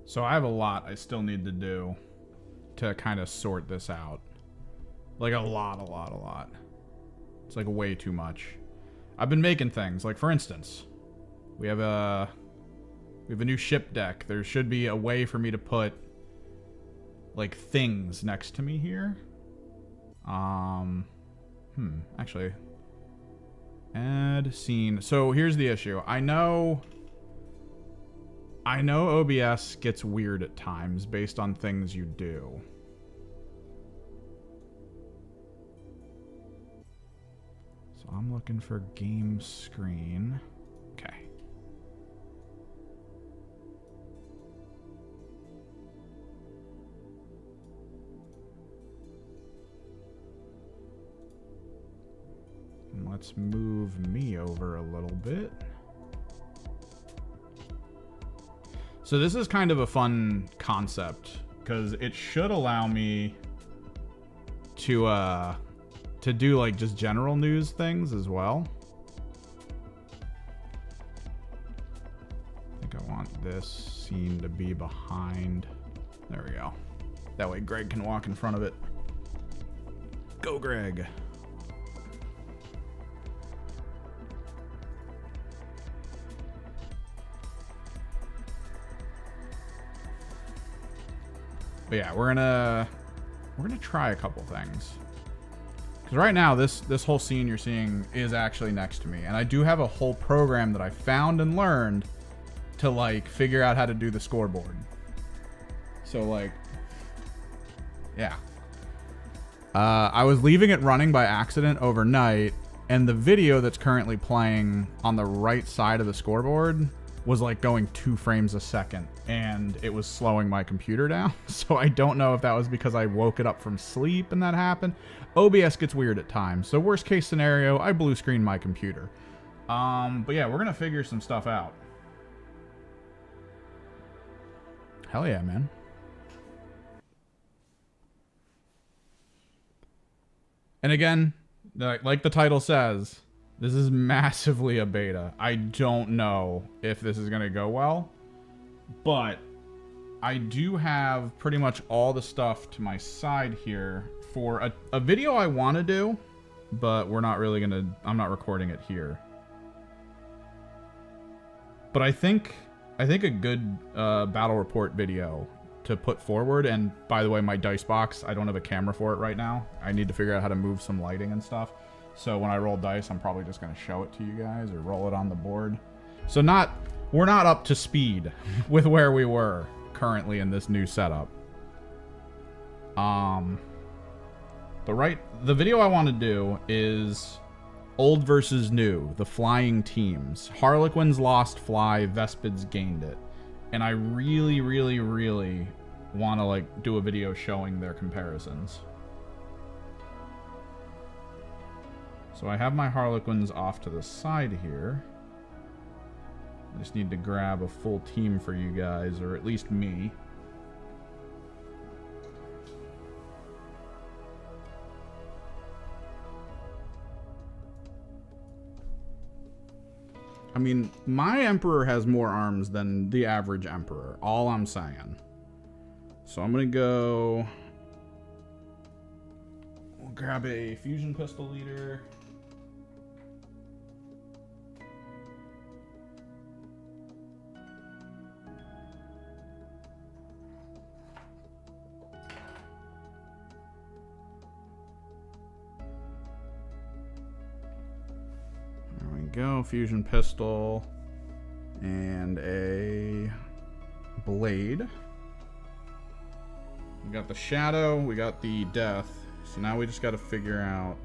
So I have a lot I still need to do to kind of sort this out. Like a lot. It's like way too much. I've been making things. Like for instance, we have a new ship deck. There should be a way for me to put like things next to me here. Actually, add scene. So here's the issue. I know OBS gets weird at times based on things you do. So I'm looking for game screen. Okay. And let's move me over a little bit. So this is kind of a fun concept because it should allow me to do like just general news things as well. I think I want this scene to be behind. There we go. That way Greg can walk in front of it. Go, Greg. But yeah, we're gonna try a couple things. Because right now, this whole scene you're seeing is actually next to me. And I do have a whole program that I found and learned to, like, figure out how to do the scoreboard. So, like, yeah. I was leaving it running by accident overnight, and the video that's currently playing on the right side of the scoreboard was, like, going 2 frames a second. And it was slowing my computer down. So I don't know if that was because I woke it up from sleep and that happened. OBS gets weird at times. So worst case scenario, I blue screened my computer. But yeah, we're going to figure some stuff out. Hell yeah, man. And again, like the title says, this is massively a beta. I don't know if this is going to go well. But I do have pretty much all the stuff to my side here for a video I want to do, but we're not really going to, I'm not recording it here. But I think a good battle report video to put forward, and by the way, my dice box, I don't have a camera for it right now. I need to figure out how to move some lighting and stuff. So when I roll dice, I'm probably just going to show it to you guys or roll it on the board. So we're not up to speed with where we were currently in this new setup. But the video I want to do is old versus new, the flying teams. Harlequins lost fly, Vespids gained it. And I really, really, really want to like do a video showing their comparisons. So I have my Harlequins off to the side here. I just need to grab a full team for you guys, or at least me. I mean, my Emperor has more arms than the average Emperor. All I'm saying. So I'm going to go... We'll grab a fusion pistol leader. Go fusion pistol and a blade. We got the shadow, we got the death, so now we just got to figure out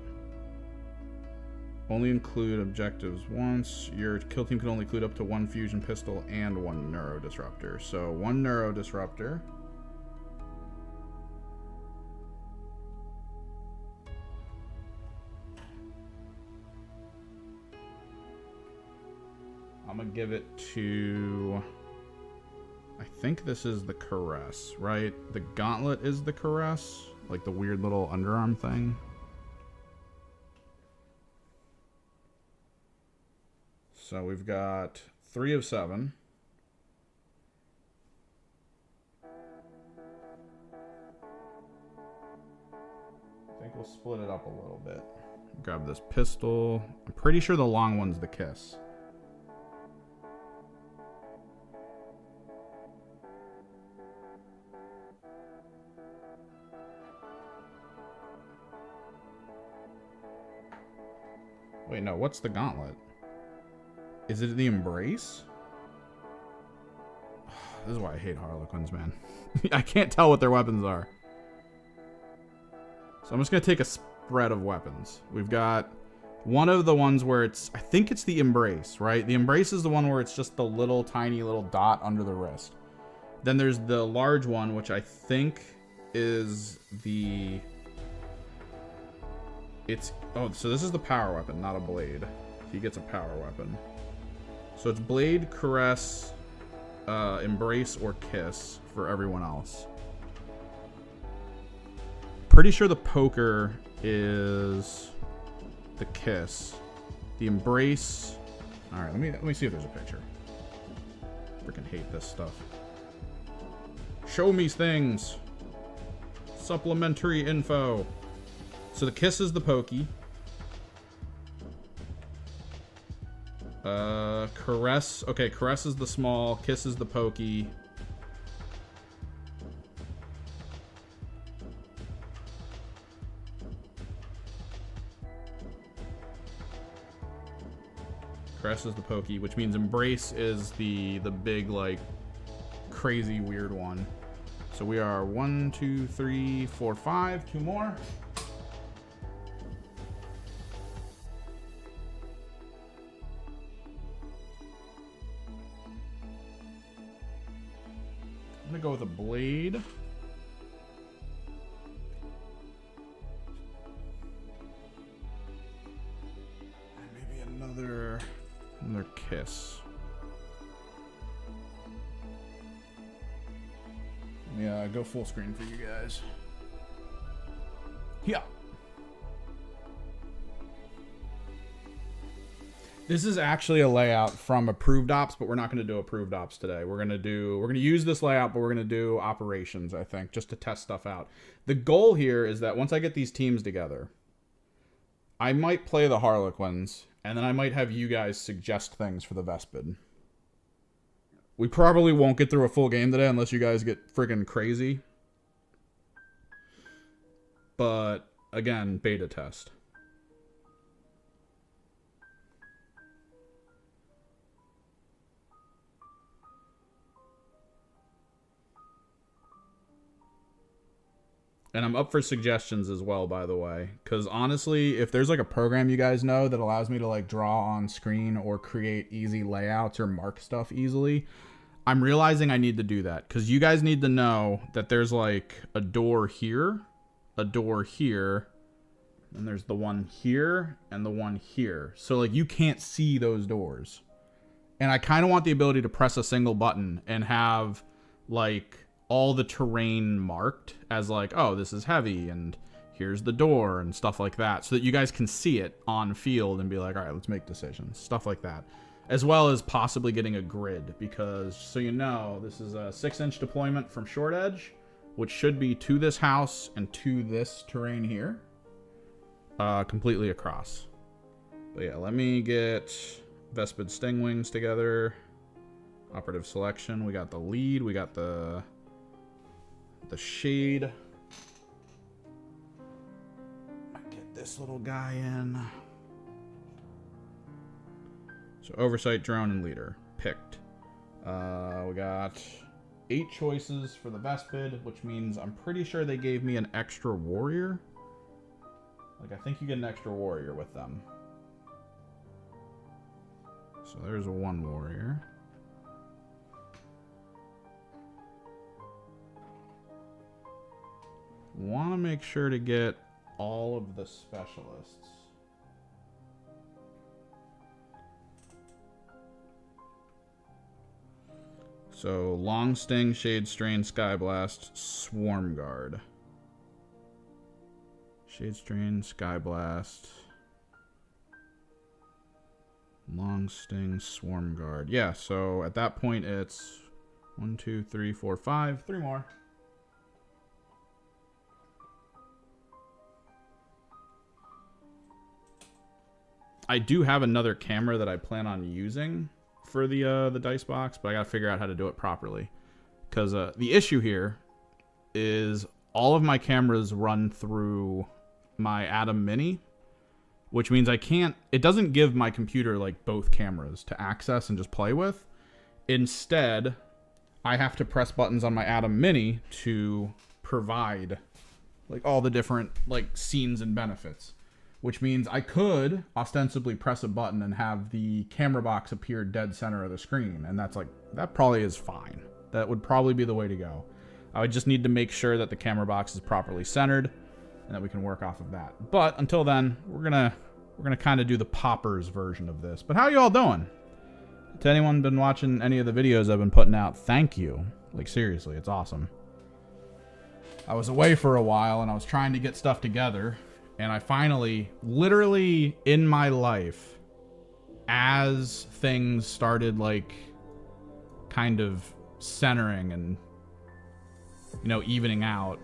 only include objectives once. Your kill team can only include up to 1 fusion pistol and 1 neuro disruptor. So 1 neuro disruptor. I'm gonna give it to, I think this is the Caress, right? The Gauntlet is the Caress, like the weird little underarm thing. So we've got 3 of 7. we'll split it up a little bit. Grab this pistol. I'm pretty sure the long one's the kiss. Wait, no, what's the gauntlet? Is it the embrace? This is why I hate Harlequins, man. I can't tell what their weapons are. So I'm just going to take a spread of weapons. We've got one of the ones where it's... I think it's the embrace, right? The embrace is the one where it's just the little tiny little dot under the wrist. Then there's the large one, which I think is the... It's... Oh, so this is the power weapon, not a blade. He gets a power weapon. So it's blade, caress, embrace, or kiss for everyone else. Pretty sure the poker is the kiss. The embrace... Alright, let me see if there's a picture. Freaking hate this stuff. Show me things. Supplementary info. So the kiss is the pokey. Caress. Okay, caress is the small. Kiss is the pokey. Caress is the pokey, which means embrace is the big, like, crazy weird one. So we are 1, 2, 3, 4, 5. 2 more. I'm gonna go with a blade. And maybe another kiss. Yeah, go full screen for you guys. Yeah. This is actually a layout from approved ops, but we're not going to do approved ops today. We're going to use this layout, but we're going to do operations, I think, just to test stuff out. The goal here is that once I get these teams together, I might play the Harlequins, and then I might have you guys suggest things for the Vespid. We probably won't get through a full game today unless you guys get friggin' crazy. But, again, beta test. And I'm up for suggestions as well, by the way. Because honestly, if there's like a program you guys know that allows me to like draw on screen or create easy layouts or mark stuff easily, I'm realizing I need to do that. Because you guys need to know that there's like a door here, and there's the one here, and the one here. So like you can't see those doors. And I kind of want the ability to press a single button and have like all the terrain marked as like, oh, this is heavy and here's the door and stuff like that, so that you guys can see it on field and be like, all right, let's make decisions, stuff like that, as well as possibly getting a grid, because so you know, this is a 6-inch deployment from short edge, which should be to this house and to this terrain here, completely across. But yeah, let me get Vespid Stingwings together. Operative selection, we got the lead, we got the shade. Get this little guy in. So oversight, drone, and leader picked. We got 8 choices for the Vespid, which means I'm pretty sure they gave me an extra warrior. Like, I think you get an extra warrior with them. So there's 1 warrior. Want to make sure to get all of the specialists. So Long Sting, Shade Strain, Skyblast, Swarm Guard. Shade Strain, Skyblast, Long Sting, Swarm Guard. Yeah, so at that point it's 1, 2, 3, 4, 5. 3 more. I do have another camera that I plan on using for the dice box, but I gotta figure out how to do it properly. Because the issue here is all of my cameras run through my Atom Mini, which means I can't, it doesn't give my computer like both cameras to access and just play with. Instead, I have to press buttons on my Atom Mini to provide like all the different like scenes and benefits, which means I could ostensibly press a button and have the camera box appear dead center of the screen. And that's like, that probably is fine. That would probably be the way to go. I would just need to make sure that the camera box is properly centered and that we can work off of that. But until then, we're gonna kind of do the poppers version of this. But how you all doing? To anyone been watching any of the videos I've been putting out, thank you. Like seriously, it's awesome. I was away for a while and I was trying to get stuff together, and I finally, literally in my life, as things started like kind of centering and, you know, evening out,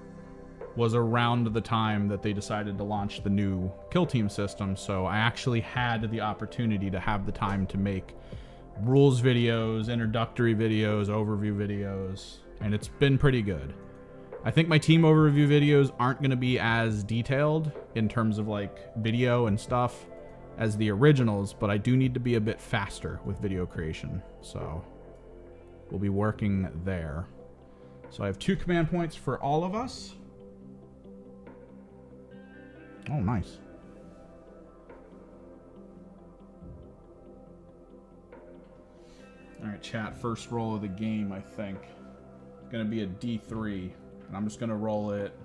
was around the time that they decided to launch the new Kill Team system. So I actually had the opportunity to have the time to make rules videos, introductory videos, overview videos, and it's been pretty good. I think my team overview videos aren't going to be as detailed in terms of like video and stuff as the originals, but I do need to be a bit faster with video creation. So we'll be working there. So I have 2 command points for all of us. Oh, nice. All right, chat. First roll of the game, I think. It's going to be a D3. And I'm just going to roll it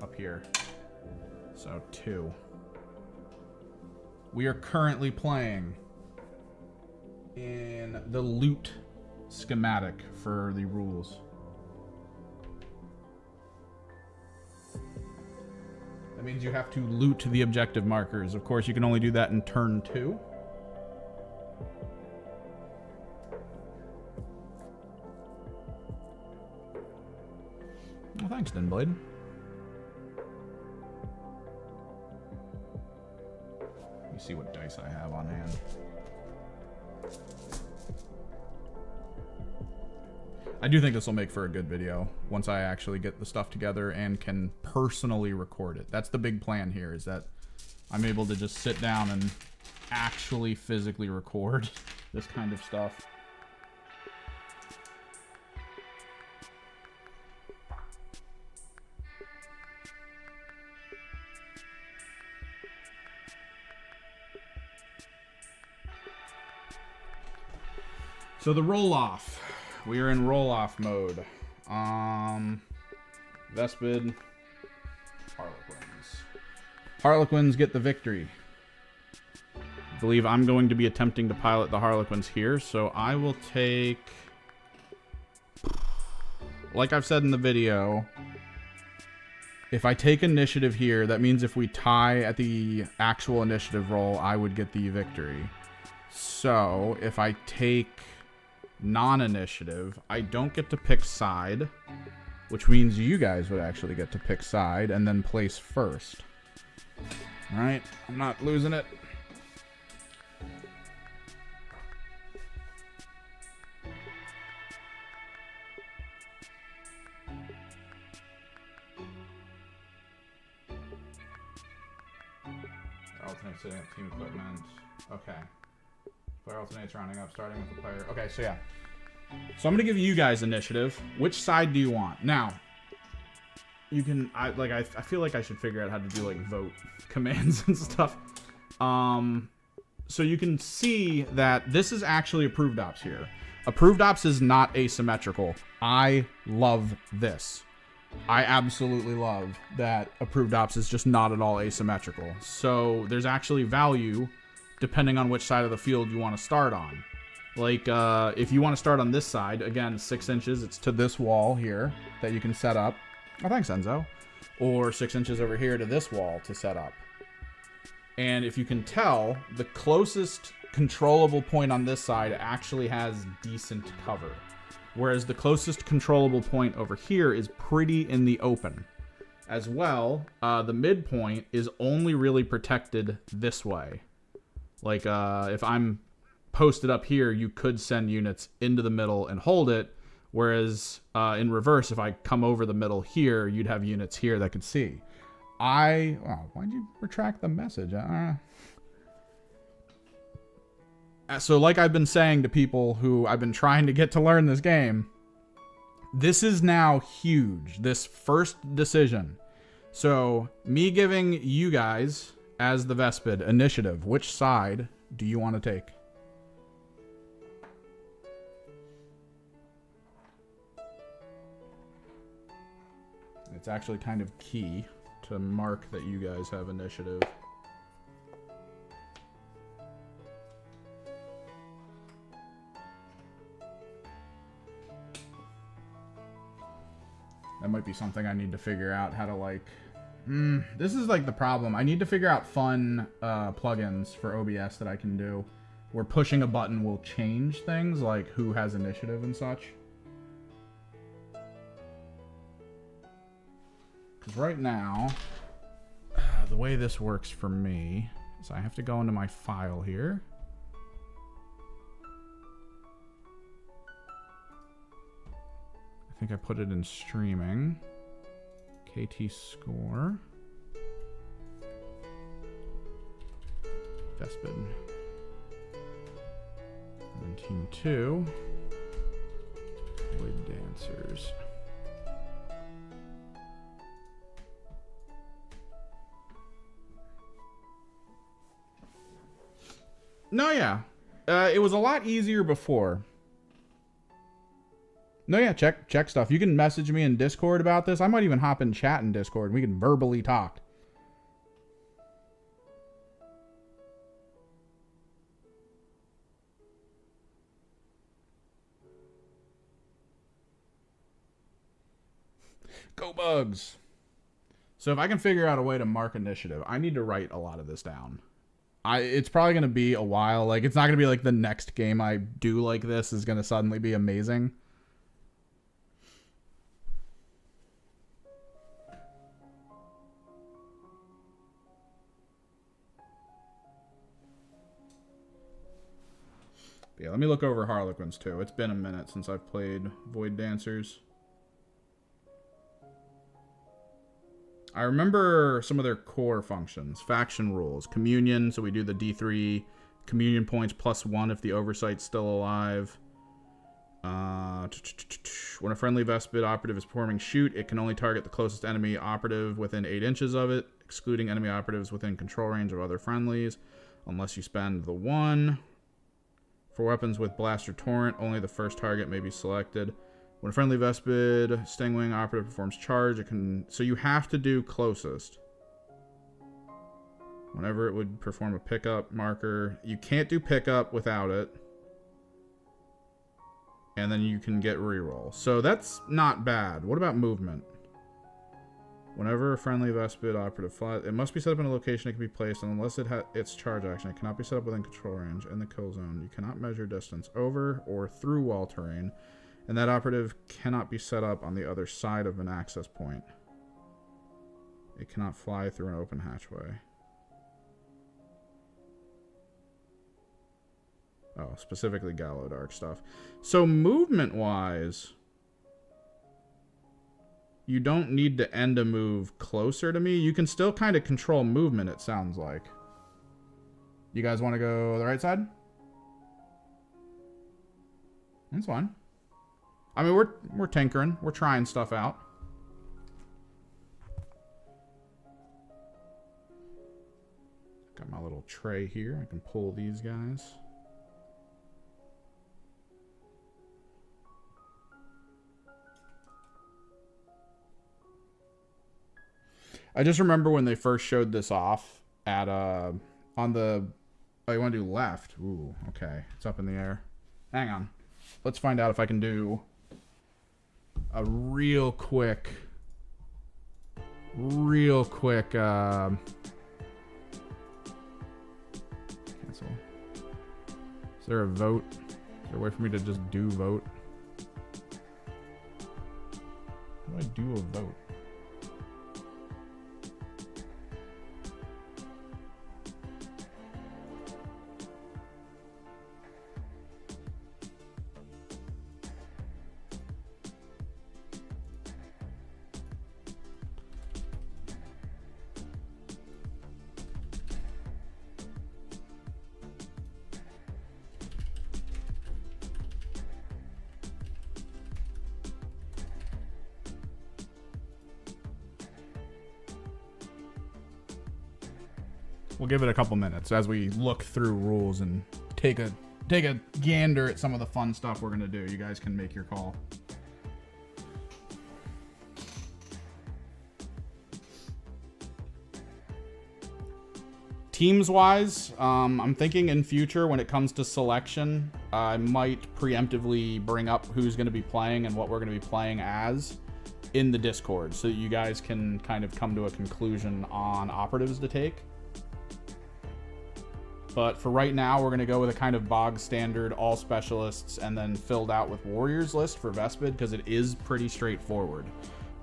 up here. So 2. We are currently playing in the loot schematic for the rules. That means you have to loot the objective markers. Of course, you can only do that in turn 2. Well, thanks, Dinblade. Let me see what dice I have on hand. I do think this will make for a good video once I actually get the stuff together and can personally record it. That's the big plan here, is that I'm able to just sit down and actually physically record this kind of stuff. So the roll-off. We are in roll-off mode. Vespid. Harlequins. Harlequins get the victory. I believe I'm going to be attempting to pilot the Harlequins here, so I will take... Like I've said in the video, if I take initiative here, that means if we tie at the actual initiative roll, I would get the victory. So, if I take non-initiative, I don't get to pick side, which means you guys would actually get to pick side and then place first. Alright, I'm not losing it. Alternate setting up team equipment. Okay. Player alternates rounding up, starting with the player. Okay, so yeah. So I'm gonna give you guys initiative. Which side do you want? Now, you can I feel like I should figure out how to do like vote commands and stuff. So you can see that this is actually approved ops here. Approved ops is not asymmetrical. I love this. I absolutely love that approved ops is just not at all asymmetrical. So there's actually value depending on which side of the field you want to start on. Like, if you want to start on this side, again, 6 inches, it's to this wall here that you can set up. Oh, thanks, Enzo. Or 6 inches over here to this wall to set up. And if you can tell, the closest controllable point on this side actually has decent cover. Whereas the closest controllable point over here is pretty in the open. As well, the midpoint is only really protected this way. Like if I'm posted up here, you could send units into the middle and hold it. Whereas in reverse, if I come over the middle here, you'd have units here that could see. Why'd you retract the message? So like I've been saying to people who I've been trying to get to learn this game, this is now huge, this first decision. So me giving you guys, as the Vespid, initiative, which side do you want to take? It's actually kind of key to mark that you guys have initiative. That might be something I need to figure out how to like... this is like the problem. I need to figure out fun plugins for OBS that I can do, where pushing a button will change things, like who has initiative and such. Because right now, the way this works for me is I have to go into my file here. I think I put it in streaming. KT score. Vespid. And then team 2. Void Dancers. No, yeah. It was a lot easier before. No, yeah, check stuff. You can message me in Discord about this. I might even hop in chat in Discord and we can verbally talk. Go Bugs. So if I can figure out a way to mark initiative, I need to write a lot of this down. It's probably going to be a while. Like, it's not going to be like the next game I do like this is going to suddenly be amazing. But yeah, let me look over Harlequins too. It's been a minute since I've played Void Dancers. I remember some of their core functions. Faction rules. Communion, so we do the D3 communion points +1 if the oversight's still alive. When a friendly Vespid operative is performing shoot, it can only target the closest enemy operative within 8 inches of it, excluding enemy operatives within control range of other friendlies, unless you spend the 1. For weapons with Blaster Torrent, only the first target may be selected. When a friendly Vespid Stingwing operative performs charge, it can... So you have to do closest. Whenever it would perform a pickup marker. You can't do pickup without it. And then you can get reroll. So that's not bad. What about movement? Whenever a friendly Vespid operative flies, it must be set up in a location it can be placed, and unless it has its charge action, it cannot be set up within control range in the kill zone. You cannot measure distance over or through wall terrain, and that operative cannot be set up on the other side of an access point. It cannot fly through an open hatchway. Oh, specifically Gallo Dark stuff. So movement-wise, you don't need to end a move closer to me. You can still kind of control movement, it sounds like. You guys want to go the right side? That's fine. I mean, we're tinkering. We're trying stuff out. Got my little tray here. I can pull these guys. I just remember when they first showed this off at on the... Oh, you want to do left? Ooh, okay. It's up in the air. Hang on. Let's find out if I can do a real quick cancel. Is there a vote? Is there a way for me to just do vote? How do I do a vote? We'll give it a couple minutes as we look through rules and take a gander at some of the fun stuff we're gonna do. You guys can make your call. Teams wise, I'm thinking in future when it comes to selection, I might preemptively bring up who's going to be playing and what we're going to be playing as in the Discord so that you guys can kind of come to a conclusion on operatives to take. But for right now, we're going to go with a kind of bog standard all specialists and then filled out with warriors list for Vespid because it is pretty straightforward.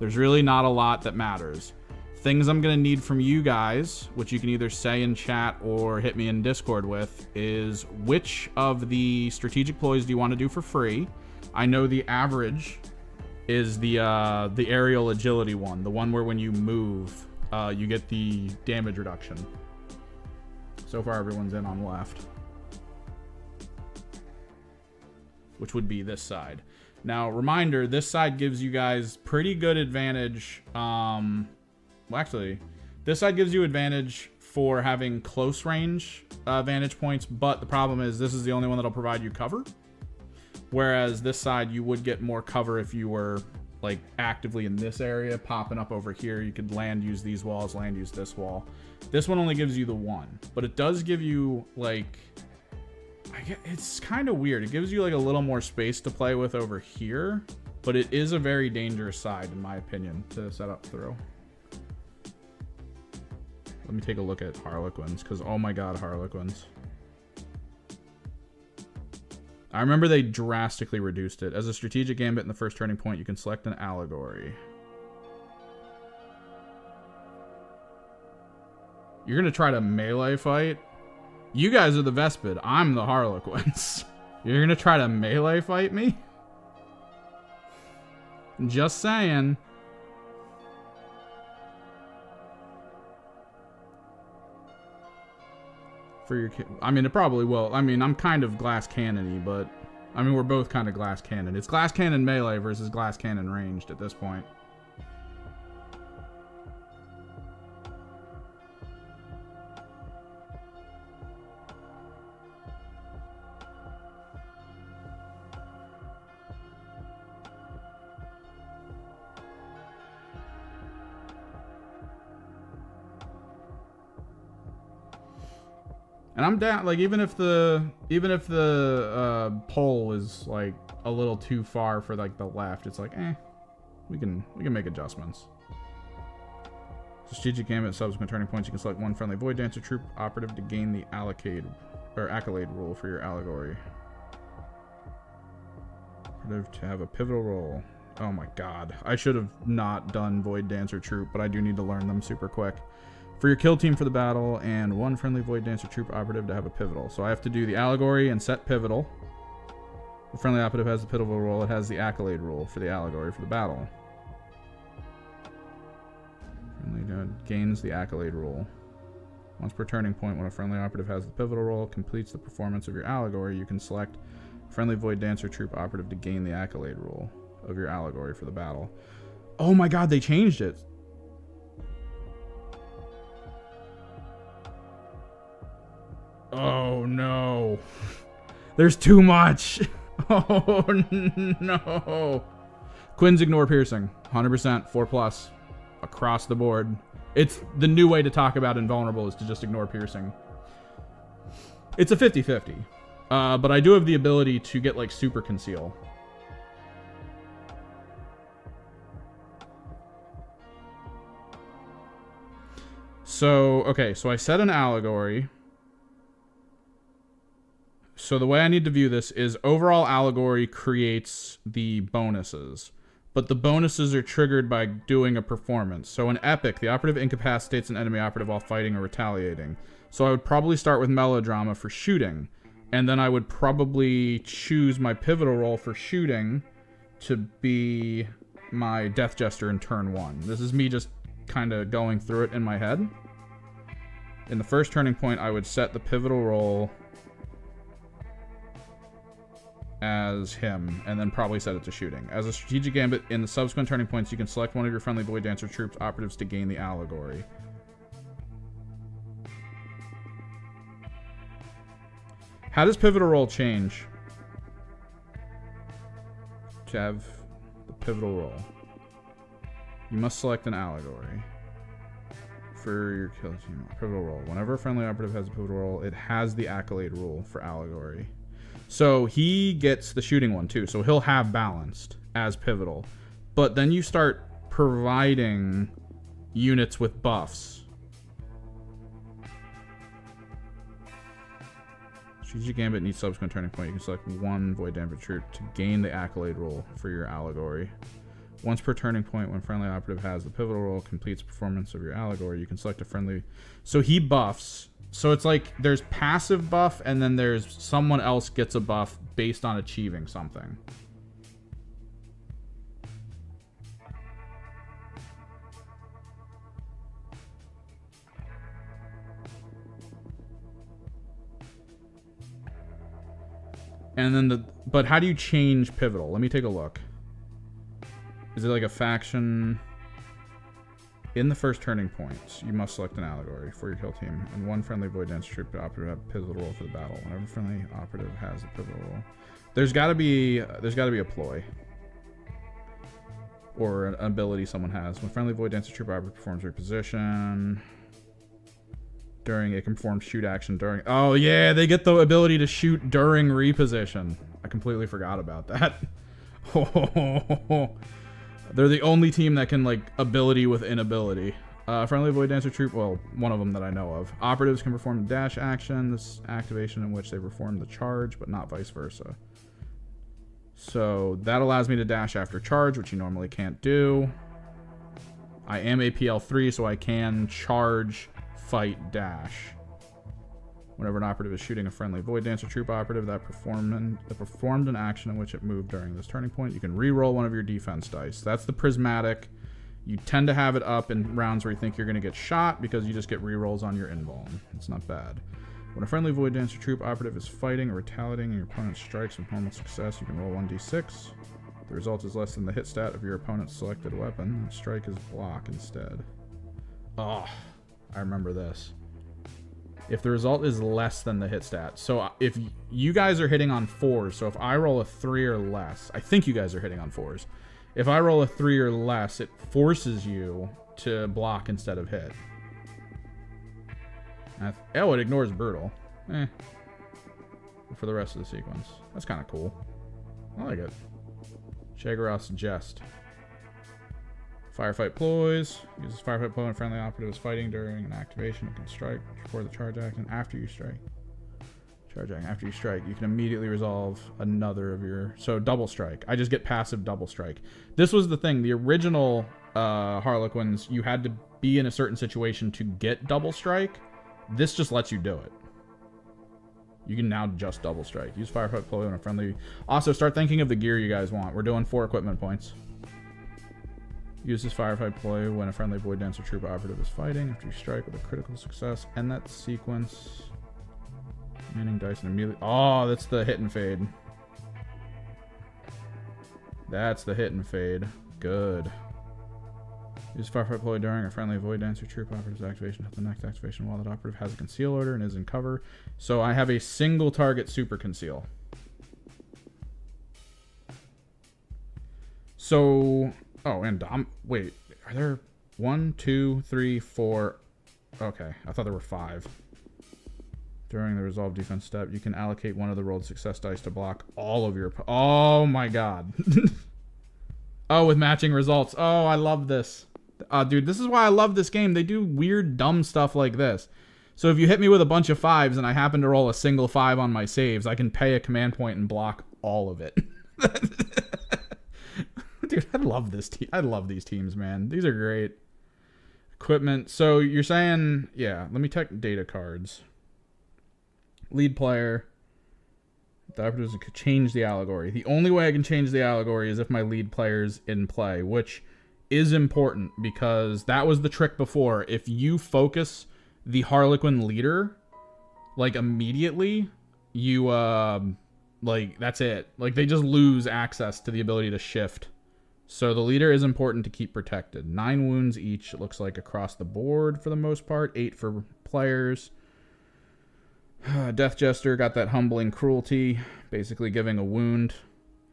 There's really not a lot that matters. Things I'm going to need from you guys, which you can either say in chat or hit me in Discord with, is which of the strategic ploys do you want to do for free? I know the average is the aerial agility one, the one where when you move, you get the damage reduction. So far, everyone's in on left, which would be this side. Now, reminder, this side gives you guys pretty good advantage. Well, actually, this side gives you advantage for having close range vantage points, but the problem is this is the only one that'll provide you cover. Whereas this side, you would get more cover if you were like actively in this area, popping up over here. You could land use these walls, land use this wall. This one only gives you the one, but it does give you like, it's kind of weird. It gives you like a little more space to play with over here, but it is a very dangerous side in my opinion to set up through. Let me take a look at Harlequins, because oh my god, Harlequins. I remember they drastically reduced it. As a strategic gambit in the first turning point, you can select an allegory. You're going to try to melee fight? You guys are the Vespid. I'm the Harlequins. You're going to try to melee fight me? Just saying. For your I mean, it probably will. I mean, I'm kind of glass cannon-y, but I mean, we're both kind of glass cannon. It's glass cannon melee versus glass cannon ranged at this point. And I'm down, like, even if the pole is like a little too far for like the left, it's like, we can make adjustments. Strategic gambit, subsequent turning points, you can select one friendly void dancer troop operative to gain the accolade rule for your allegory. Operative to have a pivotal role. Oh my god, I should have not done void dancer troop, but I do need to learn them super quick. For your kill team for the battle, and one friendly void dancer troop operative to have a pivotal. So I have to do the allegory and set pivotal. The friendly operative has the pivotal role. It has the accolade rule for the allegory for the battle. Friendly gains the accolade rule. Once per turning point, when a friendly operative has the pivotal role, completes the performance of your allegory, you can select friendly void dancer troop operative to gain the accolade rule of your allegory for the battle. Oh my god, they changed it. Oh no. There's too much. Oh no. Quinn's ignore piercing. 100%, 4+. Across the board. It's the new way to talk about invulnerable is to just ignore piercing. It's a 50-50. But I do have the ability to get like super conceal. So, okay, so I set an allegory. So the way I need to view this is overall allegory creates the bonuses, but the bonuses are triggered by doing a performance. So in epic, the operative incapacitates an enemy operative while fighting or retaliating. So I would probably start with melodrama for shooting, and then I would probably choose my pivotal role for shooting to be my death jester in turn 1. This is me just kind of going through it in my head. In the first turning point, I would set the pivotal role as him, and then probably set it to shooting. As a strategic gambit, in the subsequent turning points, you can select one of your friendly void dancer troops operatives to gain the allegory. How does pivotal role change to have the pivotal role? You must select an allegory for your kill team. Pivotal role. Whenever a friendly operative has a pivotal role, it has the accolade rule for allegory. So he gets the shooting one too. So he'll have balanced as pivotal. But then you start providing units with buffs. Strategic Gambit needs subsequent turning point. You can select one void damage troop to gain the accolade rule for your allegory. Once per turning point, when friendly operative has the pivotal role, completes performance of your allegory, you can select a friendly. So he buffs. So it's like there's passive buff, and then there's someone else gets a buff based on achieving something. And then but how do you change pivotal? Let me take a look. Is it like a faction? In the first turning points, you must select an allegory for your kill team, and one friendly void dance troop operative have a pivotal role for the battle. Whenever friendly operative has a pivotal role, there's got to be a ploy or an ability someone has. When friendly void dancer troop operative performs reposition during, it can perform shoot action during. Oh yeah, they get the ability to shoot during reposition. I completely forgot about that. They're the only team that can, like, ability with inability. Friendly Void Dancer Troop, well, one of them that I know of. Operatives can perform dash action, this activation in which they perform the charge, but not vice versa. So that allows me to dash after charge, which you normally can't do. I am APL 3, so I can charge, fight, dash. Whenever an operative is shooting a friendly Void Dancer Troop operative that performed an action in which it moved during this turning point, you can re-roll one of your defense dice. That's the prismatic. You tend to have it up in rounds where you think you're going to get shot because you just get re-rolls on your invuln. It's not bad. When a friendly Void Dancer Troop operative is fighting or retaliating and your opponent strikes with normal success, you can roll 1d6. The result is less than the hit stat of your opponent's selected weapon. Strike is block instead. Oh, I remember this. If the result is less than the hit stat. So if you guys are hitting on 4s, so if I roll a 3 or less, I think you guys are hitting on 4s. If I roll a 3 or less, it forces you to block instead of hit. Oh, it ignores brutal. For the rest of the sequence. That's kind of cool. I like it. Shaggorath's Jest. Firefight ploys. Uses firefight ploy when friendly operative is fighting during an activation. You can strike before the charge action after you strike. Charge action after you strike. You can immediately resolve another of your... So double strike. I just get passive double strike. This was the thing. The original Harlequins, you had to be in a certain situation to get double strike. This just lets you do it. You can now just double strike. Use firefight ploy when a friendly... Also, start thinking of the gear you guys want. We're doing 4 equipment points. Use this firefight ploy when a friendly Void Dancer Troop operative is fighting. After you strike with a critical success, end that sequence. Manning dice and immediately... Oh, that's the hit and fade. That's the hit and fade. Good. Use firefight ploy during a friendly Void Dancer Troop operative's activation at the next activation while that operative has a conceal order and is in cover. So I have a single target super conceal. So... Oh, and wait, are there 1, 2, 3, 4? Okay, I thought there were 5. During the resolve defense step, you can allocate one of the rolled success dice to block all of your... Oh my god. Oh, with matching results. Oh, I love this. Dude, this is why I love this game. They do weird, dumb stuff like this. So if you hit me with a bunch of 5s and I happen to roll a single 5 on my saves, I can pay a command point and block all of it. Dude, I love this team. I love these teams, man. These are great. Equipment. So you're saying, yeah, let me check data cards. Lead player. The operatives could change the allegory. The only way I can change the allegory is if my lead player's in play, which is important because that was the trick before. If you focus the Harlequin leader, like, immediately, you, like, that's it. Like, they just lose access to the ability to shift. So the leader is important to keep protected. 9 wounds each, it looks like, across the board for the most part. 8 for players. Death Jester got that humbling cruelty, basically giving a wound.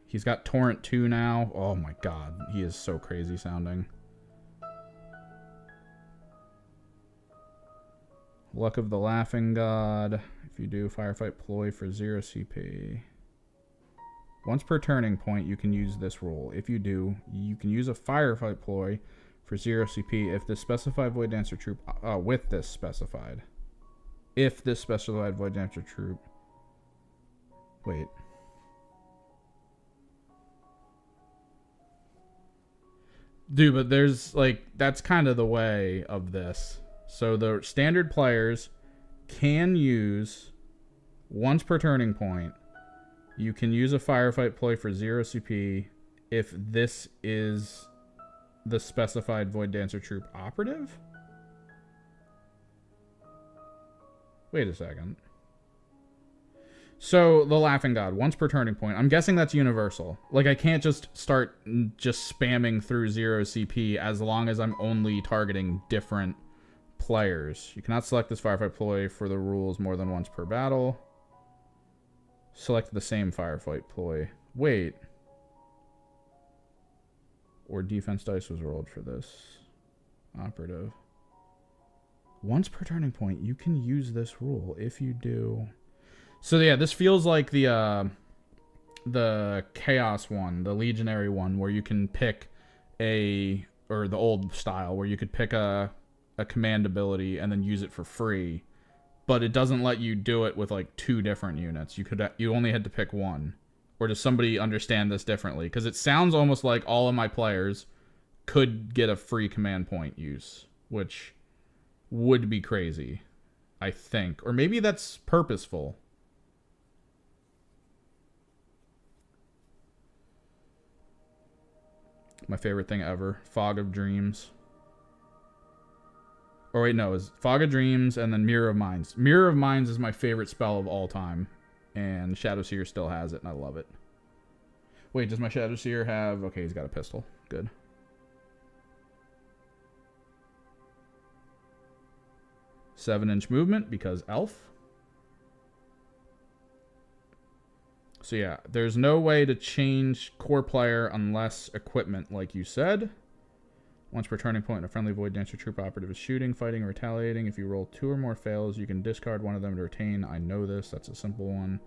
He's got Torrent 2 now. Oh my god, he is so crazy sounding. Luck of the Laughing God. If you do Firefight Ploy for 0 CP. Once per turning point, you can use this rule. If you do, you can use a Firefight Ploy for 0 CP if this specified Void Dancer troop... with this specified. If this specified Void Dancer troop... Wait. Dude, but there's, like... That's kind of the way of this. So the standard players can use... Once per turning point... You can use a Firefight Ploy for 0 CP if this is the specified Void Dancer troop operative? Wait a second. So, the Laughing God, once per turning point. I'm guessing that's universal. Like, I can't just start just spamming through 0 CP as long as I'm only targeting different players. You cannot select this Firefight Ploy for the rules more than once per battle. Select the same Firefight Ploy. Wait. Or defense dice was rolled for this. Operative. Once per turning point, you can use this rule if you do... So yeah, this feels like the Chaos one, the Legionary one, where you can pick or the old style, where you could pick a command ability and then use it for free. But it doesn't let you do it with like 2 different units. You only had to pick one. Or does somebody understand this differently? Because it sounds almost like all of my players could get a free command point use, which would be crazy, I think. Or maybe that's purposeful. My favorite thing ever. Fog of Dreams. Or wait, no, it's Fog of Dreams and then Mirror of Minds. Mirror of Minds is my favorite spell of all time. And Shadow Seer still has it, and I love it. Wait, does my Shadow Seer have... Okay, he's got a pistol. Good. Seven-inch movement, because elf. So yeah, there's no way to change core player unless equipment, like you said. Once per turning point, a friendly Void Dancer troop operative is shooting, fighting, or retaliating. If you roll 2 or more fails, you can discard one of them to retain. I know this. That's a simple one.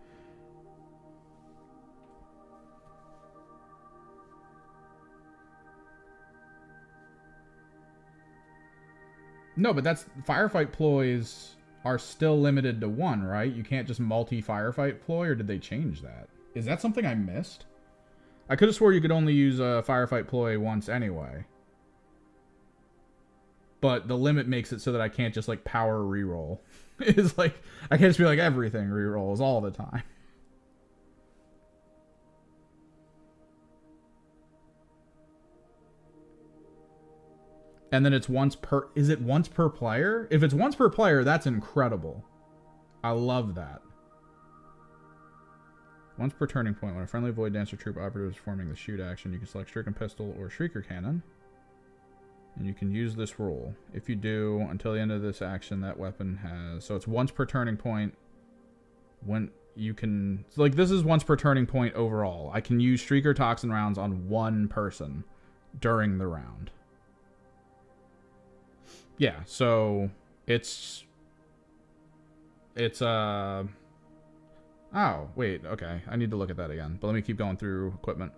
No, but that's... Firefight Ploys are still limited to 1, right? You can't just multi-Firefight Ploy, or did they change that? Is that something I missed? I could have swore you could only use a Firefight Ploy once anyway. But the limit makes it so that I can't just, like, power reroll. It's like, I can't just be like, everything rerolls all the time. And then it's once per... Is it once per player? If it's once per player, that's incredible. I love that. Once per turning point, when a friendly Void Dancer troop operative is performing the shoot action, you can select Stricken Pistol or Shrieker Cannon. And you can use this rule. If you do, until the end of this action, that weapon has... So it's once per turning point. When you can... Like, this is once per turning point overall. I can use Shrieker Toxin rounds on 1 person during the round. Yeah, so it's... Oh, wait, okay. I need to look at that again. But let me keep going through equipment.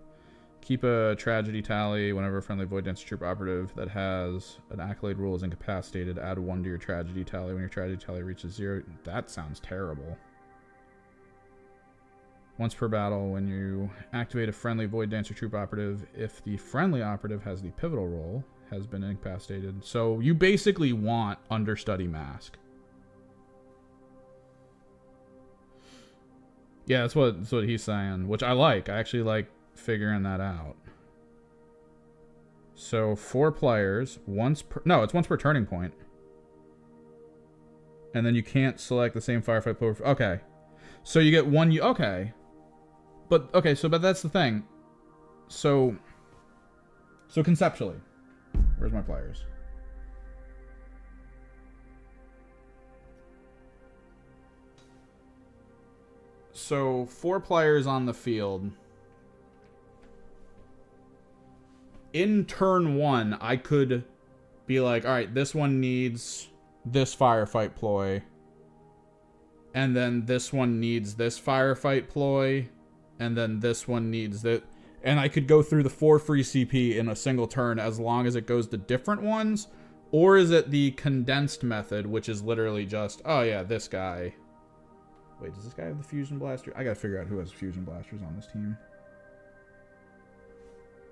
Keep a tragedy tally whenever a friendly Void Dancer troop operative that has an accolade rule is incapacitated. Add 1 to your tragedy tally when your tragedy tally reaches 0. That sounds terrible. Once per battle, when you activate a friendly Void Dancer troop operative, if the friendly operative has the pivotal role, has been incapacitated. So you basically want Understudy Mask. Yeah, that's what he's saying, which I like. I actually like figuring that out. So 4 players, once per... No, it's once per turning point. And then you can't select the same Firefight Ploy. Okay. So you get 1... Okay. But, okay, so, but that's the thing. So conceptually, where's my players? So 4 players on the field. In turn 1, I could be like, all right, this one needs this firefight ploy. And then this one needs this firefight ploy. And then this one needs that. And I could go through the 4 free CP in a single turn as long as it goes to different ones. Or is it the condensed method, which is literally just, oh yeah, this guy. Wait, does this guy have the fusion blaster? I gotta figure out who has fusion blasters on this team.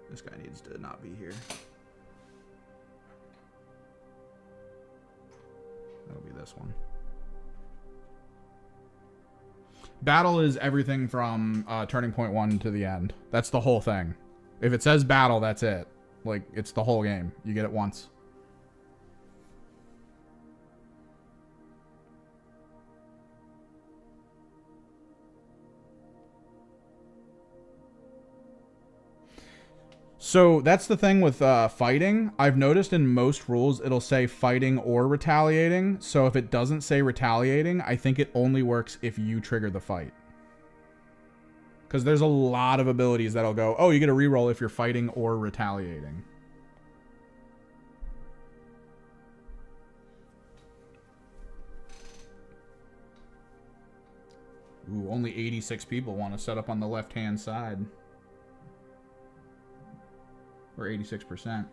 This guy needs to not be here. That'll be this one. Battle is everything from turning point 1 to the end. That's the whole thing. If it says battle, that's it. Like, it's the whole game. You get it once. So that's the thing with fighting. I've noticed in most rules it'll say fighting or retaliating. So if it doesn't say retaliating, I think it only works if you trigger the fight. Because there's a lot of abilities that'll go, oh, you get a reroll if you're fighting or retaliating. Ooh, only 86 people want to set up on the left-hand side. Or 86%.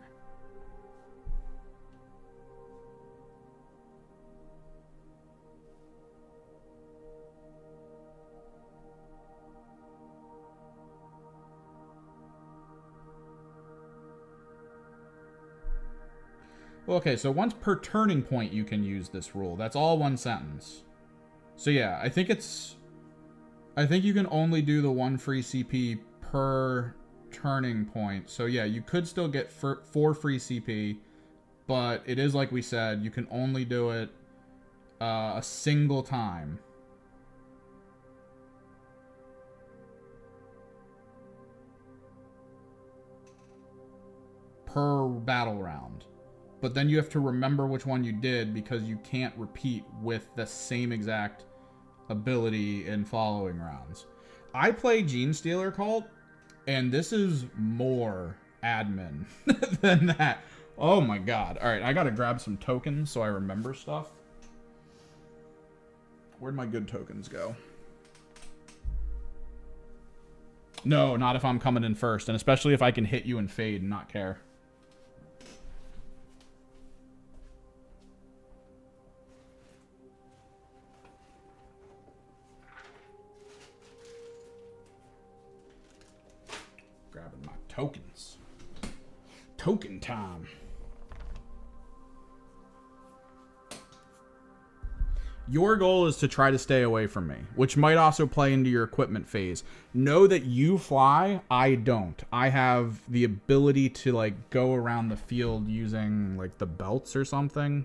Well, okay, so once per turning point you can use this rule. That's all one sentence. So yeah, I think you can only do the 1 free CP per turning point. So yeah, you could still get 4 free CP, but it is like we said, you can only do it a single time. Per battle round. But then you have to remember which one you did because you can't repeat with the same exact ability in following rounds. I play Gene Stealer Cult, and this is more admin than that. Oh my god. Alright, I gotta grab some tokens so I remember stuff. Where'd my good tokens go? No, not if I'm coming in first, and especially if I can hit you and fade and not care. Grabbing my tokens. Token time. Your goal is to try to stay away from me, which might also play into your equipment phase. Know that you fly, I don't. I have the ability to like go around the field using like the belts or something.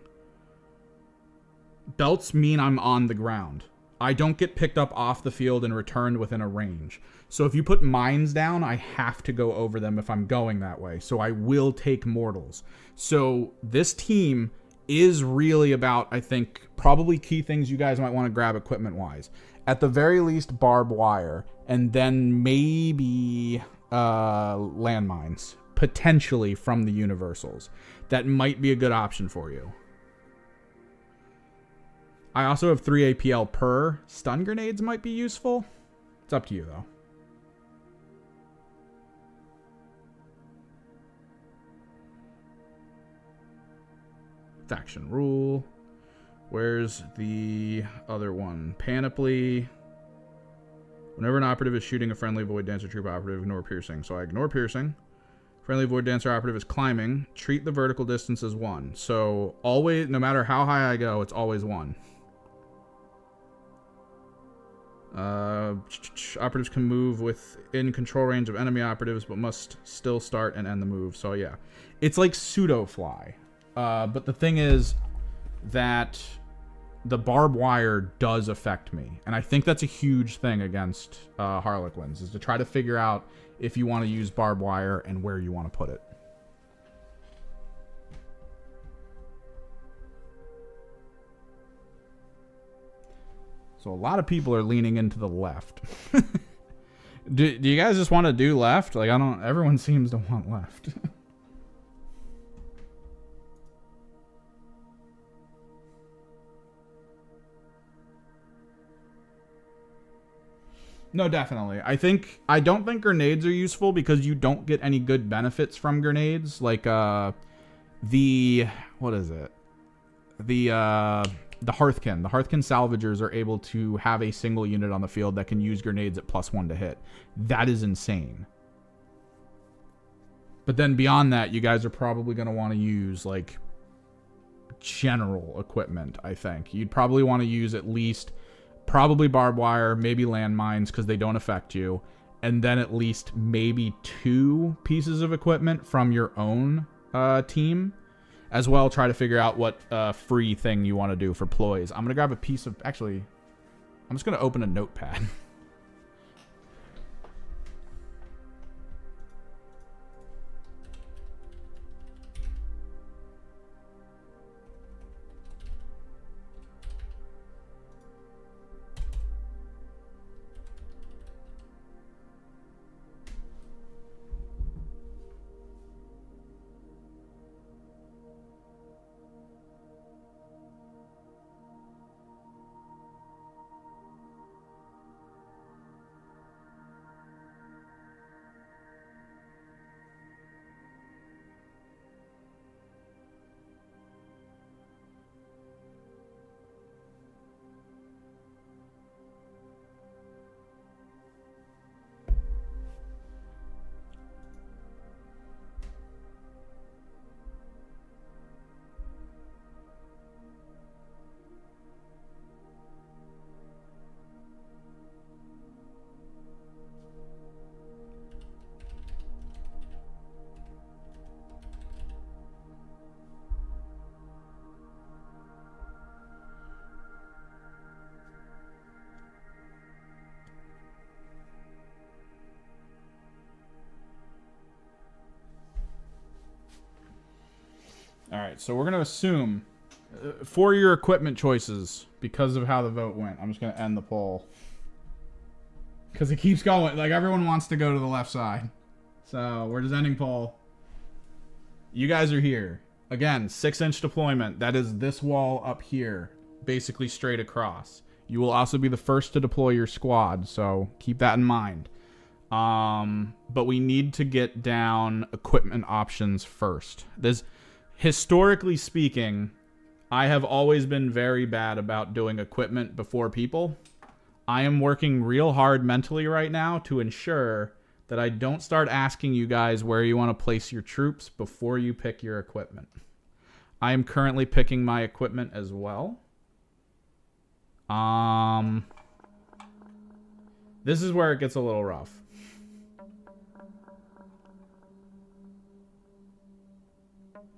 Belts mean I'm on the ground. I don't get picked up off the field and returned within a range. So if you put mines down, I have to go over them if I'm going that way. So I will take mortals. So this team is really about, I think, probably key things you guys might want to grab equipment-wise. At the very least, barbed wire, and then maybe landmines, potentially from the universals. That might be a good option for you. I also have 3 APL per. Stun grenades might be useful. It's up to you, though. Faction rule. Where's the other one? Panoply. Whenever an operative is shooting a friendly Void Dancer troop operative, ignore piercing. So I ignore piercing. Friendly Void Dancer operative is climbing. Treat the vertical distance as 1. So always, no matter how high I go, it's always 1. Operatives can move within control range of enemy operatives, but must still start and end the move. So yeah, it's like pseudo fly. But the thing is that the barbed wire does affect me, and I think that's a huge thing against Harlequins, is to try to figure out if you want to use barbed wire and where you want to put it. So a lot of people are leaning into the left. Do you guys just want to do left? Like, I don't... Everyone seems to want left. No, definitely. I don't think grenades are useful because you don't get any good benefits from grenades. Like, what is it? The Hearthkin. The Hearthkin salvagers are able to have a single unit on the field that can use grenades at +1 to hit. That is insane. But then beyond that, you guys are probably going to want to use, like, general equipment, I think. You'd probably want to use at least... probably barbed wire, maybe landmines because they don't affect you, and then at least maybe 2 pieces of equipment from your own team. As well, try to figure out what free thing you want to do for ploys. I'm going to grab a piece of... Actually, I'm just going to open a notepad. All right, so we're going to assume for your equipment choices, because of how the vote went, I'm just going to end the poll. Because it keeps going. Like, everyone wants to go to the left side. So, we're just ending poll. You guys are here. Again, 6-inch deployment. That is this wall up here, basically straight across. You will also be the first to deploy your squad, so keep that in mind. But we need to get down equipment options first. Historically speaking, I have always been very bad about doing equipment before people. I am working real hard mentally right now to ensure that I don't start asking you guys where you want to place your troops before you pick your equipment. I am currently picking my equipment as well. This is where it gets a little rough.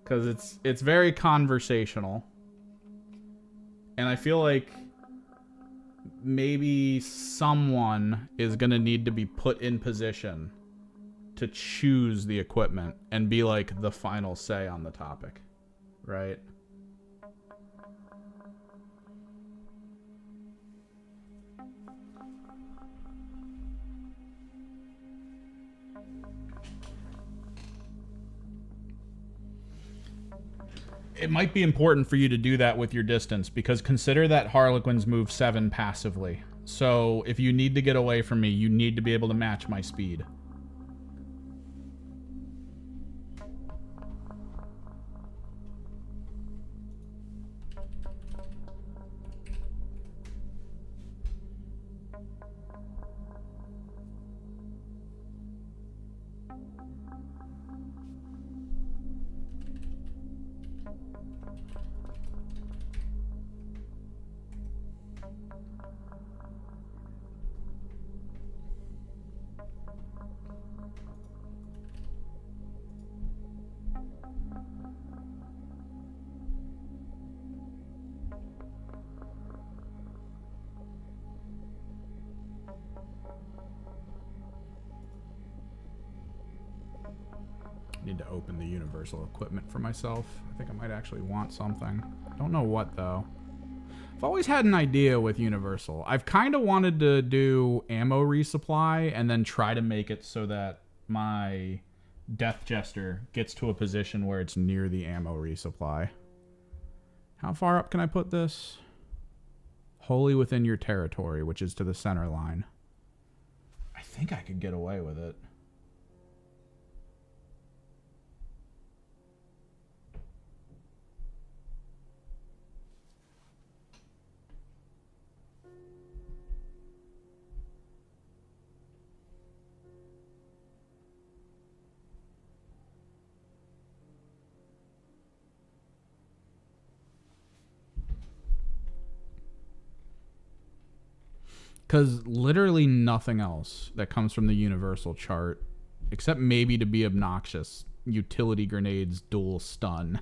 Because it's very conversational. And I feel like maybe someone is going to need to be put in position to choose the equipment and be like the final say on the topic. Right? It might be important for you to do that with your distance, because consider that Harlequins move 7 passively. So if you need to get away from me, you need to be able to match my speed. Need to open the universal equipment for myself. I think I might actually want something. I don't know what, though. I've always had an idea with Universal. I've kind of wanted to do ammo resupply and then try to make it so that my Death Jester gets to a position where it's near the ammo resupply. How far up can I put this? Wholly within your territory, which is to the center line. I think I could get away with it. Because literally nothing else that comes from the Universal chart, except maybe to be obnoxious, utility grenades dual stun.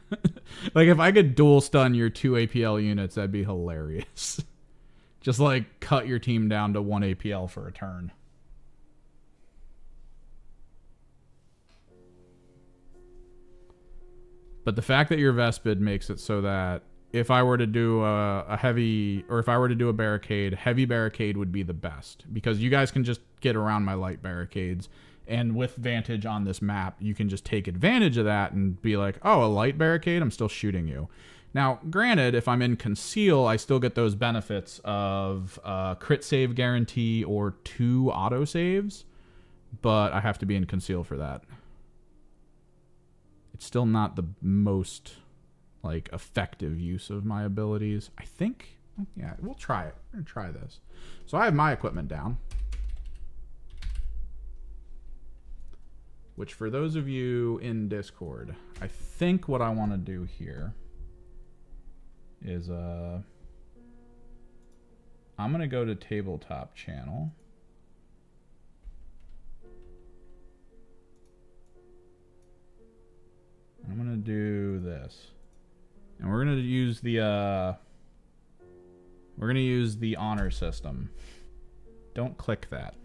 Like, if I could dual stun your 2 APL units, that'd be hilarious. Just, like, cut your team down to 1 APL for a turn. But the fact that your Vespid makes it so that if I were to do a heavy, or if I were to do a barricade, heavy barricade would be the best. Because you guys can just get around my light barricades. And with Vantage on this map, you can just take advantage of that and be like, oh, a light barricade? I'm still shooting you. Now, granted, if I'm in Conceal, I still get those benefits of crit save guarantee or 2 autosaves. But I have to be in Conceal for that. It's still not the most, like, effective use of my abilities. I think, yeah, we'll try it. We're gonna try this. So I have my equipment down. Which, for those of you in Discord, I think what I want to do here is, I'm gonna go to tabletop channel. I'm gonna do this. And we're gonna use the honor system. Don't click that.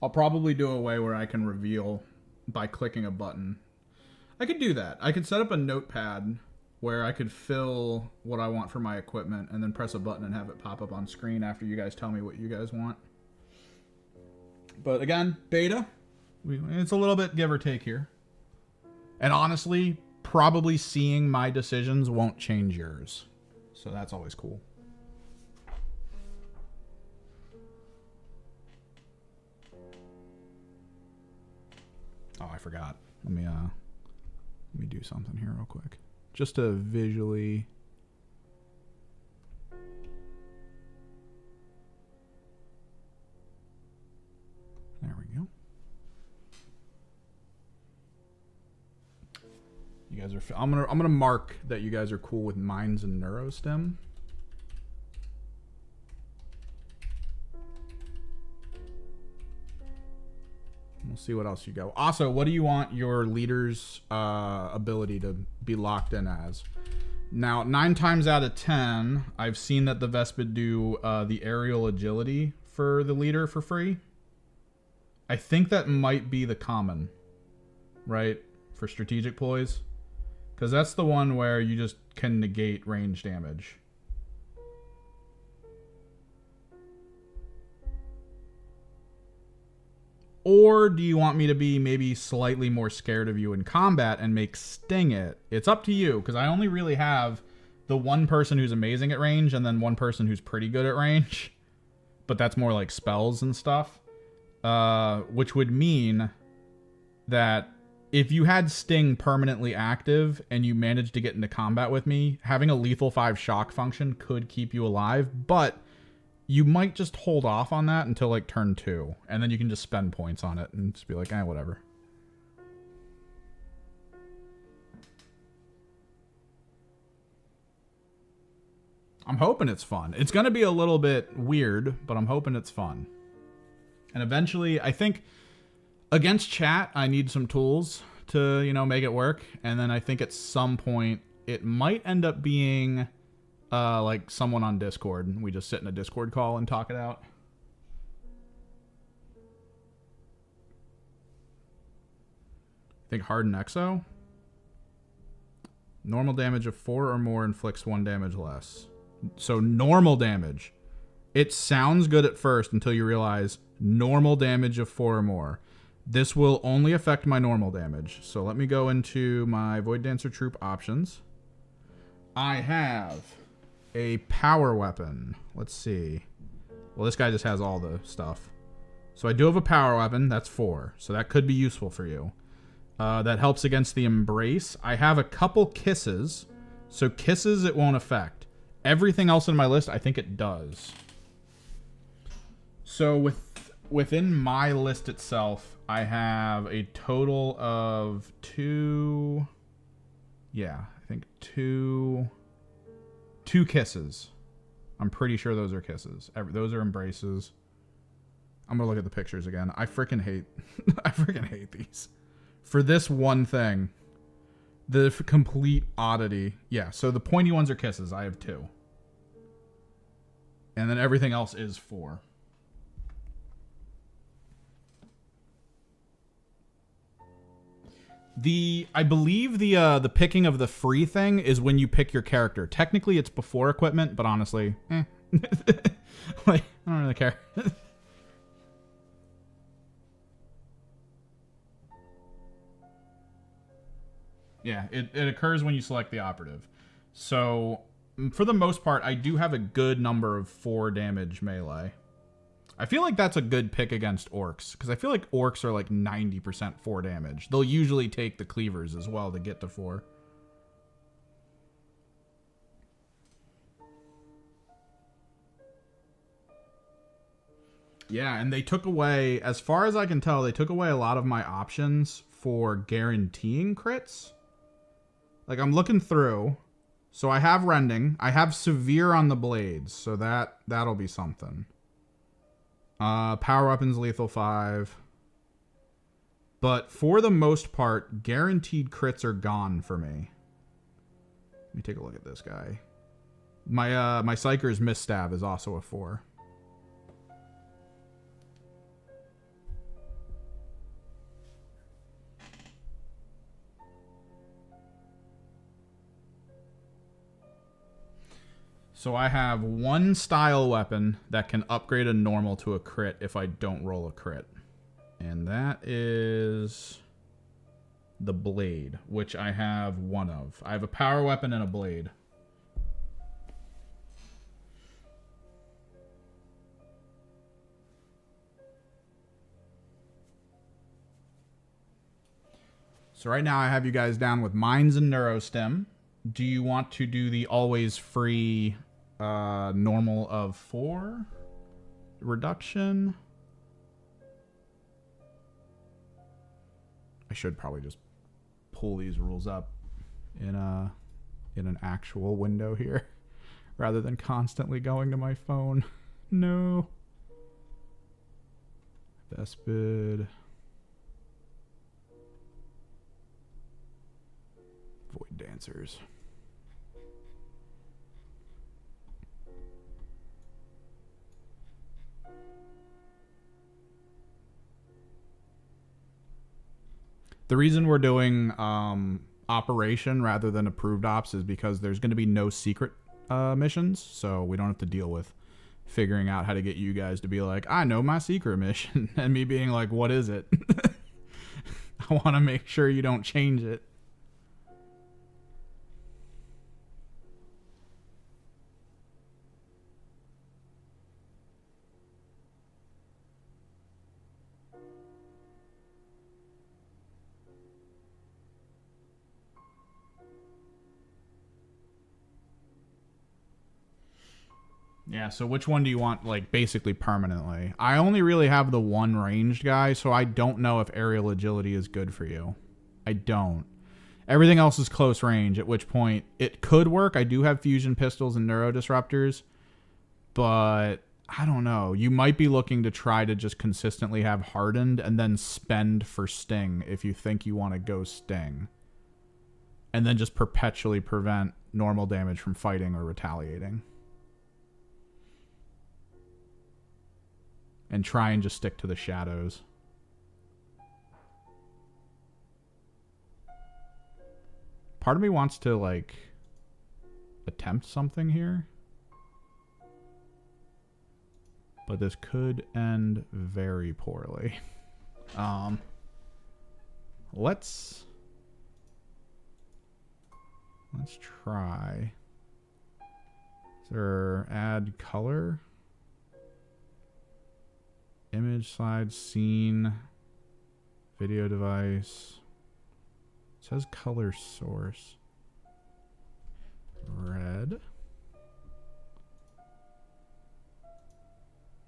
I'll probably do a way where I can reveal by clicking a button. I could do that. I could set up a notepad where I could fill what I want for my equipment and then press a button and have it pop up on screen after you guys tell me what you guys want. But again, beta, it's a little bit give or take here. And honestly, probably seeing my decisions won't change yours. So that's always cool. Oh, I forgot. Let me do something here real quick. Just to visually... There we go. You guys are... I'm gonna mark that you guys are cool with Minds and Neurostem. We'll see what else you go. Also, what do you want your leader's ability to be locked in as? Now, 9 times out of 10, I've seen that the Vespid do the aerial agility for the leader for free. I think that might be the common, right? For strategic ploys. Because that's the one where you just can negate range damage. Or do you want me to be maybe slightly more scared of you in combat and make Sting it? It's up to you, because I only really have the one person who's amazing at range and then one person who's pretty good at range. But that's more like spells and stuff. Which would mean that if you had Sting permanently active and you managed to get into combat with me, having a lethal 5 shock function could keep you alive, but you might just hold off on that until like turn 2, and then you can just spend points on it and just be like, whatever. I'm hoping it's fun. It's going to be a little bit weird, but I'm hoping it's fun. And eventually, I think against chat, I need some tools to, make it work. And then I think at some point, it might end up being like someone on Discord, and we just sit in a Discord call and talk it out. Think Hardened Exo? Normal damage of 4 or more inflicts 1 damage less. So normal damage. It sounds good at first until you realize normal damage of 4 or more. This will only affect my normal damage. So let me go into my Void Dancer Troop options. I have a power weapon. Let's see. Well, this guy just has all the stuff. So I do have a power weapon. That's 4. So that could be useful for you. That helps against the Embrace. I have a couple Kisses. So Kisses it won't affect. Everything else in my list, I think it does. So within my list itself, I have a total of 2... Yeah, I think 2 Kisses. I'm pretty sure those are Kisses. Those are Embraces. I'm gonna look at the pictures again. I freaking hate I freaking hate these. For this one thing, the complete oddity. Yeah, so the pointy ones are Kisses. I have 2. And then everything else is 4. I believe the picking of the free thing is when you pick your character. Technically, it's before equipment, but honestly, like, I don't really care. Yeah, it occurs when you select the operative. So, for the most part, I do have a good number of 4 damage melee. I feel like that's a good pick against orcs, because I feel like orcs are like 90% 4 damage. They'll usually take the cleavers as well to get to 4. Yeah, and they took away, as far as I can tell, they took away a lot of my options for guaranteeing crits. Like, I'm looking through. So I have Rending. I have Severe on the blades, so that'll be something. Power weapons, lethal 5. But for the most part, guaranteed crits are gone for me. Let me take a look at this guy. My Psyker's Misstav is also a 4. So I have 1 style weapon that can upgrade a normal to a crit if I don't roll a crit. And that is the blade, which I have 1 of. I have a power weapon and a blade. So right now I have you guys down with Mines and Neurostim. Do you want to do the always free normal of 4 reduction? I should probably just pull these rules up in an actual window here rather than constantly going to my phone. No. Vespid. Void Dancers. The reason we're doing operation rather than approved ops is because there's going to be no secret missions, so we don't have to deal with figuring out how to get you guys to be like, I know my secret mission, and me being like, what is it? I want to make sure you don't change it. Yeah, so which one do you want, like, basically permanently? I only really have the 1 ranged guy, so I don't know if aerial agility is good for you. I don't. Everything else is close range, at which point it could work. I do have fusion pistols and neuro disruptors, but I don't know. You might be looking to try to just consistently have hardened and then spend for sting if you think you want to go sting. and then just perpetually prevent normal damage from fighting or retaliating. And try and just stick to the shadows. Part of me wants to, like, attempt something here. But this could end very poorly. Let's try. Is there add color? Image, slide, scene, video device. It says color source. Red.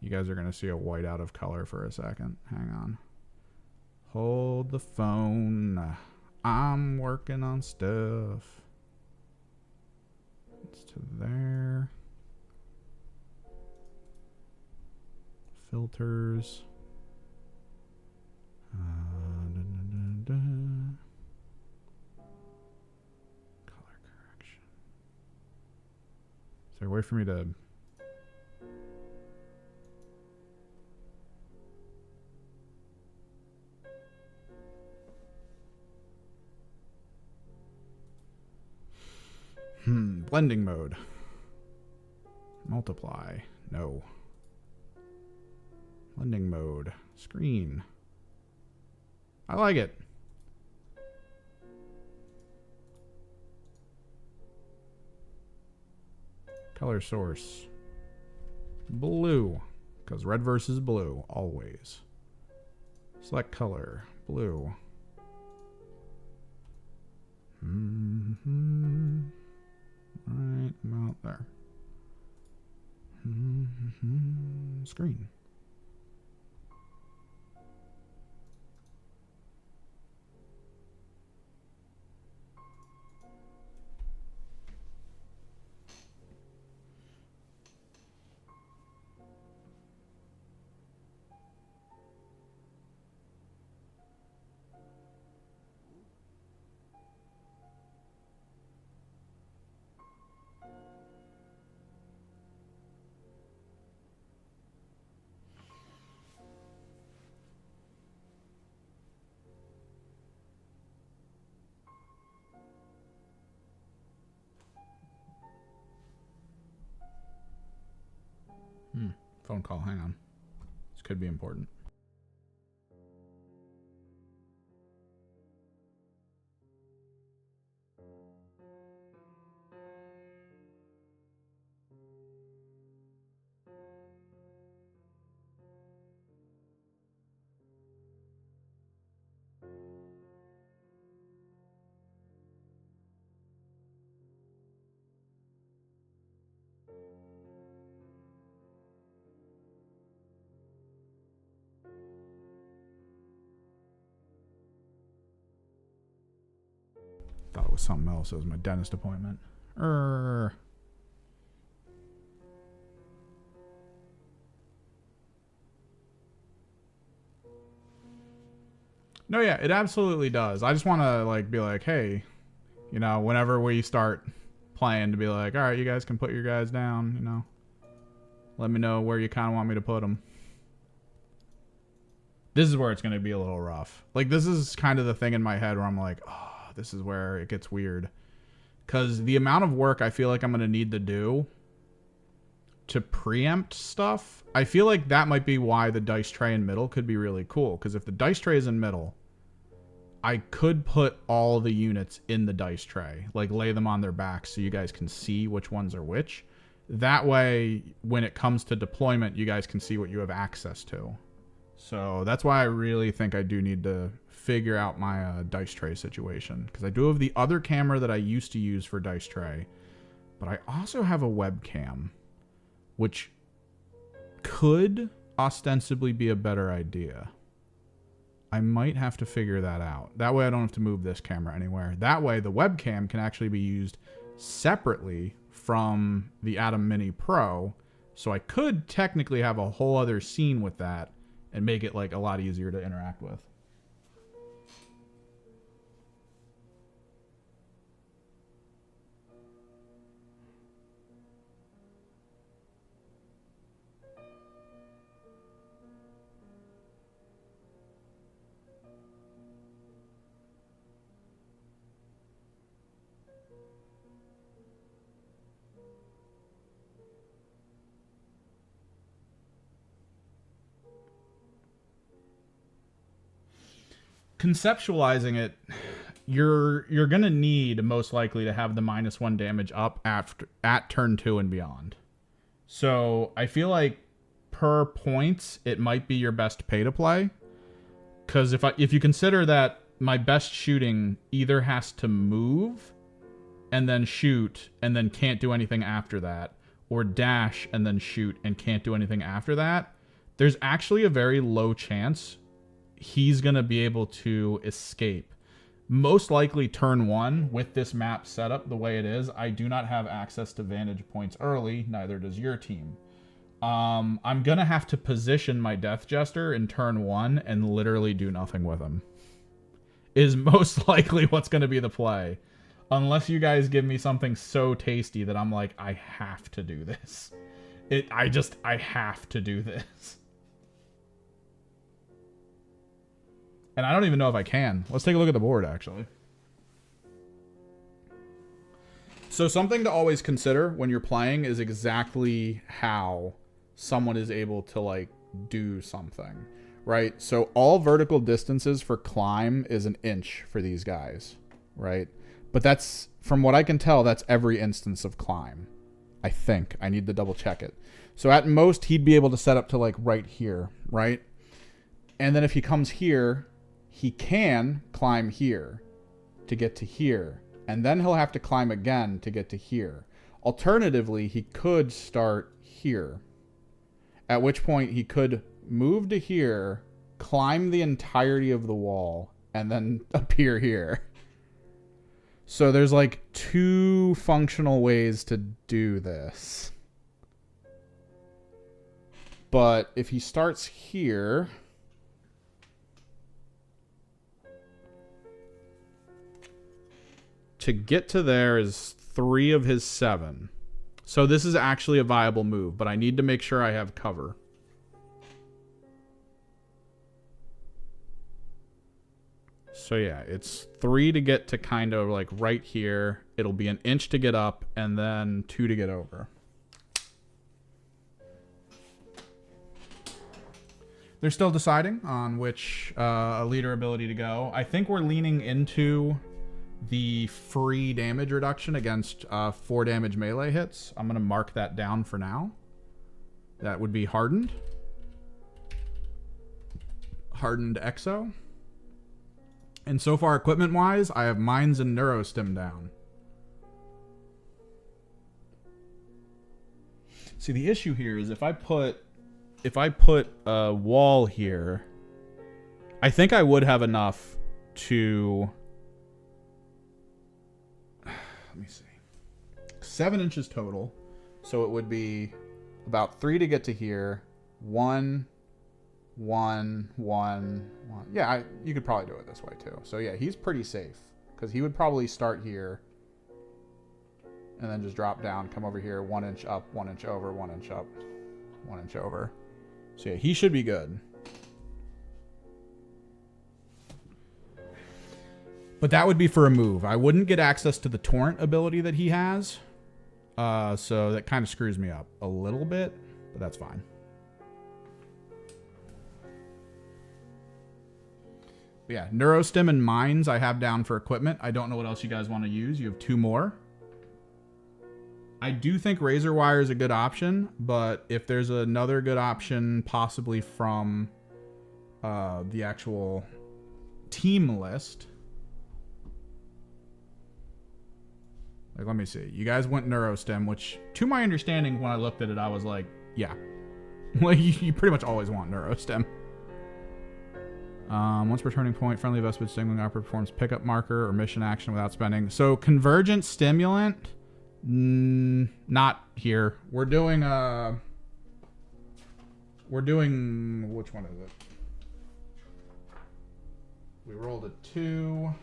You guys are going to see a white out of color for a second. Hang on. Hold the phone. I'm working on stuff. It's to there. Filters. Color correction. Is there a way for me to... blending mode. Multiply. No. Blending mode. Screen. I like it. Color source. Blue. Because red versus blue. Always. Select color. Blue. Right about there. Screen. Phone call, hang on. This could be important. Thought it was something else. It was my dentist appointment. No, yeah, it absolutely does. I just want to like be like, hey, you know, whenever we start playing, to be like, all right, you guys can put your guys down, you know. Let me know where you kind of want me to put them. This is where it's going to be a little rough. Like, this is kind of the thing in my head where I'm like, oh, this is where it gets weird. Because the amount of work I feel like I'm going to need to do to preempt stuff, I feel like that might be why the dice tray in middle could be really cool. Because if the dice tray is in middle, I could put all the units in the dice tray. Like, lay them on their backs so you guys can see which ones are which. That way, when it comes to deployment, you guys can see what you have access to. So that's why I really think I do need to figure out my dice tray situation. Because I do have the other camera that I used to use for dice tray. But I also have a webcam, which could ostensibly be a better idea. I might have to figure that out. That way I don't have to move this camera anywhere. That way the webcam can actually be used separately from the Atom Mini Pro. So I could technically have a whole other scene with that and make it like a lot easier to interact with. conceptualizing it, you're gonna need most likely to have the -1 damage up at turn 2 and beyond. So I feel like per points it might be your best pay to play, because if you consider that my best shooting either has to move and then shoot and then can't do anything after that, or dash and then shoot and can't do anything after that, there's actually a very low chance he's going to be able to escape. Most likely turn 1 with this map set up the way it is. I do not have access to vantage points early, neither does your team. I'm going to have to position my Death Jester in turn 1 and literally do nothing with him. Is most likely what's going to be the play. Unless you guys give me something so tasty that I'm like, I have to do this. I have to do this. And I don't even know if I can. Let's take a look at the board, actually. So something to always consider when you're playing is exactly how someone is able to, like, do something, right? So all vertical distances for climb is 1 inch for these guys, right? But that's, from what I can tell, that's every instance of climb. I think. I need to double check it. So at most, he'd be able to set up to, like, right here, right? And then if he comes here, he can climb here to get to here. And then he'll have to climb again to get to here. Alternatively, he could start here. At which point, he could move to here, climb the entirety of the wall, and then appear here. So there's like 2 functional ways to do this. But if he starts here, to get to there is 3 of his 7. So this is actually a viable move, but I need to make sure I have cover. So yeah, it's 3 to get to kind of like right here. It'll be 1 inch to get up, and then 2 to get over. They're still deciding on which leader ability to go. I think we're leaning into the free damage reduction against 4 damage melee hits. I'm going to mark that down for now. That would be hardened. Hardened Exo. And so far, equipment-wise, I have Mines and Neurostim down. See, the issue here is if I put a wall here, I think I would have enough to... Let me see. 7 inches total. So it would be about 3 to get to here. 1, 1, 1, 1. Yeah, you could probably do it this way too. So yeah, he's pretty safe because he would probably start here and then just drop down, come over here, 1 inch up, 1 inch over, 1 inch up, 1 inch over. So yeah, he should be good. But that would be for a move. I wouldn't get access to the torrent ability that he has. So that kind of screws me up a little bit, but that's fine. But yeah, Neurostim and Mines I have down for equipment. I don't know what else you guys want to use. You have 2 more. I do think Razor Wire is a good option, but if there's another good option, possibly from the actual team list... Like, let me see. You guys went Neurostim, which, to my understanding, when I looked at it, I was like, yeah. Like, you pretty much always want Neurostim. Once per turning point, friendly vested signaling operator performs pickup marker or mission action without spending. So, Convergent Stimulant, not here. We're doing, which one is it? We rolled a 2.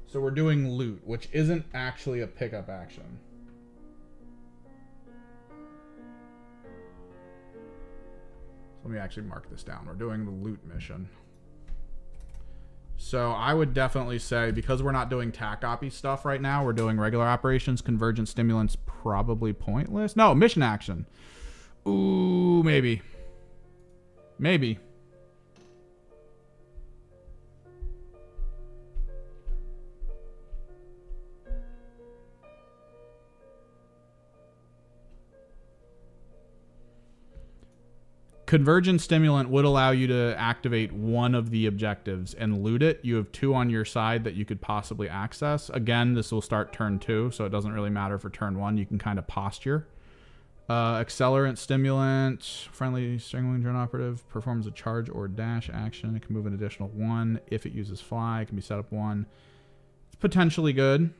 So we're doing loot, which isn't actually a pickup action. So let me actually mark this down. We're doing the loot mission. So I would definitely say, because we're not doing TAC-OP stuff right now, we're doing regular operations. Convergent Stimulant's probably pointless. No, mission action. Ooh, maybe. Maybe. Convergent Stimulant would allow you to activate one of the objectives and loot it. You have 2 on your side that you could possibly access. Again, this will start turn 2, so it doesn't really matter for turn 1. You can kind of posture. Accelerant Stimulant, friendly strangling drone operative, performs a charge or dash action. It can move an additional 1. If it uses fly, it can be set up 1. It's potentially good.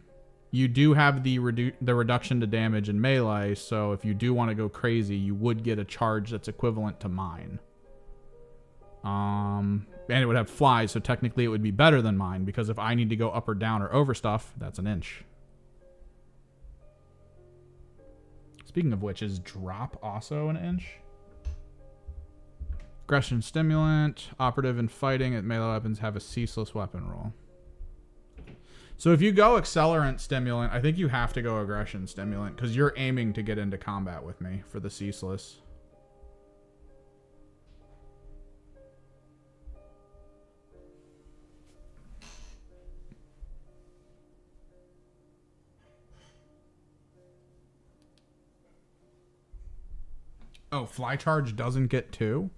You do have the reduction to damage in melee, so if you do want to go crazy, you would get a charge that's equivalent to mine. And it would have fly, so technically it would be better than mine, because if I need to go up or down or over stuff, that's an inch. Speaking of which, is drop also an inch? Aggression Stimulant, operative and fighting at melee weapons have a ceaseless weapon roll. So if you go Accelerant Stimulant, I think you have to go Aggression Stimulant, because you're aiming to get into combat with me for the ceaseless. Oh, Fly Charge doesn't get 2?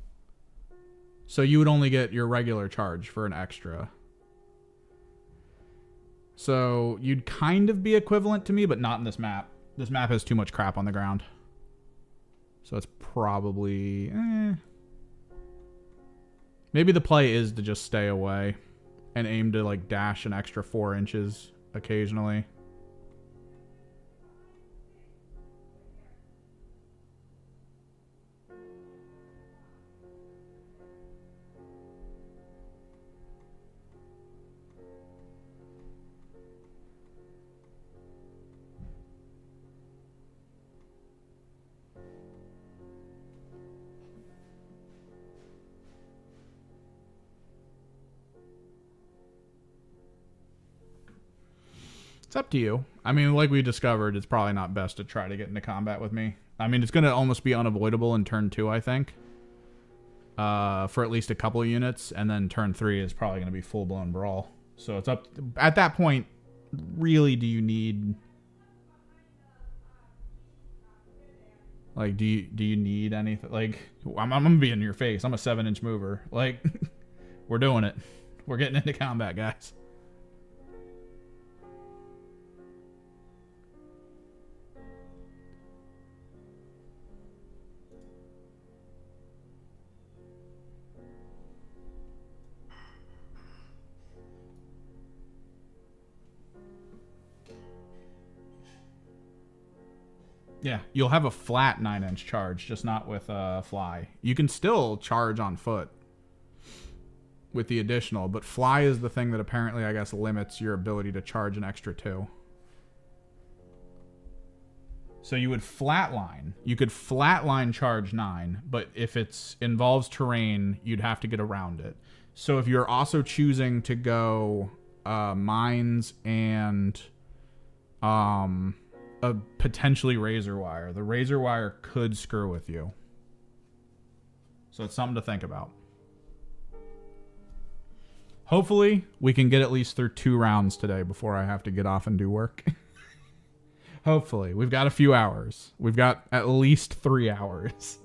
So you would only get your regular charge for an extra. So you'd kind of be equivalent to me, but not in this map. This map has too much crap on the ground. So it's probably... Maybe the play is to just stay away and aim to like dash an extra 4 inches occasionally. It's up to you. I mean, like we discovered, it's probably not best to try to get into combat with me. I mean, it's going to almost be unavoidable in turn 2, I think. For at least a couple of units. And then turn 3 is probably going to be full-blown brawl. So it's up... At that point, really, do you need... Like, do you need anything? Like, I'm going to be in your face. I'm a 7-inch mover. Like, we're doing it. We're getting into combat, guys. Yeah, you'll have a flat 9-inch charge, just not with fly. You can still charge on foot with the additional, but fly is the thing that apparently, I guess, limits your ability to charge an extra 2. So you would flatline. You could flatline charge 9, but if it involves terrain, you'd have to get around it. So if you're also choosing to go mines and... a potentially razor wire. The razor wire could screw with you. So it's something to think about. Hopefully, we can get at least through 2 rounds today before I have to get off and do work. Hopefully. We've got a few hours. We've got at least 3 hours.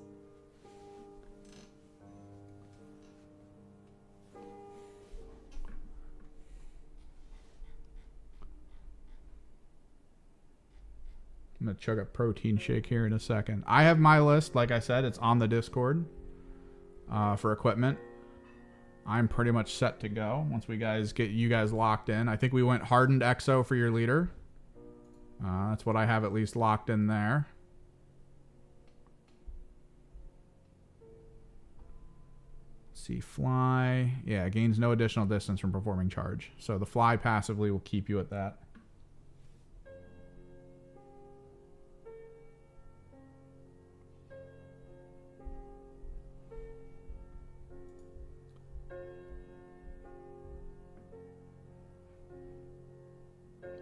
I'm going to chug a protein shake here in a second. I have my list. Like I said, it's on the Discord for equipment. I'm pretty much set to go once we get you guys locked in. I think we went hardened exo for your leader. That's what I have at least locked in there. Let's see, fly. Yeah, gains no additional distance from performing charge. So the fly passively will keep you at that.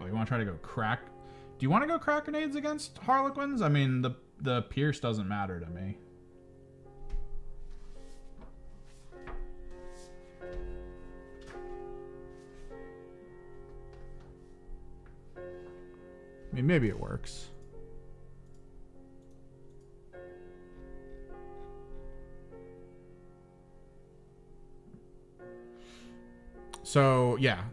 You want to try to go crack? Do you want to go crack grenades against Harlequins? I mean, the Pierce doesn't matter to me. mean, maybe it works. So, yeah.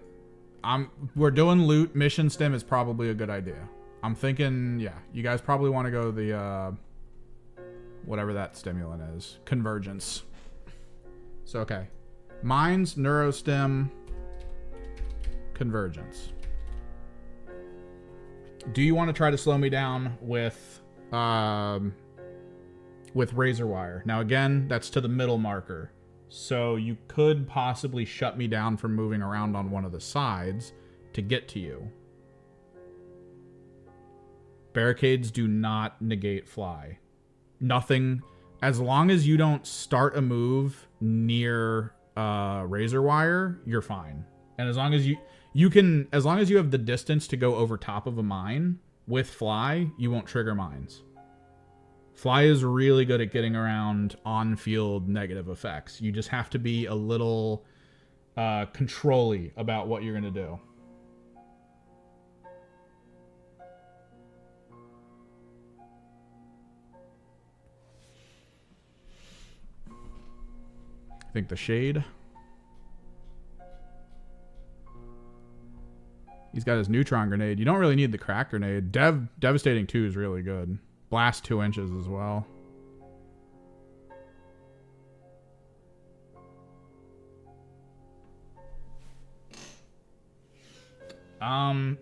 We're doing loot. Mission stim is probably a good idea. I'm thinking, yeah, you guys probably want to go the, whatever that stimulant is. Convergence. So, okay. Mines, neurostim, convergence. Do you want to try to slow me down with razor wire? Now, again, that's to the middle marker. So you could possibly shut me down from moving around on one of the sides to get to you. Barricades do not negate fly. Nothing, as long as you don't start a move near razor wire, you're fine. And as long as as long as you have the distance to go over top of a mine with fly, you won't trigger mines. Fly is really good at getting around on-field negative effects. You just have to be a little control-y about what you're going to do. I think the shade. He's got his neutron grenade. You don't really need the crack grenade. Devastating 2 is really good. Blast 2 inches as well.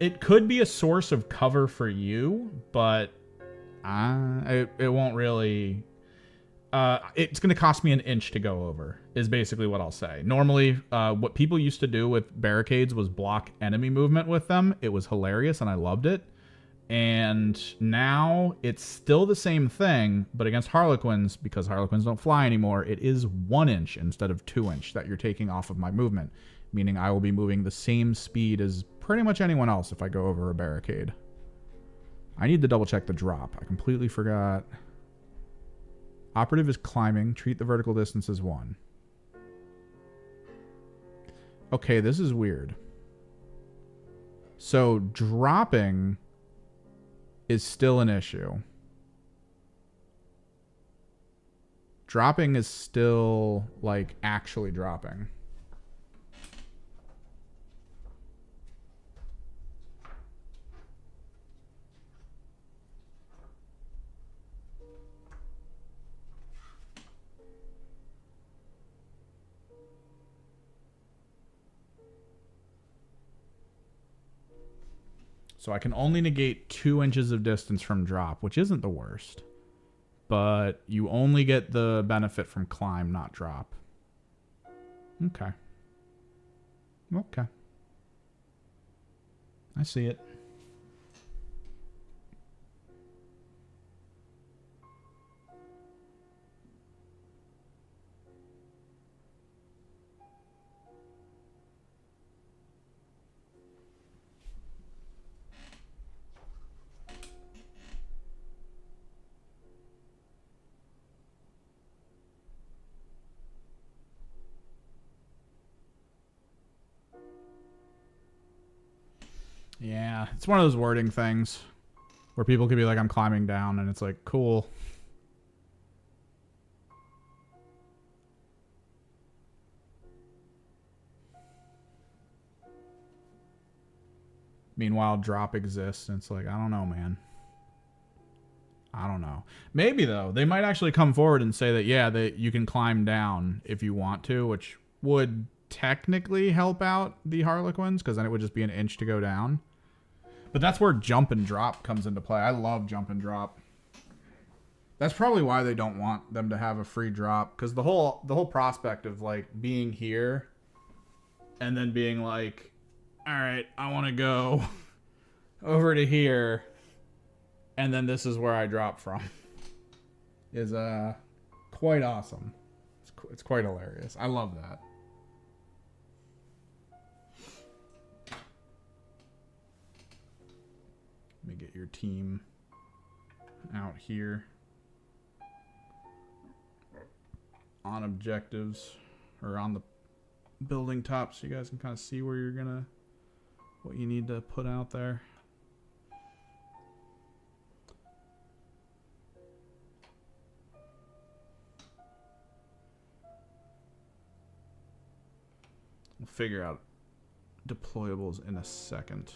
It could be a source of cover for you, but it won't really. It's going to cost me an inch to go over, is basically what I'll say. Normally, what people used to do with barricades was block enemy movement with them. It was hilarious, and I loved it. And now it's still the same thing, but against Harlequins, because Harlequins don't fly anymore, it is 1 inch instead of 2 inch that you're taking off of my movement, meaning I will be moving the same speed as pretty much anyone else if I go over a barricade. I need to double check the drop. I completely forgot. Operative is climbing. Treat the vertical distance as 1. Okay, this is weird. So dropping is still an issue. Dropping is still, like, actually dropping. So I can only negate 2 inches of distance from drop, which isn't the worst. But you only get the benefit from climb, not drop. Okay. Okay. I see it. Yeah, it's one of those wording things where people could be like, I'm climbing down, and it's like, cool. Meanwhile, drop exists, and it's like, I don't know, man. I don't know. Maybe, though, they might actually come forward and say that, yeah, that you can climb down if you want to, which would technically help out the Harlequins, because then it would just be an inch to go down. But that's where jump and drop comes into play. I love jump and drop. That's probably why they don't want them to have a free drop, because the whole prospect of, like, being here and then being like, all right, I want to go over to here, and then this is where I drop from, is quite awesome. It's quite hilarious. I love that. Let me get your team out here on objectives, or on the building top, so you guys can kind of see where you're gonna, what you need to put out there. We'll figure out deployables in a second.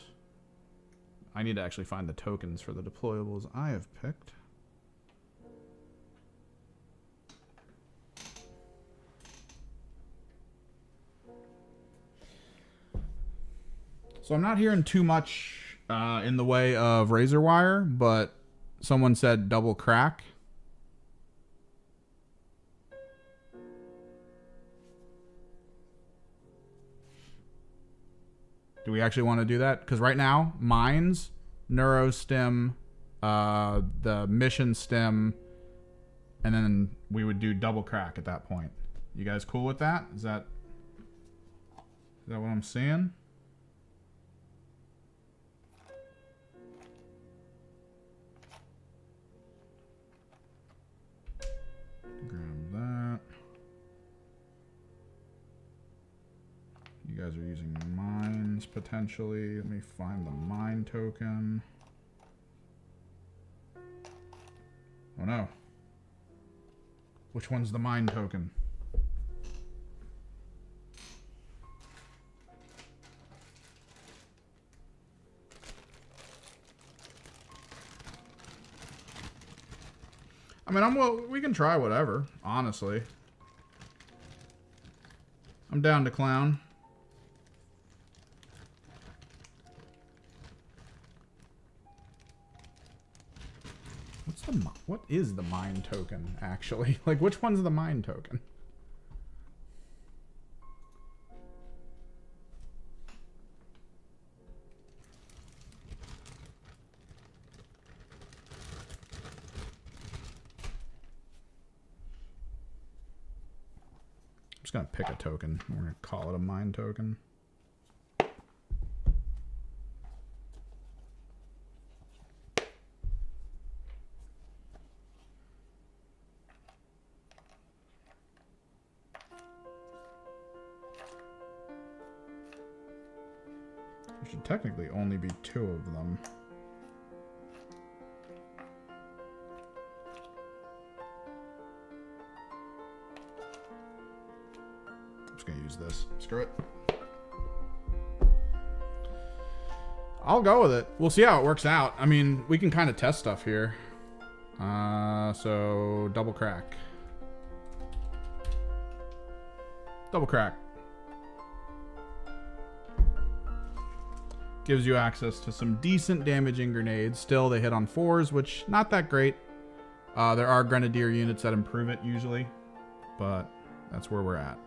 I need to actually find the tokens for the deployables I have picked. So I'm not hearing too much in the way of razor wire, but someone said double crack. Do we actually want to do that? Because right now, mines, neurostim, the mission stim, and then we would do double crack at that point. You guys cool with that? Is that what I'm seeing? Grab that. You guys are using mines potentially. Let me find the mine token. Oh no. Which one's the mine token? I mean, we can try whatever, honestly. I'm down to clown. What is the mine token, actually? Like, which one's the mine token? I'm just gonna pick a token. We're gonna call it a mine token. There should technically only be 2 of them. I'm just gonna use this. Screw it. I'll go with it. We'll see how it works out. I mean, we can kind of test stuff here. So double crack. Double crack. Gives you access to some decent damaging grenades. Still, they hit on 4s, which not that great. There are grenadier units that improve it usually, but that's where we're at.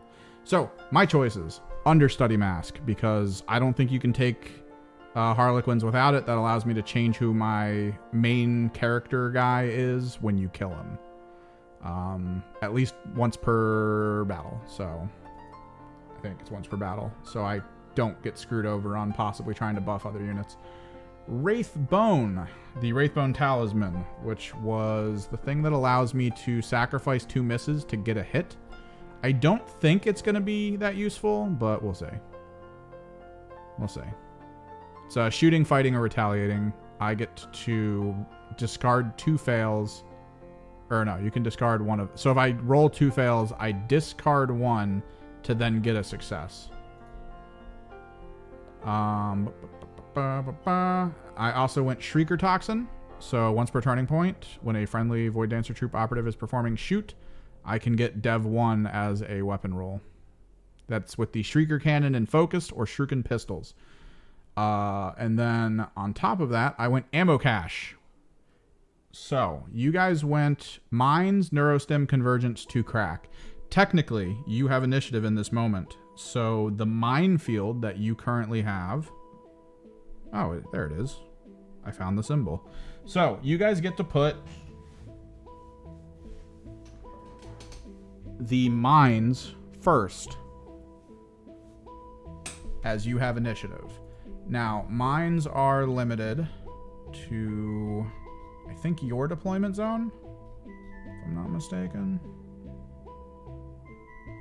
So, my choices. Understudy mask, because I don't think you can take Harlequins without it. That allows me to change who my main character guy is when you kill him. At least once per battle. So, I think it's once per battle. So I don't get screwed over on possibly trying to buff other units. Wraithbone, the Wraithbone Talisman, which was the thing that allows me to sacrifice 2 misses to get a hit. I don't think it's going to be that useful, but we'll see. We'll see. So shooting, fighting, or retaliating, I get to discard 2 fails. Or no, you can discard 1 of... So if I roll 2 fails, I discard 1 to then get a success. I also went Shrieker Toxin. So once per turning point, when a friendly Void Dancer troop operative is performing shoot, I can get Dev 1 as a weapon roll. That's with the Shrieker Cannon and Focused or Shuriken Pistols. And then on top of that, I went Ammo Cache. So you guys went Mines, Neurostim, Convergence, 2 Crack. Technically, you have initiative in this moment. So the minefield that you currently have... Oh, there it is. I found the symbol. So you guys get to put the mines first as you have initiative. Now, mines are limited to, I think, your deployment zone, if I'm not mistaken.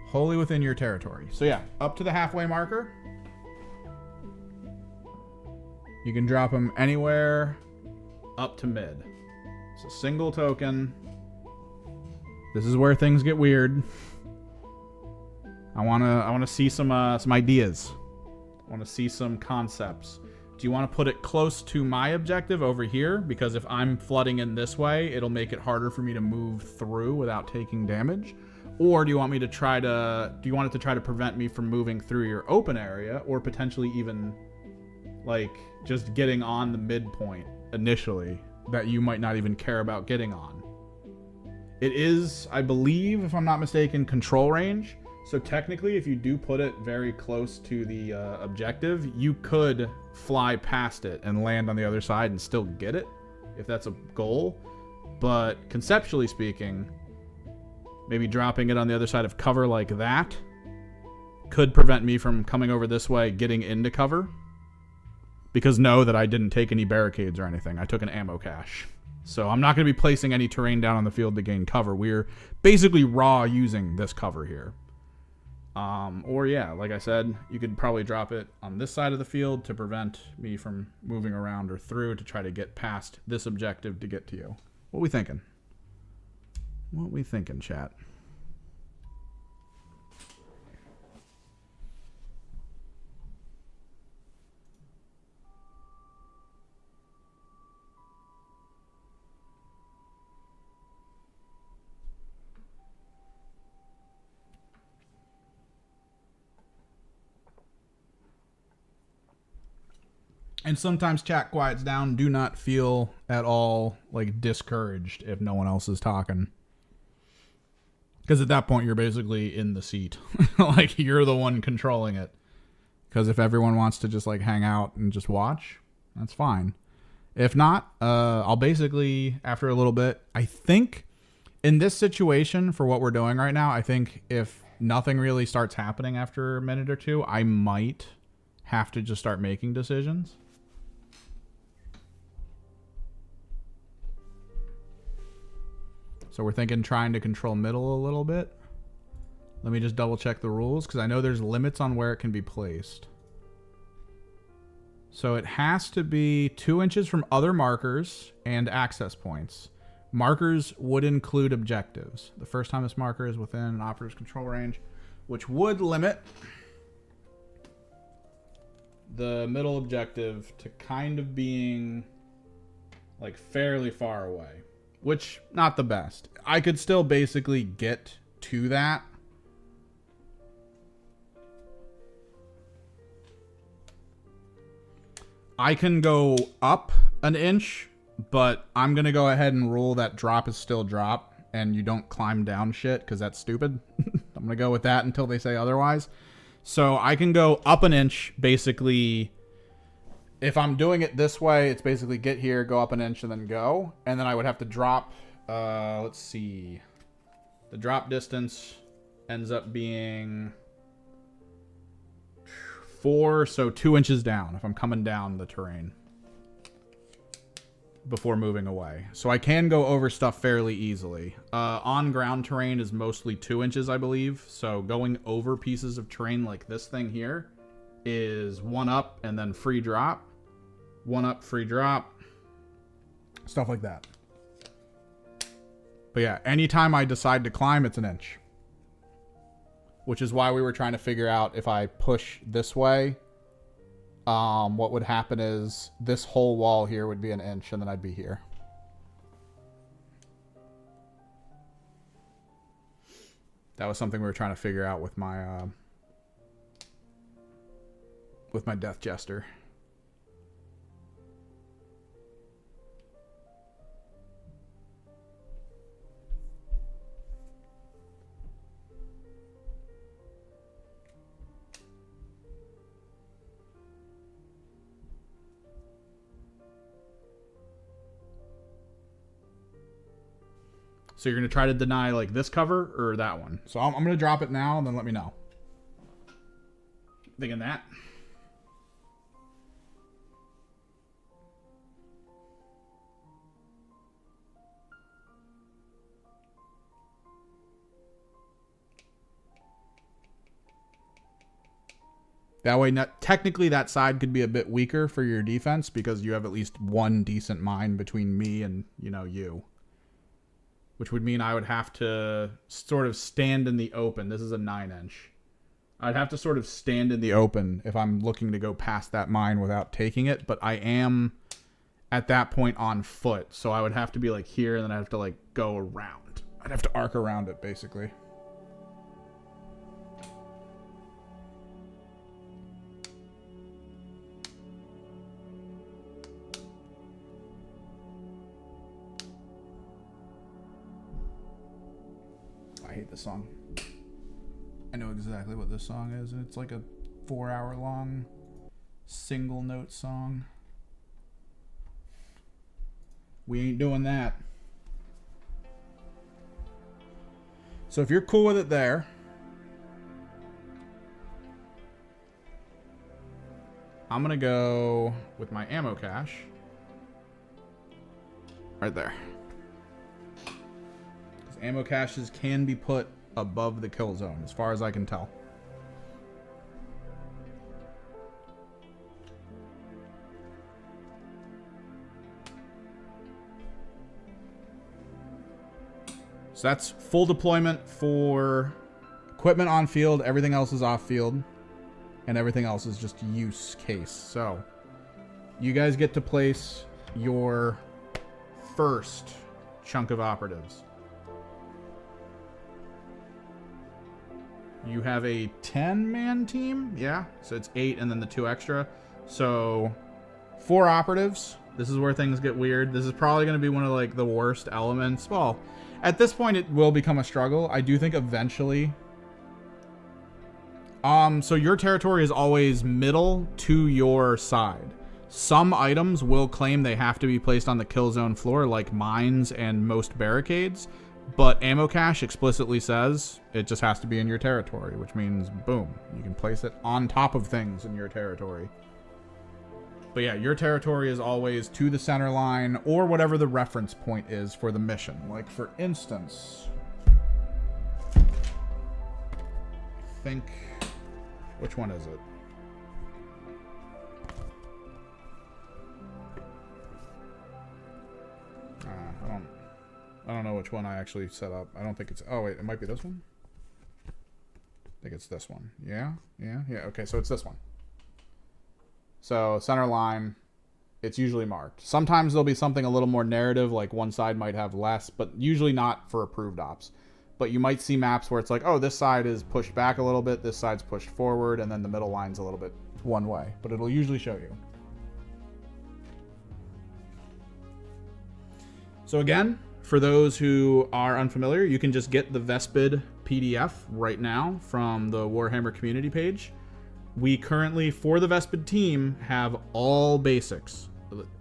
Wholly within your territory. So yeah, up to the halfway marker. You can drop them anywhere up to mid. It's a single token. This is where things get weird. I wanna see some ideas. I want to see some concepts. Do you want to put it close to my objective over here? Because if I'm flooding in this way, it'll make it harder for me to move through without taking damage. Or do you want me to try to, do you want it to try to prevent me from moving through your open area, or potentially even like just getting on the midpoint initially that you might not even care about getting on? It is, I believe, if I'm not mistaken, control range. So technically, if you do put it very close to the objective, you could fly past it and land on the other side and still get it, if that's a goal. But conceptually speaking, maybe dropping it on the other side of cover like that could prevent me from coming over this way, getting into cover. Because know that I didn't take any barricades or anything. I took an ammo cache. So I'm not going to be placing any terrain down on the field to gain cover. We're basically raw using this cover here. Or yeah, like I said, you could probably drop it on this side of the field to prevent me from moving around or through to try to get past this objective to get to you. What we thinking? What we thinking, chat? And sometimes chat quiets down. Do not feel at all like discouraged if no one else is talking. Because at that point, you're basically in the seat. Like, you're the one controlling it. Because if everyone wants to just like hang out and just watch, that's fine. If not, I'll basically, after a little bit, I think in this situation for what we're doing right now, I think if nothing really starts happening after a minute or two, I might have to just start making decisions. So we're thinking trying to control middle a little bit. Let me just double check the rules because I know there's limits on where it can be placed. So it has to be 2 inches from other markers and access points. Markers would include objectives. The first time this marker is within an operator's control range, which would limit the middle objective to kind of being like fairly far away, which not the best. I could still basically get to that. I can go up an inch, but I'm going to go ahead and rule that drop is still drop and you don't climb down shit because that's stupid. I'm going to go with that until they say otherwise. So I can go up an inch, basically. If I'm doing it this way, it's basically get here, go up an inch, and then go. And then I would have to drop, let's see. The drop distance ends up being 4, so 2 inches down if I'm coming down the terrain before moving away. So I can go over stuff fairly easily. On ground terrain is mostly 2 inches, I believe. So going over pieces of terrain like this thing here is 1 up and then free drop. 1 up, free drop. Stuff like that. But yeah, anytime I decide to climb, it's an inch. Which is why we were trying to figure out if I push this way, what would happen is this whole wall here would be an inch and then I'd be here. That was something we were trying to figure out with my Death Jester. So you're going to try to deny like this cover or that one. So I'm going to drop it now and then let me know. Thinking that. That way, technically that side could be a bit weaker for your defense because you have at least one decent mine between me and, you. Which would mean I would have to sort of stand in the open. This is a 9 inch. I'd have to sort of stand in the open if I'm looking to go past that mine without taking it, but I am at that point on foot, so I would have to be like here, and then I'd have to like go around. I'd have to arc around it, basically. I hate this song. I know exactly what this song is, and it's like a 4-hour-long single-note song. We ain't doing that. So if you're cool with it there, I'm gonna go with my ammo cache right there. Because ammo caches can be put above the kill zone, as far as I can tell. So that's full deployment for equipment on field. Everything else is off field. And everything else is just use case. So you guys get to place your first chunk of operatives. You have a 10-man team. Yeah. So it's 8 and then the 2 extra. So 4 operatives. This is where things get weird. This is probably going to be one of like the worst elements. Well, at this point, it will become a struggle. I do think eventually. So your territory is always middle to your side. Some items will claim they have to be placed on the kill zone floor, like mines and most barricades. But ammo cache explicitly says it just has to be in your territory, which means, boom, you can place it on top of things in your territory. But yeah, your territory is always to the center line or whatever the reference point is for the mission. Like, for instance, I think, which one is it? I don't know which one I actually set up. I don't think it's, oh wait, it might be this one? I think it's this one. Yeah, okay, so it's this one. So center line, it's usually marked. Sometimes there'll be something a little more narrative, like one side might have less, but usually not for approved ops. But you might see maps where it's like, oh, this side is pushed back a little bit, this side's pushed forward, and then the middle line's a little bit one way. But it'll usually show you. So again, for those who are unfamiliar, you can just get the Vespid PDF right now from the Warhammer community page. We currently, for the Vespid team, have all basics.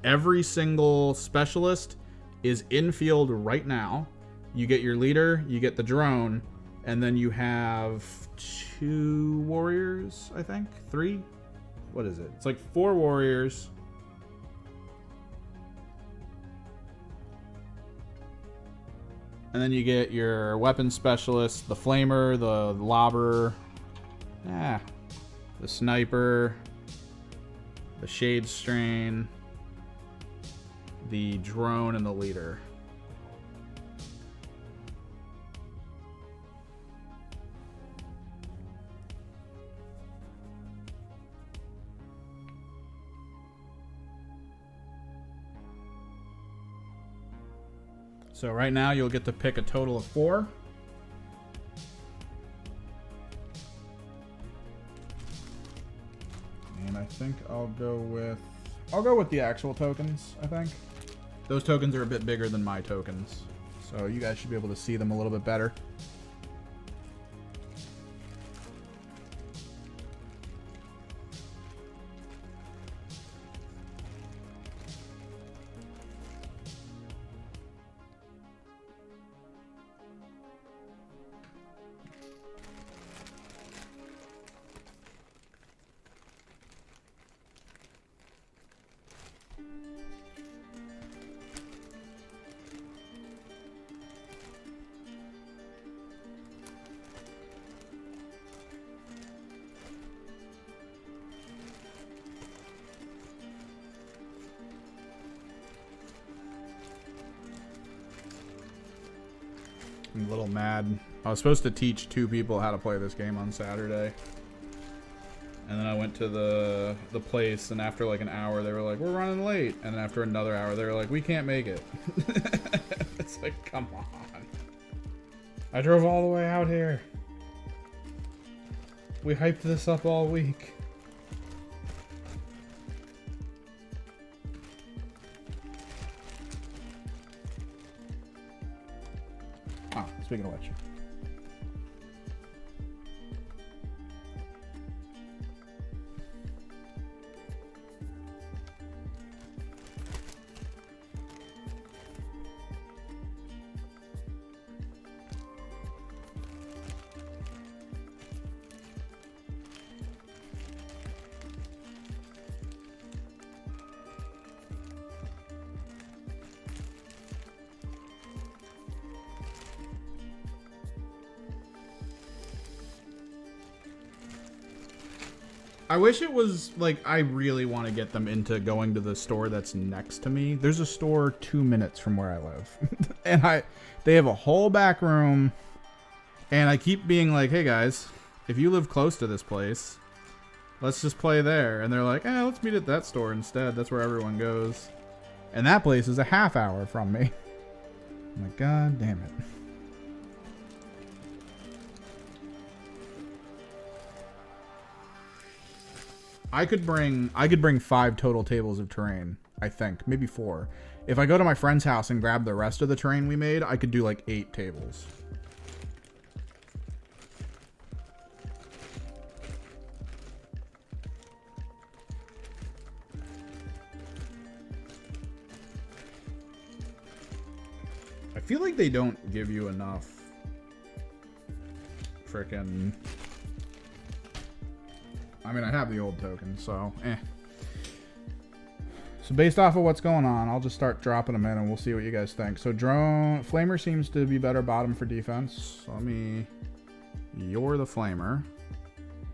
Every single specialist is in field right now. You get your leader, you get the drone, and then you have 2 warriors, I think? 3? What is it? It's like 4 warriors. And then you get your weapon specialist, the flamer, the lobber, the sniper, the shade strain, the drone, and the leader. So right now you'll get to pick a total of 4. And I think I'll go with the actual tokens, I think. Those tokens are a bit bigger than my tokens. So you guys should be able to see them a little bit better. I'm a little mad. I was supposed to teach 2 people how to play this game on Saturday. And then I went to the place, and after like an hour, they were like, we're running late. And then after another hour, they were like, we can't make it. It's like, come on. I drove all the way out here. We hyped this up all week. Ah, speaking of which. I wish it was, like, I really want to get them into going to the store that's next to me. There's a store 2 minutes from where I live. And they have a whole back room. And I keep being like, hey guys, if you live close to this place, let's just play there. And they're like, let's meet at that store instead. That's where everyone goes. And that place is a half hour from me. I'm like, God damn it. I could bring 5 total tables of terrain, I think. Maybe 4. If I go to my friend's house and grab the rest of the terrain we made, I could do like 8 tables. I feel like they don't give you enough frickin'... I mean, I have the old token, so So based off of what's going on, I'll just start dropping them in and we'll see what you guys think. So drone, Flamer seems to be better bottom for defense. So you're the Flamer.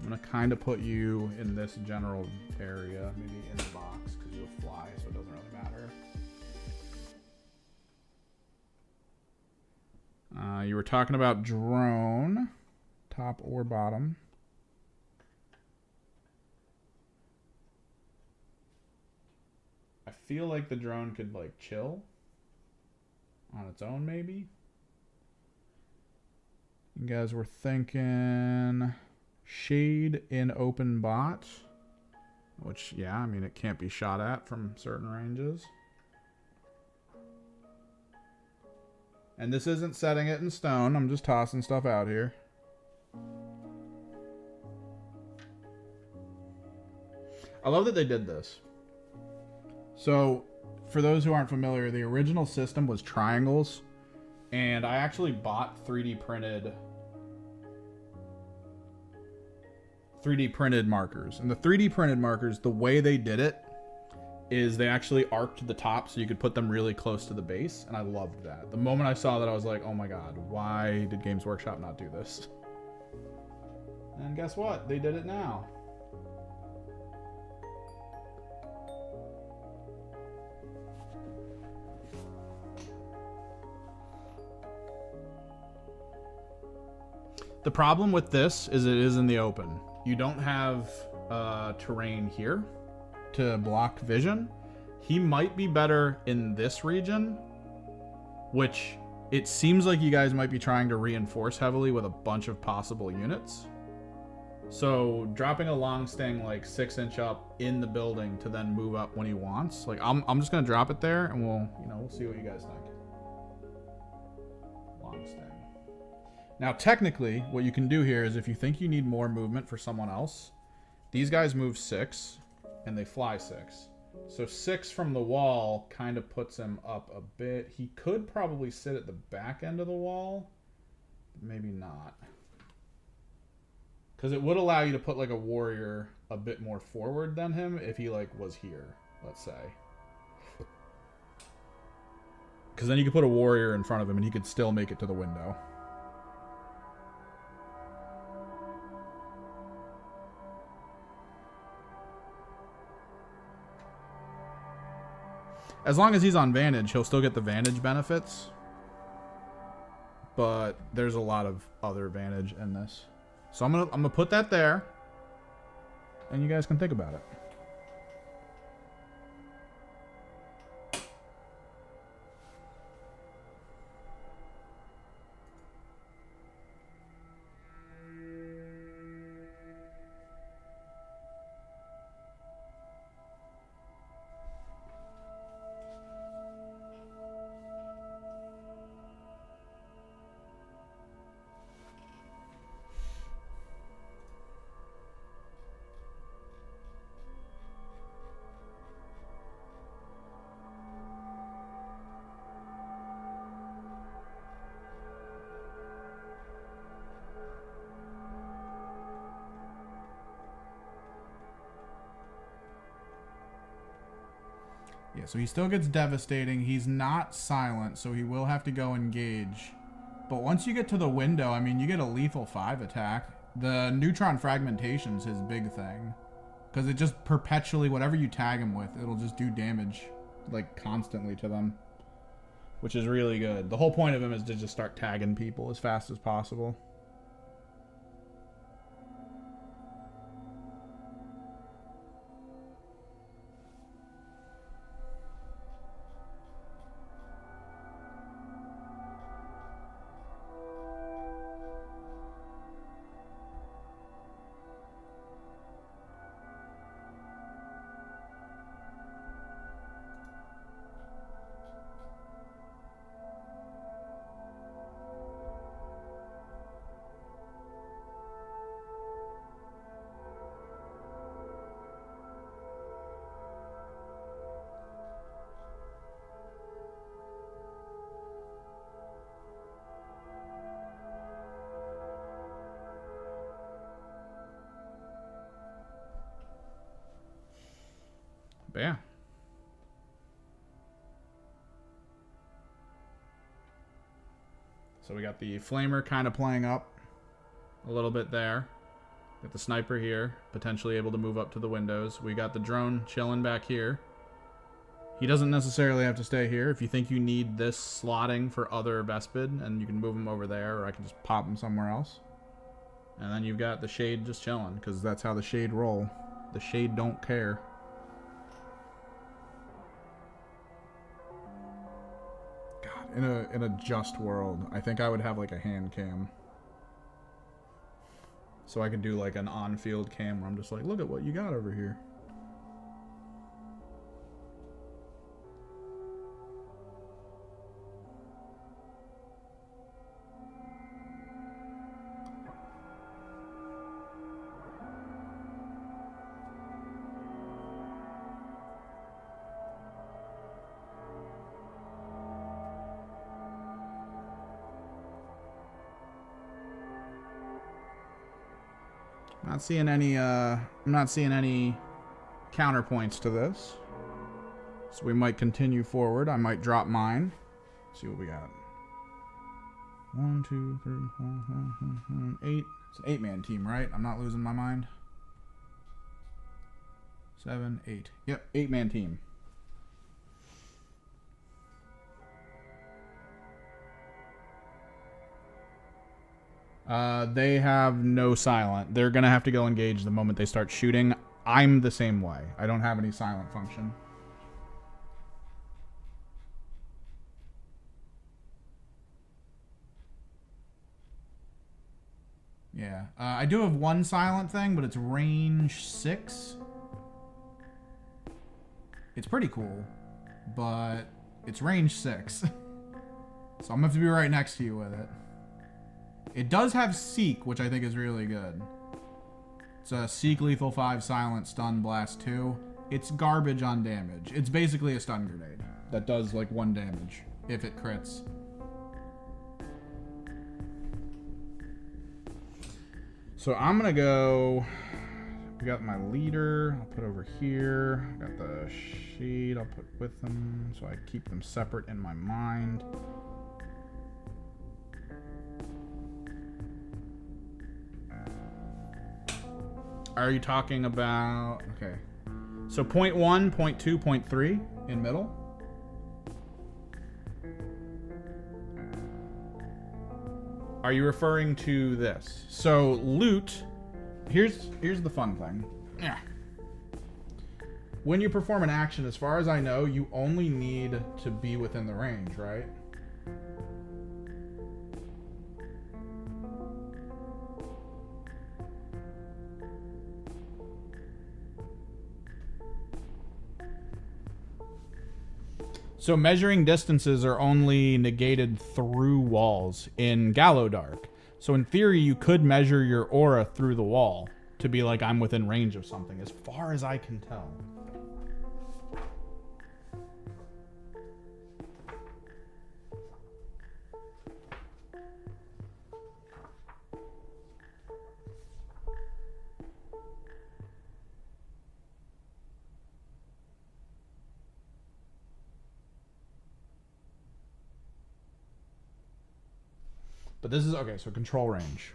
I'm going to kind of put you in this general area, maybe in the box, because you'll fly, so it doesn't really matter. You were talking about drone, top or bottom. I feel like the drone could like chill on its own, maybe. You guys were thinking shade in open bot, which, yeah, I mean, it can't be shot at from certain ranges. And this isn't setting it in stone. I'm just tossing stuff out here. I love that they did this. So, for those who aren't familiar, the original system was triangles, and I actually bought 3D printed markers. And the 3D printed markers, the way they did it is they actually arced the top so you could put them really close to the base, and I loved that. The moment I saw that, I was like, oh my god, why did Games Workshop not do this? And guess what? They did it now. The problem with this is it is in the open. You don't have terrain here to block vision. He might be better in this region, which it seems like you guys might be trying to reinforce heavily with a bunch of possible units. So dropping a long sting like 6-inch up in the building to then move up when he wants. Like I'm just gonna drop it there and we'll see what you guys think. Long sting. Now, technically, what you can do here is if you think you need more movement for someone else, these guys move 6, and they fly 6. So 6 from the wall kind of puts him up a bit. He could probably sit at the back end of the wall, but maybe not. Because it would allow you to put, like, a warrior a bit more forward than him if he, like, was here, let's say. Because then you could put a warrior in front of him, and he could still make it to the window. As long as he's on Vantage, he'll still get the Vantage benefits. But there's a lot of other Vantage in this. So I'm gonna put that there. and you guys can think about it. Yeah, so he still gets devastating. He's not silent, so he will have to go engage. But once you get to the window, I mean, you get a lethal 5 attack. The neutron fragmentation's his big thing. Because it just perpetually, whatever you tag him with, it'll just do damage, like, constantly to them. Which is really good. The whole point of him is to just start tagging people as fast as possible. But yeah. So we got the flamer kind of playing up a little bit there. Got the sniper here, potentially able to move up to the windows. We got the drone chilling back here. He doesn't necessarily have to stay here. If you think you need this slotting for other Vespid, and you can move him over there, or I can just pop him somewhere else. And then you've got the Shade just chilling, because that's how the Shade roll. The Shade don't care. In a just world, I think I would have like a hand cam. So I could do like an on-field cam where I'm just like, look at what you got over here. Not seeing any, I'm not seeing any counterpoints to this. So we might continue forward. I might drop mine. Let's see what we got. 1, 2, 3, 4, 5, 6, 7, 8. It's an 8-man team, right? I'm not losing my mind. 7, 8. Yep, 8-man team. They have no silent. They're gonna have to go engage the moment they start shooting. I'm the same way. I don't have any silent function. Yeah. I do have one silent thing, but it's range 6. It's pretty cool, but it's range 6. So I'm gonna have to be right next to you with it. It does have Seek, which I think is really good. It's a Seek Lethal 5 Silent Stun Blast 2. It's garbage on damage. It's basically a stun grenade that does like 1 damage if it crits. So I'm gonna go. We got my leader. I'll put over here. I got the Shade. I'll put with them so I keep them separate in my mind. Are you talking about... Okay. So point 1, point 2, point 3 in middle. Are you referring to this? So loot... Here's the fun thing. Yeah. When you perform an action, as far as I know, you only need to be within the range, right? So measuring distances are only negated through walls in Gallo Dark. So in theory, you could measure your aura through the wall to be like, I'm within range of something, as far as I can tell. But this is, okay, so control range.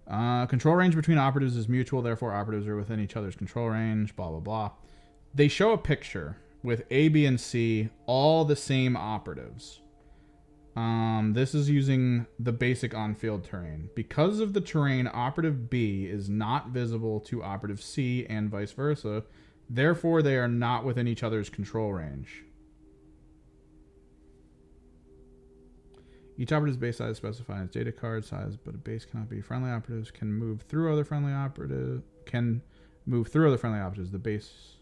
Control range between operatives is mutual, therefore operatives are within each other's control range, blah, blah, blah. They show a picture with A, B, and C, all the same operatives. This is using the basic on-field terrain. Because of the terrain, operative B is not visible to operative C and vice versa. Therefore, they are not within each other's control range. Each operative's base size is specified as data card size, but a base cannot be. Friendly operatives can move through other friendly operatives. The base,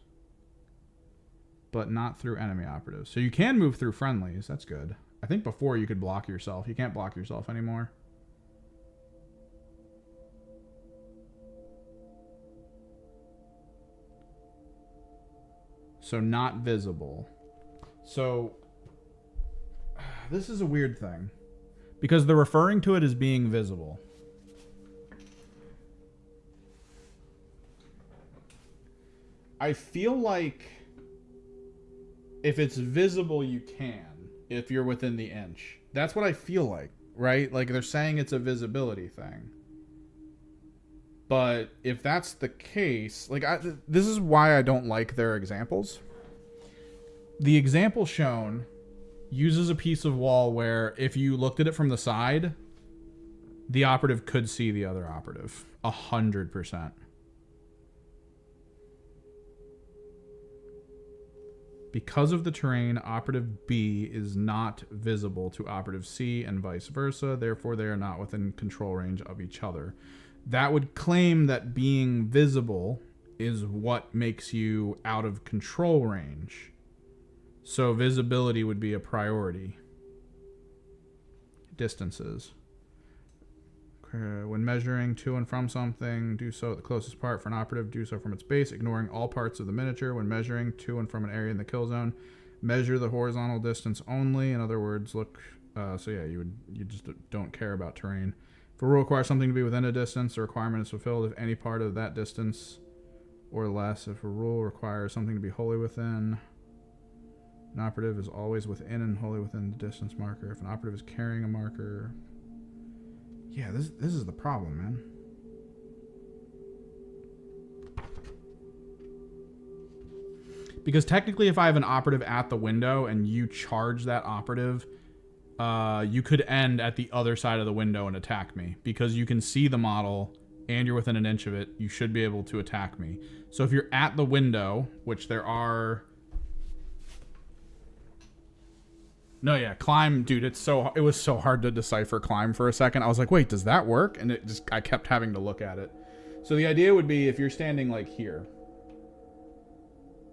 but not through enemy operatives. So you can move through friendlies. That's good. I think before you could block yourself. You can't block yourself anymore. So not visible. So this is a weird thing. Because they're referring to it as being visible. I feel like if it's visible, you can. If you're within the inch. That's what I feel like, right? Like they're saying it's a visibility thing. But if that's the case, like this is why I don't like their examples. The example shown uses a piece of wall where if you looked at it from the side, the operative could see the other operative 100%. Because of the terrain, operative B is not visible to operative C and vice versa. Therefore, they are not within control range of each other. That would claim that being visible is what makes you out of control range. So visibility would be a priority. Distances. When measuring to and from something, do so at the closest part. For an operative, do so from its base, ignoring all parts of the miniature. When measuring to and from an area in the kill zone, measure the horizontal distance only. In other words, look. So yeah, you just don't care about terrain. If a rule requires something to be within a distance, the requirement is fulfilled if any part of that distance or less. If a rule requires something to be wholly within, an operative is always within and wholly within the distance marker. If an operative is carrying a marker... Yeah, this is the problem, man. Because technically, if I have an operative at the window and you charge that operative, you could end at the other side of the window and attack me. Because you can see the model and you're within an inch of it, you should be able to attack me. So if you're at the window, which there are... No, yeah, climb, dude, it was so hard to decipher climb for a second. I was like, wait, does that work? And I kept having to look at it. So the idea would be if you're standing like here.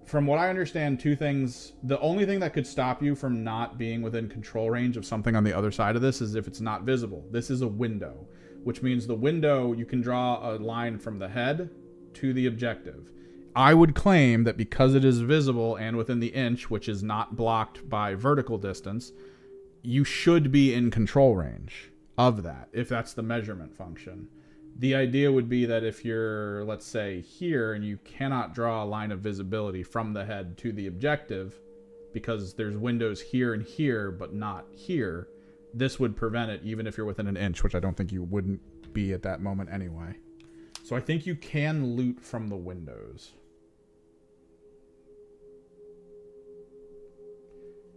From what I understand, two things. The only thing that could stop you from not being within control range of something on the other side of this is if it's not visible. This is a window, which means the window, you can draw a line from the head to the objective. I would claim that because it is visible and within the inch, which is not blocked by vertical distance, you should be in control range of that, if that's the measurement function. The idea would be that if you're, let's say, here and you cannot draw a line of visibility from the head to the objective because there's windows here and here, but not here, this would prevent it even if you're within an inch, which I don't think you wouldn't be at that moment anyway. So I think you can loot from the windows.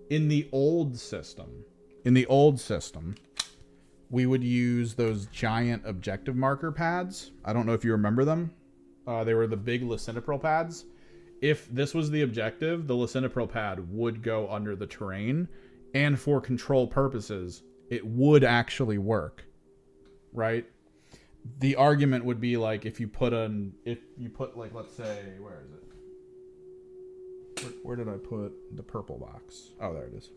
In the old system, we would use those giant objective marker pads. I don't know if you remember them. They were the big lisinopril pads. If this was the objective, the lisinopril pad would go under the terrain, and for control purposes, it would actually work, right? The argument would be like if you put like, let's say, where is it? Where did I put the purple box? Oh, there it is.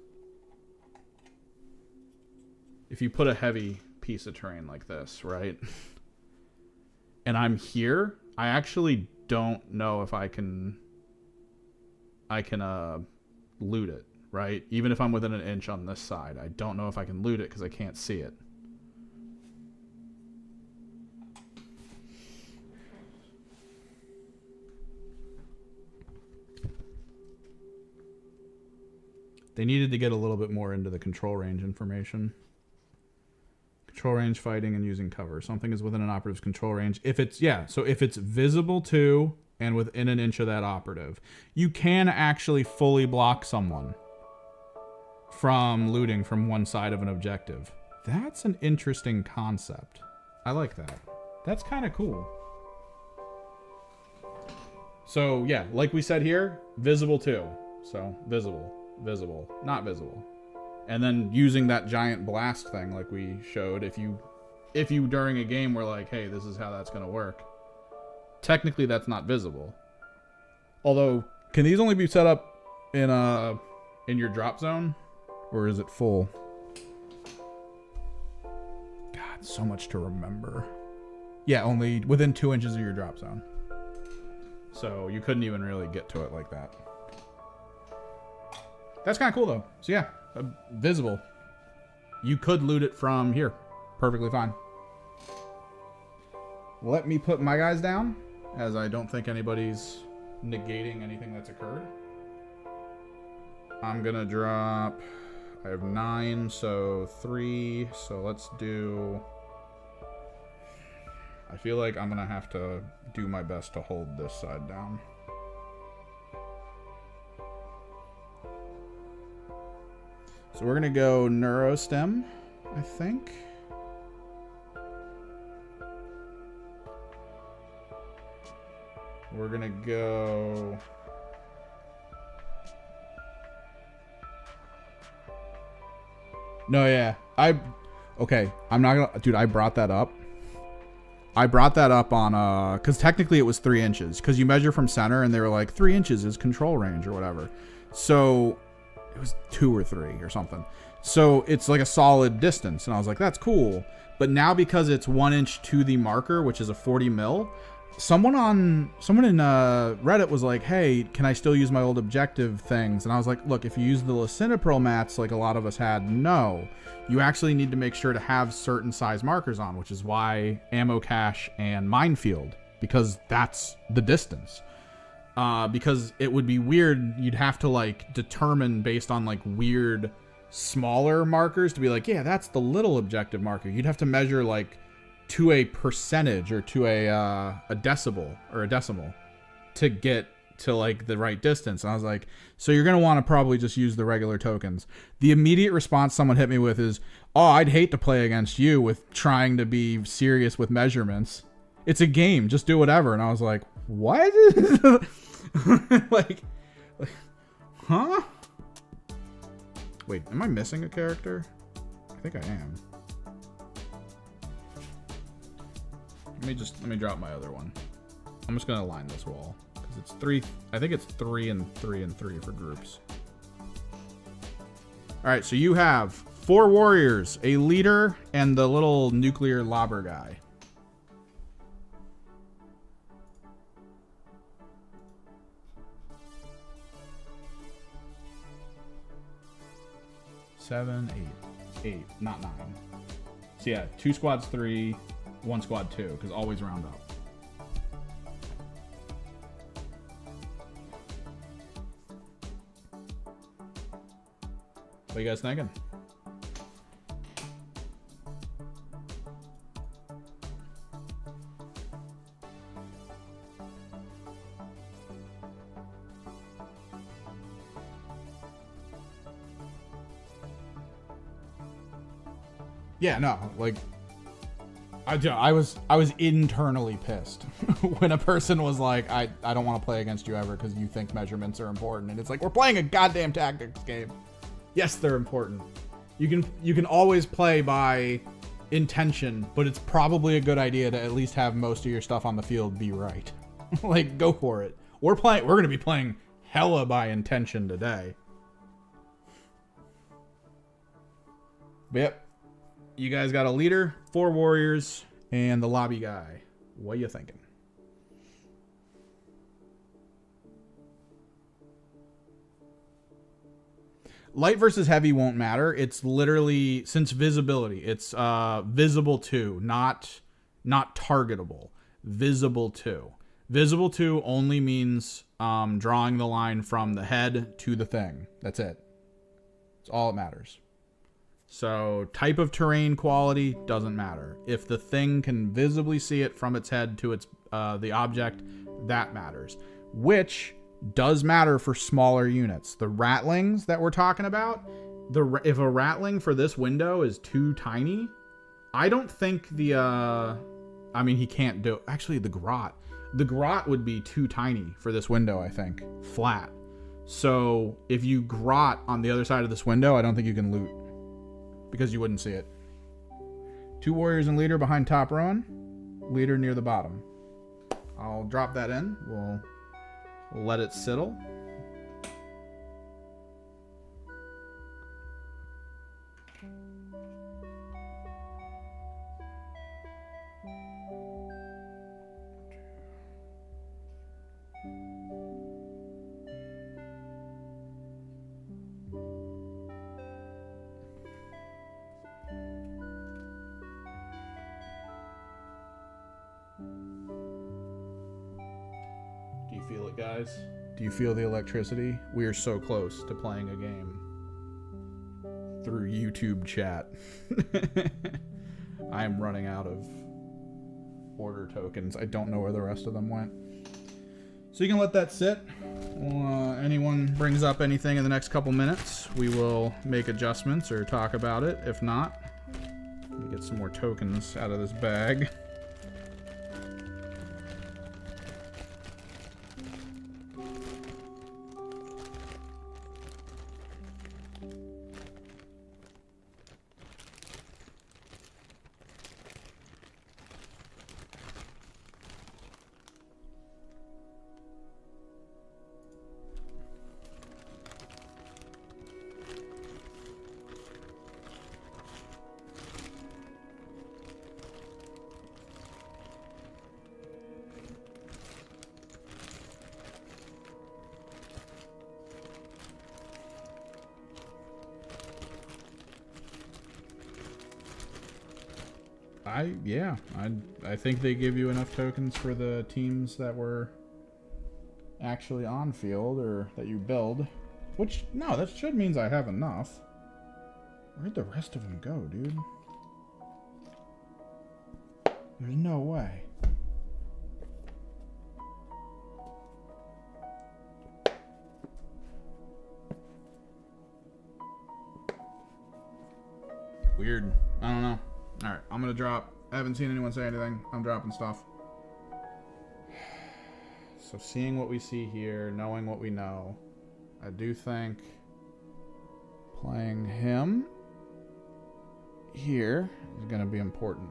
If you put a heavy piece of terrain like this, right? And I'm here, I actually don't know if I can loot it, right? Even if I'm within an inch on this side, I don't know if I can loot it because I can't see it. They needed to get a little bit more into the control range information. Control range, fighting, and using cover. Something is within an operative's control range. If it's, yeah, so if it's visible to and within an inch of that operative, you can actually fully block someone from looting from one side of an objective. That's an interesting concept. I like that. That's kind of cool. So, yeah, like we said here, visible to. So, visible. Visible, not visible. And then using that giant blast thing like we showed, if you during a game were like, hey, this is how that's going to work, technically that's not visible. Although, can these only be set up in your drop zone, or is it full? God, so much to remember. Yeah, only within 2 inches of your drop zone. So you couldn't even really get to it like that. That's kind of cool, though. So, yeah, visible. You could loot it from here. Perfectly fine. Let me put my guys down, as I don't think anybody's negating anything that's occurred. I'm going to drop... I have 9, so 3. So let's do... I feel like I'm going to have to do my best to hold this side down. So we're going to go neurostem, I think. We're going to go... No, yeah. Okay, I'm not going to... Dude, I brought that up. I brought that up on... Because technically it was 3 inches. Because you measure from center and they were like, 3 inches is control range or whatever. So... It was 2 or 3 or something. So it's like a solid distance. And I was like, that's cool. But now because it's 1 inch to the marker, which is a 40 mil, someone in Reddit was like, hey, can I still use my old objective things? And I was like, look, if you use the lisinopril mats like a lot of us had, no. You actually need to make sure to have certain size markers on, which is why ammo cache and minefield, because that's the distance. Because it would be weird. You'd have to like determine based on like weird smaller markers to be like, yeah, that's the little objective marker. You'd have to measure like to a percentage or to a decibel or a decimal to get to like the right distance. And I was like, so you're going to want to probably just use the regular tokens. The immediate response someone hit me with is, oh, I'd hate to play against you with trying to be serious with measurements. It's a game. Just do whatever. And I was like, what? like, huh? Wait, am I missing a character? I think I am. Let me drop my other one. I'm just gonna align this wall because it's 3. I think it's 3 and 3 and 3 for groups. All right, so you have 4 warriors, a leader, and the little nuclear lobber guy. 7, 8, not 9. So yeah, 2 squads 3, 1 squad 2, because always round up. What are you guys thinking? Yeah, no, like, I was internally pissed when a person was like, I don't want to play against you ever because you think measurements are important. And it's like, we're playing a goddamn tactics game. Yes, they're important. You can always play by intention, but it's probably a good idea to at least have most of your stuff on the field be right. Like, go for it. We're going to be playing hella by intention today. But yep. You guys got a leader, 4 warriors, and the lobby guy. What you thinking? Light versus heavy won't matter. It's literally, since visibility, it's visible to, not targetable. Visible to. Visible to only means drawing the line from the head to the thing. That's it. That's all it matters. So type of terrain quality doesn't matter. If the thing can visibly see it from its head to its the object, that matters. Which does matter for smaller units. The ratlings that we're talking about, if a ratling for this window is too tiny, I don't think the I mean, he can't do, actually the grot. The grot would be too tiny for this window, I think. Flat. So if you grot on the other side of this window, I don't think you can loot. Because you wouldn't see it. 2 warriors and leader behind top ruin. Leader near the bottom. I'll drop that in. We'll let it settle. Feel it, guys? Do you feel the electricity? We are so close to playing a game through YouTube chat. I am running out of order tokens. I don't know where the rest of them went. So you can let that sit. Anyone brings up anything in the next couple minutes, we will make adjustments or talk about it. If not, let me get some more tokens out of this bag. I think they give you enough tokens for the teams that were actually on field or that you build. Which, no, that should means I have enough. Where'd the rest of them go, dude? There's no way. Weird. I don't know. Alright, I'm gonna drop. I haven't seen anyone say anything. I'm dropping stuff. So seeing what we see here, knowing what we know, I do think playing him here is gonna be important.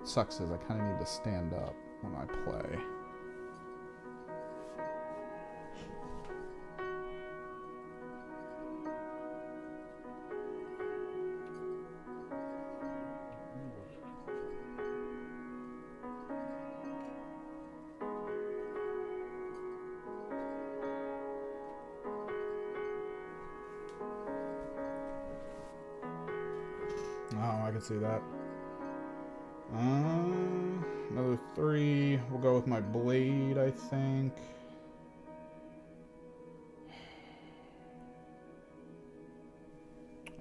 Sucks is I kind of need to stand up when I play. Oh, I can see that. Another 3. We'll go with my blade, I think.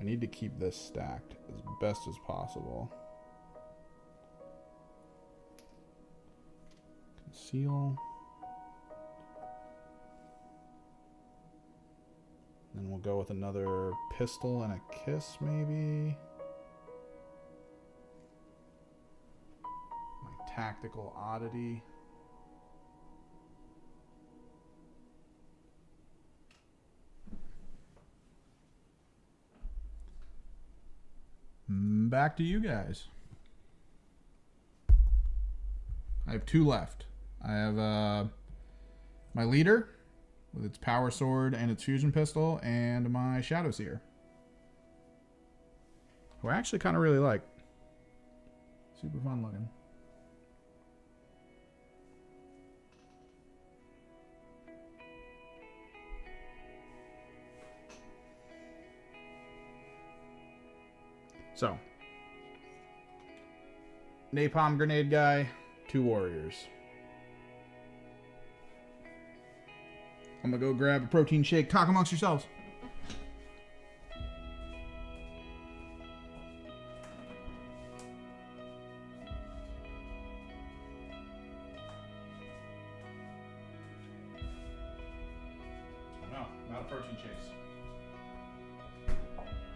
I need to keep this stacked as best as possible. Conceal. Then we'll go with another pistol and a kiss, maybe. My tactical oddity. Back to you guys. I have 2 left. I have my leader with its power sword and its fusion pistol, and my Shadow Seer, who I actually kind of really like. Super fun looking. So, napalm grenade guy, 2 warriors. I'm gonna go grab a protein shake. Talk amongst yourselves. No, not a protein chase.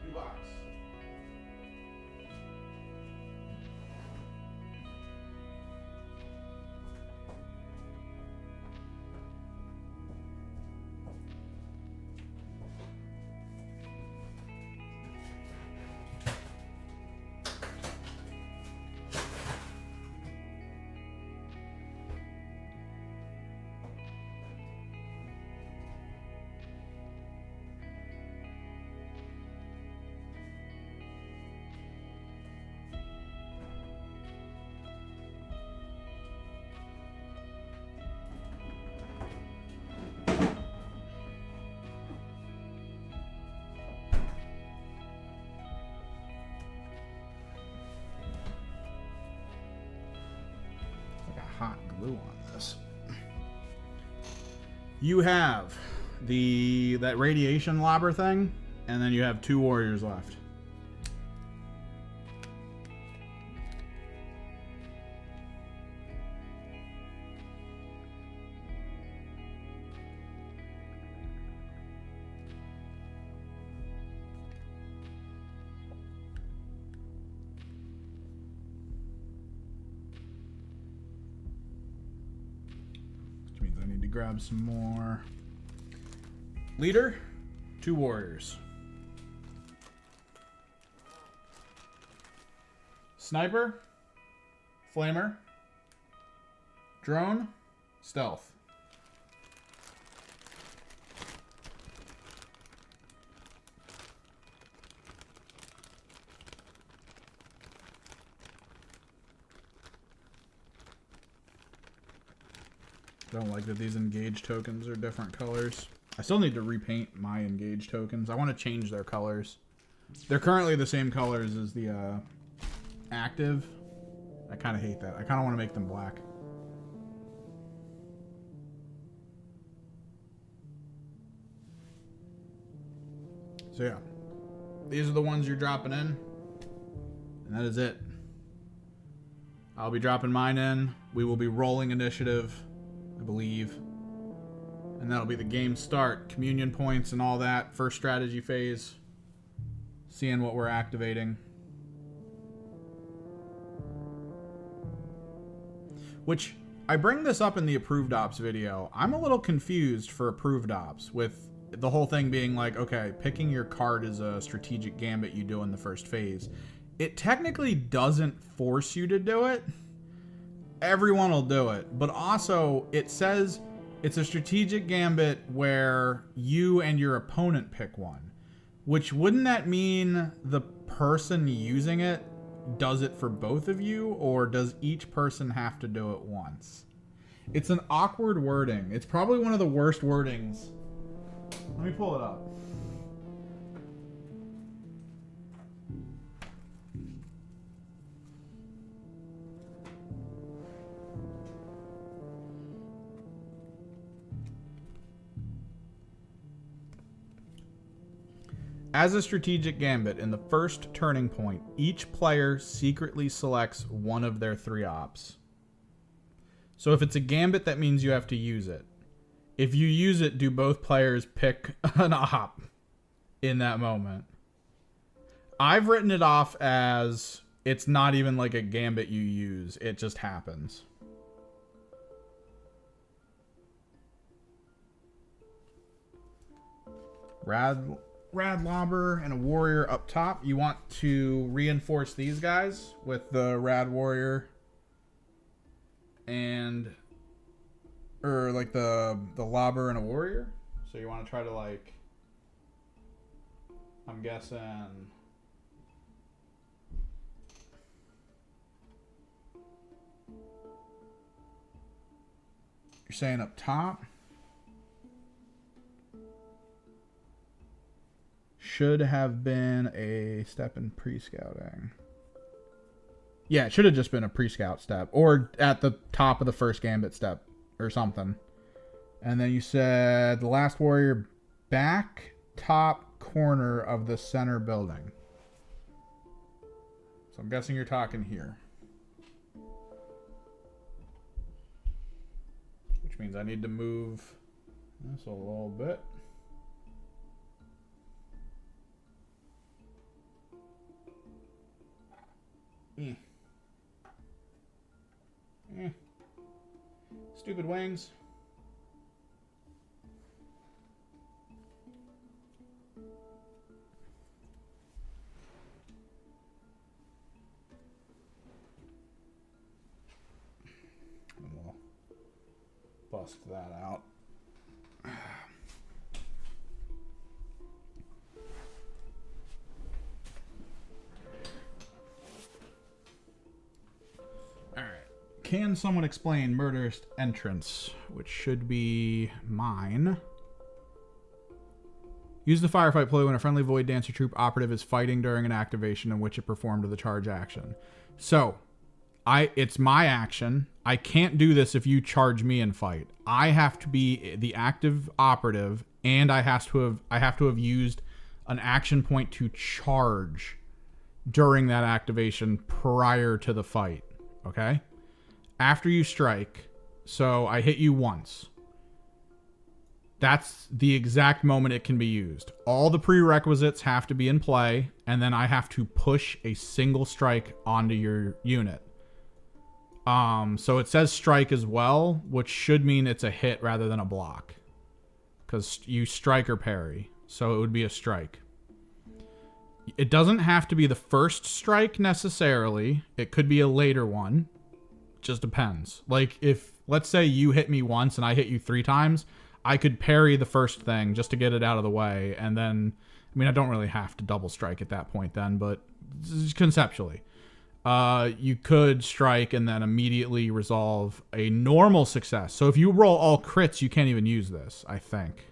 New box. Hot glue on this. You have that radiation lobber thing, and then you have 2 warriors left. Grab some more. Leader, 2 warriors. Sniper, flamer, drone, stealth. I don't like that these engage tokens are different colors. I still need to repaint my engage tokens. I want to change their colors. They're currently the same colors as the active. I kind of hate that. I kind of want to make them black. So yeah, these are the ones you're dropping in, and that is it. I'll be dropping mine in. We will be rolling initiative, I believe. And that'll be the game start. Communion points and all that. First strategy phase. Seeing what we're activating. Which, I bring this up in the approved ops video. I'm a little confused for approved ops with the whole thing being like, okay, picking your card is a strategic gambit you do in the first phase. It technically doesn't force you to do it. Everyone will do it. But also, it says it's a strategic gambit where you and your opponent pick one. Which, wouldn't that mean the person using it does it for both of you? Or does each person have to do it once? It's an awkward wording. It's probably one of the worst wordings. Let me pull it up. As a strategic gambit, in the first turning point, each player secretly selects one of their 3 ops. So if it's a gambit, that means you have to use it. If you use it, do both players pick an op? in that moment. I've written it off as it's not even like a gambit you use. It just happens. Rad Lobber and a Warrior up top. You want to reinforce these guys with the Rad Warrior and or like the Lobber and a Warrior. So you want to try to like, I'm guessing, you're saying up top should have been a step in pre-scouting. Yeah, it should have just been a pre-scout step or at the top of the first gambit step or something. And then you said the last warrior back top corner of the center building. So I'm guessing you're talking here. Which means I need to move this a little bit. Stupid wings. And we'll bust that out. Can someone explain murderous entrance, which should be mine? Use the firefight ploy when a friendly Void Dancer troop operative is fighting during an activation in which it performed the charge action. So, it's my action. I can't do this if you charge me and fight. I have to be the active operative, and I have to have used an action point to charge during that activation prior to the fight. Okay? After you strike, so I hit you once. That's the exact moment it can be used. All the prerequisites have to be in play, and then I have to push a single strike onto your unit. So it says strike as well, which should mean it's a hit rather than a block. Because you strike or parry, so it would be a strike. It doesn't have to be the first strike necessarily. It could be a later one. Just depends. Like if, let's say you hit me once and I hit you 3 times, I could parry the first thing just to get it out of the way. And then, I mean, I don't really have to double strike at that point then, but conceptually, you could strike and then immediately resolve a normal success. So if you roll all crits, you can't even use this, I think.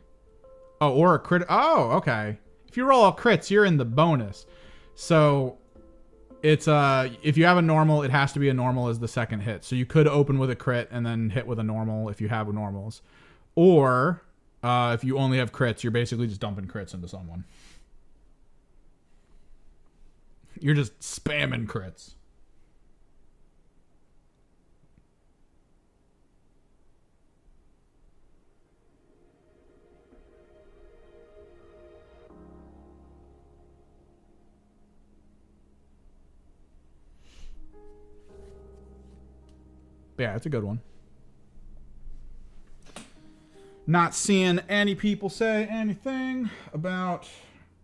Oh, or a crit. Oh, okay. If you roll all crits, you're in the bonus. So it's if you have a normal, it has to be a normal as the second hit. So you could open with a crit and then hit with a normal if you have normals. Or if you only have crits, you're basically just dumping crits into someone. You're just spamming crits. Yeah, it's a good one. Not seeing any people say anything about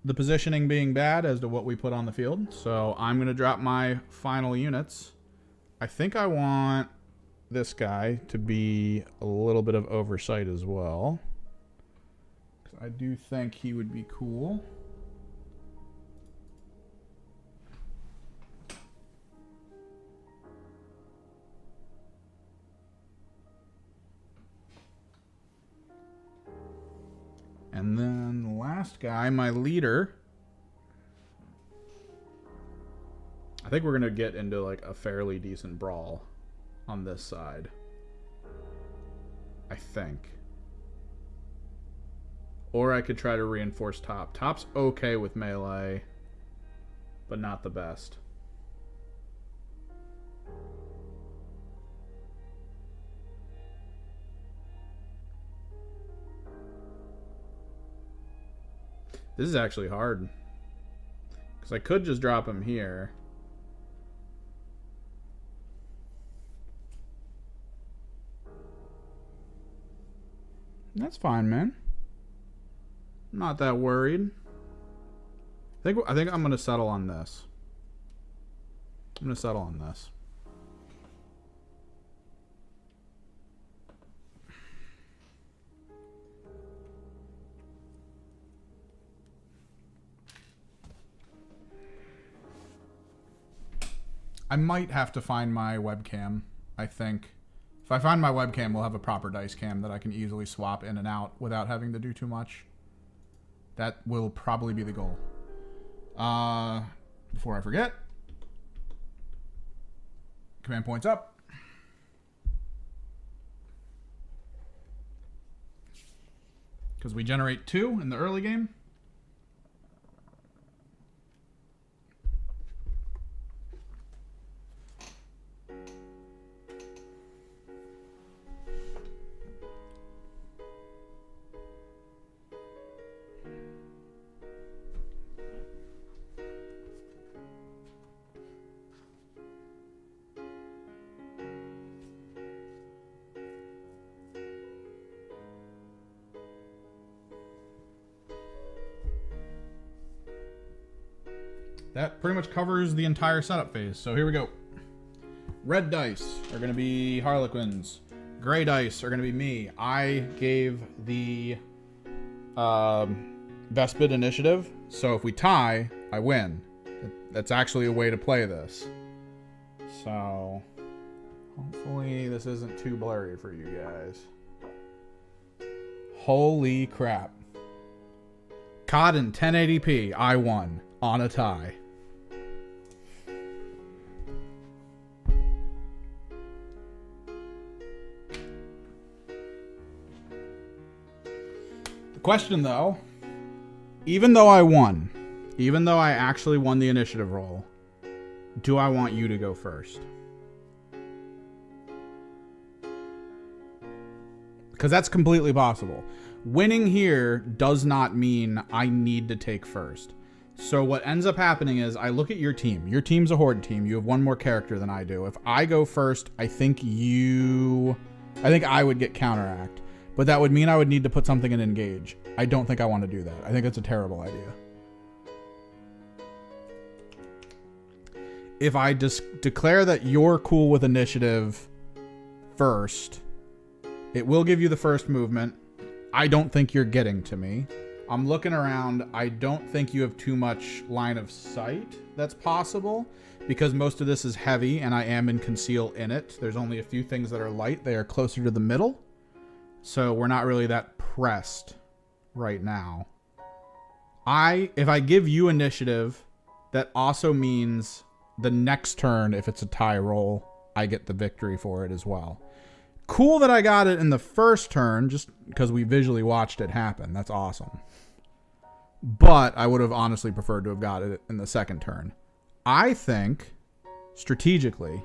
the positioning being bad as to what we put on the field. So I'm going to drop my final units. I think I want this guy to be a little bit of oversight as well. I do think he would be cool. And then the last guy, my leader. I think we're going to get into like a fairly decent brawl on this side. I think. Or I could try to reinforce top. Top's okay with melee, but not the best. This is actually hard. Because I could just drop him here. That's fine, man. I'm not that worried. I think I'm gonna settle on this. I'm gonna settle on this. I might have to find my webcam, I think. If I find my webcam, we'll have a proper dice cam that I can easily swap in and out without having to do too much. That will probably be the goal. Before I forget, command points up. Because we generate 2 in the early game. That pretty much covers the entire setup phase. So here we go. Red dice are going to be Harlequins. Gray dice are going to be me. I gave the best bid initiative. So if we tie, I win. That's actually a way to play this. So hopefully this isn't too blurry for you guys. Holy crap. Caught in 1080p. I won on a tie. Question though, even though I won, even though I actually won the initiative roll, do I want you to go first? Because that's completely possible. Winning here does not mean I need to take first. So what ends up happening is I look at your team. Your team's a horde team. You have one more character than I do. If I go first, I think I would get counteract. But that would mean I would need to put something in engage. I don't think I want to do that. I think that's a terrible idea. If I just declare that you're cool with initiative first, it will give you the first movement. I don't think you're getting to me. I'm looking around. I don't think you have too much line of sight that's possible because most of this is heavy and I am in conceal in it. There's only a few things that are light. They are closer to the middle. So we're not really that pressed right now. If I give you initiative, that also means the next turn, if it's a tie roll, I get the victory for it as well. Cool that I got it in the first turn, just because we visually watched it happen. That's awesome. But I would have honestly preferred to have got it in the second turn. I think, strategically,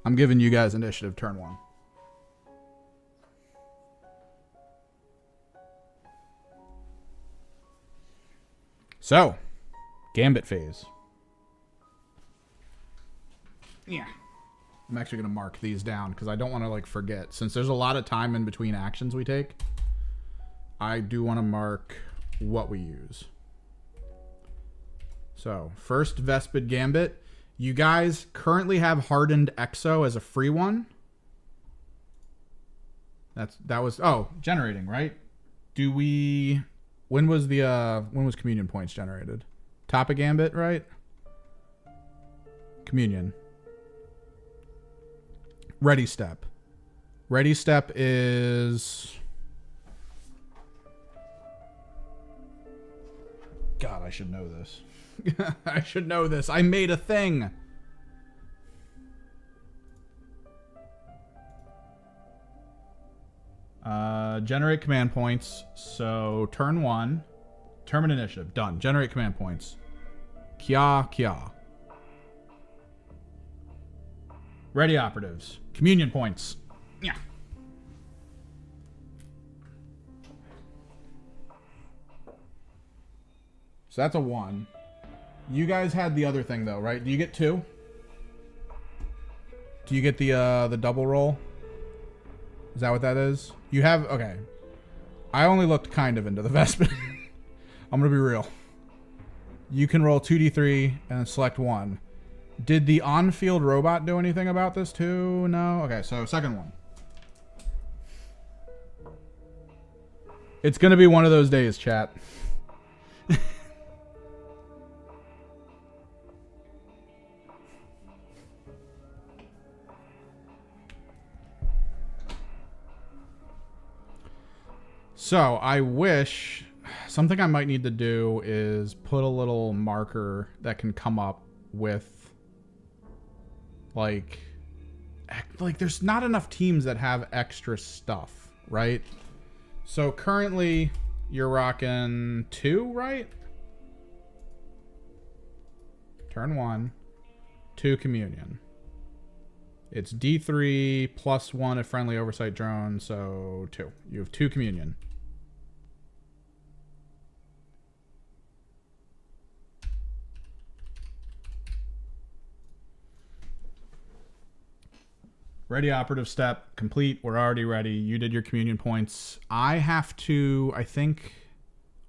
I'm giving you guys initiative turn 1. So, Gambit phase. Yeah. I'm actually going to mark these down because I don't want to forget. Since there's a lot of time in between actions we take, I do want to mark what we use. So, first Vespid Gambit. You guys currently have Hardened Exo as a free one. That was generating, right? When was Communion points generated? Top of Gambit, right? Communion. Ready Step. Ready Step is... God, I should know this. I should know this. I made a thing. Generate command points. So turn 1. Determine initiative. Done. Generate command points. Kia. Ready operatives. Communion points. Yeah. So that's a 1. You guys had the other thing though, right? Do you get 2? Do you get the double roll? Is that what that is? You have, okay. I only looked kind of into the Vespin. I'm gonna be real. You can roll 2d3 and select 1. Did the on-field robot do anything about this too? No? Okay, so second one. It's gonna be one of those days, chat. So I wish, something I might need to do is put a little marker that can come up with like there's not enough teams that have extra stuff, right? So currently you're rocking 2, right? Turn 1, 2 communion. It's D3 plus 1 if friendly oversight drone, so 2. You have 2 communion. Ready operative step, complete. We're already ready. You did your communion points. I have to, I think,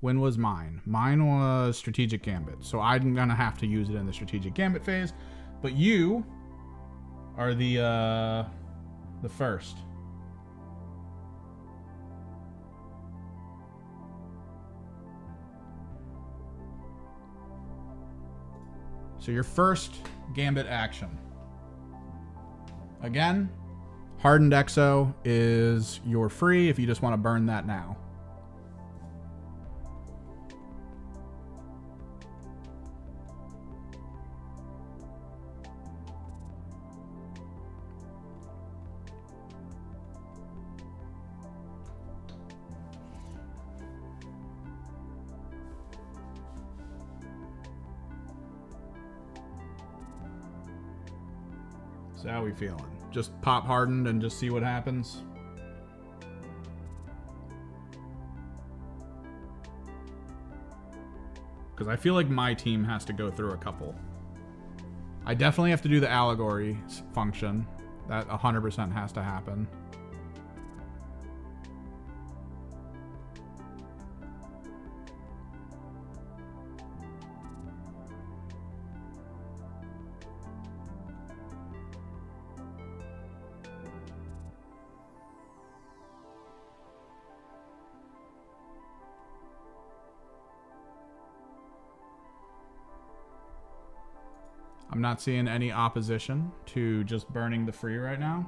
when was mine? Mine was strategic gambit. So I'm going to have to use it in the strategic gambit phase. But you are the first. So your first gambit action. Again, hardened exo is your free if you just want to burn that now. So how are we feeling? Just pop hardened and just see what happens? Because I feel like my team has to go through a couple. I definitely have to do the allegory function. That 100% has to happen. I'm not seeing any opposition to just burning the free right now.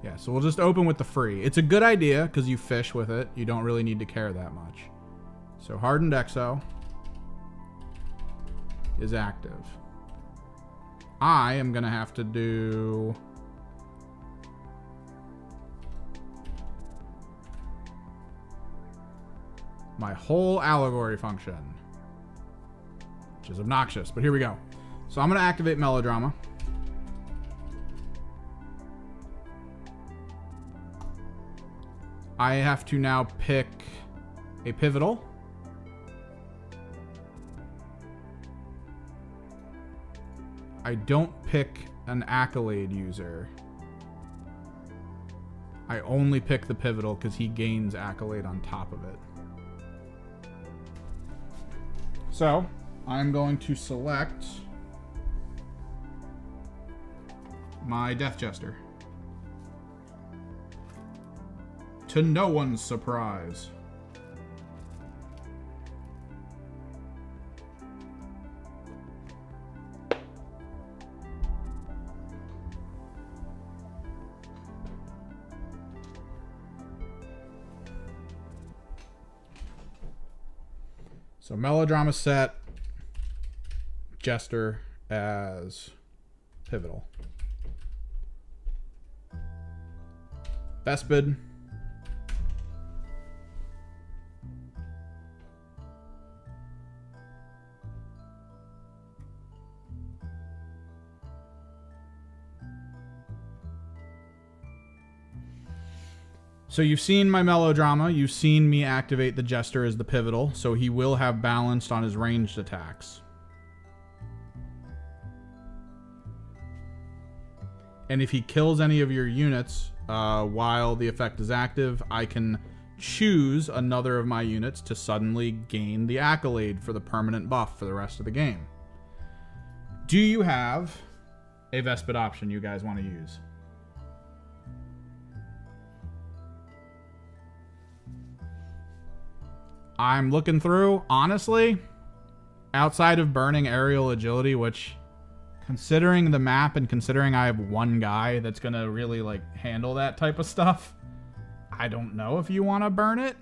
Yeah, so we'll just open with the free. It's a good idea because you fish with it. You don't really need to care that much. So hardened exo is active. I am going to have to do my whole allegory function, which is obnoxious, but here we go. So I'm going to activate melodrama. I have to now pick a pivotal. I don't pick an accolade user. I only pick the pivotal because he gains accolade on top of it. So I'm going to select my Death Jester. To no one's surprise. So melodrama set, Jester as pivotal. Vespid. So you've seen my melodrama. You've seen me activate the Jester as the pivotal. So he will have balanced on his ranged attacks. And if he kills any of your units while the effect is active, I can choose another of my units to suddenly gain the accolade for the permanent buff for the rest of the game. Do you have a Vespid option you guys want to use? I'm looking through, honestly, outside of burning aerial agility, which, considering the map and considering I have one guy that's going to really like handle that type of stuff, I don't know if you want to burn it.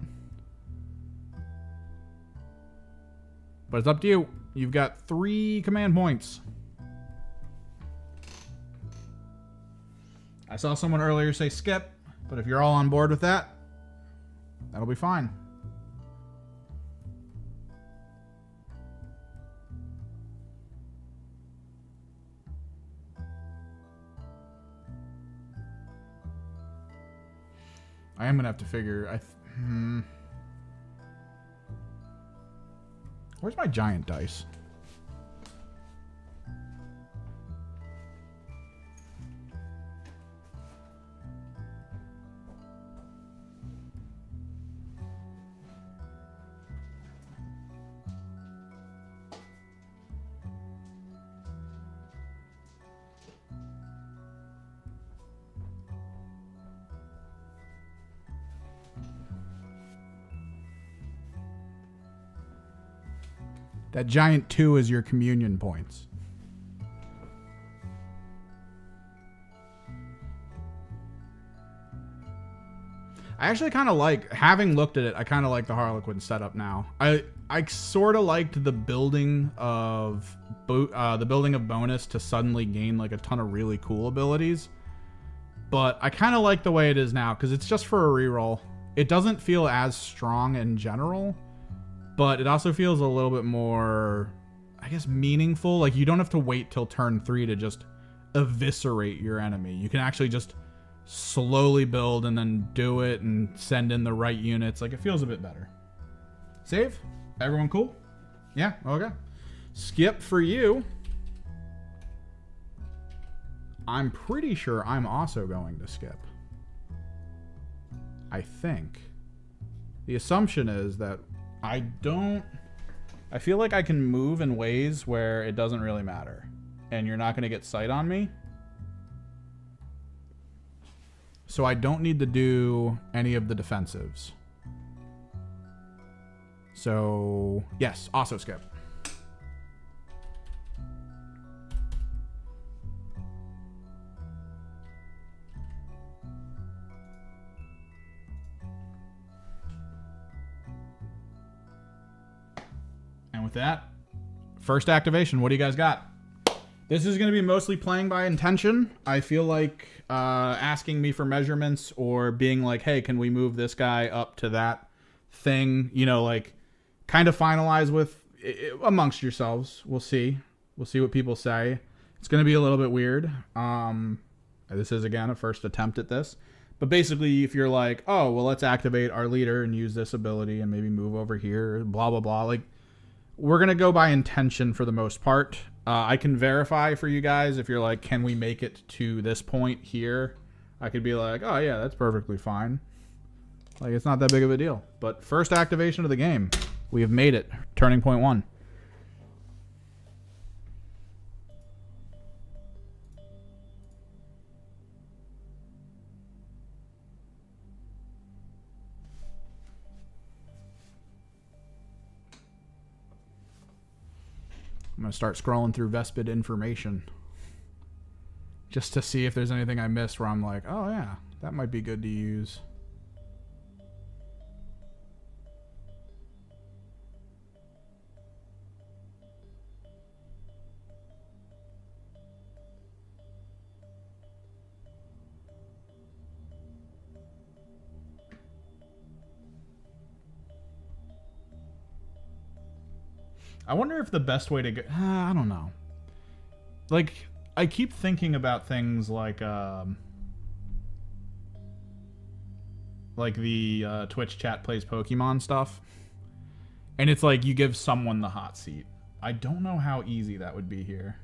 But it's up to you. You've got 3 command points. I saw someone earlier say skip, but if you're all on board with that, that'll be fine. I am going to have to figure... Where's my giant dice? That giant 2 is your communion points. I actually kind of like, having looked at it, I kind of like the Harlequin setup now. I sort of liked the building of bonus to suddenly gain like a ton of really cool abilities. But I kind of like the way it is now because it's just for a reroll. It doesn't feel as strong in general. But it also feels a little bit more, I guess, meaningful. Like, you don't have to wait till turn 3 to just eviscerate your enemy. You can actually just slowly build and then do it and send in the right units. Like, it feels a bit better. Save? Everyone cool? Yeah? Okay. Skip for you. I'm pretty sure I'm also going to skip. I think. The assumption is that I feel like I can move in ways where it doesn't really matter. And you're not going to get sight on me. So I don't need to do any of the defensives. So, yes, also skip. With that, first activation, what do you guys got? This is going to be mostly playing by intention. I feel like asking me for measurements or being like, hey, can we move this guy up to that thing? You know, like kind of finalize with amongst yourselves. We'll see. We'll see what people say. It's going to be a little bit weird. This is, again, a first attempt at this. But basically, if you're like, oh, well, let's activate our leader and use this ability and maybe move over here, blah, blah, blah. Like, we're going to go by intention for the most part. I can verify for you guys if you're like, can we make it to this point here? I could be like, oh, yeah, that's perfectly fine. Like, it's not that big of a deal. But first activation of the game. We have made it. Turning point 1. I'm going to start scrolling through Vespid information just to see if there's anything I missed where I'm like, oh yeah, that might be good to use. I wonder if the best way to go... I don't know. Like, I keep thinking about things like... like the Twitch chat plays Pokemon stuff. And it's like you give someone the hot seat. I don't know how easy that would be here.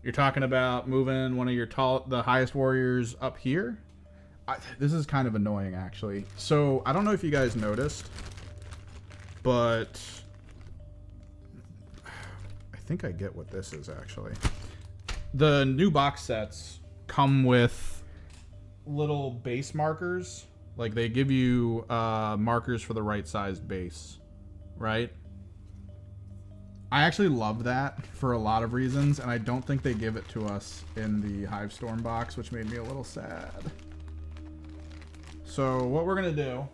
You're talking about moving one of your the highest warriors up here? This is kind of annoying, actually. So, I don't know if you guys noticed, but I think I get what this is, actually. The new box sets come with little base markers. Like, they give you markers for the right-sized base, right? I actually love that for a lot of reasons, and I don't think they give it to us in the Hivestorm box, which made me a little sad. So what we're going to do...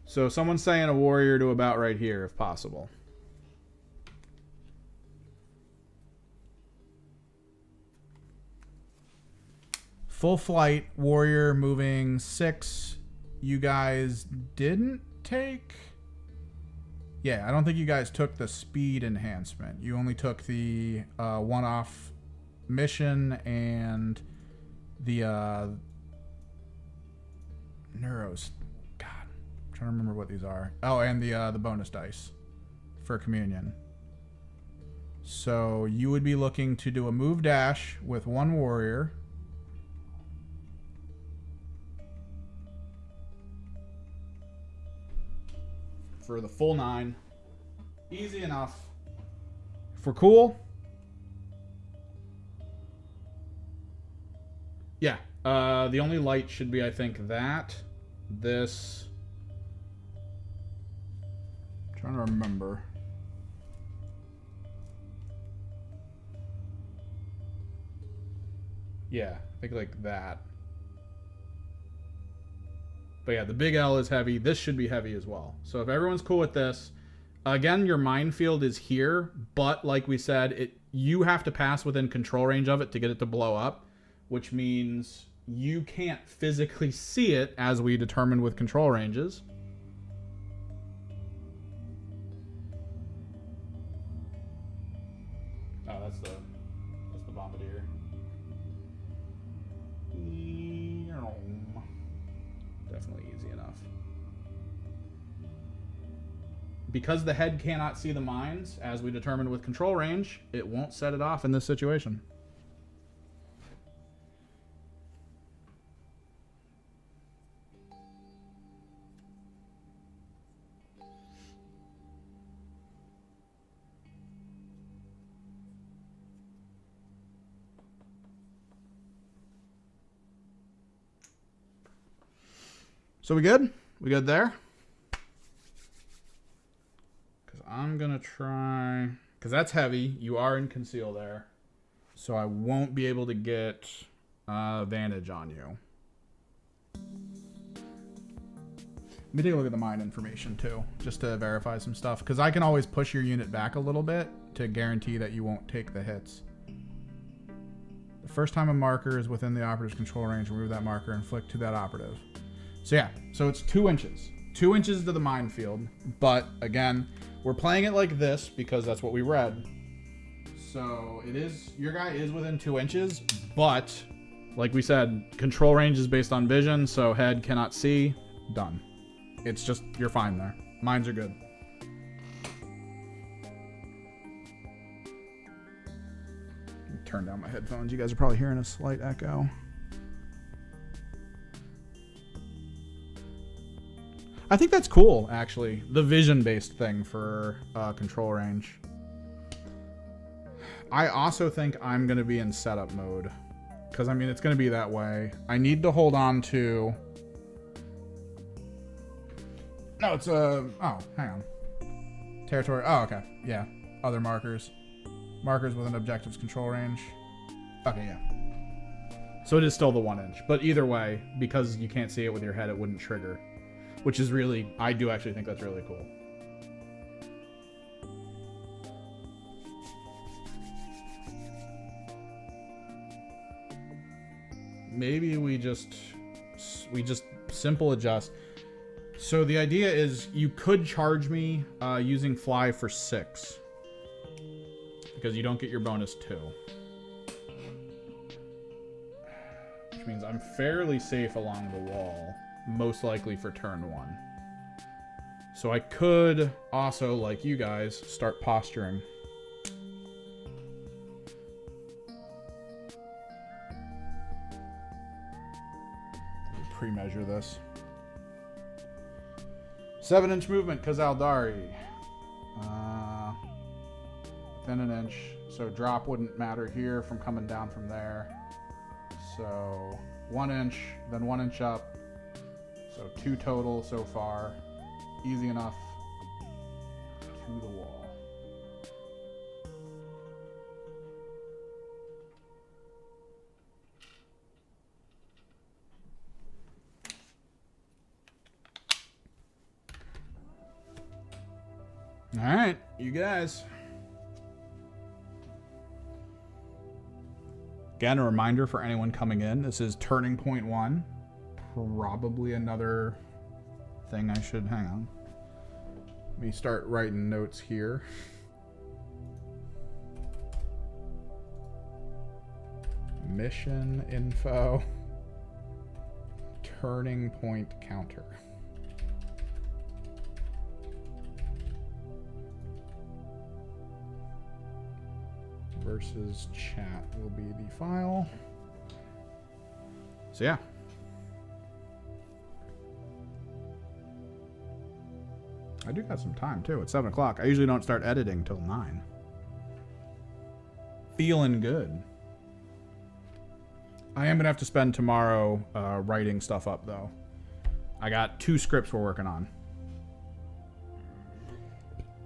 So someone's saying a warrior to about right here, if possible. Full flight, warrior moving 6. You guys didn't take... Yeah, I don't think you guys took the speed enhancement. You only took the one-off mission and the Neuros. God, I'm trying to remember what these are. Oh, and the bonus dice for communion. So you would be looking to do a move dash with one warrior. For the full 9. Easy enough. If we're cool. Yeah. The only light should be, I think, that. This. I'm trying to remember. Yeah, I think like that. But yeah, the big L is heavy. This should be heavy as well. So if everyone's cool with this, again, your minefield is here, but like we said, you have to pass within control range of it to get it to blow up, which means you can't physically see it as we determined with control ranges. Oh, that's the bombardier. Definitely easy enough. Because the head cannot see the mines, as we determined with control range, it won't set it off in this situation. So we good? We good there? Because I'm going to try... Because that's heavy. You are in conceal there. So I won't be able to get vantage on you. Let me take a look at the mine information too, just to verify some stuff. Because I can always push your unit back a little bit to guarantee that you won't take the hits. The first time a marker is within the operative's control range, remove that marker and flick to that operative. So yeah, so it's 2 inches. 2 inches to the minefield. But again, we're playing it like this because that's what we read. So it is, your guy is within 2 inches, but like we said, control range is based on vision, so head cannot see. Done. It's just, you're fine there. Mines are good. Turn down my headphones. You guys are probably hearing a slight echo. I think that's cool, actually. The vision-based thing for control range. I also think I'm going to be in setup mode. Because, I mean, it's going to be that way. I need to hold on to... No, it's a... Oh, hang on. Territory. Oh, okay. Yeah. Other markers. Markers with an objective's control range. Okay, yeah. So it is still the 1 inch. But either way, because you can't see it with your head, it wouldn't trigger. Which is really... I do actually think that's really cool. maybe we just simple adjust. So the idea is you could charge me using fly for 6. Because you don't get your bonus 2. Which means I'm fairly safe along the wall. Most likely for turn 1. So I could also, like you guys, start posturing. Pre-measure this. 7-inch movement, Kazaldari. Within an inch. So drop wouldn't matter here from coming down from there. So 1 inch, then 1 inch up. So 2 total so far. Easy enough to the wall. All right, you guys. Again, a reminder for anyone coming in. This is turning point 1. Probably another thing I should... Hang on. Let me start writing notes here. Mission info. Turning point counter. Versus chat will be the file. So yeah. I do got some time too. It's 7 o'clock. I usually don't start editing till 9. Feeling good. I am gonna have to spend tomorrow writing stuff up though. I got 2 scripts we're working on.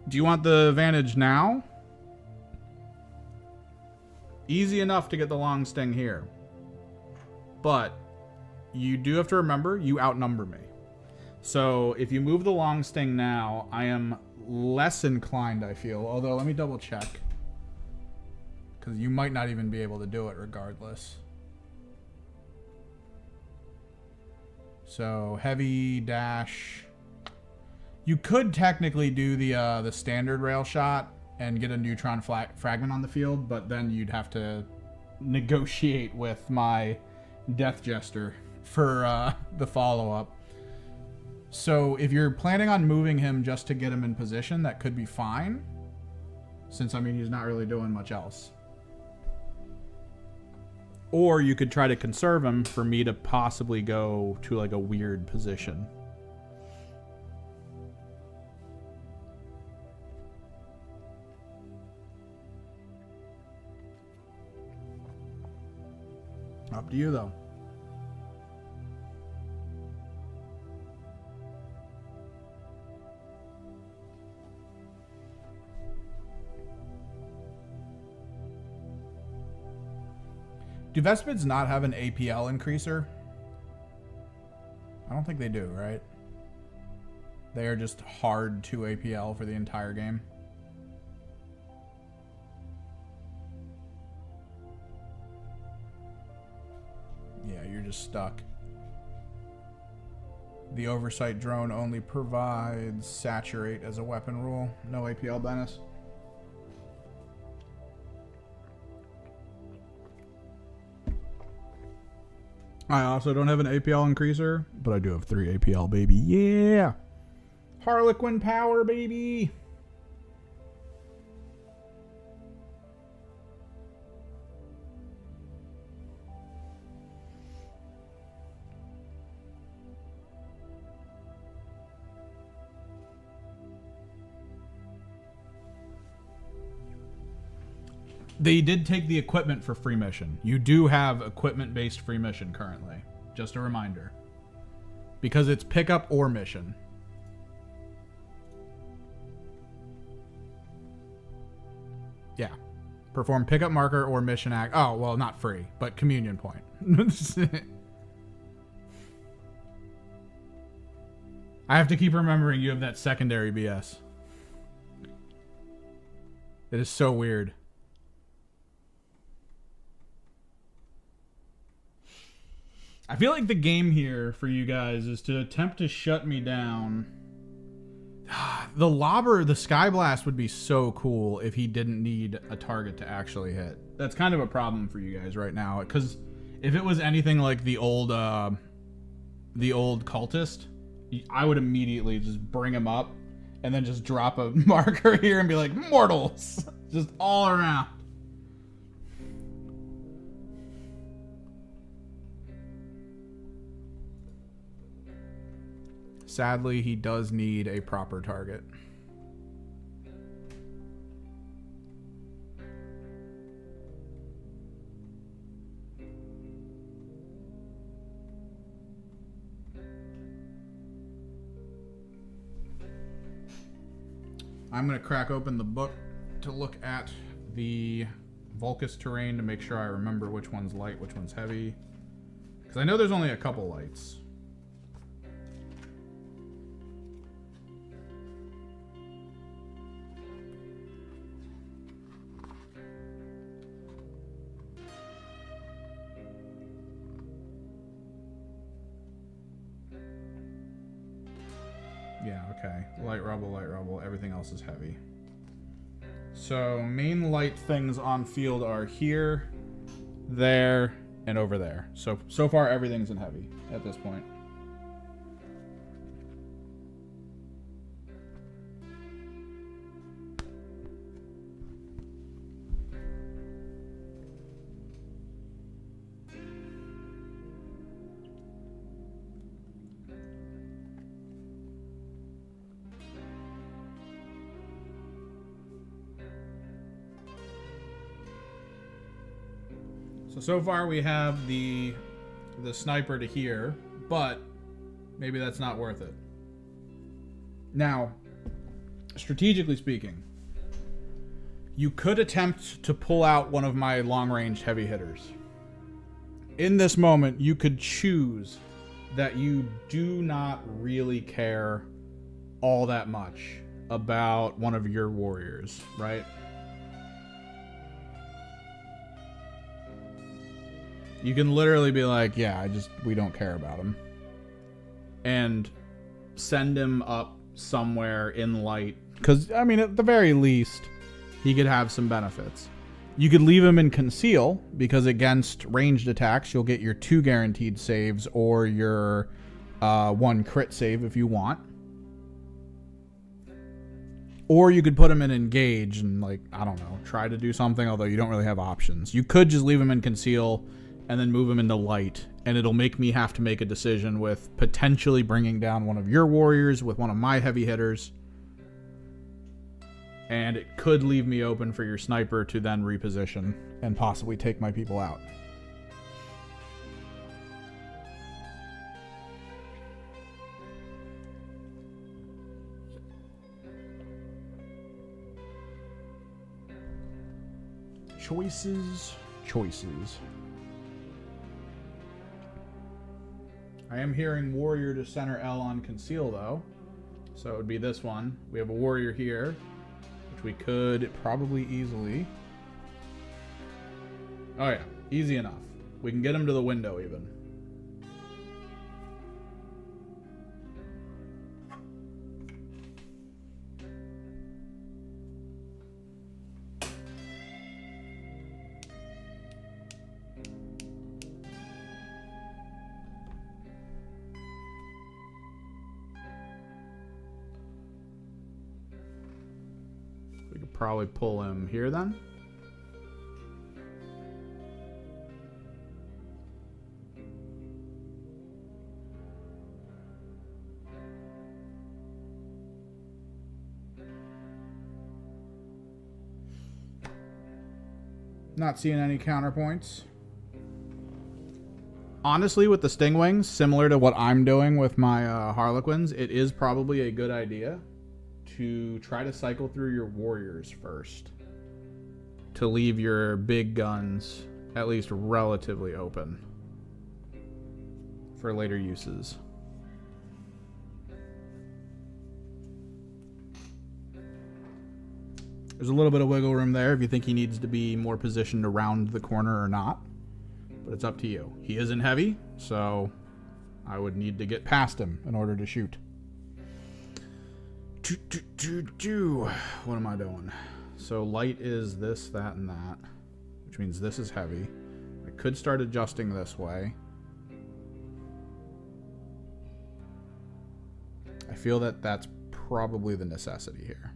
Do you want the advantage now? Easy enough to get the long sting here. But you do have to remember, you outnumber me. So if you move the long sting now, I am less inclined, I feel. Although, let me double check. Because you might not even be able to do it regardless. So, heavy dash. You could technically do the standard rail shot and get a neutron fragment on the field, but then you'd have to negotiate with my Death Jester for the follow-up. So if you're planning on moving him just to get him in position, that could be fine. Since, I mean, he's not really doing much else. Or you could try to conserve him for me to possibly go to like a weird position. Up to you, though. Do Vespids not have an APL increaser? I don't think they do, right? They are just hard 2 APL for the entire game. Yeah, you're just stuck. The oversight drone only provides saturate as a weapon rule. No APL bonus. I also don't have an APL increaser, but I do have 3 APL, baby. Yeah! Harlequin power, baby! They did take the equipment for free mission. You do have equipment-based free mission currently. Just a reminder. Because it's pickup or mission. Yeah. Perform pickup marker or mission act. Oh, well, not free, but communion point. I have to keep remembering you have that secondary BS. It is so weird. I feel like the game here for you guys is to attempt to shut me down. The lobber, the Sky Blast would be so cool if he didn't need a target to actually hit. That's kind of a problem for you guys right now, because if it was anything like the old cultist, I would immediately just bring him up and then just drop a marker here and be like, mortals, just all around. Sadly, he does need a proper target. I'm going to crack open the book to look at the Vulcus terrain to make sure I remember which one's light, which one's heavy. Because I know there's only a couple lights. Yeah, okay. Light rubble, everything else is heavy. So, main light things on field are here, there, and over there. So far, everything's in heavy at this point. So far we have the sniper to here, but maybe that's not worth it. Now, strategically speaking, you could attempt to pull out one of my long-range heavy hitters. In this moment, you could choose that you do not really care all that much about one of your warriors, right? You can literally be like, yeah, we don't care about him. And send him up somewhere in light. Because, I mean, at the very least, he could have some benefits. You could leave him in conceal, because against ranged attacks, you'll get your 2 guaranteed saves or your 1 crit save if you want. Or you could put him in engage and, like, I don't know, try to do something, although you don't really have options. You could just leave him in conceal and then move him into light, and it'll make me have to make a decision with potentially bringing down one of your warriors with one of my heavy hitters. And it could leave me open for your sniper to then reposition and possibly take my people out. Choices. I am hearing warrior to center L on conceal, though. So it would be this one. We have a warrior here, which we could probably easily... Oh yeah, easy enough. We can get him to the window, even. Probably pull him here then. Not seeing any counterpoints. Honestly, with the Stingwings, similar to what I'm doing with my Harlequins, it is probably a good idea to try to cycle through your warriors first, to leave your big guns at least relatively open for later uses. There's a little bit of wiggle room there if you think he needs to be more positioned around the corner or not. but it's up to you. He isn't heavy, so I would need to get past him in order to shoot. What am I doing? So light is this, that, and that, which means this is heavy. I could start adjusting this way. I feel that that's probably the necessity here.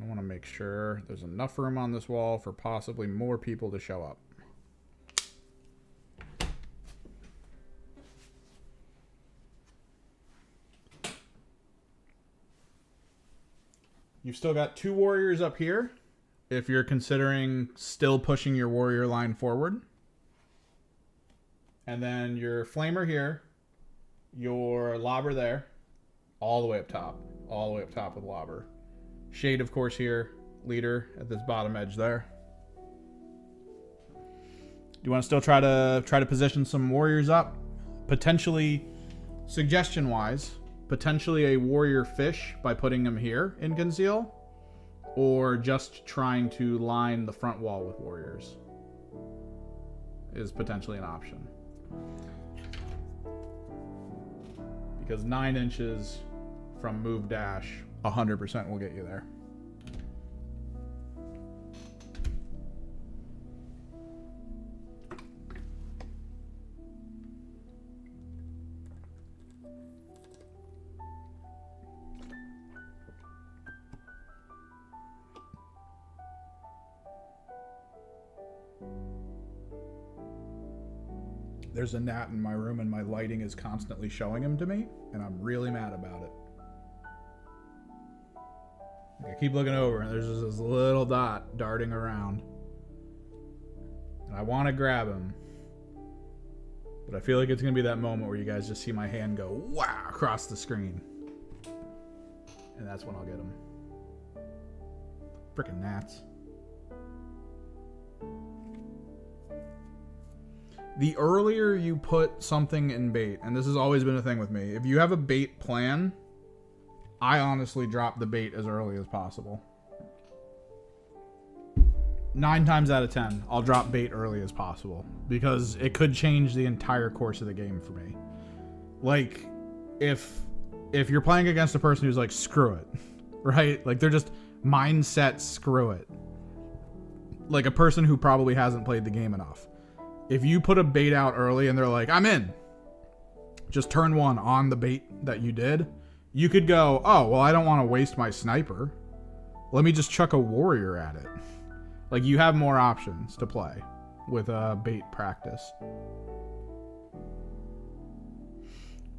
I want to make sure there's enough room on this wall for possibly more people to show up. You've still got 2 warriors up here if you're considering still pushing your warrior line forward. And then your flamer here, your lobber there, all the way up top. All the way up top with lobber. Shade, of course, here. Leader at this bottom edge there. Do you want to still try to position some warriors up? Potentially, suggestion-wise, potentially a warrior fish by putting them here in conceal, or just trying to line the front wall with warriors is potentially an option. Because 9 inches from move dash 100% will get you there. There's a gnat in my room and my lighting is constantly showing him to me, and I'm really mad about it. I keep looking over and there's just this little dot darting around. And I want to grab him. But I feel like it's going to be that moment where you guys just see my hand go wow across the screen. And that's when I'll get him. Frickin' gnats. The earlier you put something in bait, and this has always been a thing with me, if you have a bait plan, I honestly drop the bait as early as possible. 9 times out of 10, I'll drop bait early as possible because it could change the entire course of the game for me. Like, if you're playing against a person who's like, screw it, right? Like, they're just mindset, screw it. Like a person who probably hasn't played the game enough. If you put a bait out early and they're like, I'm in, just turn 1 on the bait that you did. You could go, oh, well, I don't want to waste my sniper. Let me just chuck a warrior at it. Like, you have more options to play with bait practice.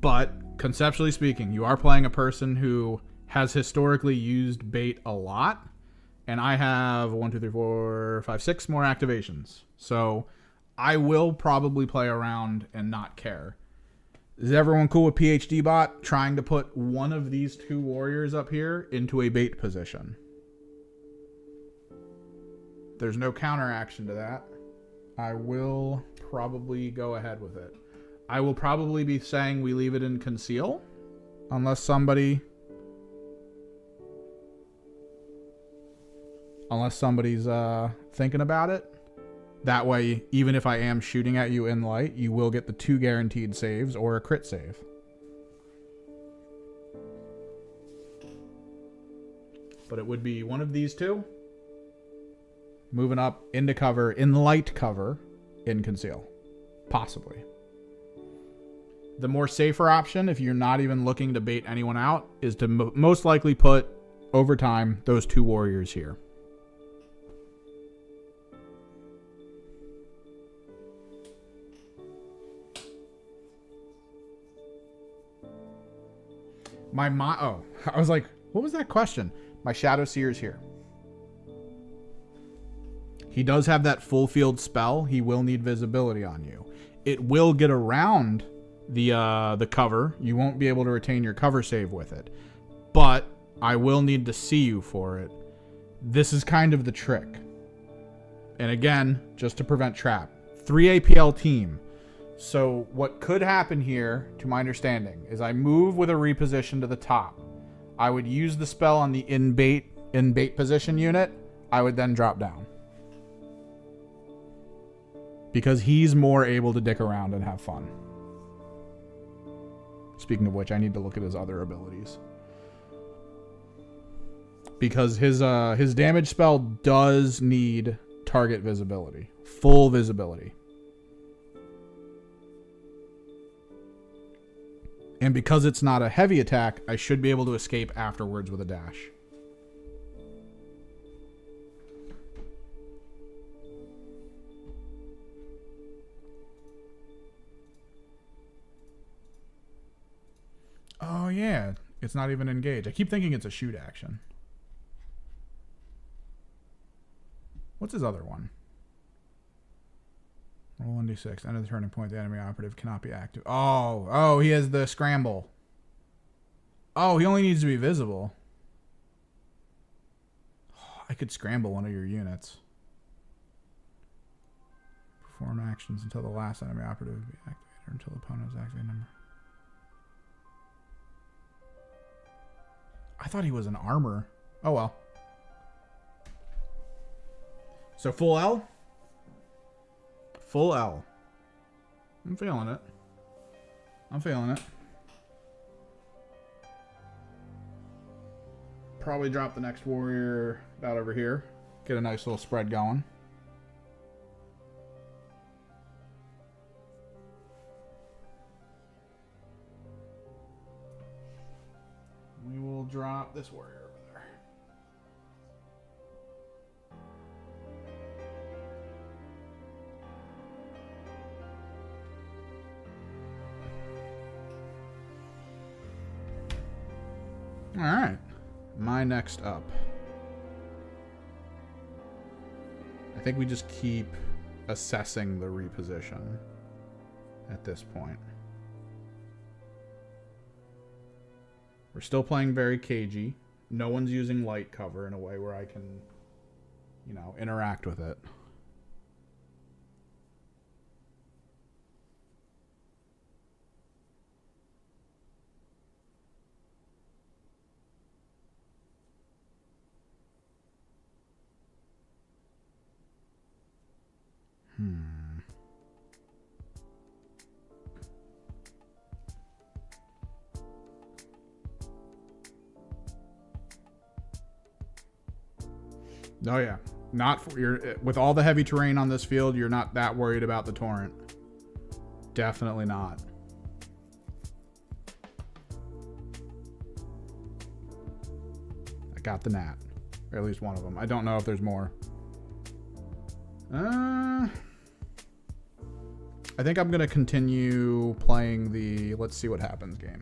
But, conceptually speaking, you are playing a person who has historically used bait a lot. And I have 1, 2, 3, 4, 5, 6 more activations. So, I will probably play around and not care. Is everyone cool with PhD bot trying to put one of these 2 warriors up here into a bait position? There's no counteraction to that. I will probably go ahead with it. I will probably be saying we leave it in conceal unless somebody's thinking about it. That way, even if I am shooting at you in light, you will get the 2 guaranteed saves or a crit save. But it would be one of these 2. Moving up into cover, in light cover, in conceal. Possibly. The more safer option, if you're not even looking to bait anyone out, is to most likely put, over time, those 2 warriors here. I was like, what was that question? My Shadow Seer's here. He does have that full field spell. He will need visibility on you. It will get around the cover. You won't be able to retain your cover save with it. But I will need to see you for it. This is kind of the trick. And again, just to prevent trap. 3 APL team. So what could happen here, to my understanding, is I move with a reposition to the top. I would use the spell on the in bait position unit. I would then drop down. Because he's more able to dick around and have fun. Speaking of which, I need to look at his other abilities. Because his damage spell does need target visibility. Full visibility. And because it's not a heavy attack, I should be able to escape afterwards with a dash. Oh yeah, it's not even engage. I keep thinking it's a shoot action. What's his other one? Roll 1d6. End of the turning point, the enemy operative cannot be active. Oh, he has the scramble. Oh, he only needs to be visible. Oh, I could scramble one of your units. Perform actions until the last enemy operative be activated or until the opponent has activated number. I thought he was an armor. Oh well. So full L? Full L. I'm feeling it. I'm feeling it. Probably drop the next warrior out over here. Get a nice little spread going. We will drop this warrior over there. All right, my next up. I think we just keep assessing the reposition at this point. We're still playing very cagey. No one's using light cover in a way where I can, you know, interact with it. Oh yeah, not for your with all the heavy terrain on this field. You're not that worried about the torrent. Definitely not. I got the gnat, or at least one of them. I don't know if there's more. I think I'm gonna continue playing the let's see what happens game.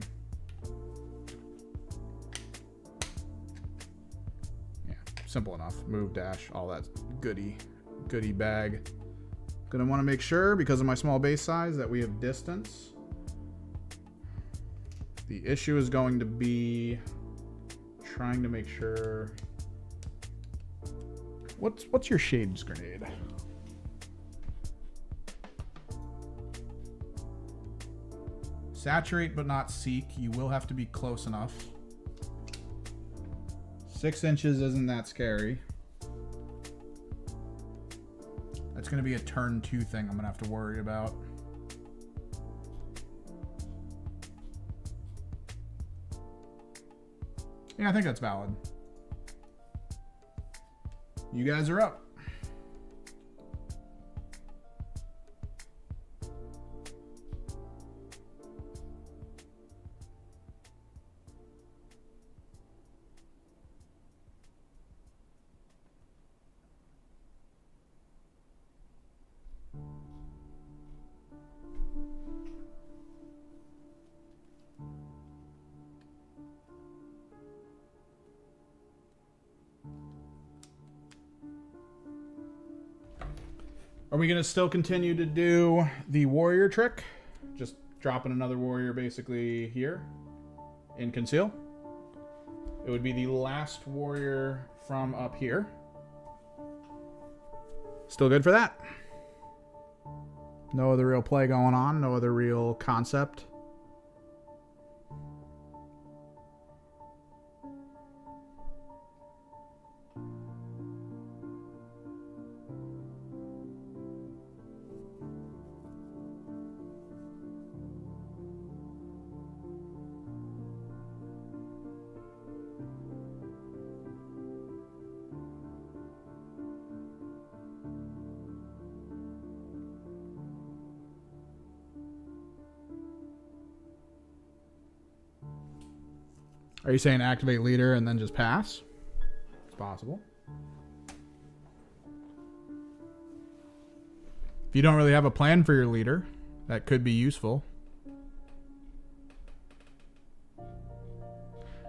Simple enough. Move, dash, all that goodie bag. Gonna want to make sure, because of my small base size, that we have distance. The issue is going to be trying to make sure. What's your Shades Grenade? Saturate but not seek. You will have to be close enough. 6 inches isn't that scary. That's going to be a turn 2 thing I'm going to have to worry about. Yeah, I think that's valid. You guys are up. Are we going to still continue to do the warrior trick? Just dropping another warrior basically here in conceal. It would be the last warrior from up here. Still good for that? No other real play going on. No other real concept. Are you saying activate leader and then just pass? It's possible. If you don't really have a plan for your leader, that could be useful.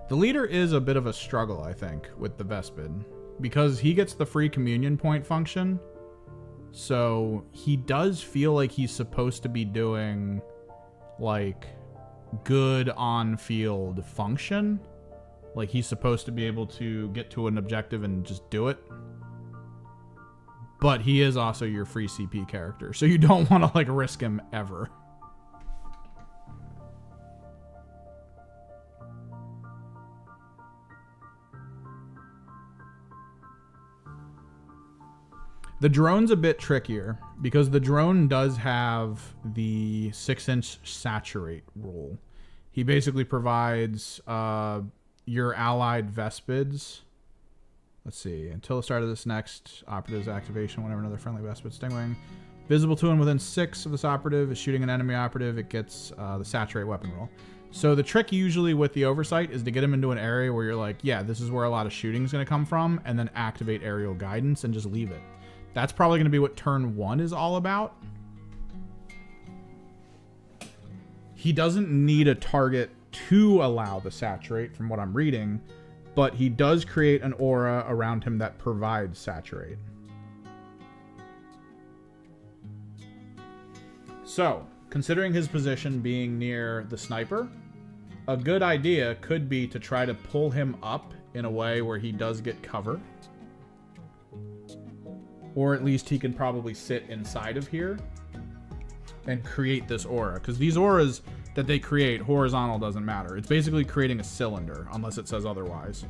The leader is a bit of a struggle, I think, with the Vespid. Because he gets the free communion point function. So he does feel like he's supposed to be doing, like, good on-field function. Like, he's supposed to be able to get to an objective and just do it. But he is also your free CP character, so you don't want to, like, risk him ever. The drone's a bit trickier because the drone does have the 6-inch saturate rule. He basically provides your allied Vespids. Let's see. Until the start of this next operative's activation, whenever another friendly Vespid Stingwing visible to and within 6 of this operative is shooting an enemy operative, it gets the saturate weapon roll. So the trick usually with the oversight is to get him into an area where you're like, yeah, this is where a lot of shooting is going to come from, and then activate aerial guidance and just leave it. That's probably going to be what turn 1 is all about. He doesn't need a target to allow the saturate from what I'm reading, but he does create an aura around him that provides saturate. So, considering his position being near the sniper, a good idea could be to try to pull him up in a way where he does get cover. Or at least he can probably sit inside of here and create this aura. Because these auras that they create, horizontal doesn't matter. It's basically creating a cylinder, unless it says otherwise.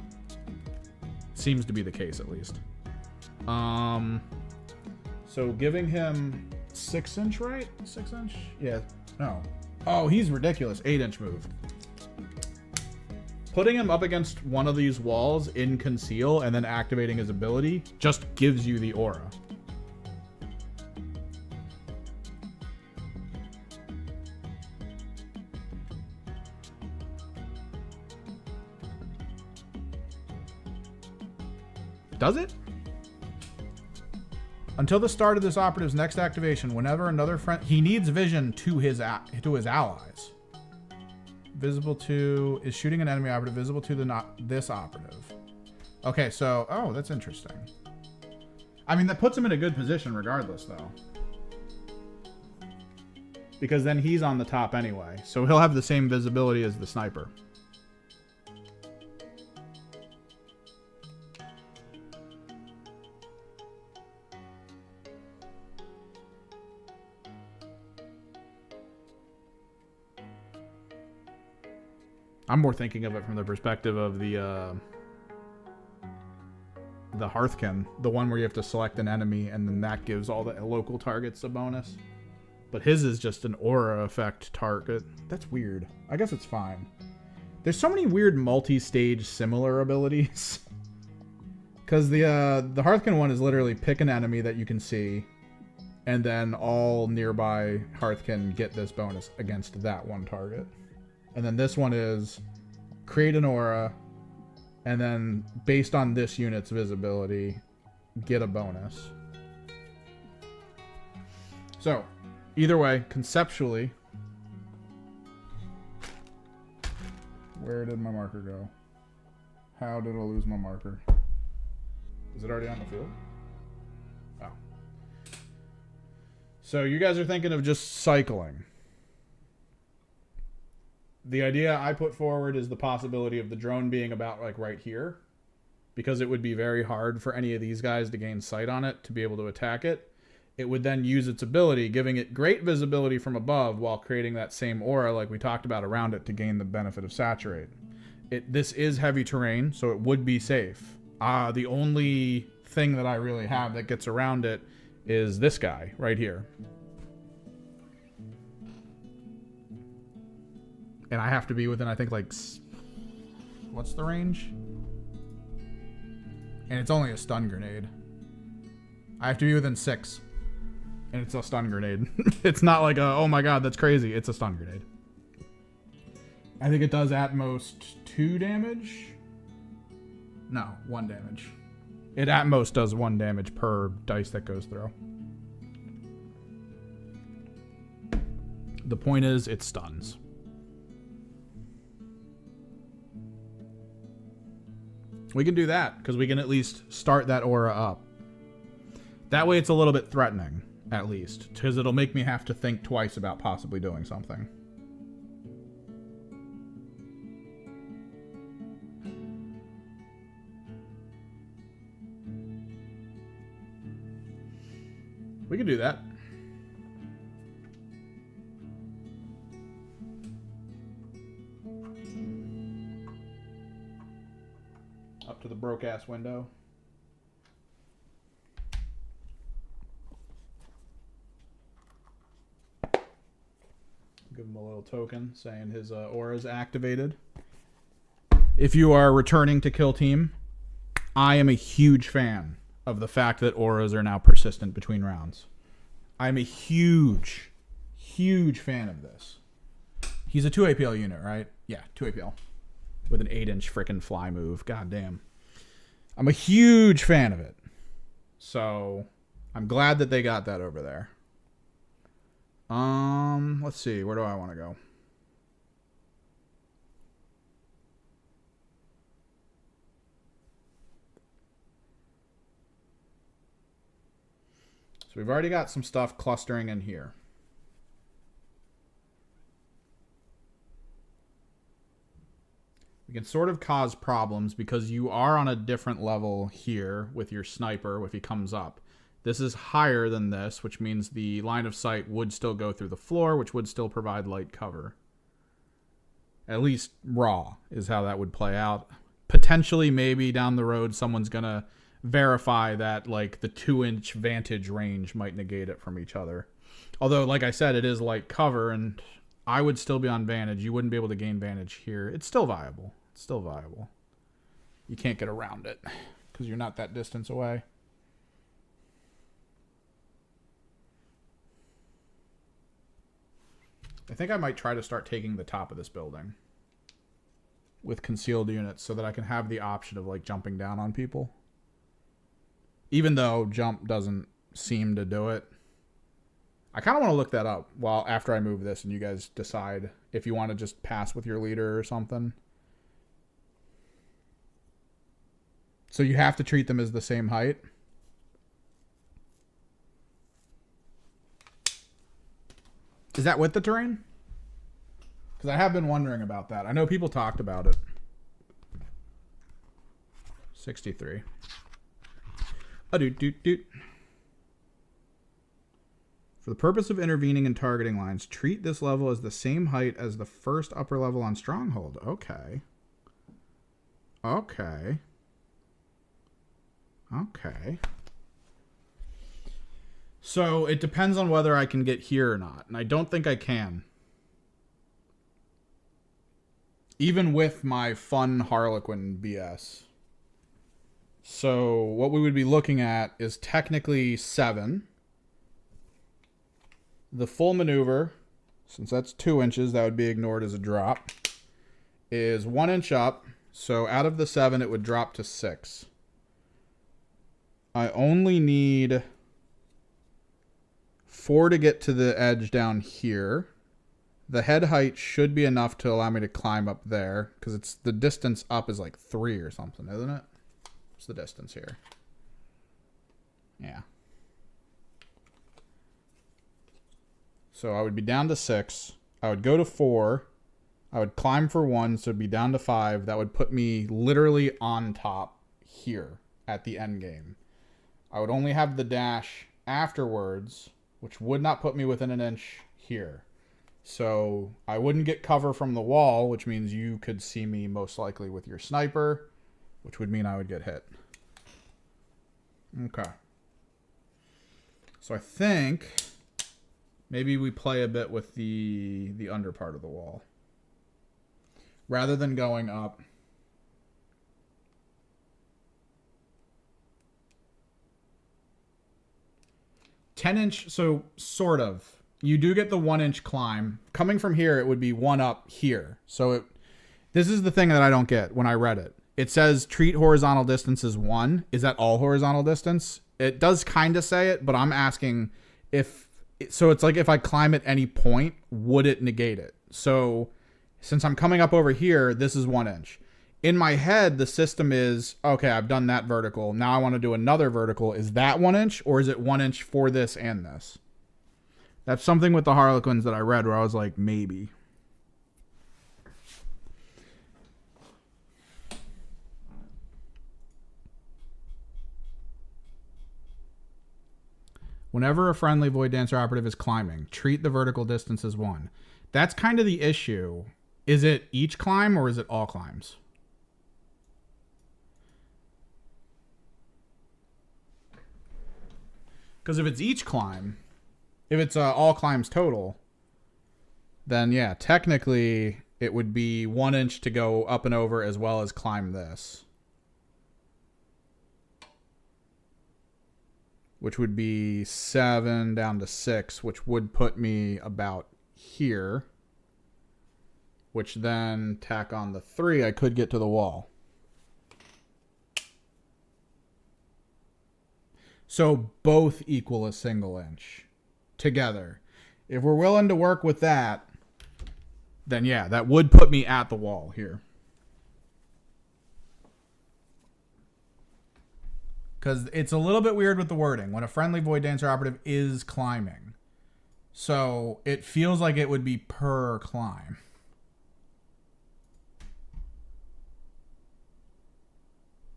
Seems to be the case, at least. So giving him 6-inch, right? 6-inch? Yeah. No. Oh, he's ridiculous. 8-inch move. Putting him up against one of these walls in conceal and then activating his ability just gives you the aura. Does it? Until the start of this operative's next activation, whenever another friend... He needs vision to his allies. Visible to is shooting an enemy operative. Visible to this operative. Okay, so oh, that's interesting. I mean, that puts him in a good position, regardless, though, because then he's on the top anyway, so he'll have the same visibility as the sniper. I'm more thinking of it from the perspective of the Hearthkin, the one where you have to select an enemy and then that gives all the local targets a bonus. But his is just an aura effect target. That's weird. I guess it's fine. There's so many weird multi-stage similar abilities. Because the Hearthkin one is literally pick an enemy that you can see, and then all nearby Hearthkin get this bonus against that one target. And then this one is create an aura, and then based on this unit's visibility, get a bonus. So, either way, conceptually, where did my marker go? How did I lose my marker? Is it already on the field? Oh. So you guys are thinking of just cycling. The idea I put forward is the possibility of the drone being about like right here, because it would be very hard for any of these guys to gain sight on it to be able to attack it. it would then use its ability, giving it great visibility from above while creating that same aura like we talked about around it to gain the benefit of saturate. This is heavy terrain, so it would be safe. The only thing that I really have that gets around it is this guy right here. And I have to be within, I think, like, what's the range? And it's only a stun grenade. I have to be within 6. And it's a stun grenade. It's not like a, oh my god, that's crazy. It's a stun grenade. I think it does at most 2 damage. No, 1 damage. It at most does 1 damage per dice that goes through. The point is, it stuns. We can do that, because we can at least start that aura up. That way it's a little bit threatening, at least. Because it'll make me have to think twice about possibly doing something. We can do that. Up to the broke-ass window. Give him a little token saying his aura is activated. If you are returning to Kill Team, I am a huge fan of the fact that auras are now persistent between rounds. I'm a huge, huge fan of this. He's a 2 APL unit, right? Yeah, 2 APL. With an 8-inch frickin' fly move. God damn. I'm a huge fan of it. So, I'm glad that they got that over there. Let's see. Where do I want to go? So we've already got some stuff clustering in here. We can sort of cause problems because you are on a different level here with your sniper if he comes up. This is higher than this, which means the line of sight would still go through the floor, which would still provide light cover. At least raw is how that would play out. Potentially, maybe down the road, someone's going to verify that like the 2-inch vantage range might negate it from each other. Although, like I said, it is light cover, and I would still be on vantage. You wouldn't be able to gain vantage here. It's still viable. It's still viable. You can't get around it because you're not that distance away. I think I might try to start taking the top of this building with concealed units so that I can have the option of like jumping down on people. Even though jump doesn't seem to do it. I kind of want to look that up while after I move this and you guys decide if you want to just pass with your leader or something. So you have to treat them as the same height. Is that with the terrain? Because I have been wondering about that. I know people talked about it. 63. For the purpose of intervening and targeting lines, treat this level as the same height as the first upper level on Stronghold. Okay. Okay. Okay. So it depends on whether I can get here or not. And I don't think I can. Even with my fun Harlequin BS. So what we would be looking at is technically 7. The full maneuver, since that's 2 inches, that would be ignored as a drop, is 1 inch up. So out of the 7, it would drop to 6. I only need 4 to get to the edge down here. The head height should be enough to allow me to climb up there, because it's the distance up is like 3 or something, isn't it? What's the distance here? Yeah. So I would be down to 6. I would go to 4. I would climb for 1, so it'd be down to 5. That would put me literally on top here at the end game. I would only have the dash afterwards, which would not put me within an inch here. So I wouldn't get cover from the wall, which means you could see me most likely with your sniper, which would mean I would get hit. Okay. So I think maybe we play a bit with the under part of the wall. Rather than going up. $10-inch, so sort of. You do get the 1-inch climb. Coming from here, it would be 1 up here. So this is the thing that I don't get when I read it. It says treat horizontal distance as 1. Is that all horizontal distance? It does kind of say it, but I'm asking if... So it's like if I climb at any point, would it negate it? So since I'm coming up over here, this is 1 inch. In my head, the system is, okay, I've done that vertical. Now I want to do another vertical. Is that 1 inch or is it 1 inch for this and this? That's something with the Harlequins that I read where I was like, maybe. Whenever a friendly Void Dancer operative is climbing, treat the vertical distance as 1. That's kind of the issue. Is it each climb or is it all climbs? Because if it's each climb, if it's all climbs total, then yeah, technically it would be 1 inch to go up and over as well as climb this. Which would be 7 down to 6, which would put me about here. Which then tack on the 3, I could get to the wall. So both equal a single inch together. If we're willing to work with that, then yeah, that would put me at the wall here. Because it's a little bit weird with the wording when a friendly Void Dancer operative is climbing. So it feels like it would be per climb.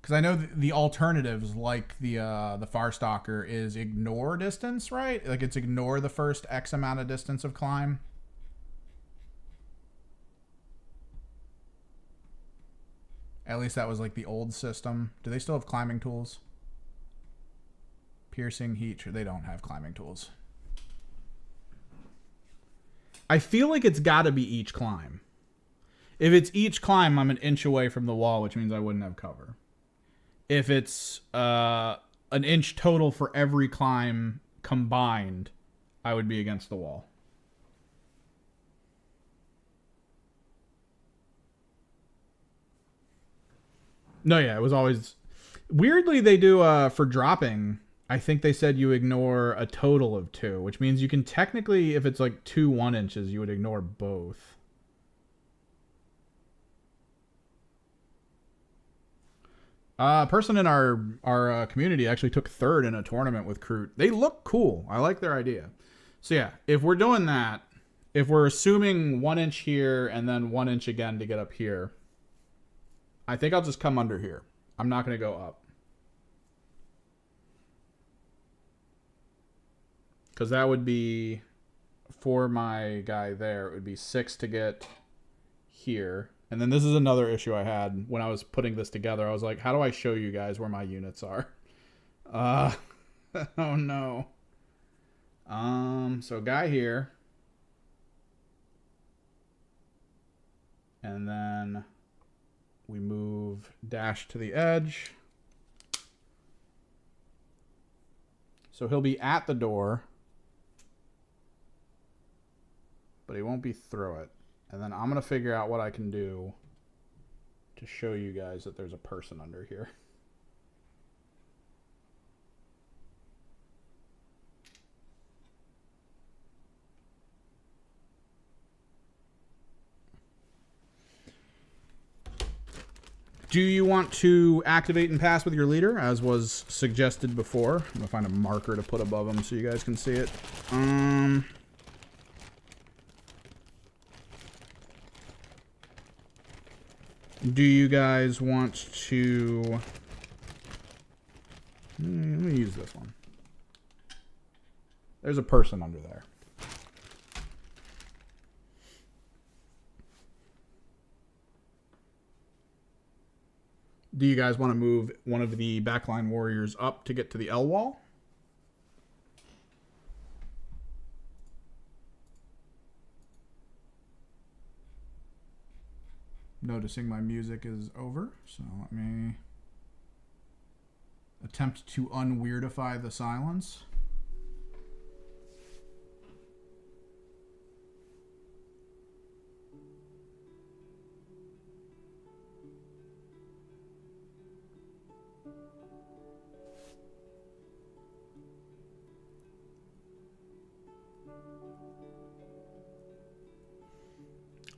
Because I know the alternatives, like the Farstalker, is ignore distance, right? Like it's ignore the first X amount of distance of climb. At least that was like the old system. Do they still have climbing tools? Piercing, heat, they don't have climbing tools. I feel like it's got to be each climb. If it's each climb, I'm an inch away from the wall, which means I wouldn't have cover. If it's an inch total for every climb combined, I would be against the wall. No, yeah, it was always... Weirdly, they do, for dropping, I think they said you ignore a total of 2, which means you can technically, if it's like 2 1 inches, you would ignore both. A person in our community actually took 3rd in a tournament with Kroot. They look cool. I like their idea. So yeah, if we're doing that, if we're assuming 1 inch here and then 1 inch again to get up here, I think I'll just come under here. I'm not going to go up. Because that would be, for my guy there, it would be 6 to get here. And then this is another issue I had when I was putting this together. I was like, how do I show you guys where my units are? Oh no. So guy here. And then we move dash to the edge. So he'll be at the door. But he won't be through it. And then I'm going to figure out what I can do to show you guys that there's a person under here. Do you want to activate and pass with your leader, as was suggested before? I'm going to find a marker to put above him so you guys can see it. Do you guys want to... Let me use this one. There's a person under there. Do you guys want to move one of the backline warriors up to get to the L wall? Noticing my music is over, so let me attempt to unweirdify the silence.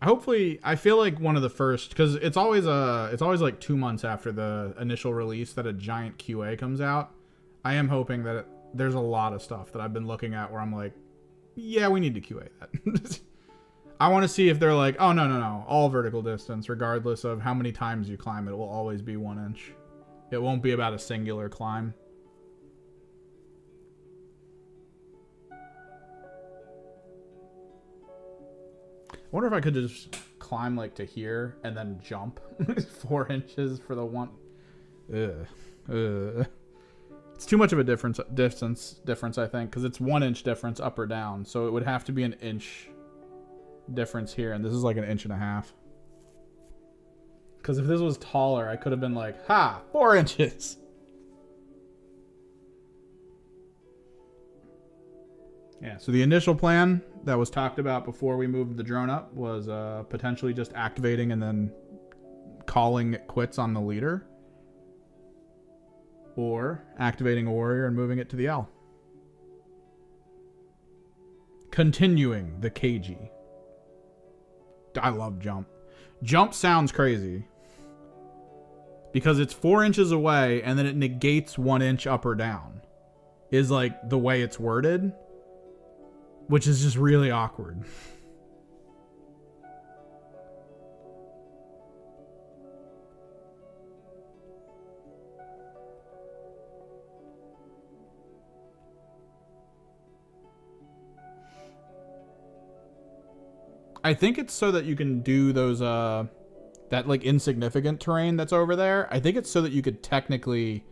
Hopefully, I feel like one of the first, because it's always like 2 months after the initial release that a giant QA comes out. I am hoping that there's a lot of stuff that I've been looking at where I'm like, yeah, we need to QA that. I want to see if they're like, oh, no, all vertical distance, regardless of how many times you climb, it will always be 1 inch. It won't be about a singular climb. I wonder if I could just climb like to here and then jump 4 inches for the one. It's too much of a distance, I think, because it's 1 inch difference up or down. So it would have to be an inch difference here, and this is like 1.5 inches. Because if this was taller, I could have been like, ha, 4 inches. Yeah, so the initial plan that was talked about before we moved the drone up was potentially just activating and then calling it quits on the leader. Or activating a warrior and moving it to the L. Continuing the KG. I love jump. Jump sounds crazy. Because it's 4 inches away and then it negates 1 inch up or down. Is like the way it's worded. Which is just really awkward. I think it's so that you can do those, that like insignificant terrain that's over there. I think it's so that you could technically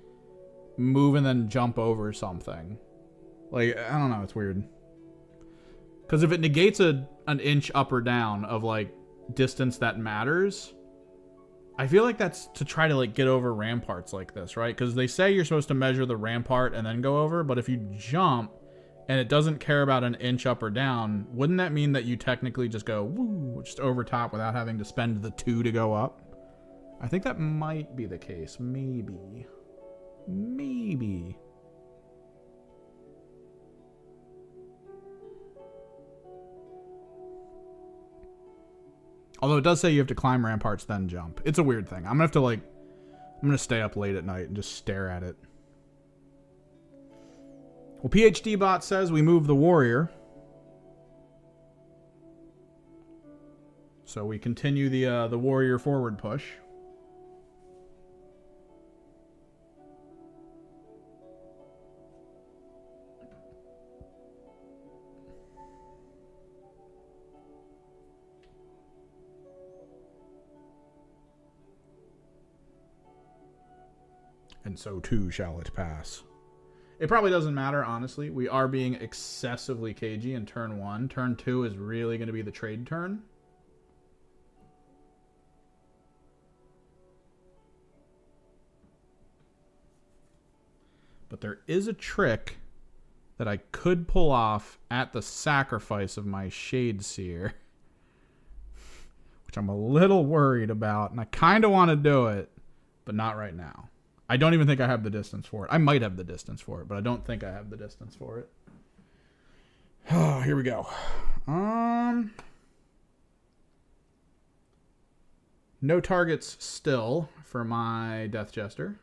move and then jump over something. Like, I don't know, it's weird. Because if it negates an inch up or down of, like, distance that matters, I feel like that's to try to, like, get over ramparts like this, right? Because they say you're supposed to measure the rampart and then go over, but if you jump and it doesn't care about an inch up or down, wouldn't that mean that you technically just go, woo, just over top without having to spend the 2 to go up? I think that might be the case. Maybe. Maybe. Although it does say you have to climb ramparts, then jump. It's a weird thing. I'm going to stay up late at night and just stare at it. Well, PhD Bot says we move the warrior. So we continue the warrior forward push. And so too shall it pass. It probably doesn't matter, honestly. We are being excessively cagey in turn 1. Turn 2 is really going to be the trade turn. But there is a trick that I could pull off at the sacrifice of my Shade Seer, which I'm a little worried about, and I kind of want to do it, but not right now. I don't even think I have the distance for it. I might have the distance for it, but I don't think I have the distance for it. Oh, here we go. No targets still for my Death Jester.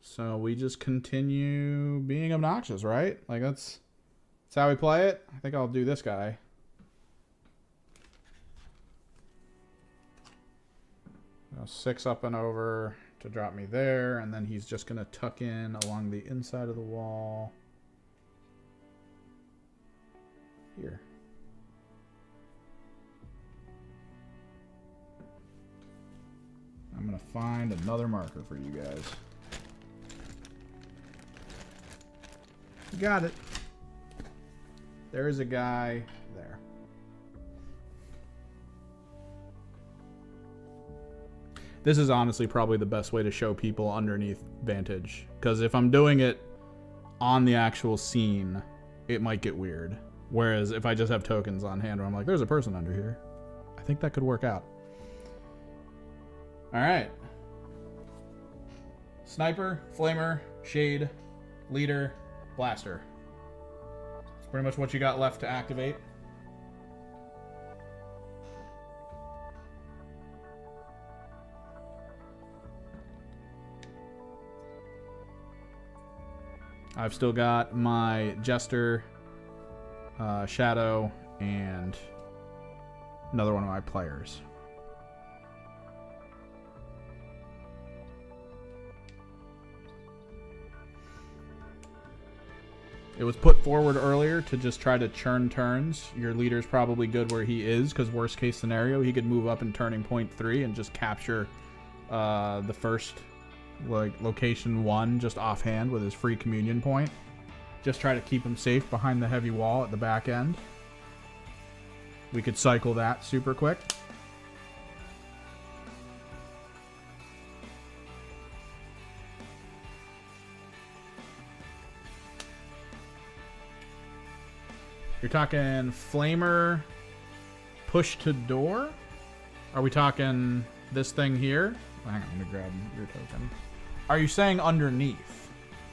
So we just continue being obnoxious, right? Like that's how we play it. I think I'll do this guy. So 6 up and over to drop me there, and then he's just gonna tuck in along the inside of the wall. here. I'm going to find another marker for you guys. Got it. There is a guy there. This is honestly probably the best way to show people underneath Vantage. Because if I'm doing it on the actual scene, it might get weird. Whereas if I just have tokens on hand where I'm like, there's a person under here, I think that could work out. Alright. Sniper, flamer, shade, leader, blaster. That's pretty much what you got left to activate. I've still got my Jester, Shadow, and another one of my players. It was put forward earlier to just try to churn turns. Your leader's probably good where he is, because worst case scenario, he could move up in turning point 3 and just capture the first location 1 just offhand with his free communion point. Just try to keep him safe behind the heavy wall at the back end. We could cycle that super quick. You're talking flamer push to door? Are we talking this thing here? Hang on, let me grab your token. Are you saying underneath?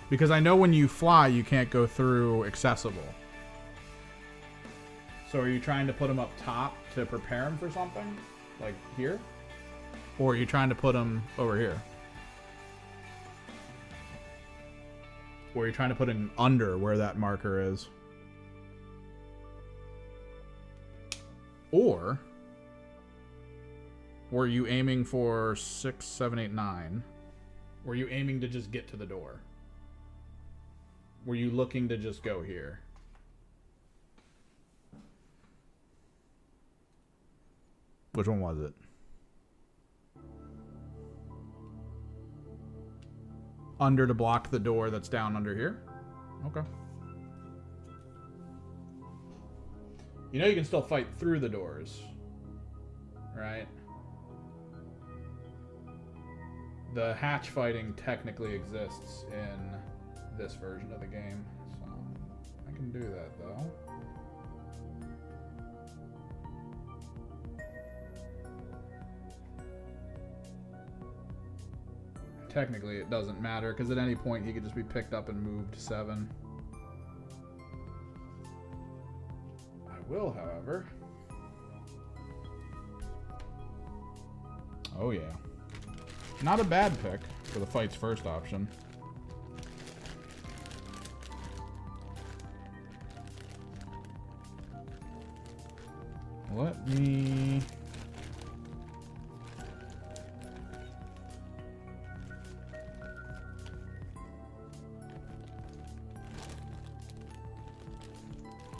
Because I know when you fly, you can't go through accessible. So are you trying to put him up top to prepare him for something? Like here? Or are you trying to put him over here? Or are you trying to put him under where that marker is? Or were you aiming for 6, 7, 8, 9? Were you aiming to just get to the door? Were you looking to just go here? Which one was it? Under to block the door that's down under here? Okay. You know you can still fight through the doors, right? The hatch fighting technically exists in this version of the game, so I can do that though. Technically it doesn't matter, because at any point he could just be picked up and moved to 7. Will, however. Oh yeah. Not a bad pick for the fight's first option. Let me...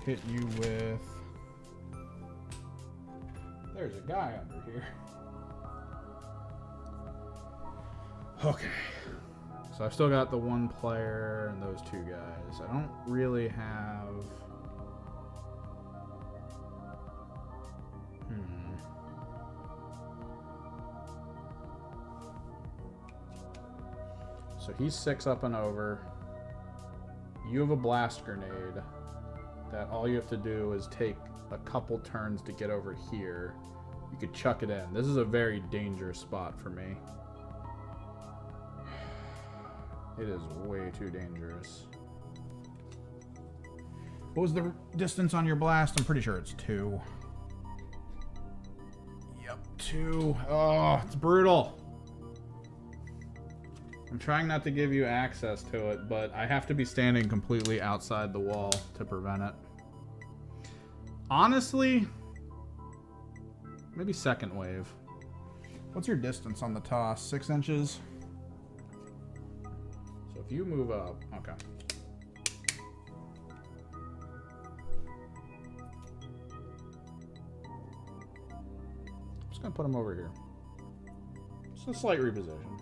hit you with... There's a guy under here. Okay. So I've still got the 1 player and those 2 guys. I don't really have... So he's 6 up and over. You have a blast grenade that all you have to do is take a couple turns to get over here. You could chuck it in. This is a very dangerous spot for me. It is way too dangerous. What was the distance on your blast? I'm pretty sure it's 2. Yep, 2. Oh, it's brutal. I'm trying not to give you access to it, but I have to be standing completely outside the wall to prevent it. Honestly, maybe second wave. What's your distance on the toss? 6 inches? So if you move up, okay. just gonna put them over here. Just a slight reposition.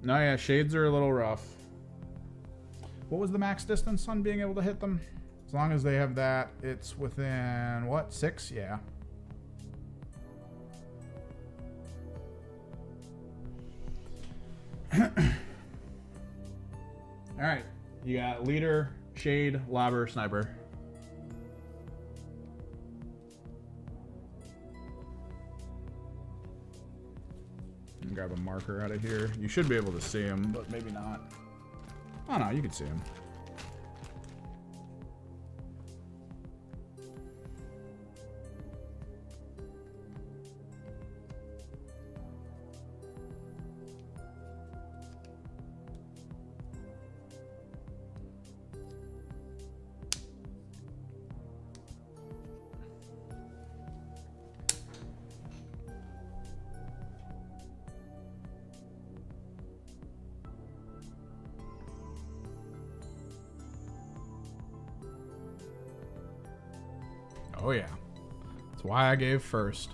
No, yeah, shades are a little rough. What was the max distance on being able to hit them? As long as they have that, it's within, what, 6? Yeah. Alright, you got leader, shade, lobber, sniper. Grab a marker out of here. You should be able to see him, but maybe not. Oh no, you can see him. Oh yeah. That's why I gave first.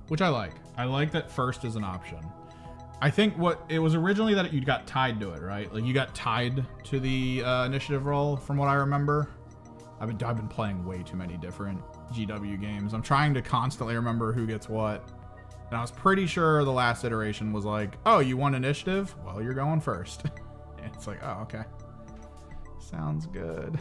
Which I like. I like that first is an option. I think what it was originally that you got tied to it, right? Like you got tied to the initiative roll from what I remember. I've been playing way too many different GW games. I'm trying to constantly remember who gets what. And I was pretty sure the last iteration was like, oh, you won initiative? Well, you're going first. And it's like, oh, okay. Sounds good.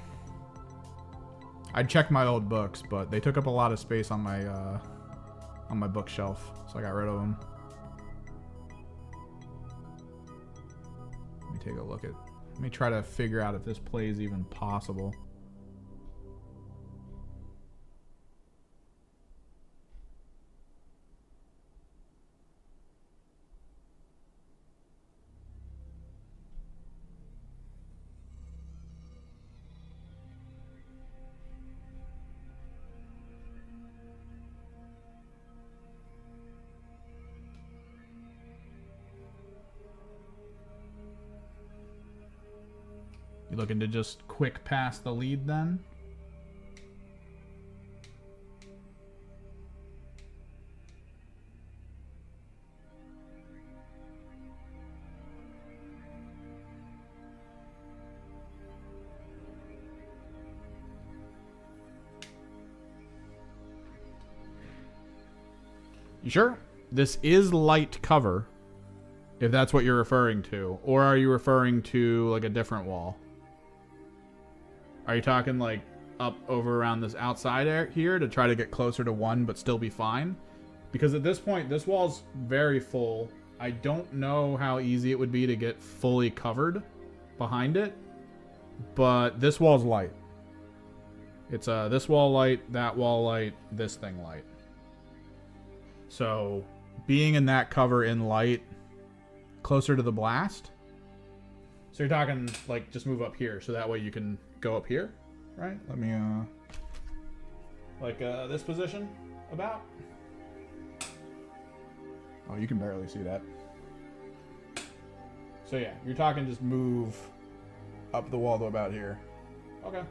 I checked my old books, but they took up a lot of space on my bookshelf, so I got rid of them. Let me take a look at. Let me try to figure out if this play is even possible. You looking to just quick pass the lead then? You sure? This is light cover, if that's what you're referring to. Or are you referring to like a different wall? Are you talking like up over around this outside here to try to get closer to 1 but still be fine? Because at this point, this wall's very full. I don't know how easy it would be to get fully covered behind it, but this wall's light. It's this wall light, that wall light, this thing light. So being in that cover in light, closer to the blast. So you're talking like just move up here so that way you can go up here, right? Let me like this position about. Oh, you can barely see that. So yeah, you're talking just move up the wall to about here. Okay.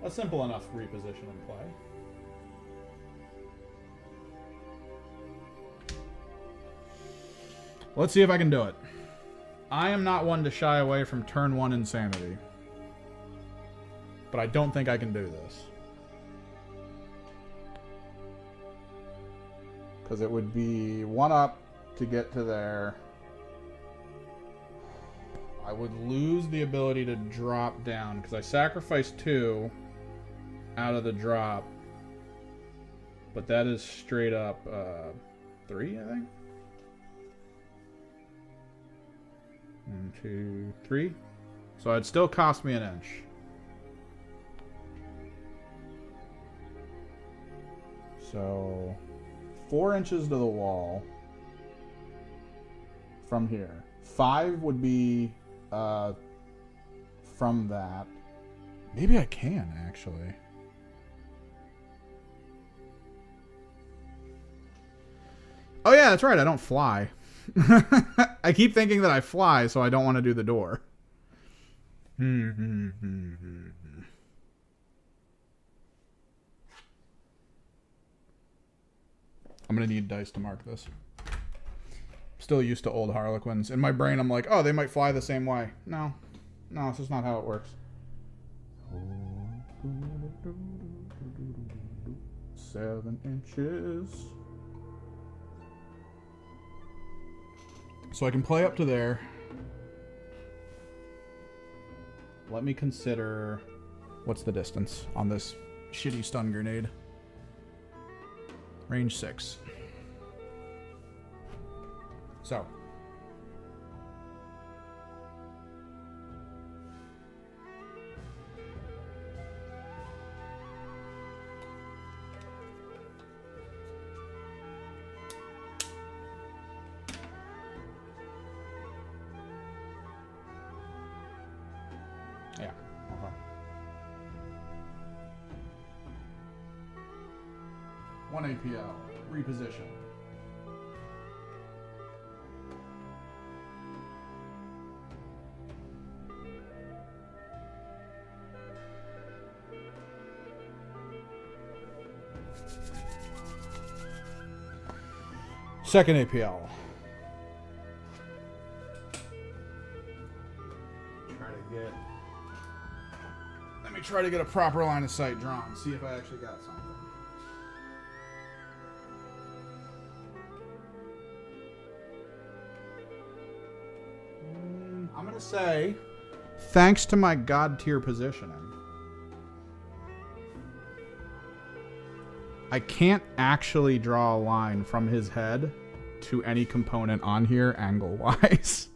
A simple enough reposition and play. Let's see if I can do it. I am not one to shy away from turn 1 insanity. But I don't think I can do this. Because it would be 1 up to get to there. I would lose the ability to drop down because I sacrificed 2 out of the drop. But that is straight up 3, I think. 1, 2, 3. So it'd still cost me an inch. So 4 inches to the wall from here. 5 would be from that. Maybe I can actually. Oh yeah, that's right. I don't fly. I keep thinking that I fly, so I don't want to do the door. I'm going to need dice to mark this. Still used to old Harlequins. In my brain, I'm like, oh, they might fly the same way. No. No, this is not how it works. 7 inches. So I can play up to there. Let me consider... What's the distance on this shitty stun grenade? Range 6. So. Yeah. Okay. 1 APL. Reposition. Second APL. Let me try to get a proper line of sight drawn. See if I actually got something. I'm going to say, thanks to my god tier positioning, I can't actually draw a line from his head to any component on here angle-wise.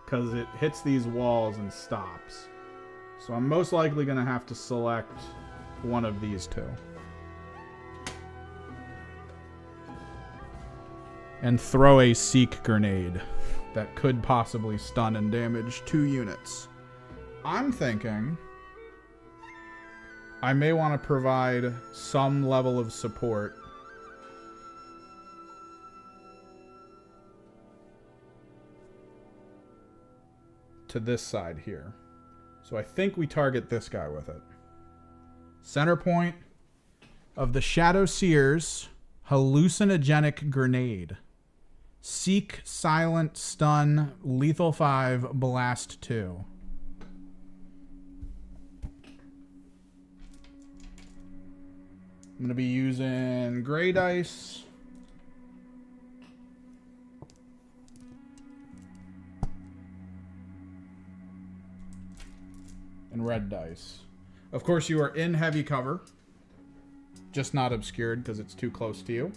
Because it hits these walls and stops. So I'm most likely going to have to select one of these two. And throw a Seek grenade that could possibly stun and damage 2 units. I'm thinking I may want to provide some level of support to this side here. So I think we target this guy with it. Center point of the Shadow Seer's hallucinogenic grenade. Seek, silent, stun, lethal 5, blast 2. I'm going to be using gray dice. And red dice. Of course, you are in heavy cover. Just not obscured because it's too close to you.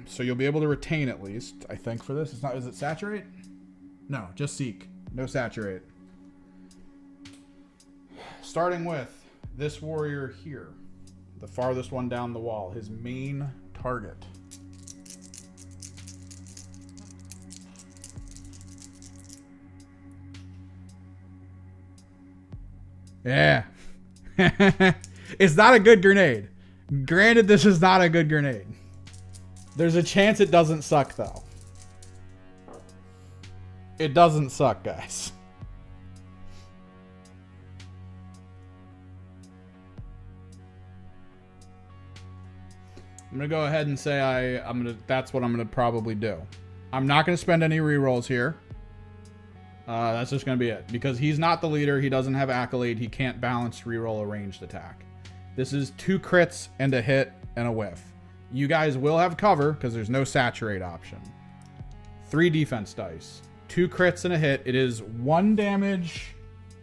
So you'll be able to retain at least, I think, for this. It's not. Is it saturate? No, just seek. No saturate. Starting with this warrior here. The farthest one down the wall. His main target. Yeah. It's not a good grenade. Granted, this is not a good grenade. There's a chance it doesn't suck, though. It doesn't suck, guys. I'm going to go ahead and say that's what I'm going to probably do. I'm not going to spend any rerolls here. That's just going to be it. Because he's not the leader. He doesn't have Accolade. He can't balance reroll a ranged attack. This is 2 crits and a hit and a whiff. You guys will have cover because there's no saturate option. 3 defense dice. 2 crits and a hit. It is 1 damage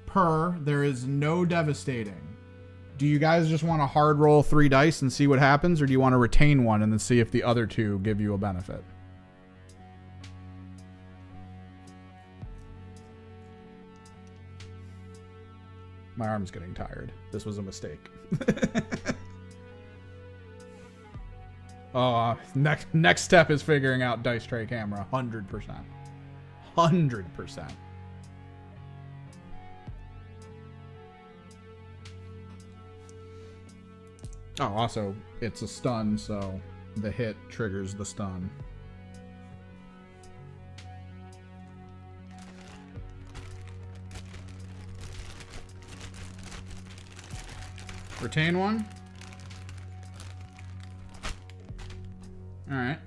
per. There is no devastating. Do you guys just want to hard roll 3 dice and see what happens? Or do you want to retain 1 and then see if the other 2 give you a benefit? My arm's getting tired. This was a mistake. Oh, next step is figuring out dice tray camera. 100%. 100%. Oh, also, it's a stun, so the hit triggers the stun. Retain one. All right.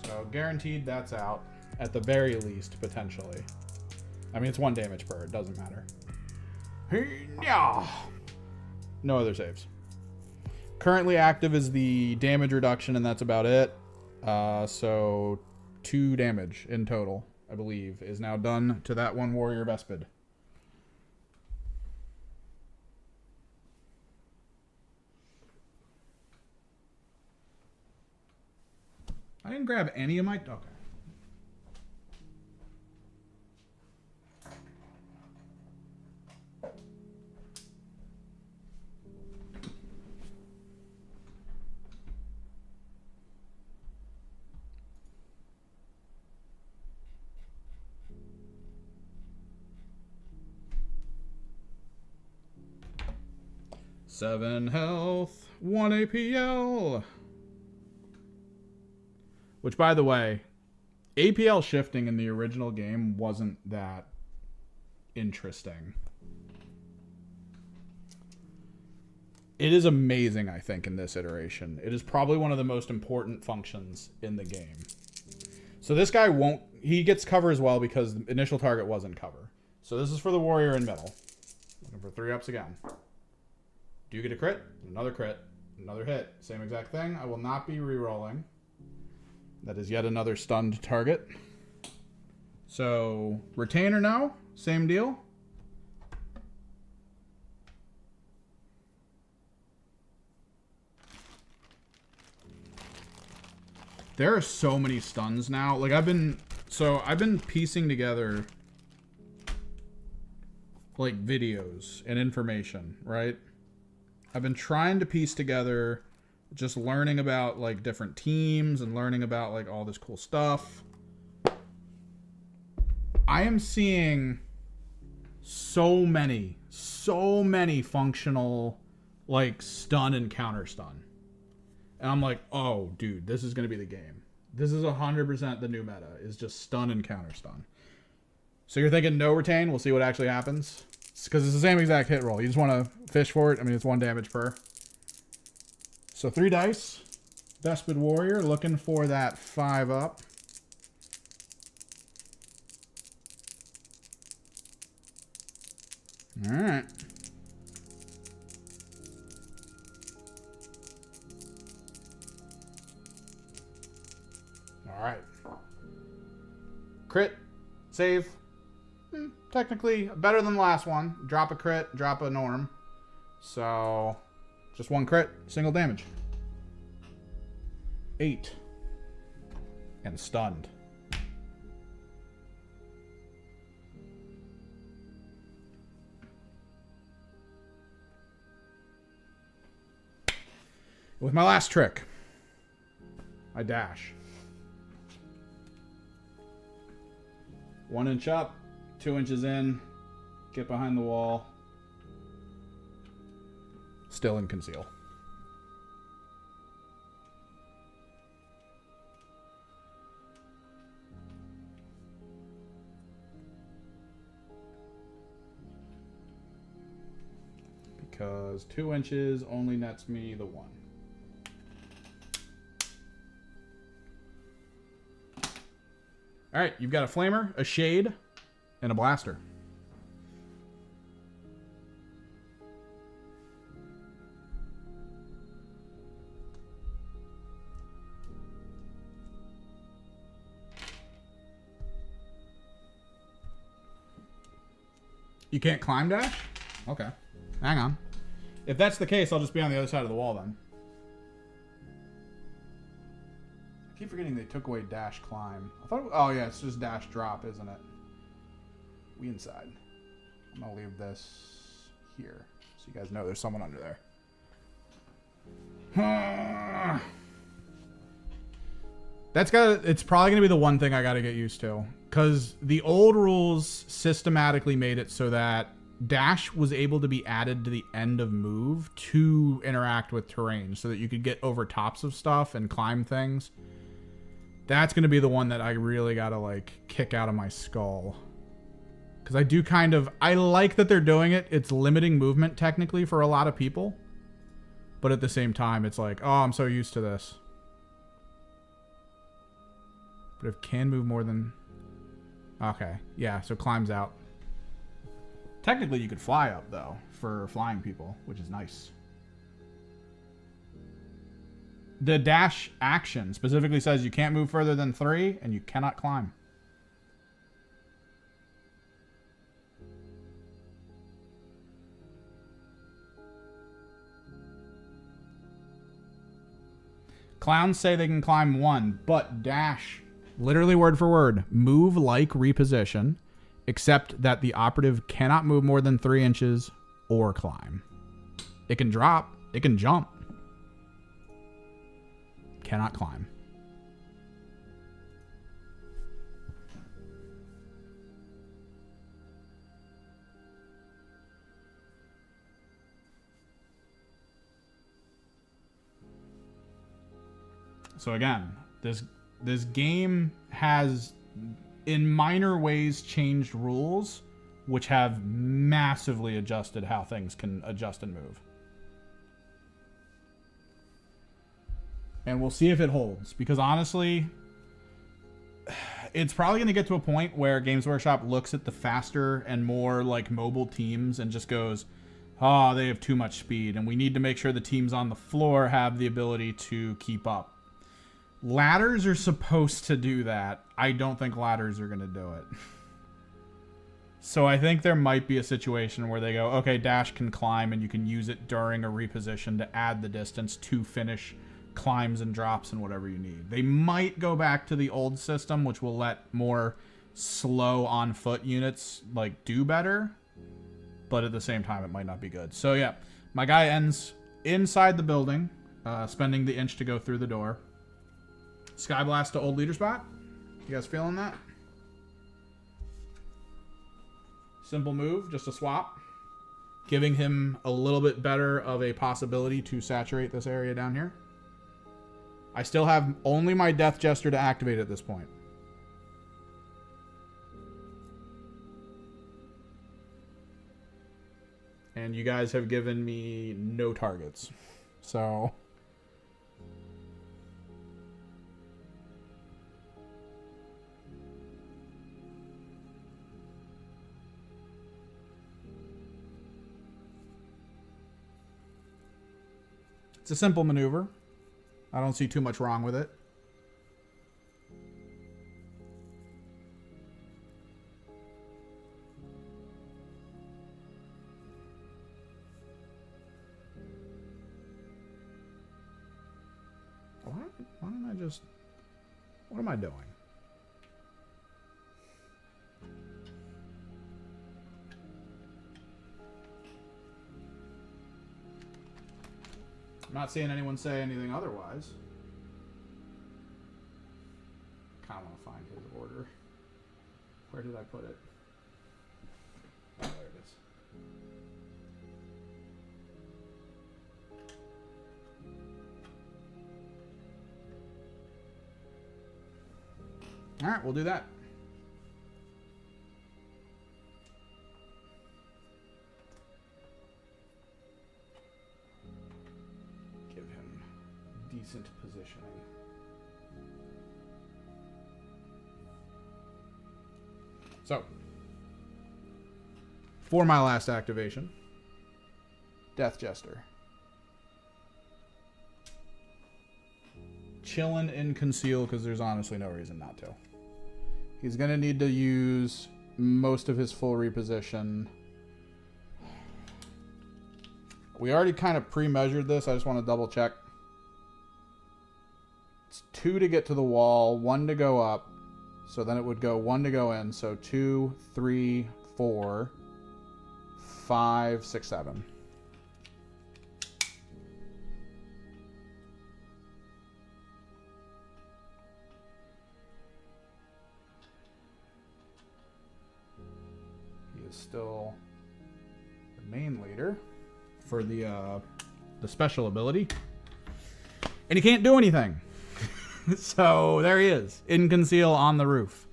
So guaranteed that's out. At the very least, potentially. I mean, it's 1 damage per. It doesn't matter. No other saves. Currently active is the damage reduction, and that's about it. So 2 damage in total, I believe, is now done to that one warrior Vespid. I didn't grab any of my... Okay. Seven health, 1 APL. Which, by the way, APL shifting in the original game wasn't that interesting. It is amazing, I think, in this iteration. It is probably one of the most important functions in the game. So this guy won't... He gets cover as well because the initial target wasn't cover. So this is for the warrior in middle. Looking for 3-ups again. Do you get a crit? Another crit. Another hit. Same exact thing. I will not be re-rolling. That is yet another stunned target. So, retainer now. Same deal. There are so many stuns now. Like, I've been piecing together like videos and information, right? I've been trying to piece together just learning about like different teams and learning about like all this cool stuff. I am seeing so many functional like stun and counter stun. And I'm like, oh dude, this is going to be the game. This is 100% the new meta, is just stun and counter stun. So you're thinking no retain, we'll see what actually happens. Because it's the same exact hit roll. You just want to fish for it. I mean, it's 1 damage per. So 3 dice. Vespid Warrior looking for that 5-up. All right. All right. Crit. Save. Technically better than the last one. Drop a crit, drop a norm. So, just 1 crit, single damage. 8. And stunned. With my last trick, I dash. 1 inch up. 2 inches in, get behind the wall, still in conceal. Because 2 inches only nets me the 1. All right, you've got a flamer, a shade, and a blaster. You can't climb dash? Okay. Hang on. If that's the case, I'll just be on the other side of the wall then. I keep forgetting they took away dash climb. I thought, oh yeah, it's just dash drop, isn't it? We inside. I'm gonna leave this here so you guys know there's someone under there. It's probably gonna be the one thing I gotta get used to, because the old rules systematically made it so that dash was able to be added to the end of move to interact with terrain so that you could get over tops of stuff and climb things. That's going to be the one that I really got to like kick out of my skull. Because I do kind of... I like that they're doing it. It's limiting movement technically for a lot of people. But at the same time, it's like, oh, I'm so used to this. But if can move more than... Okay. Yeah, so climbs out. Technically, you could fly up, though, for flying people, which is nice. The dash action specifically says you can't move further than 3, and you cannot climb. Clowns say they can climb 1, but dash, literally word for word, move like reposition, except that the operative cannot move more than 3 inches or climb. It can drop, it can jump. Cannot climb. So again, this game has in minor ways changed rules which have massively adjusted how things can adjust and move. And we'll see if it holds, because honestly, it's probably going to get to a point where Games Workshop looks at the faster and more like mobile teams and just goes, oh, they have too much speed, and we need to make sure the teams on the floor have the ability to keep up. Ladders are supposed to do that. I don't think ladders are going to do it. So I think there might be a situation where they go, okay, dash can climb and you can use it during a reposition to add the distance to finish climbs and drops and whatever you need. They might go back to the old system, which will let more slow on foot units like do better, but at the same time it might not be good. So yeah, my guy ends inside the building, spending the inch to go through the door. Skyblast to old leader spot. You guys feeling that? Simple move, just a swap. Giving him a little bit better of a possibility to saturate this area down here. I still have only my Death Jester to activate at this point. And you guys have given me no targets. So... it's a simple maneuver. I don't see too much wrong with it. Why don't I just... What am I doing? I'm not seeing anyone say anything otherwise. Kind of want to find his order. Where did I put it? Oh, there it is. All right, we'll do that. Decent positioning. So, for my last activation, Death Jester. Chillin' in conceal because there's honestly no reason not to. He's going to need to use most of his full reposition. We already kind of pre-measured this. I just want to double check. It's 2 to get to the wall, 1 to go up. So then it would go 1 to go in. So 2, 3, 4, 5, 6, 7. He is still later for the special ability. And he can't do anything. So there he is, in conceal on the roof.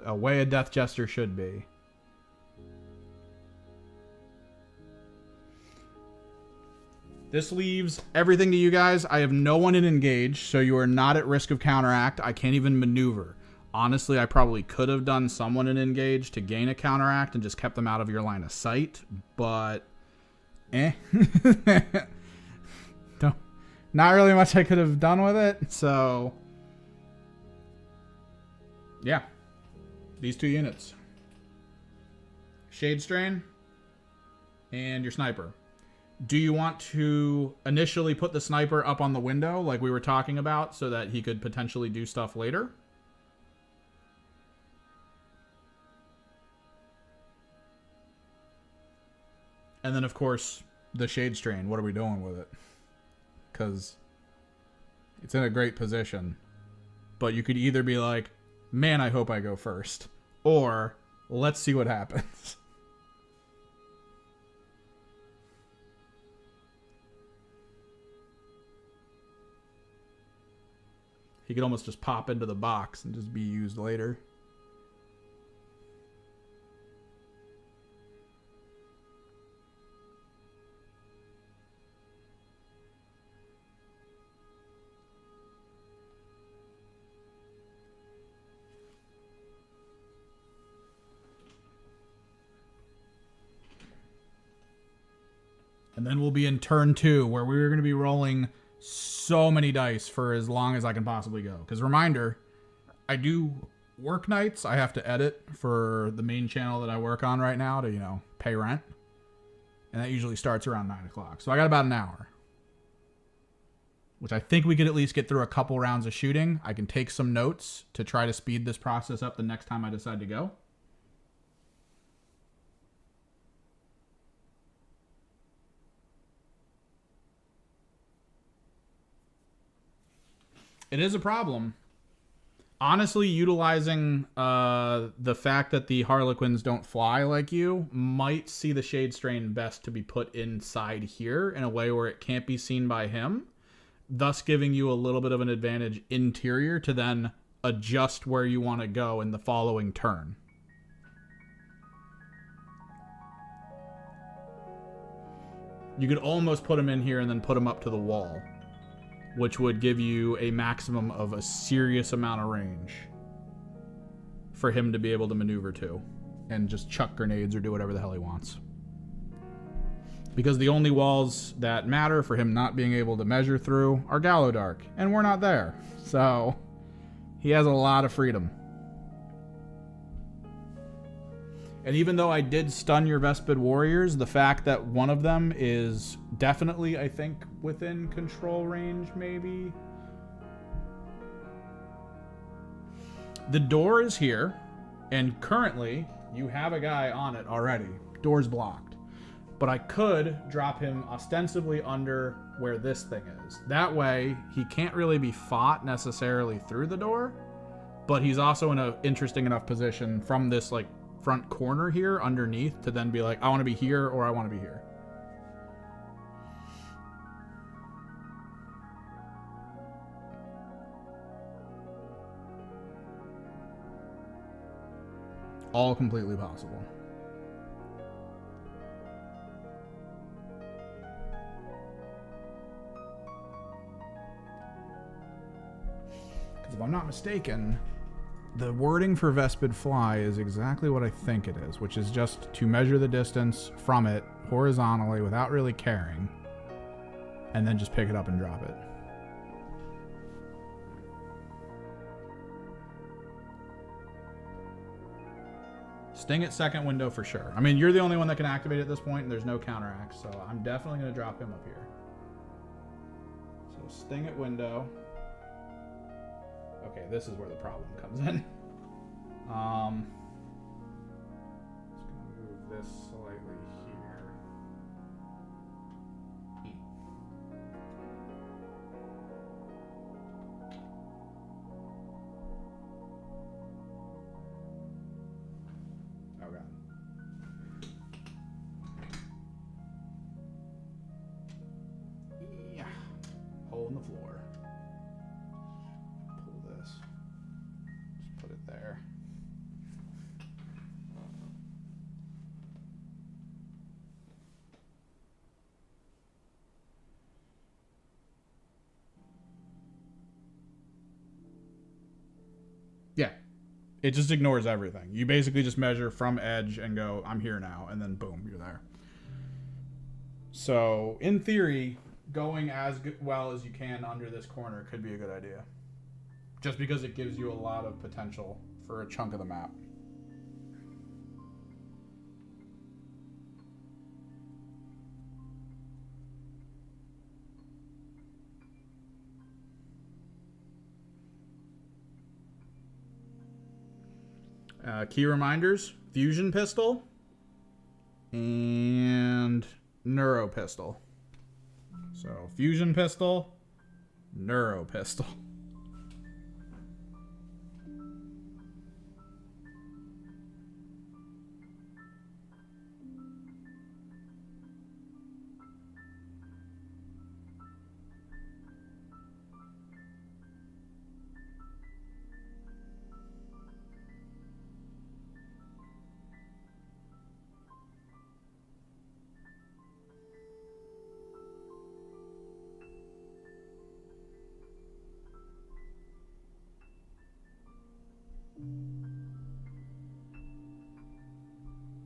A way a Death Jester should be. This leaves everything to you guys. I have no one in engage, so you are not at risk of counteract. I can't even maneuver. Honestly, I probably could have done someone in engage to gain a counteract and just kept them out of your line of sight, but not really much I could have done with it, so yeah. These two units. Shade Strain and your sniper. Do you want to initially put the sniper up on the window like we were talking about so that he could potentially do stuff later? And then, of course, the Shade Strain. What are we doing with it? Because it's in a great position. But you could either be like, man, I hope I go first. Or, let's see what happens. He could almost just pop into the box and just be used later. And then we'll be in turn 2, where we're going to be rolling so many dice for as long as I can possibly go. Because reminder, I do work nights. I have to edit for the main channel that I work on right now to, you know, pay rent. And that usually starts around 9 o'clock. So I got about an hour. Which I think we could at least get through a couple rounds of shooting. I can take some notes to try to speed this process up the next time I decide to go. It is a problem. Honestly, utilizing the fact that the Harlequins don't fly like you might see the Shade Strain best to be put inside here in a way where it can't be seen by him, thus giving you a little bit of an advantage interior to then adjust where you want to go in the following turn. You could almost put him in here and then put him up to the wall, which would give you a maximum of a serious amount of range for him to be able to maneuver to and just chuck grenades or do whatever the hell he wants. Because the only walls that matter for him not being able to measure through are Gallow Dark, and we're not there. So he has a lot of freedom. And even though I did stun your Vespid warriors, the fact that one of them is definitely, I think, within control range, maybe. The door is here, and currently you have a guy on it already. Door's blocked. But I could drop him ostensibly under where this thing is. That way, he can't really be fought necessarily through the door, but he's also in an interesting enough position from this, like, front corner here underneath to then be like, I want to be here or I want to be here. All completely possible. Because if I'm not mistaken, the wording for Vespid Fly is exactly what I think it is, which is just to measure the distance from it horizontally without really caring, and then just pick it up and drop it. Sting at second window for sure. I mean, you're the only one that can activate at this point, and there's no counteract, so I'm definitely going to drop him up here. So Sting at window. Okay, this is where the problem comes in. Just gonna move this slightly here. Oh god. Yeah. It just ignores everything. You basically just measure from edge and go, I'm here now, and then boom, you're there. So, in theory, going as well as you can under this corner could be a good idea. Just because it gives you a lot of potential for a chunk of the map. Key reminders, fusion pistol and neuro pistol. So fusion pistol, neuro pistol.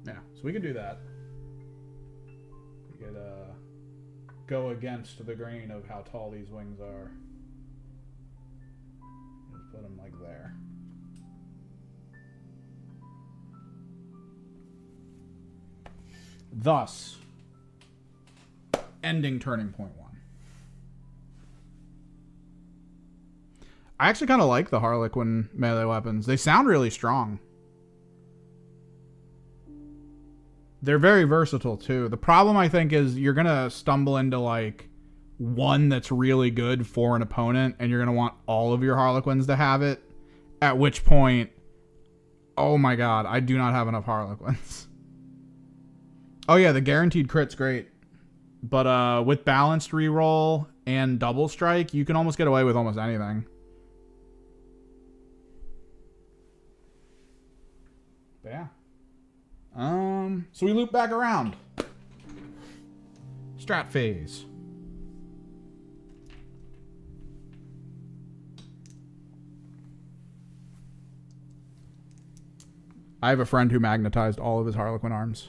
Yeah, so we could do that. We could go against the grain of how tall these wings are. Just put them like there. Thus, ending turning point 1. I actually kind of like the Harlequin melee weapons. They sound really strong. They're very versatile too. The problem, I think, is you're going to stumble into like one that's really good for an opponent, and you're going to want all of your Harlequins to have it. At which point, oh my god, I do not have enough Harlequins. Oh yeah, the guaranteed crit's great. But with balanced reroll and double strike, you can almost get away with almost anything. But yeah. So we loop back around. Strat phase. I have a friend who magnetized all of his Harlequin arms.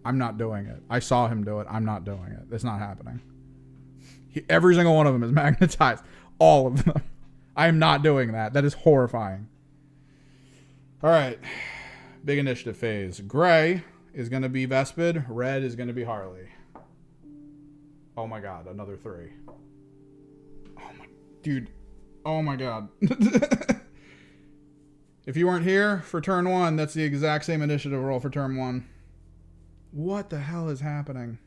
I'm not doing it. I saw him do it. I'm not doing it. It's not happening. Every single one of them is magnetized. All of them. I am not doing that. That is horrifying. All right. Big initiative phase. Gray is going to be Vespid. Red is going to be Harley. Oh my god, another 3. Oh my... Dude. Oh my god. If you weren't here for turn 1, that's the exact same initiative roll for turn 1. What the hell is happening?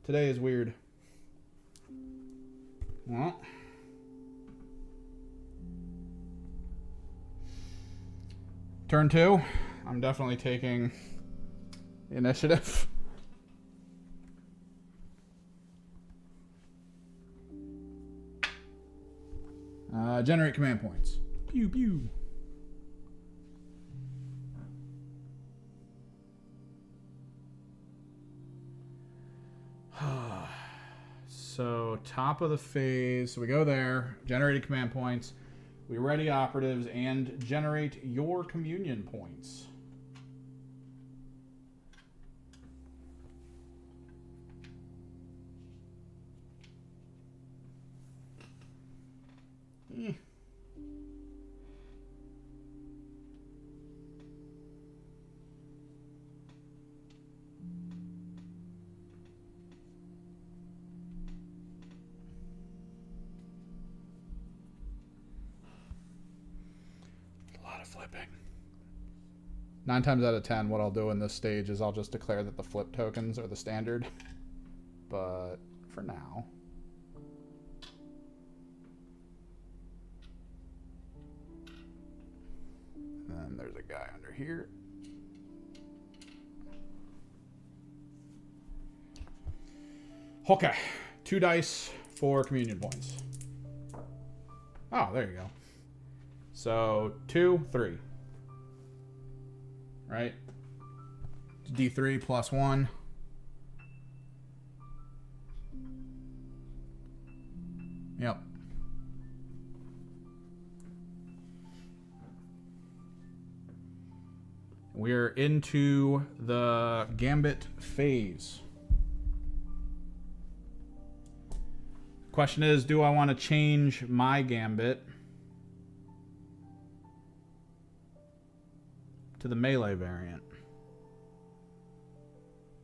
Today is weird. Well... Turn 2, I'm definitely taking the initiative. Generate command points. Pew pew. So top of the phase, so we go there, generated command points. We ready operatives and generate your communion points. Flipping. 9 times out of 10, what I'll do in this stage is I'll just declare that the flip tokens are the standard. But for now. And then there's a guy under here. Okay. 2 dice for communion points. Oh, there you go. So 2, 3. Right? D3 plus 1. Yep. we're into the Gambit phase. Question is, do I want to change my Gambit to the melee variant?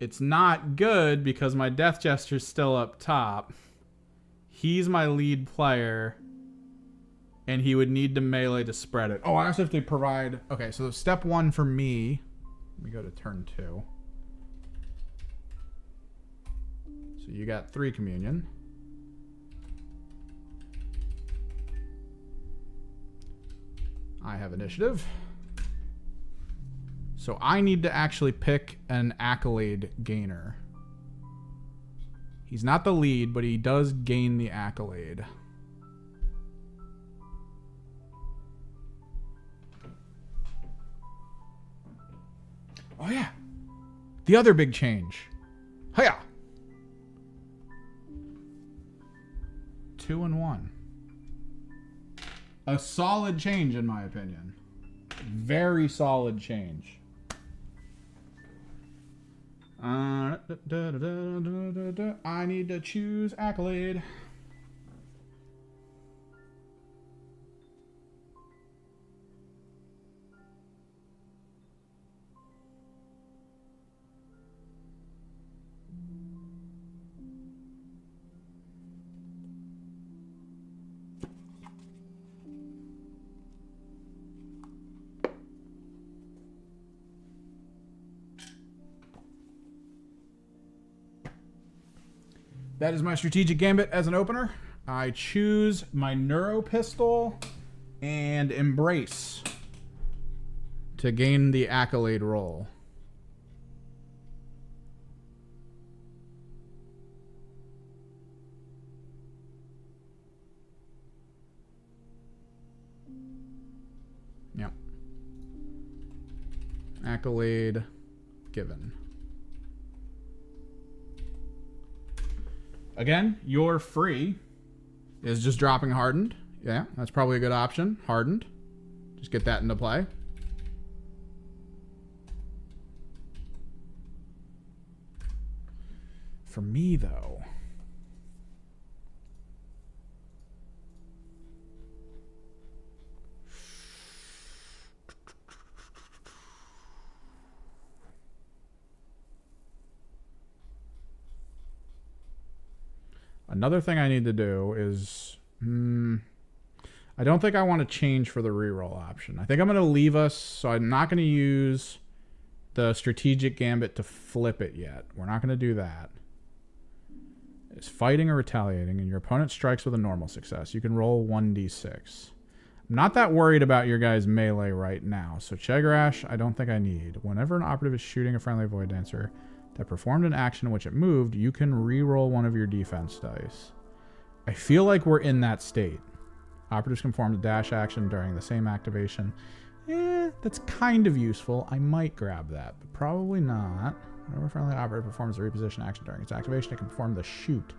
It's not good because my Death Jester's still up top. He's my lead player, and he would need to melee to spread it. Oh, I also have to provide... Okay, so step one for me... Let me go to turn 2. So you got 3 communion. I have initiative. So I need to actually pick an accolade gainer. He's not the lead, but he does gain the accolade. Oh yeah. The other big change. Hiya. 2 and 1. A solid change, in my opinion. Very solid change. I need to choose accolade. That is my strategic gambit as an opener. I choose my Neuro Pistol and Embrace to gain the accolade roll. Yep. Accolade given. Again, your free is just dropping Hardened. Yeah, that's probably a good option. Hardened. Just get that into play. For me, though... Another thing I need to do is... I don't think I want to change for the reroll option. I think I'm going to leave us, so I'm not going to use the strategic gambit to flip it yet. We're not going to do that. It's fighting or retaliating, and your opponent strikes with a normal success. You can roll 1d6. I'm not that worried about your guys' melee right now, so Chegrash, I don't think I need. Whenever an operative is shooting a friendly Void Dancer that performed an action in which it moved, you can re-roll one of your defense dice. I feel like we're in that state. Operatives can perform a dash action during the same activation. That's kind of useful. I might grab that, but probably not. Whenever a friendly operative performs a reposition action during its activation, it can perform the shoot.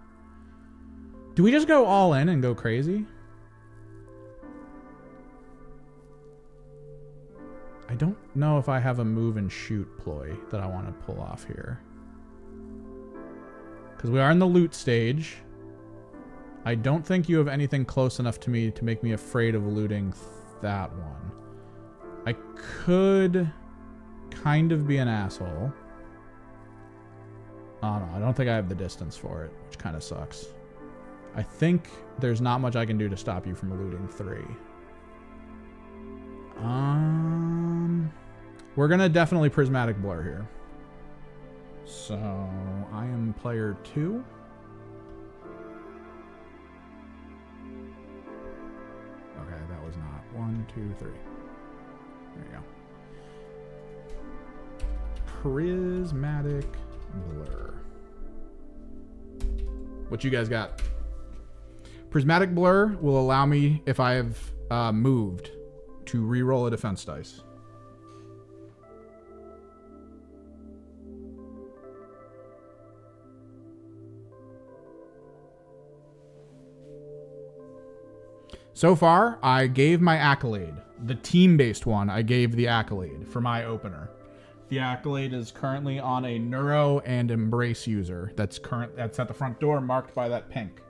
Do we just go all in and go crazy? I don't know if I have a move and shoot ploy that I want to pull off here. Because we are in the loot stage. I don't think you have anything close enough to me to make me afraid of looting that one. I could kind of be an asshole. Oh no, I don't think I have the distance for it, which kind of sucks. I think there's not much I can do to stop you from looting 3. We're gonna definitely Prismatic Blur here. So I am player 2. Okay, that was not 1, 2, 3. There you go. Prismatic Blur. What you guys got? Prismatic Blur will allow me, if I have moved, to re-roll a defense dice. So far, I gave my accolade. The team-based one, I gave the accolade for my opener. The accolade is currently on a Neuro and Embrace user. That's at the front door, marked by that pink.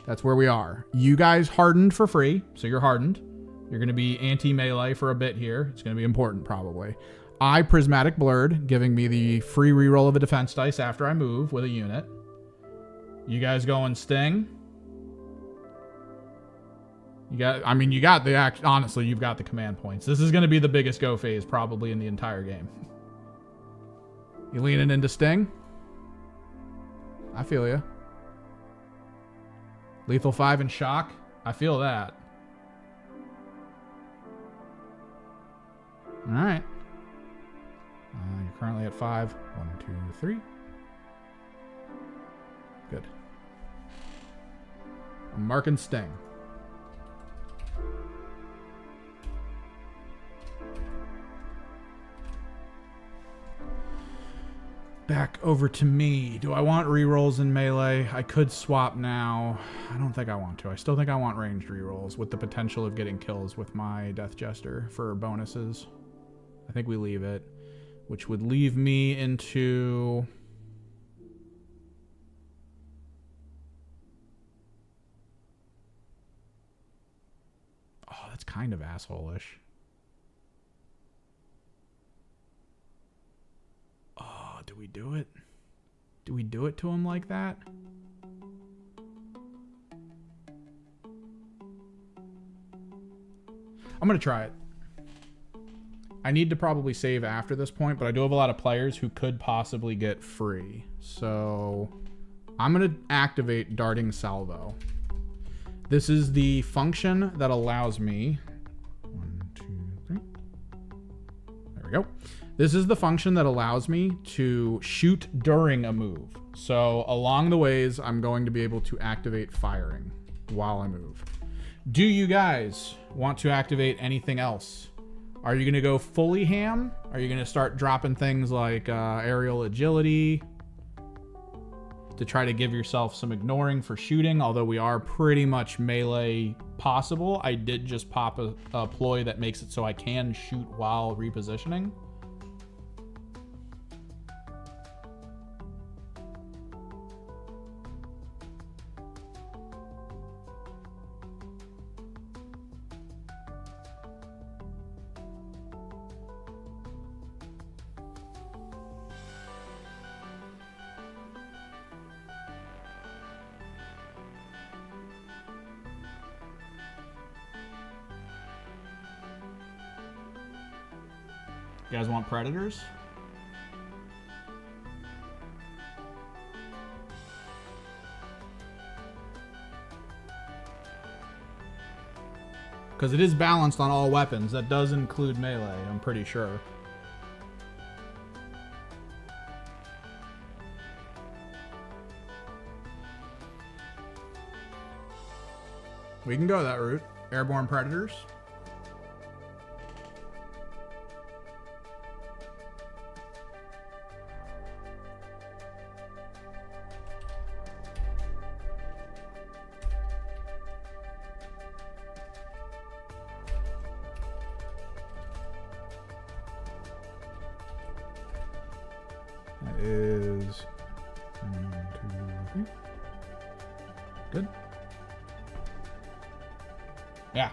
That's where we are. You guys hardened for free, so you're hardened. You're going to be anti-melee for a bit here. It's going to be important, probably. I Prismatic Blurred, giving me the free reroll of a defense dice after I move with a unit. You guys going Sting. You got the act. Honestly, you've got the command points. This is going to be the biggest go phase probably in the entire game. You leaning into Sting? I feel you. Lethal 5 and Shock? I feel that. Alright. You're currently at 5. 1, 2, 3. Good. I'm marking Sting. Back over to me. Do I want rerolls in melee? I could swap now. I don't think I want to. I still think I want ranged rerolls with the potential of getting kills with my Death Jester for bonuses. I think we leave it, which would leave me into... Oh, that's kind of asshole-ish. Do we do it? Do we do it to him like that? I'm going to try it. I need to probably save after this point, but I do have a lot of players who could possibly get free. So I'm going to activate Darting Salvo. This is the function that allows me... 1, 2, 3. There we go. This is the function that allows me to shoot during a move. So along the ways, I'm going to be able to activate firing while I move. Do you guys want to activate anything else? Are you going to go fully ham? Are you going to start dropping things like aerial agility to try to give yourself some ignoring for shooting? Although we are pretty much melee possible. I did just pop a ploy that makes it so I can shoot while repositioning. You guys want predators? Because it is balanced on all weapons. That does include melee, I'm pretty sure. We can go that route. Airborne predators. That is 1, 2, 3. Good. Yeah.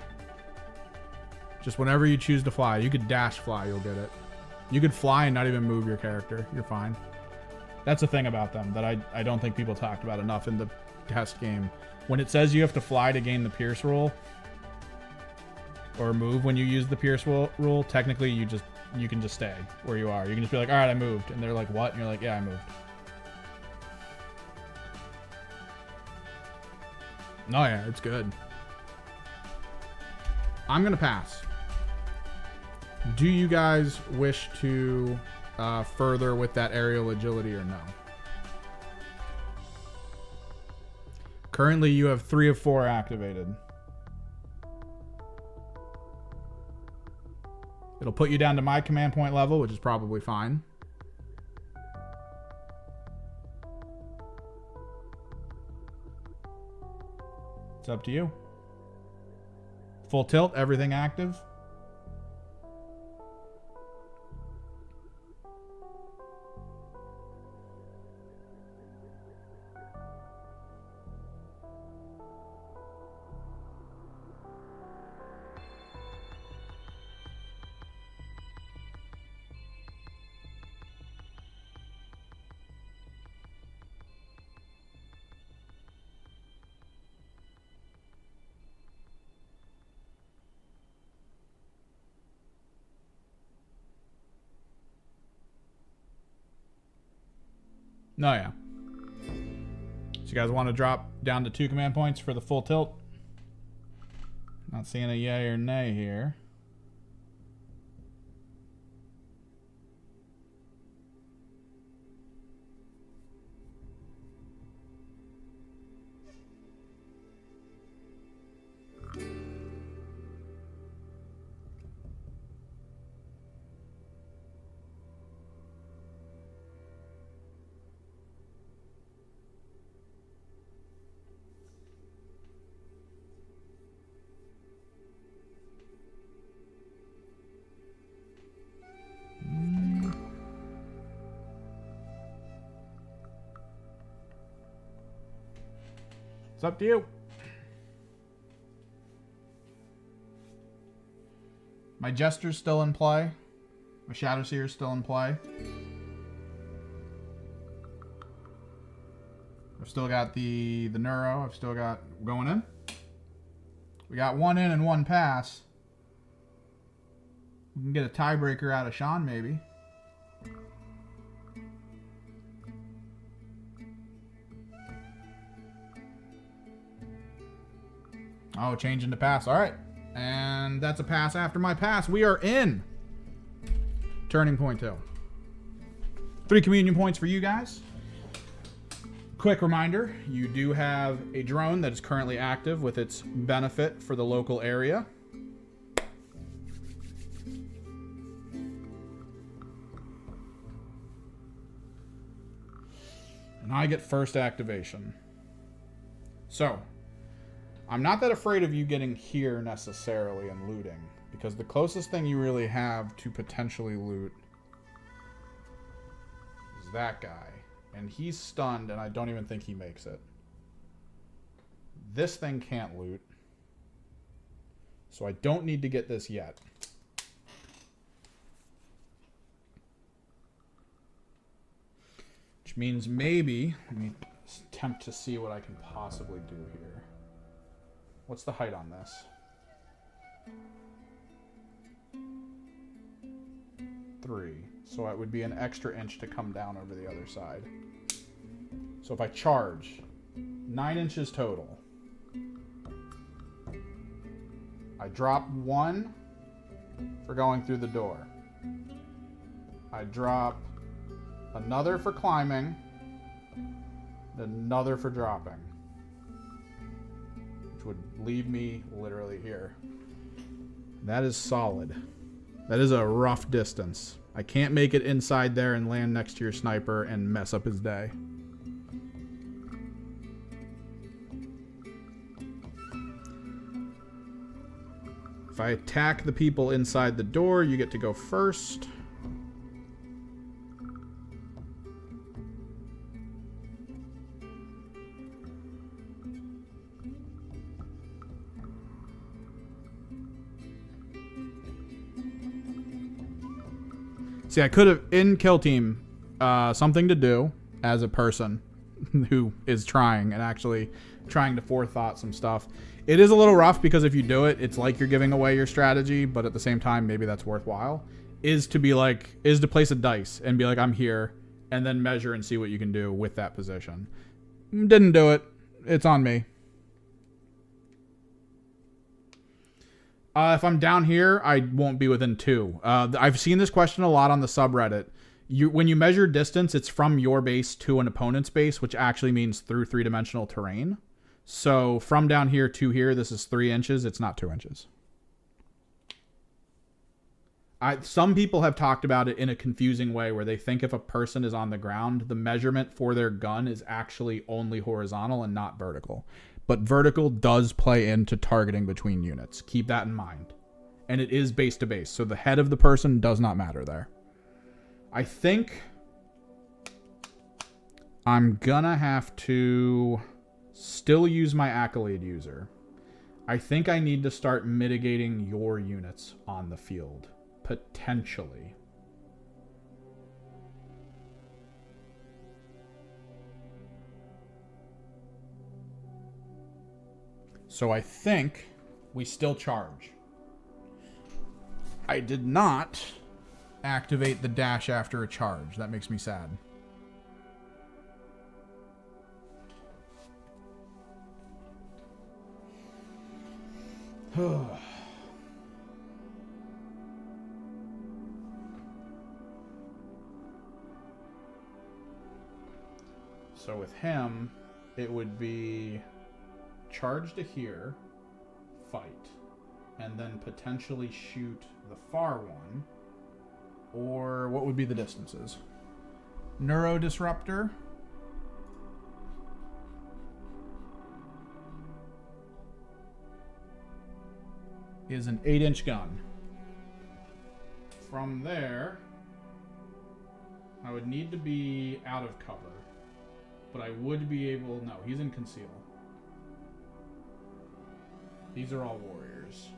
Just whenever you choose to fly. You could dash fly, you'll get it. You could fly and not even move your character. You're fine. That's the thing about them that I don't think people talked about enough in the test game. When it says you have to fly to gain the Pierce rule, or move when you use the Pierce rule, technically you can just stay where you are. You can just be like, all right, I moved. And they're like, what? And you're like, yeah, I moved. Oh yeah, it's good. I'm going to pass. Do you guys wish to further with that aerial agility or no? Currently, you have 3 of 4 activated. It'll put you down to my command point level, which is probably fine. It's up to you. Full tilt, everything active. No, yeah. So you guys want to drop down to 2 command points for the full tilt? Not seeing a yay or nay here. It's up to you. My Jester's still in play. My Shadow Seer's still in play. I've still got the Neuro. I've still got going in. We got 1 in and 1 pass. We can get a tiebreaker out of Sean, maybe. Oh, changing to pass. All right. And that's a pass after my pass. We are in Turning Point 2. 3 communion points for you guys. Quick reminder, you do have a drone that is currently active with its benefit for the local area. And I get first activation. So, I'm not that afraid of you getting here necessarily and looting, because the closest thing you really have to potentially loot is that guy. And he's stunned, and I don't even think he makes it. This thing can't loot. So I don't need to get this yet. Which means maybe, let me attempt to see what I can possibly do here. What's the height on this? 3. So it would be an extra inch to come down over the other side. So if I charge, 9 inches total. I drop 1 for going through the door. I drop another for climbing, another for dropping, which would leave me literally here. That is solid. That is a rough distance. I can't make it inside there and land next to your sniper and mess up his day. If I attack the people inside the door, you get to go first. See, I could have, in Kill Team, something to do as a person who is trying and actually trying to forethought some stuff. It is a little rough because if you do it, it's like you're giving away your strategy, but at the same time, maybe that's worthwhile. Is to place a dice and be like, I'm here, and then measure and see what you can do with that position. Didn't do it. It's on me. If I'm down here, I won't be within 2. I've seen this question a lot on the subreddit. When you measure distance, it's from your base to an opponent's base, which actually means through 3-dimensional terrain. So from down here to here, this is 3 inches. It's not 2 inches. Some people have talked about it in a confusing way where they think if a person is on the ground, the measurement for their gun is actually only horizontal and not vertical. But vertical does play into targeting between units. Keep that in mind. And it is base to base, so the head of the person does not matter there. I think I'm gonna have to still use my Accolade user. I think I need to start mitigating your units on the field. Potentially. So I think we still charge. I did not activate the dash after a charge. That makes me sad. So with him, it would be charge to here, fight, and then potentially shoot the far one. Or what would be the distances? Neuro Disruptor. Is an 8-inch gun. From there, I would need to be out of cover. But I would be able... No, he's in conceal. These are all warriors.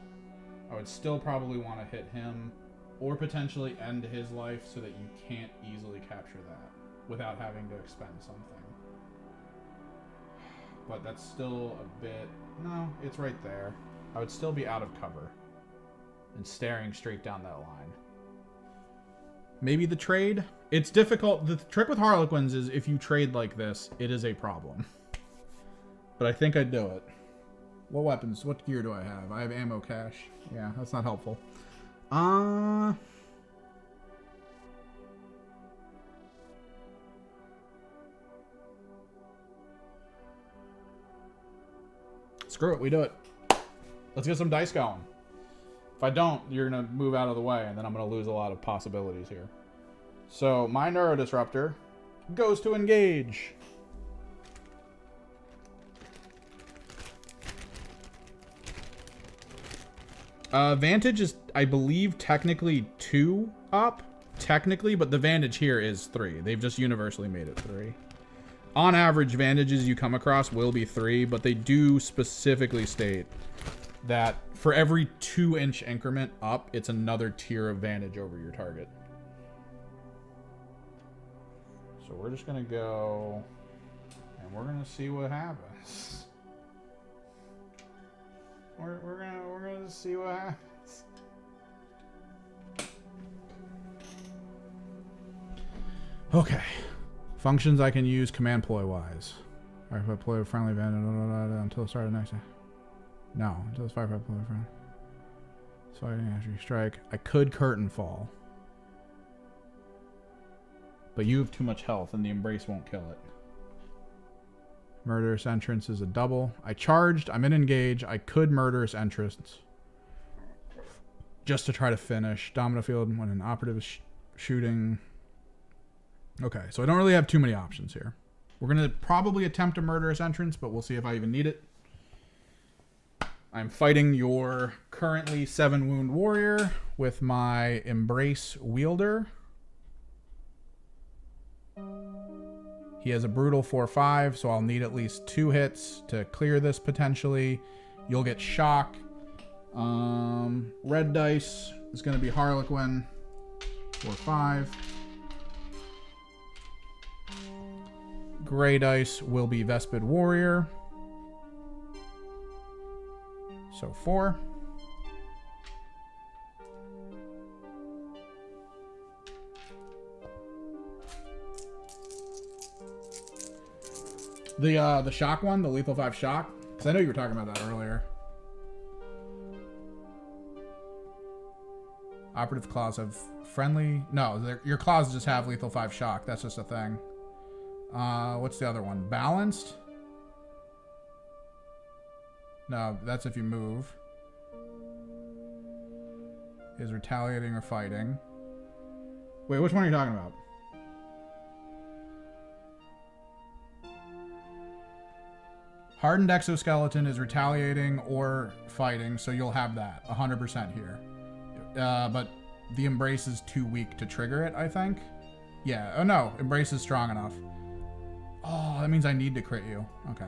I would still probably want to hit him or potentially end his life so that you can't easily capture that without having to expend something. But that's still a bit... No, it's right there. I would still be out of cover and staring straight down that line. Maybe the trade? It's difficult. The trick with Harlequins is if you trade like this, it is a problem. But I think I'd do it. What weapons? What gear do I have? I have ammo cache. Yeah, that's not helpful. Screw it, we do it. Let's get some dice going. If I don't, you're going to move out of the way, and then I'm going to lose a lot of possibilities here. So, my Neuro Disruptor goes to engage. Vantage is, I believe, technically 2 up. Technically, but the Vantage here is 3. They've just universally made it 3. On average, Vantages you come across will be 3, but they do specifically state that for every 2-inch increment up, it's another tier of Vantage over your target. So we're just going to go, and we're going to see what happens. We're gonna see what happens. Okay. Functions I can use command ploy wise. Alright, if I ploy with friendly event until the start of the next. No, until it's 5 ploy friend. So after you strike. I could curtain fall. But you have too much health and the embrace won't kill it. Murderous entrance is a double. I charged. I'm in engage. I could murderous entrance. Just to try to finish. Domino field when an operative is shooting. Okay, so I don't really have too many options here. We're going to probably attempt a murderous entrance, but we'll see if I even need it. I'm fighting your currently 7 wound warrior with my embrace wielder. He has a brutal 4/5, so I'll need at least 2 hits to clear this potentially. You'll get shock. Red dice is going to be Harlequin 4/5. Gray dice will be Vespid Warrior. So 4. The shock one, the lethal 5 shock, because I know you were talking about that earlier. Operative claws have friendly. No, your claws just have lethal 5 shock. That's just a thing. What's the other one? Balanced? No, that's if you move. Is retaliating or fighting. Wait, which one are you talking about? Hardened exoskeleton is retaliating or fighting, so you'll have that 100% here. But the embrace is too weak to trigger it, I think. Yeah. Oh no, embrace is strong enough. Oh, that means I need to crit you. Okay.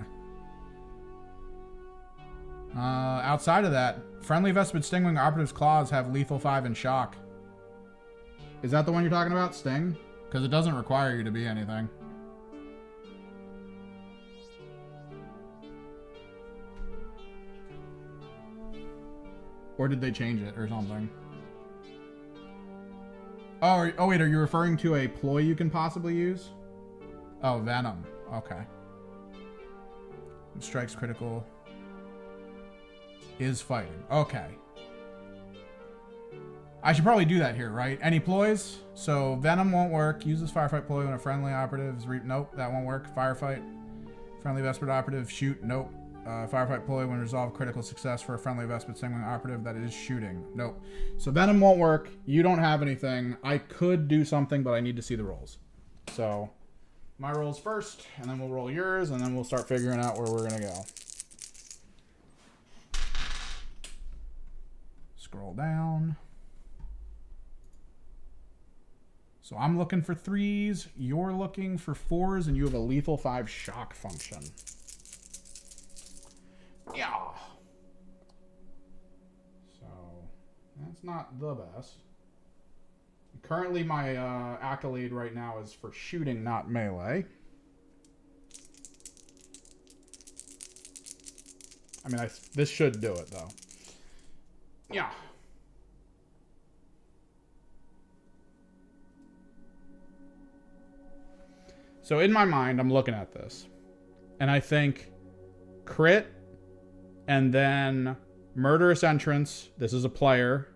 Outside of that, friendly Vespid Stingwing Operative's Claws have lethal 5 and shock. Is that the one you're talking about, Sting? Because it doesn't require you to be anything. Or did they change it or something? Oh, wait, are you referring to a ploy you can possibly use? Oh, Venom. Okay. It strikes critical. Is fighting. Okay. I should probably do that here, right? Any ploys? So Venom won't work. Uses firefight ploy when a friendly operative is nope, that won't work. Firefight. Friendly Vespid operative, shoot, nope. Firefight ploy when resolve critical success for a friendly Vespid signaling operative that is shooting. Nope. So Venom won't work. You don't have anything. I could do something, but I need to see the rolls. So my rolls first, and then we'll roll yours, and then we'll start figuring out where we're going to go. Scroll down. So I'm looking for 3s, you're looking for 4s, and you have a lethal 5 shock function. Yeah. So that's not the best. Currently my accolade right now is for shooting, not melee. I mean, this should do it though. Yeah. So in my mind, I'm looking at this, and I think crit, and then murderous entrance. This is a player.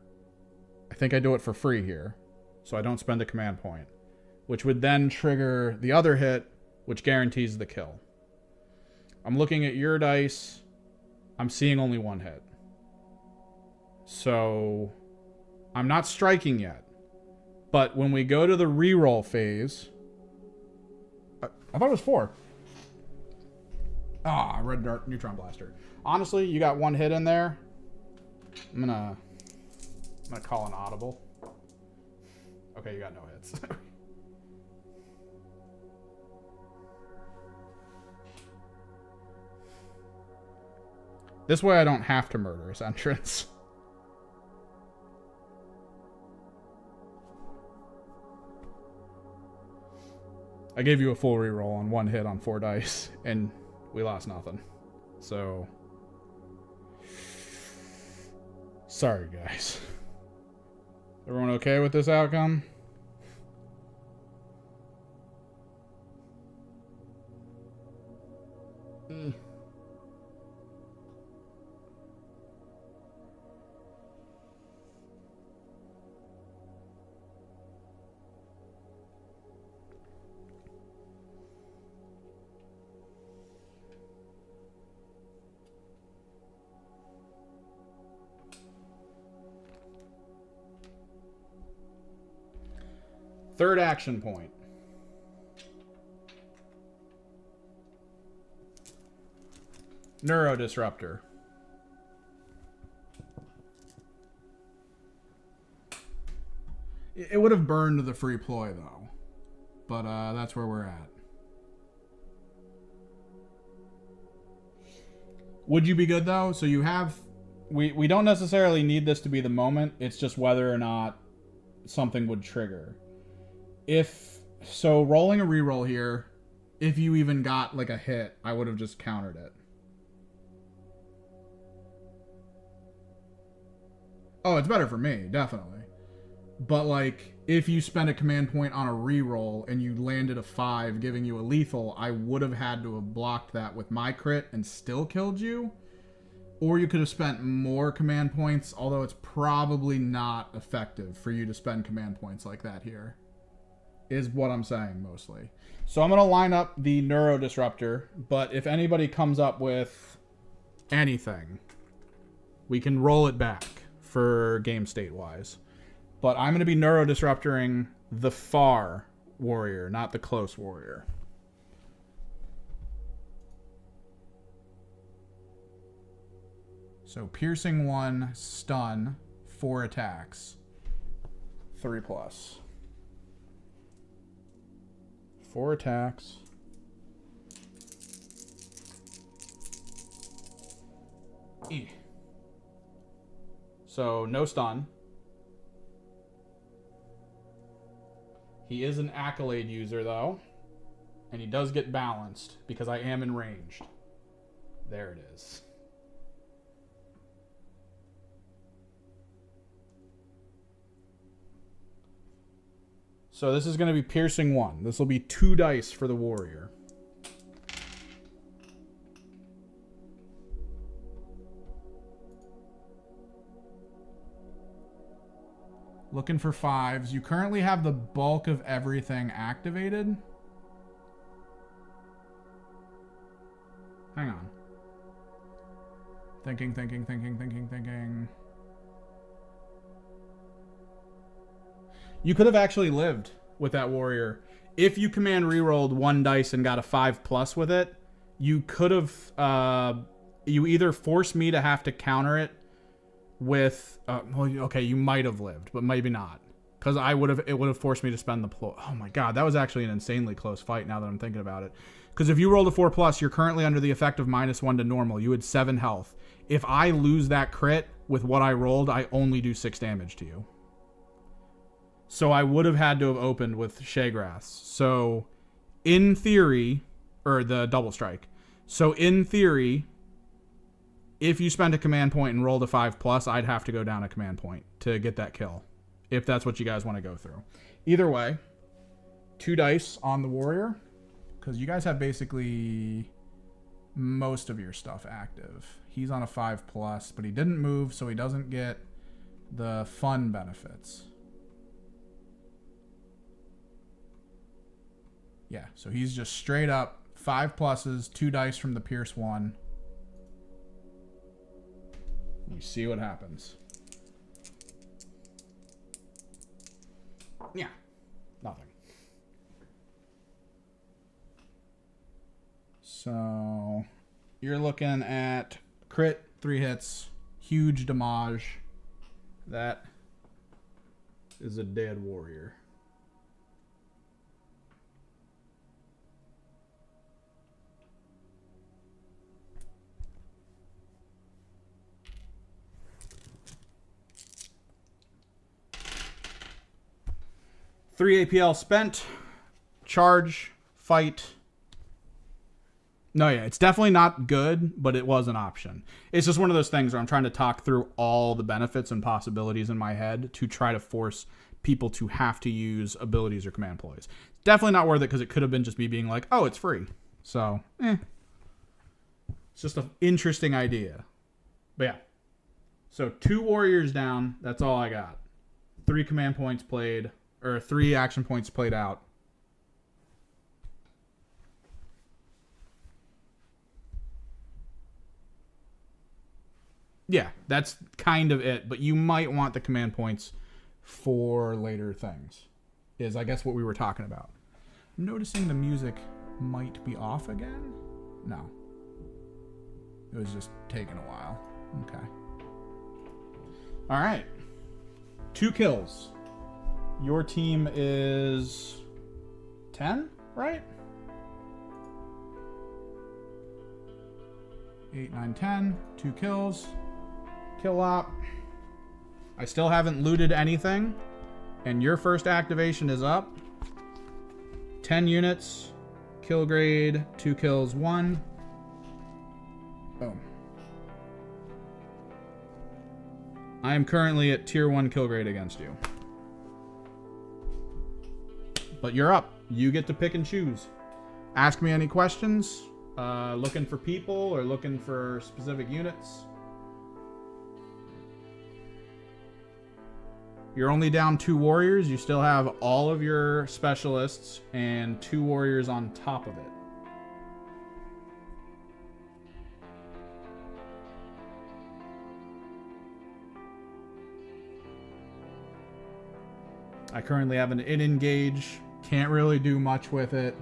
I think I do it for free here, so I don't spend a command point, which would then trigger the other hit, which guarantees the kill. I'm looking at your dice. I'm seeing only 1 hit. So I'm not striking yet. But when we go to the reroll phase... I thought it was 4. Ah, red dart neutron blaster. Honestly, you got 1 hit in there. I'm gonna call an audible. Okay, you got no hits. This way I don't have to murderous entrance. I gave you a full reroll on 1 hit on 4 dice, and we lost nothing. So, sorry guys. Everyone okay with this outcome? Third action point. Neuro Disruptor. It would have burned the free ploy though, but that's where we're at. Would you be good though? So you have, we don't necessarily need this to be the moment. It's just whether or not something would trigger. So rolling a reroll here, if you even got like a hit, I would have just countered it. Oh, it's better for me, definitely. But like, if you spend a command point on a reroll and you landed a 5 giving you a lethal, I would have had to have blocked that with my crit and still killed you. Or you could have spent more command points, although it's probably not effective for you to spend command points like that here. Is what I'm saying mostly. So I'm going to line up the Neuro Disruptor, but if anybody comes up with anything, we can roll it back for game state wise. But I'm going to be Neuro Disruptoring the far warrior, not the close warrior. So piercing 1, stun, 4 attacks, 3+. 4 attacks. So no stun. He is an accolade user though, and he does get balanced because I am enraged. There it is. So this is going to be piercing 1. This will be 2 dice for the warrior. Looking for 5s. You currently have the bulk of everything activated. Hang on. Thinking. You could have actually lived with that warrior. If you command rerolled 1 dice and got a 5+ with it, you could have... you either force me to have to counter it with... well, okay, you might have lived, but maybe not. Because it would have forced me to spend the... Oh my god, that was actually an insanely close fight now that I'm thinking about it. Because if you rolled a 4+, you're currently under the effect of -1 to normal. You had 7 health. If I lose that crit with what I rolled, I only do 6 damage to you. So I would have had to have opened with Shagrass. So, in theory... Or the double strike. So, in theory... If you spend a command point and rolled a 5+, I'd have to go down a command point to get that kill. If that's what you guys want to go through. Either way, 2 dice on the warrior. Because you guys have basically most of your stuff active. He's on a 5+, but he didn't move, so he doesn't get the fun benefits. Yeah, so he's just straight up 5+, 2 dice from the Pierce 1. You see what happens. Yeah, nothing. So, you're looking at crit, 3 hits, huge damage. That is a dead warrior. Three APL spent. Charge. Fight. No, yeah, it's definitely not good, but it was an option. It's just one of those things where I'm trying to talk through all the benefits and possibilities in my head to try to force people to have to use abilities or command ploys. Definitely not worth it because it could have been just me being like, oh, it's free. So, It's just an interesting idea. But yeah. So 2 warriors down. That's all I got. 3 command points played. Or 3 action points played out. Yeah, that's kind of it. But you might want the command points for later things. Is, I guess, what we were talking about. Noticing the music might be off again? No. It was just taking a while. Okay. Alright. 2 kills. Your team is 10, right? 8, 9, 10. 2 kills. Kill op. I still haven't looted anything. And your first activation is up. 10 units. Kill grade. 2 kills, 1. Boom. I am currently at tier 1 kill grade against you. But you're up. You get to pick and choose. Ask me any questions. Looking for people or looking for specific units. You're only down 2 warriors. You still have all of your specialists and 2 warriors on top of it. I currently have an in-engage. Can't really do much with it.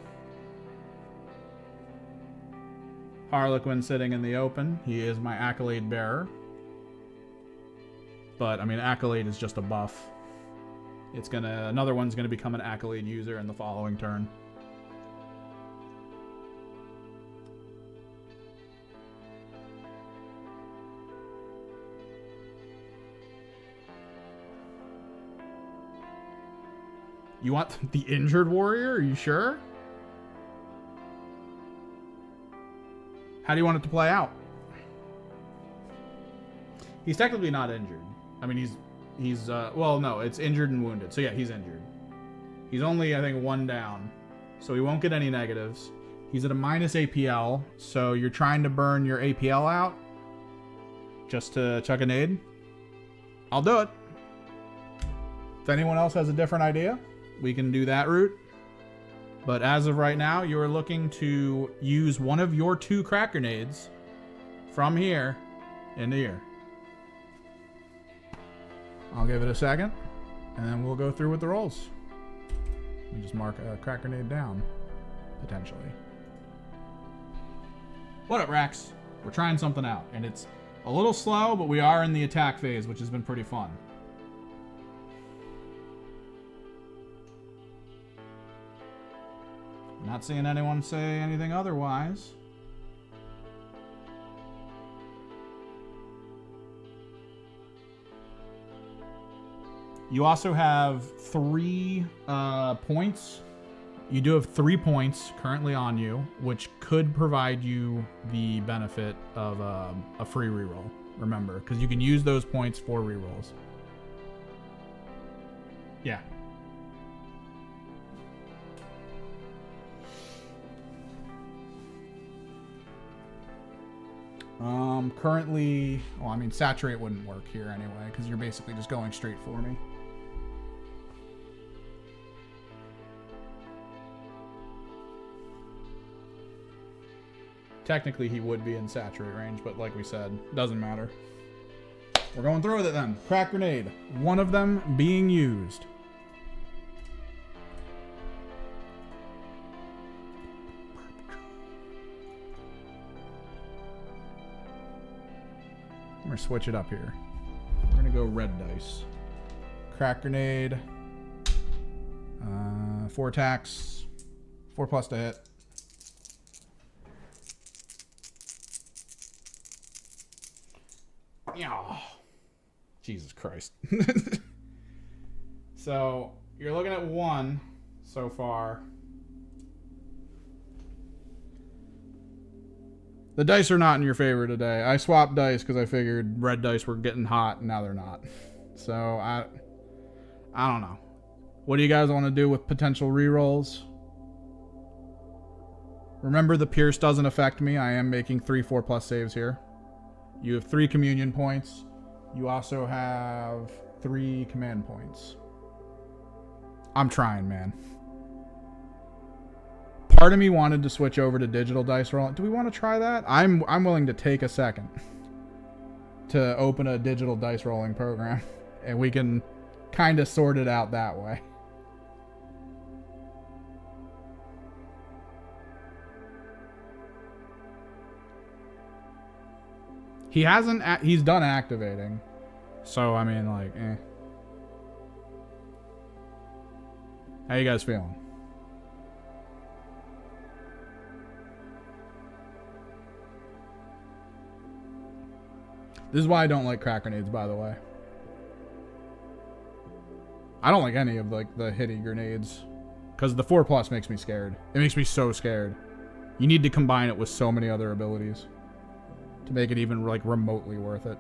Harlequin sitting in the open. He is my accolade bearer. But, I mean, accolade is just a buff. Another one's gonna become an accolade user in the following turn. You want the injured warrior? Are you sure? How do you want it to play out? He's technically not injured. I mean, well, no, it's injured and wounded. So yeah, he's injured. He's only, I think, 1 down. So he won't get any negatives. He's at a minus APL. So you're trying to burn your APL out just to chuck a nade? I'll do it. If anyone else has a different idea, we can do that route. But as of right now, you are looking to use one of your 2 crack grenades from here into here. I'll give it a second, and then we'll go through with the rolls. Let me just mark a crack grenade down, potentially. What up, Rax? We're trying something out, and it's a little slow, but we are in the attack phase, which has been pretty fun. Not seeing anyone say anything otherwise. You also have 3 points. You do have 3 points currently on you, which could provide you the benefit of a free reroll. Remember, because you can use those points for rerolls. Yeah. Currently, well, I mean, saturate wouldn't work here anyway, because you're basically just going straight for me. Technically, he would be in saturate range, but like we said, doesn't matter. We're going through with it then. Crack grenade. One of them being used. We're gonna switch it up here. We're gonna go red dice. Crack grenade. 4 attacks. 4+ to hit. Oh, Jesus Christ. So you're looking at 1 so far. The dice are not in your favor today. I swapped dice because I figured red dice were getting hot, and now they're not. So I don't know. What do you guys want to do with potential rerolls? Remember, the Pierce doesn't affect me. I am making 3 4+ saves here. You have 3 communion points. You also have 3 command points. I'm trying, man. Part of me wanted to switch over to digital dice roll. Do we want to try that? I'm willing to take a second to open a digital dice rolling program, and we can kind of sort it out that way. He's done activating. So, I mean, like, eh. How you guys feeling? This is why I don't like crack grenades, by the way. I don't like any of, like, the hitty grenades. Because the 4+ makes me scared. It makes me so scared. You need to combine it with so many other abilities to make it even, like, remotely worth it.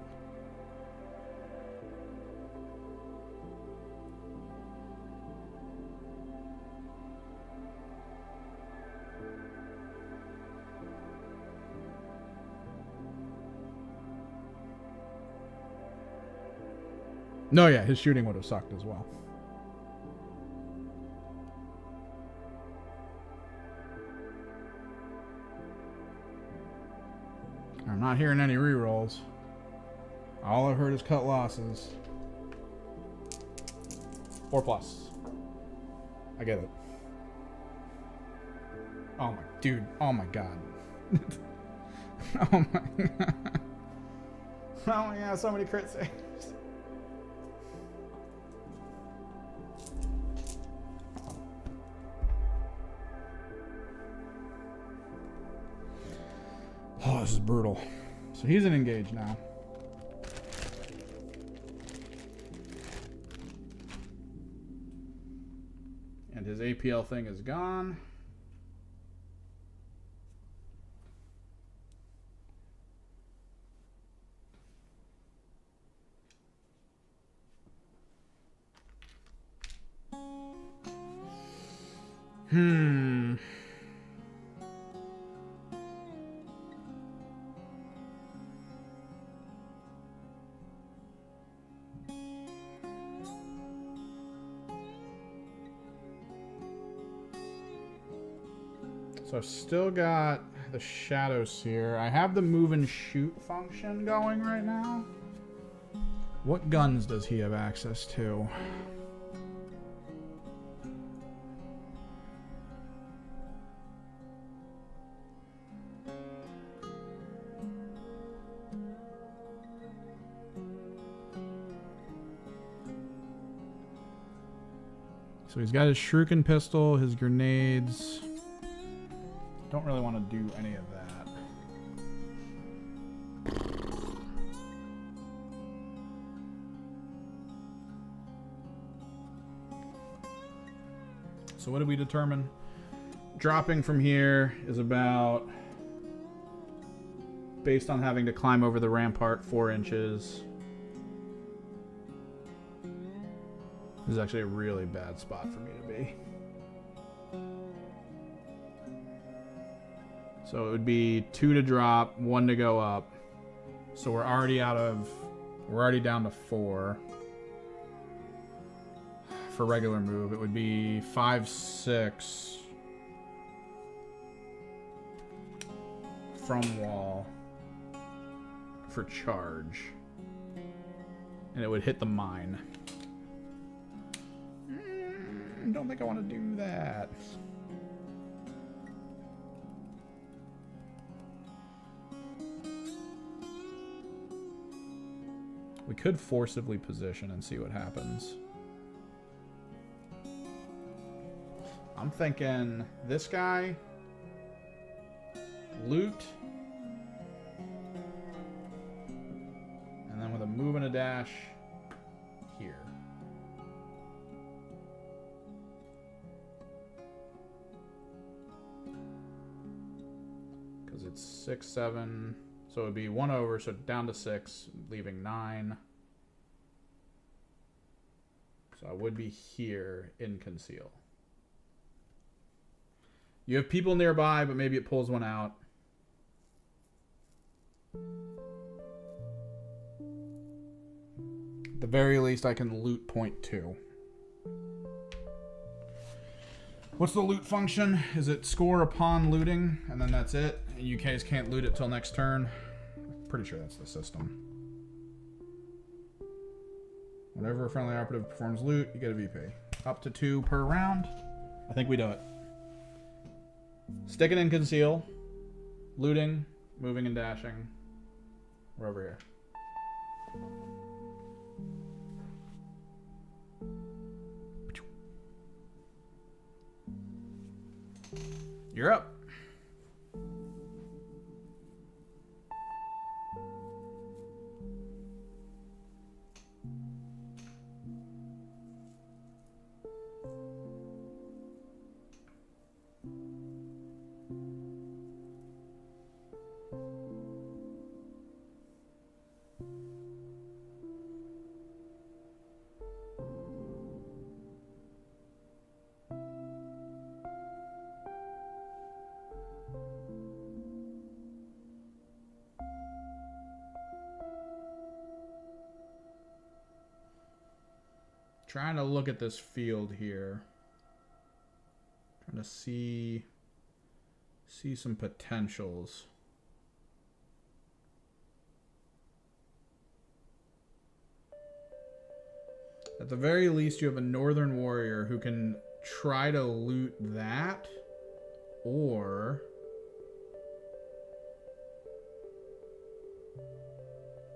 No, yeah, his shooting would have sucked as well. I'm not hearing any rerolls. All I've heard is cut losses. 4+. I get it. Oh my, dude. Oh my god. Oh my god. Oh my god, so many crit saves. Oh, this is brutal. So he's in engage now. And his APL thing is gone. So I've still got the shadow seer. I have the move and shoot function going right now. What guns does he have access to? So he's got his shuriken pistol, his grenades. Don't really want to do any of that. So what did we determine? Dropping from here is about, based on having to climb over the rampart, 4 inches. This is actually a really bad spot for me to be. So it would be 2 to drop, 1 to go up. So we're already down to 4. For regular move, it would be 5, 6 from wall for charge. And it would hit the mine. Don't think I want to do that. We could forcibly position and see what happens. I'm thinking this guy, loot, and then with a move and a dash here. Because it's 6, 7, so it would be 1 over, so down to 6, leaving 9. So I would be here in conceal. You have people nearby, but maybe it pulls one out. At the very least, I can loot point 2. What's the loot function? Is it score upon looting, and then that's it? And you guys can't loot it till next turn? I'm pretty sure that's the system. Whenever a friendly operative performs loot, you get a VP. Up to 2 per round. I think we do it. Sticking in conceal, looting, moving and dashing. We're over here. You're up. Trying to look at this field here. Trying to see some potentials. At the very least, you have a northern warrior who can try to loot that, or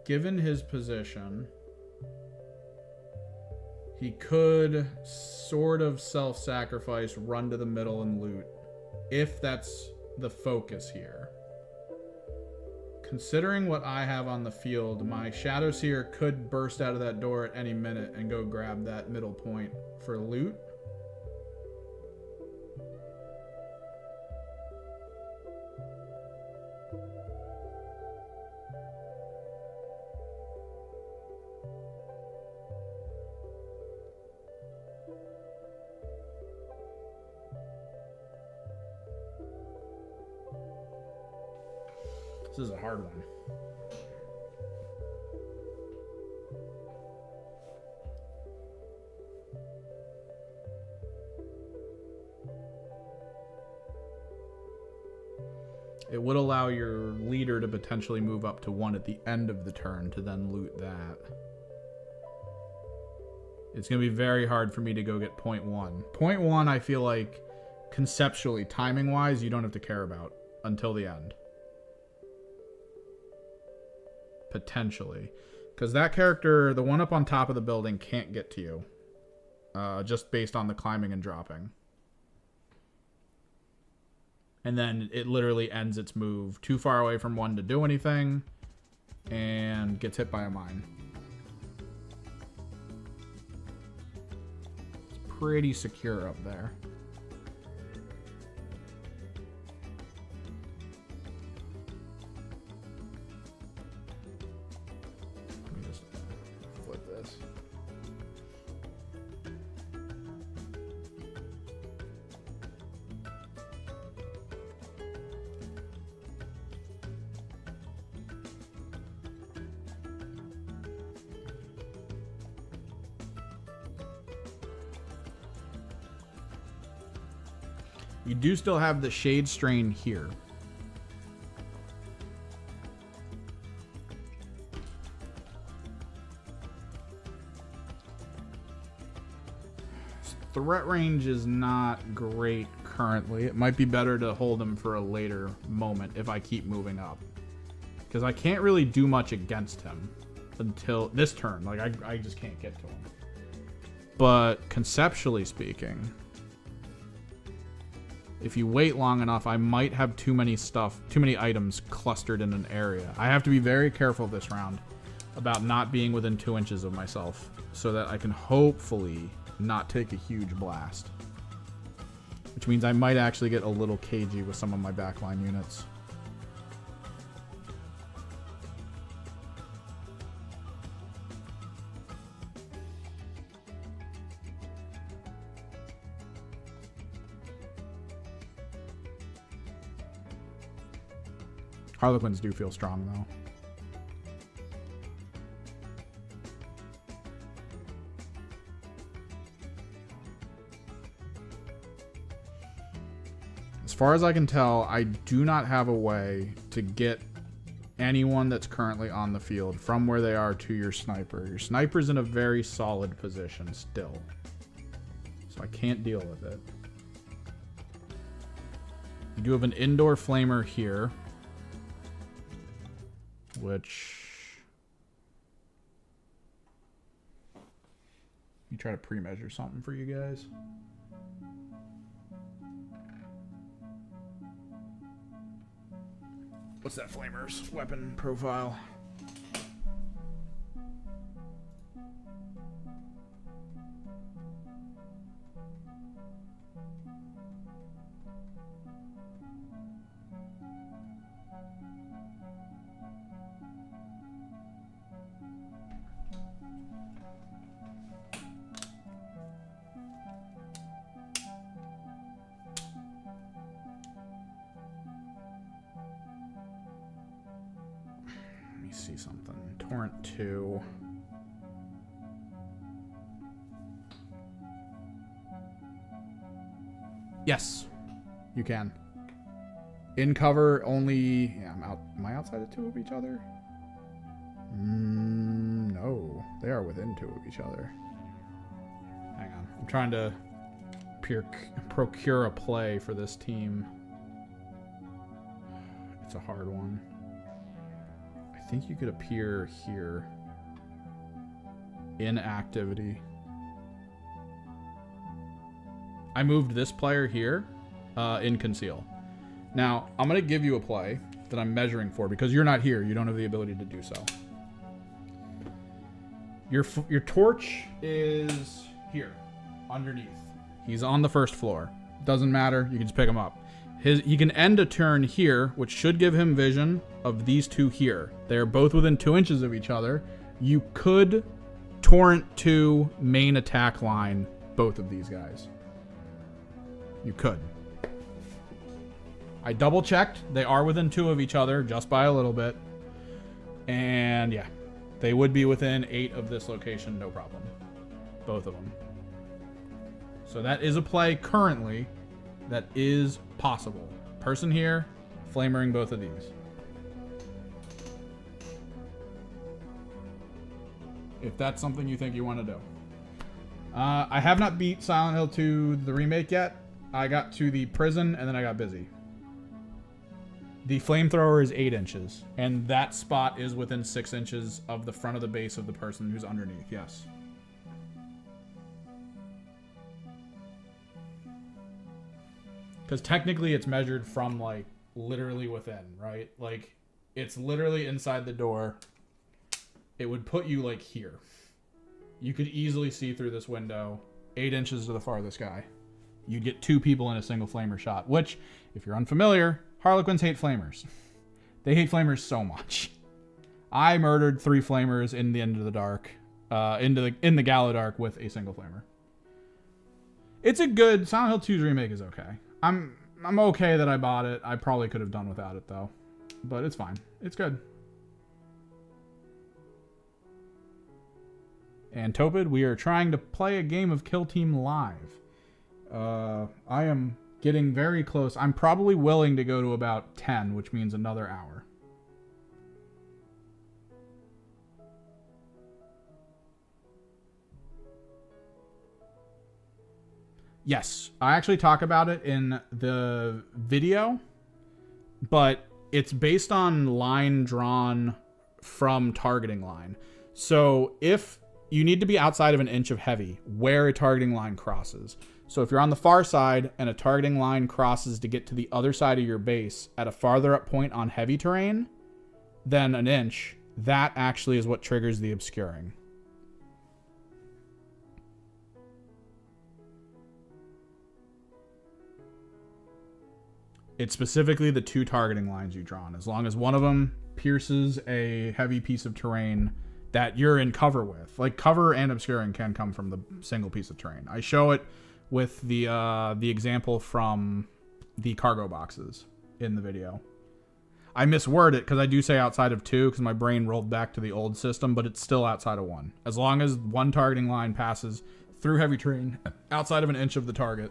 given his position, he could sort of self-sacrifice, run to the middle and loot, if that's the focus here. Considering what I have on the field, my Shadow Seer could burst out of that door at any minute and go grab that middle point for loot. This is a hard one. It would allow your leader to potentially move up to 1 at the end of the turn to then loot that. It's going to be very hard for me to go get point 1. Point 1, I feel like, conceptually, timing-wise, you don't have to care about until the end. Potentially. Because that character, the one up on top of the building, can't get to you. Just based on the climbing and dropping. And then it literally ends its move too far away from 1 to do anything. And gets hit by a mine. It's pretty secure up there. Let me just flip this. You do still have the Shade Strain here. Threat range is not great currently. It might be better to hold him for a later moment if I keep moving up. Because I can't really do much against him until this turn. Like, I just can't get to him. But conceptually speaking, if you wait long enough, I might have too many items clustered in an area. I have to be very careful this round about not being within 2 inches of myself so that I can hopefully not take a huge blast. Which means I might actually get a little cagey with some of my backline units. Harlequins do feel strong, though. As far as I can tell, I do not have a way to get anyone that's currently on the field from where they are to your sniper. Your sniper's in a very solid position still. So I can't deal with it. You do have an indoor flamer here. Which you try to pre-measure something for you guys. What's that flamer's weapon profile? See something. Torrent 2. Yes, you can. In cover only. Yeah, I'm out. Am I outside of 2 of each other? No, they are within 2 of each other. Hang on. I'm trying to procure a play for this team. It's a hard one. I think you could appear here in activity. I moved this player here in conceal. Now, I'm going to give you a play that I'm measuring for because you're not here. You don't have the ability to do so. Your torch is here, underneath. He's on the first floor. Doesn't matter. You can just pick him up. He can end a turn here, which should give him vision of these 2 here. They're both within 2 inches of each other. You could torrent 2 main attack line both of these guys. You could. I double checked. They are within 2 of each other, just by a little bit. And yeah, they would be within 8 of this location, no problem. Both of them. So that is a play currently that is possible. Person here, flamering both of these. If that's something you think you want to do. I have not beat Silent Hill 2, the remake yet. I got to the prison and then I got busy. The flamethrower is 8 inches, and that spot is within 6 inches of the front of the base of the person who's underneath, yes. Because technically it's measured from, like, literally within, right? Like, it's literally inside the door. It would put you, like, here. You could easily see through this window, 8 inches to the farthest guy. You'd get 2 people in a single flamer shot, which, if you're unfamiliar, Harlequins hate flamers. They hate flamers so much. I murdered 3 flamers in the End of the Dark, in the Galadark with a single flamer. It's a good Silent Hill 2's remake is okay. I'm okay that I bought it. I probably could have done without it though, but it's fine. It's good. And Topid, we are trying to play a game of Kill Team live. I am getting very close. I'm probably willing to go to about 10, which means another hour. Yes, I actually talk about it in the video, but it's based on line drawn from targeting line. So if you need to be outside of an inch of heavy where a targeting line crosses. So if you're on the far side and a targeting line crosses to get to the other side of your base at a farther up point on heavy terrain than an inch, that actually is what triggers the obscuring. It's specifically the 2 targeting lines you've drawn. As long as one of them pierces a heavy piece of terrain that you're in cover with. Like, cover and obscuring can come from the single piece of terrain. I show it with the example from the cargo boxes in the video. I misword it because I do say outside of 2 because my brain rolled back to the old system, but it's still outside of 1. As long as one targeting line passes through heavy terrain outside of an inch of the target,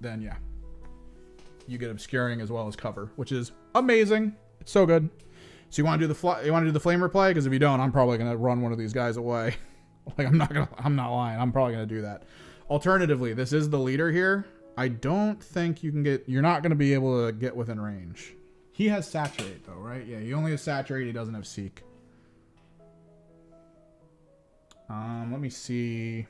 then yeah. You get obscuring as well as cover, which is amazing. It's so good. So you want to do the flamer play? Because if you don't, I'm probably gonna run one of these guys away. Like I'm not lying. I'm probably gonna do that. Alternatively, this is the leader here. I don't think you can get. You're not gonna be able to get within range. He has saturate though, right? Yeah, he only has saturate. He doesn't have seek. Let me see.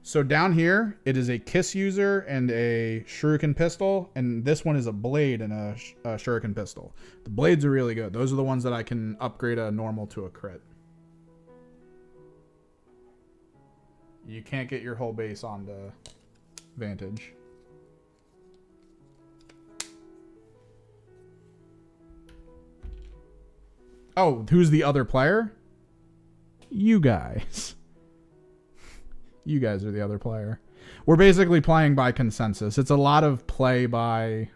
So down here, it is a Kiss user and a Shuriken pistol, and this one is a blade and a Shuriken pistol. The blades are really good. Those are the ones that I can upgrade a normal to a crit. You can't get your whole base onto Vantage. Oh, who's the other player? You guys. You guys are the other player. We're basically playing by consensus. It's a lot of play by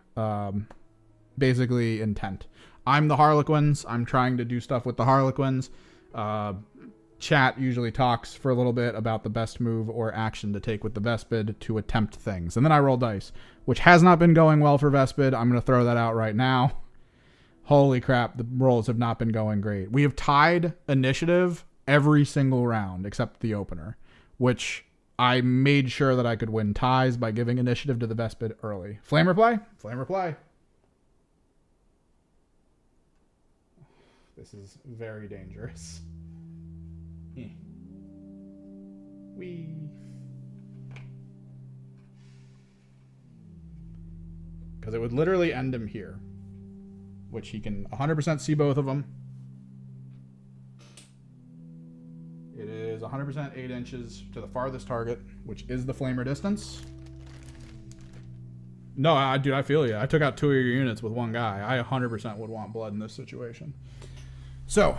basically intent. I'm the Harlequins. I'm trying to do stuff with the Harlequins. Chat usually talks for a little bit about the best move or action to take with the Vespid to attempt things. And then I roll dice, which has not been going well for Vespid. I'm going to throw that out right now. Holy crap, the rolls have not been going great. We have tied initiative every single round except the opener, which I made sure that I could win ties by giving initiative to the Vespid early. Flamer play? Flamer play. This is very dangerous. Wee. Because it would literally end him here, which he can 100% see both of them. It is 100% 8 inches to the farthest target, which is the flamer distance. No, dude, I feel you. I took out 2 of your units with 1 guy. I 100% would want blood in this situation. So,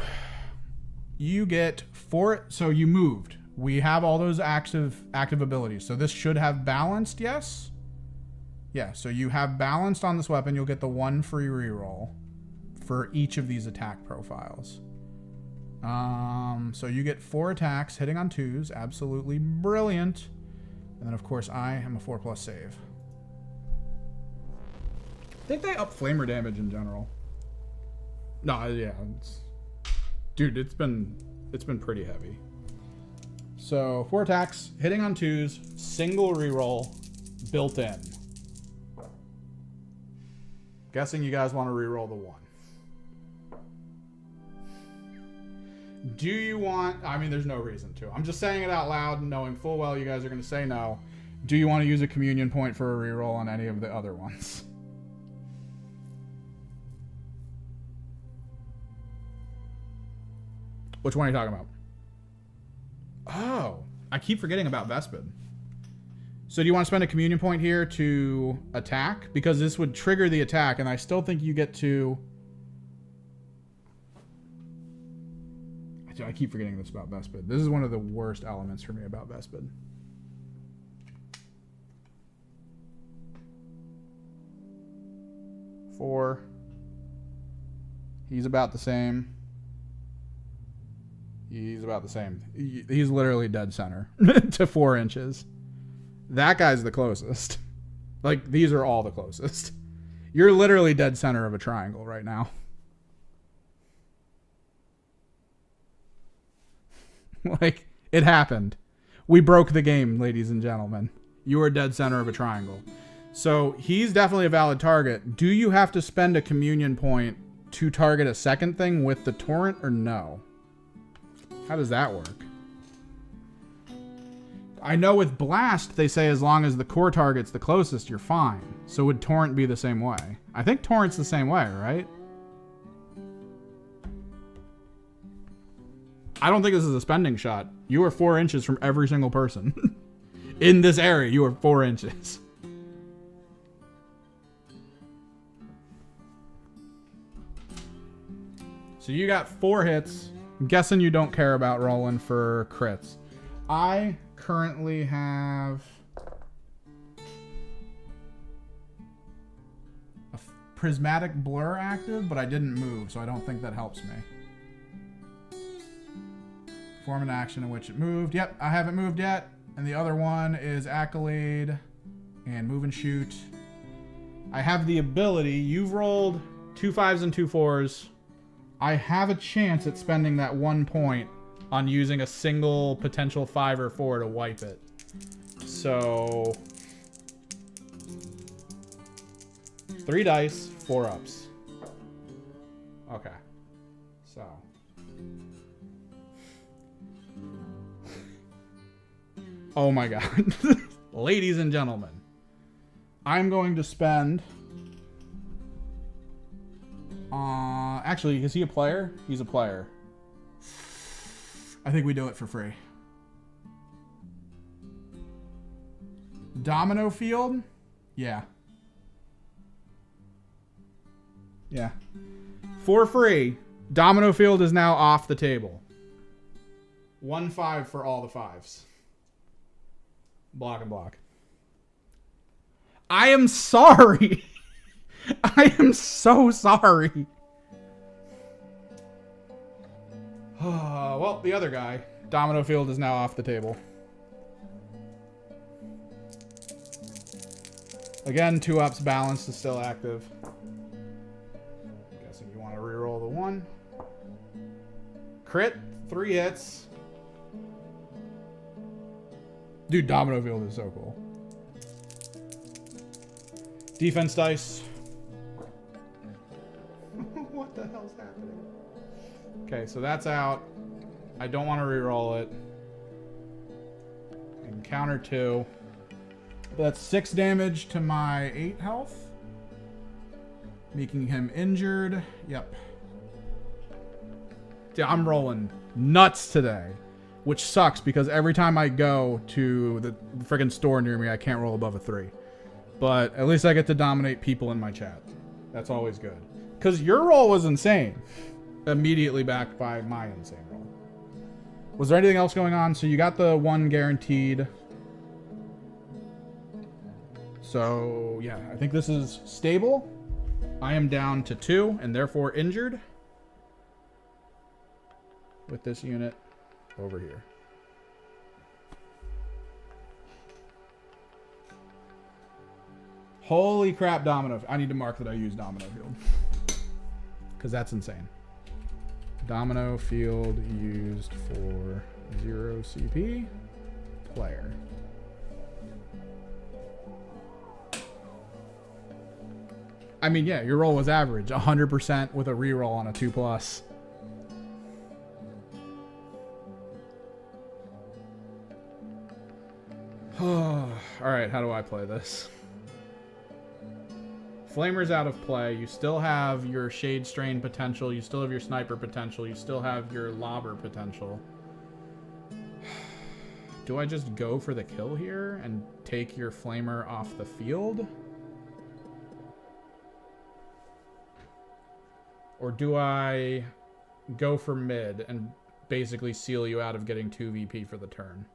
you get 4. So you moved. We have all those active abilities. So this should have balanced, yes? Yeah, so you have balanced on this weapon. You'll get the 1 free reroll for each of these attack profiles. So you get 4 attacks hitting on 2s. Absolutely brilliant. And then, of course, I am a 4+ save. I think they up flamer damage in general. No, yeah. Dude, it's been pretty heavy. So 4 attacks, hitting on 2s, single reroll, built in. Guessing you guys want to reroll the 1. Do you want... I mean, there's no reason to. I'm just saying it out loud, knowing full well you guys are going to say no. Do you want to use a communion point for a reroll on any of the other ones? Which one are you talking about? Oh, I keep forgetting about Vespid. So do you want to spend a communion point here to attack? Because this would trigger the attack, and I still think you get to... I keep forgetting this about Vespid. This is one of the worst elements for me about Vespid. Four. He's about the same. He's about the same. He's literally dead center to 4 inches. That guy's the closest. Like, these are all the closest. You're literally dead center of a triangle right now. Like, it happened. We broke the game, ladies and gentlemen. You are dead center of a triangle. So he's definitely a valid target. Do you have to spend a communion point to target a second thing with the torrent or no? How does that work? I know with blast, they say as long as the core target's the closest, you're fine. So would torrent be the same way? I think torrent's the same way, right? I don't think this is a spending shot. You are 4 inches from every single person. In this area, you are 4 inches. So you got 4 hits. I'm guessing you don't care about rolling for crits. I currently have a prismatic blur active, but I didn't move, so I don't think that helps me. Form an action in which it moved. Yep, I haven't moved yet. And the other one is Accolade and Move and Shoot. I have the ability. You've rolled 2 5s and 2 4s. I have a chance at spending that 1 point on using a single potential 5 or 4 to wipe it. So 3 dice, 4 ups. Okay. So oh my god. Ladies and gentlemen, I'm going to spend... actually, is he a player? He's a player. I think we do it for free. Domino Field? Yeah. Yeah. For free, Domino Field is now off the table. 1 5 for all the 5s. Block and block. I am sorry. I am so sorry. Well, the other guy. Domino Field is now off the table. Again, 2 ups, balance is still active. I'm guessing you want to reroll the 1. Crit, 3 hits. Dude, Domino Field is so cool. Defense dice. What the hell's happening? Okay, so that's out. I don't want to reroll it. Encounter 2. That's 6 damage to my 8 health. Making him injured. Yep. Dude, I'm rolling nuts today. Which sucks because every time I go to the freaking store near me, I can't roll above a 3. But at least I get to dominate people in my chat. That's always good. Because your roll was insane. Immediately backed by my insane roll. Was there anything else going on? So you got the 1 guaranteed. So, yeah. I think this is stable. I am down to 2 and therefore injured. With this unit over here. Holy crap, Domino. I need to mark that I use Domino Field. Because that's insane. Domino Field used for 0 CP. Player. I mean, yeah, your roll was average. 100% with a reroll on a 2+. Alright, how do I play this? Flamer's out of play. You still have your Shade Strain potential. You still have your Sniper potential. You still have your Lobber potential. Do I just go for the kill here and take your Flamer off the field? Or do I go for mid and basically seal you out of getting 2 VP for the turn?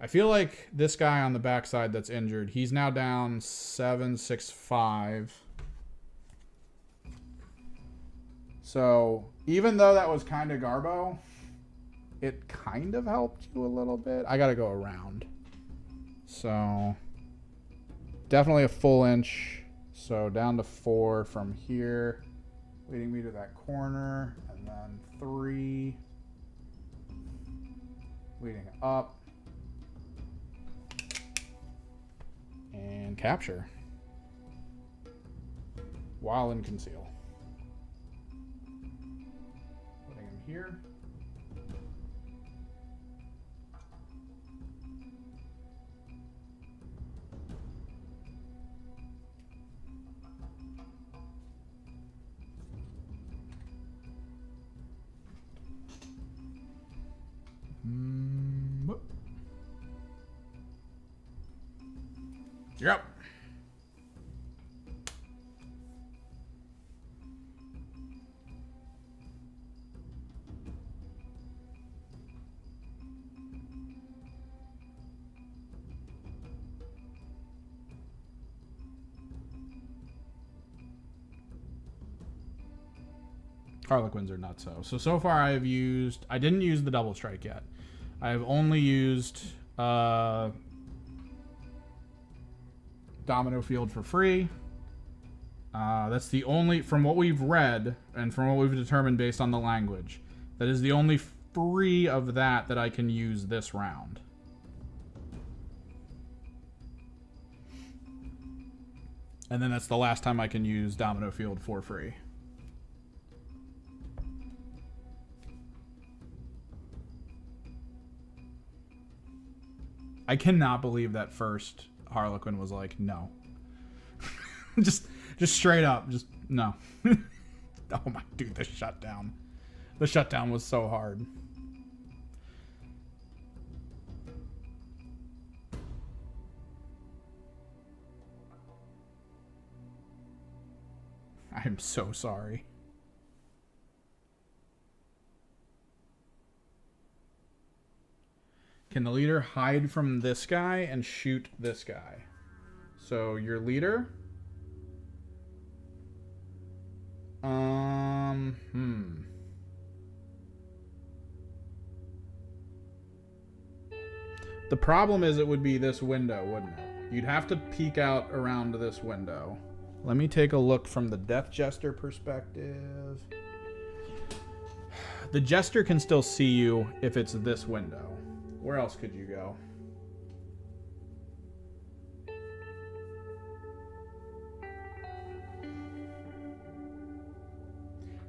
I feel like this guy on the backside that's injured, he's now down 7-6-5. So even though that was kind of Garbo, it kind of helped you a little bit. I got to go around. So definitely a full inch. So down to 4 from here, leading me to that corner, and then 3 leading up. And capture while in conceal. Putting him here. Yep. Harlequins are nuts. So far I didn't use the double strike yet. I've only used Domino Field for free. That's the only, from what we've read and from what we've determined based on the language, that is the only free of that I can use this round. And then that's the last time I can use Domino Field for free. I cannot believe that first Harlequin was like, no. just straight up, just no. Oh my dude, the shutdown. The shutdown was so hard. I'm so sorry. Can the leader hide from this guy and shoot this guy? So your leader. The problem is it would be this window, wouldn't it? You'd have to peek out around this window. Let me take a look from the Death Jester perspective. The Jester can still see you if it's this window. Where else could you go?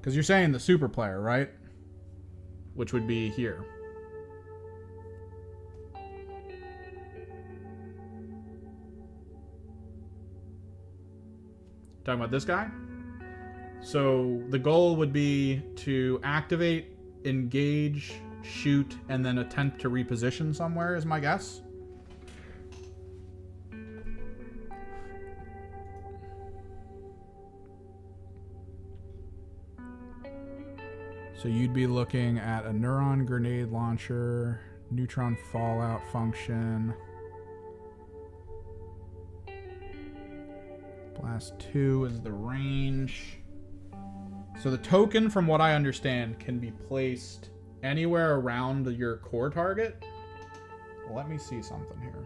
Because you're saying the super player, right? Which would be here. Talking about this guy? So the goal would be to activate, engage, shoot, and then attempt to reposition somewhere, is my guess. So you'd be looking at a neuron grenade launcher, neutron fallout function, blast 2 is the range. So the token, from what I understand, can be placed anywhere around your core target. Let me see something here.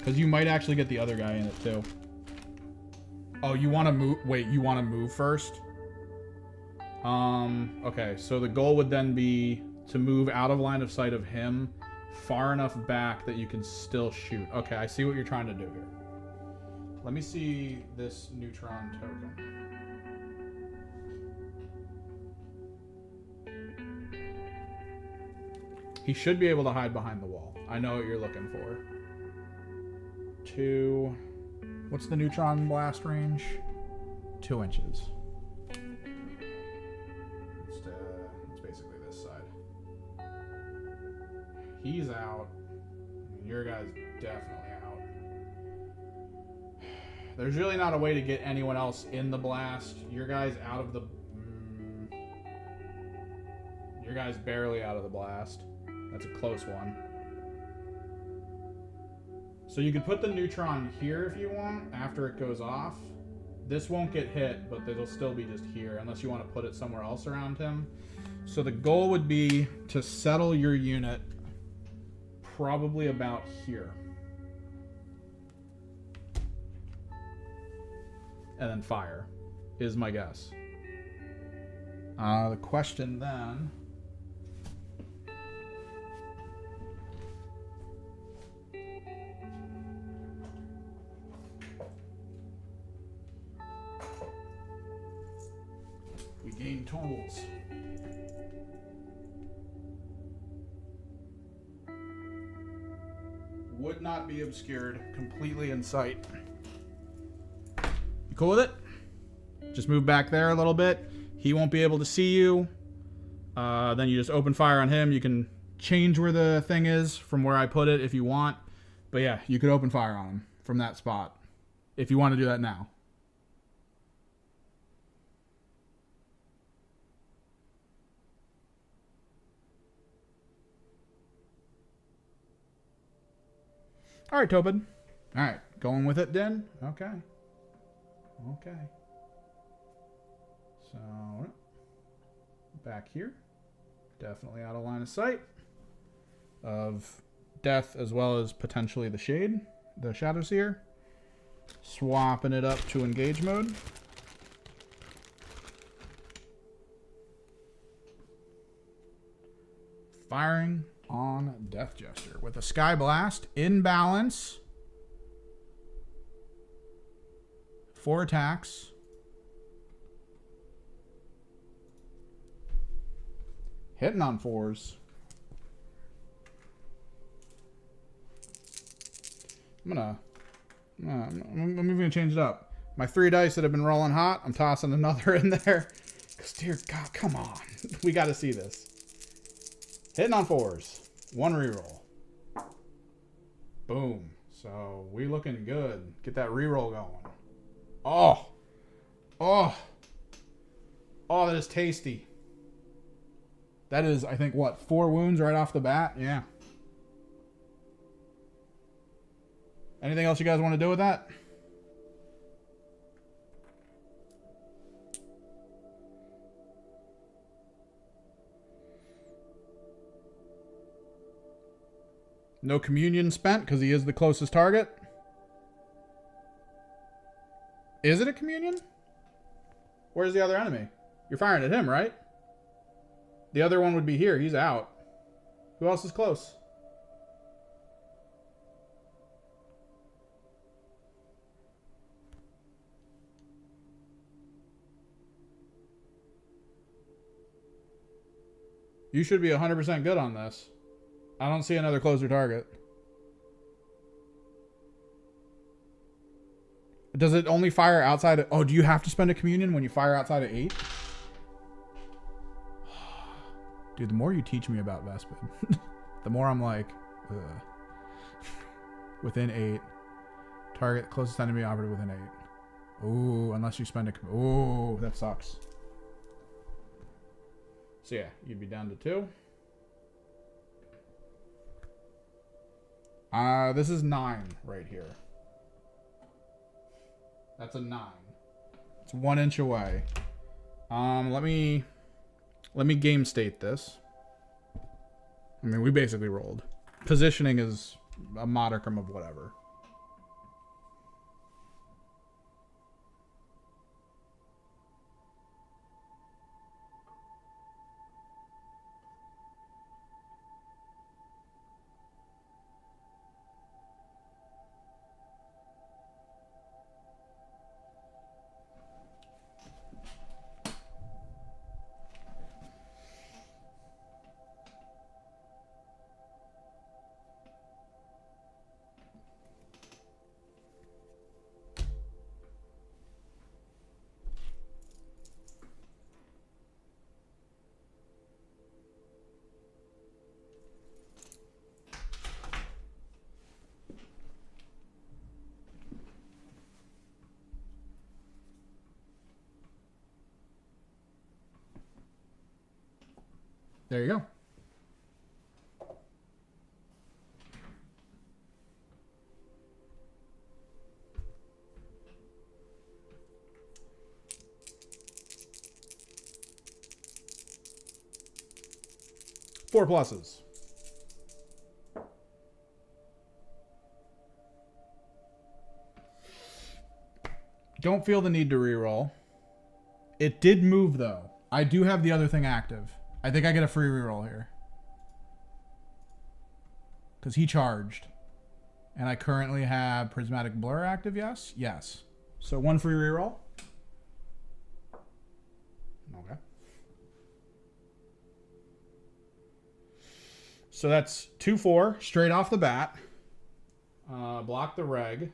Because you might actually get the other guy in it too. Oh, you want to move? Wait, you want to move first? Okay, so the goal would then be to move out of line of sight of him far enough back that you can still shoot. Okay, I see what you're trying to do here. Let me see this neutron token. He should be able to hide behind the wall. I know what you're looking for. 2... What's the neutron blast range? 2 inches. It's basically this side. He's out. Your guy's definitely out. There's really not a way to get anyone else in the blast. Your guy's out of the... Your guy's barely out of the blast. That's a close one. So you could put the neutron here if you want, after it goes off. This won't get hit, but it'll still be just here, unless you want to put it somewhere else around him. So the goal would be to settle your unit probably about here. And then fire, is my guess. The question then... We gain tools. Would not be obscured, completely in sight. You cool with it? Just move back there a little bit. He won't be able to see you. Then you just open fire on him. You can change where the thing is from where I put it if you want. But yeah, you could open fire on him from that spot if you want to do that now. All right, Tobin. All right, going with it then? Okay. Okay. So, back here. Definitely out of line of sight of death as well as potentially the shade, the shadow seer. Swapping it up to engage mode. Firing on Death Jester with a Sky Blast in balance. 4 attacks. Hitting on 4s. I'm even gonna change it up. My 3 dice that have been rolling hot, I'm tossing another in there. Because dear God, come on. We gotta see this. Hitting on 4s. 1 reroll. Boom. So we looking good. Get that reroll going. Oh. Oh. Oh, that is tasty. That is, I think, what, 4 wounds right off the bat? Yeah. Anything else you guys want to do with that? No communion spent because he is the closest target. Is it a communion? Where's the other enemy? You're firing at him, right? The other one would be here. He's out. Who else is close? You should be 100% good on this. I don't see another closer target. Does it only fire outside of... Oh, do you have to spend a communion when you fire outside of 8? Dude, the more you teach me about Vespid, the more I'm like, ugh. Within 8. Target closest enemy operative within 8. Ooh, unless you spend a... Ooh, that sucks. So yeah, you'd be down to 2. This is 9 right here. That's a 9. It's 1 inch away. Let me game state this. I mean, we basically rolled. Positioning is a modicum of whatever. There you go. Four pluses. Don't feel the need to reroll. It did move, though. I do have the other thing active. I think I get a free reroll here. Because he charged. And I currently have Prismatic Blur active, yes? Yes. So one free reroll. Okay. So that's 2-4 straight off the bat. Block the reg.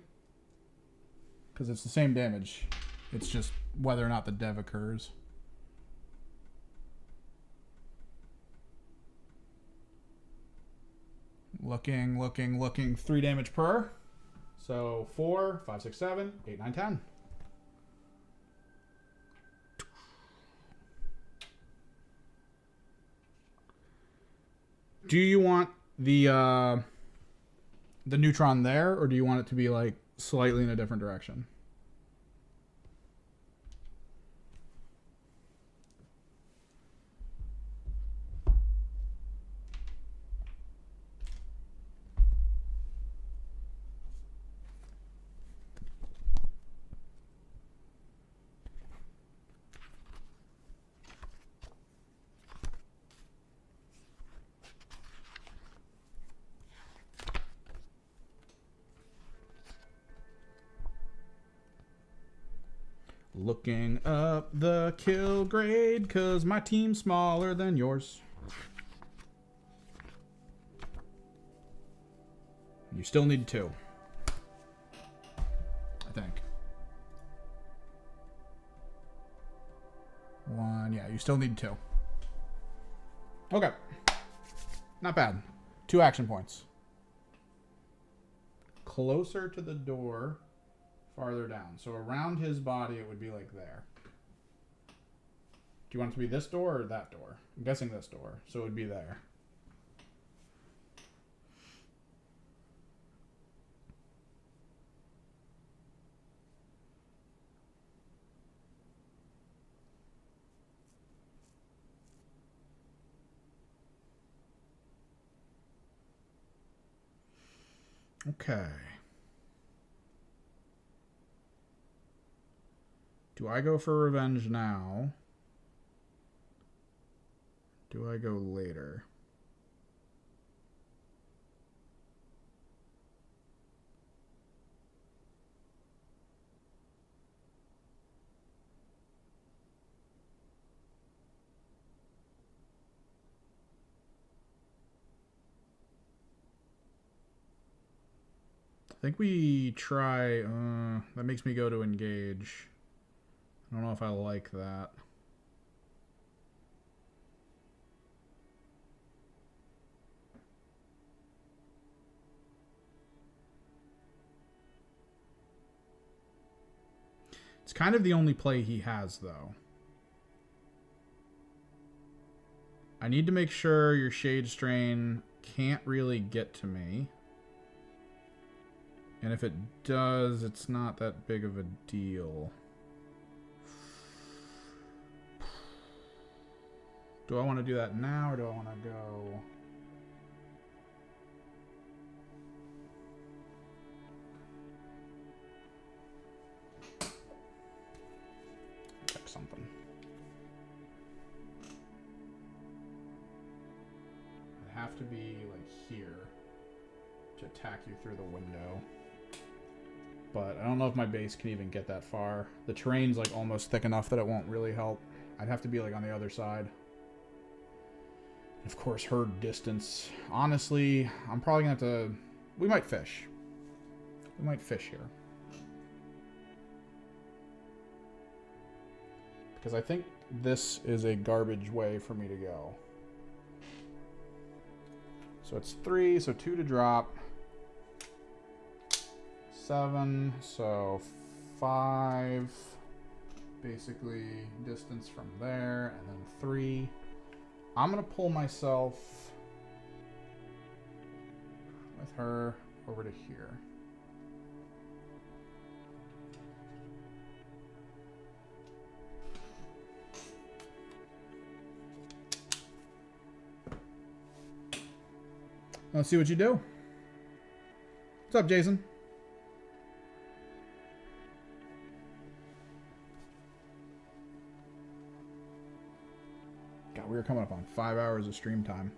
Because it's the same damage. It's just whether or not the dev occurs. Looking. 3 damage per. So 4, 5, 6, 7, 8, 9, 10. Do you want the neutron there, or do you want it to be like slightly in a different direction? Looking up the kill grade, cause my team's smaller than yours. You still need 2. I think. 1, yeah, you still need 2. Okay. Not bad. 2 action points. Closer to the door. Farther down. So around his body, it would be like there. Do you want it to be this door or that door? I'm guessing this door. So it would be there. Okay. Do I go for revenge now? Do I go later? I think we try... that makes me go to engage. I don't know if I like that. It's kind of the only play he has, though. I need to make sure your Shade Strain can't really get to me. And if it does, it's not that big of a deal. Do I want to do that now, or do I want to go... check something. I'd have to be, like, here to attack you through the window. But I don't know if my base can even get that far. The terrain's, like, almost thick enough that it won't really help. I'd have to be, like, on the other side. Of course, herd distance. Honestly, I'm probably gonna have to... We might fish. We might fish here. Because I think this is a garbage way for me to go. So it's 3, so 2 to drop. 7, so 5. Basically, distance from there, and then 3. I'm going to pull myself with her over to here. Let's see what you do. What's up, Jason? God, we were coming up on 5 hours of stream time.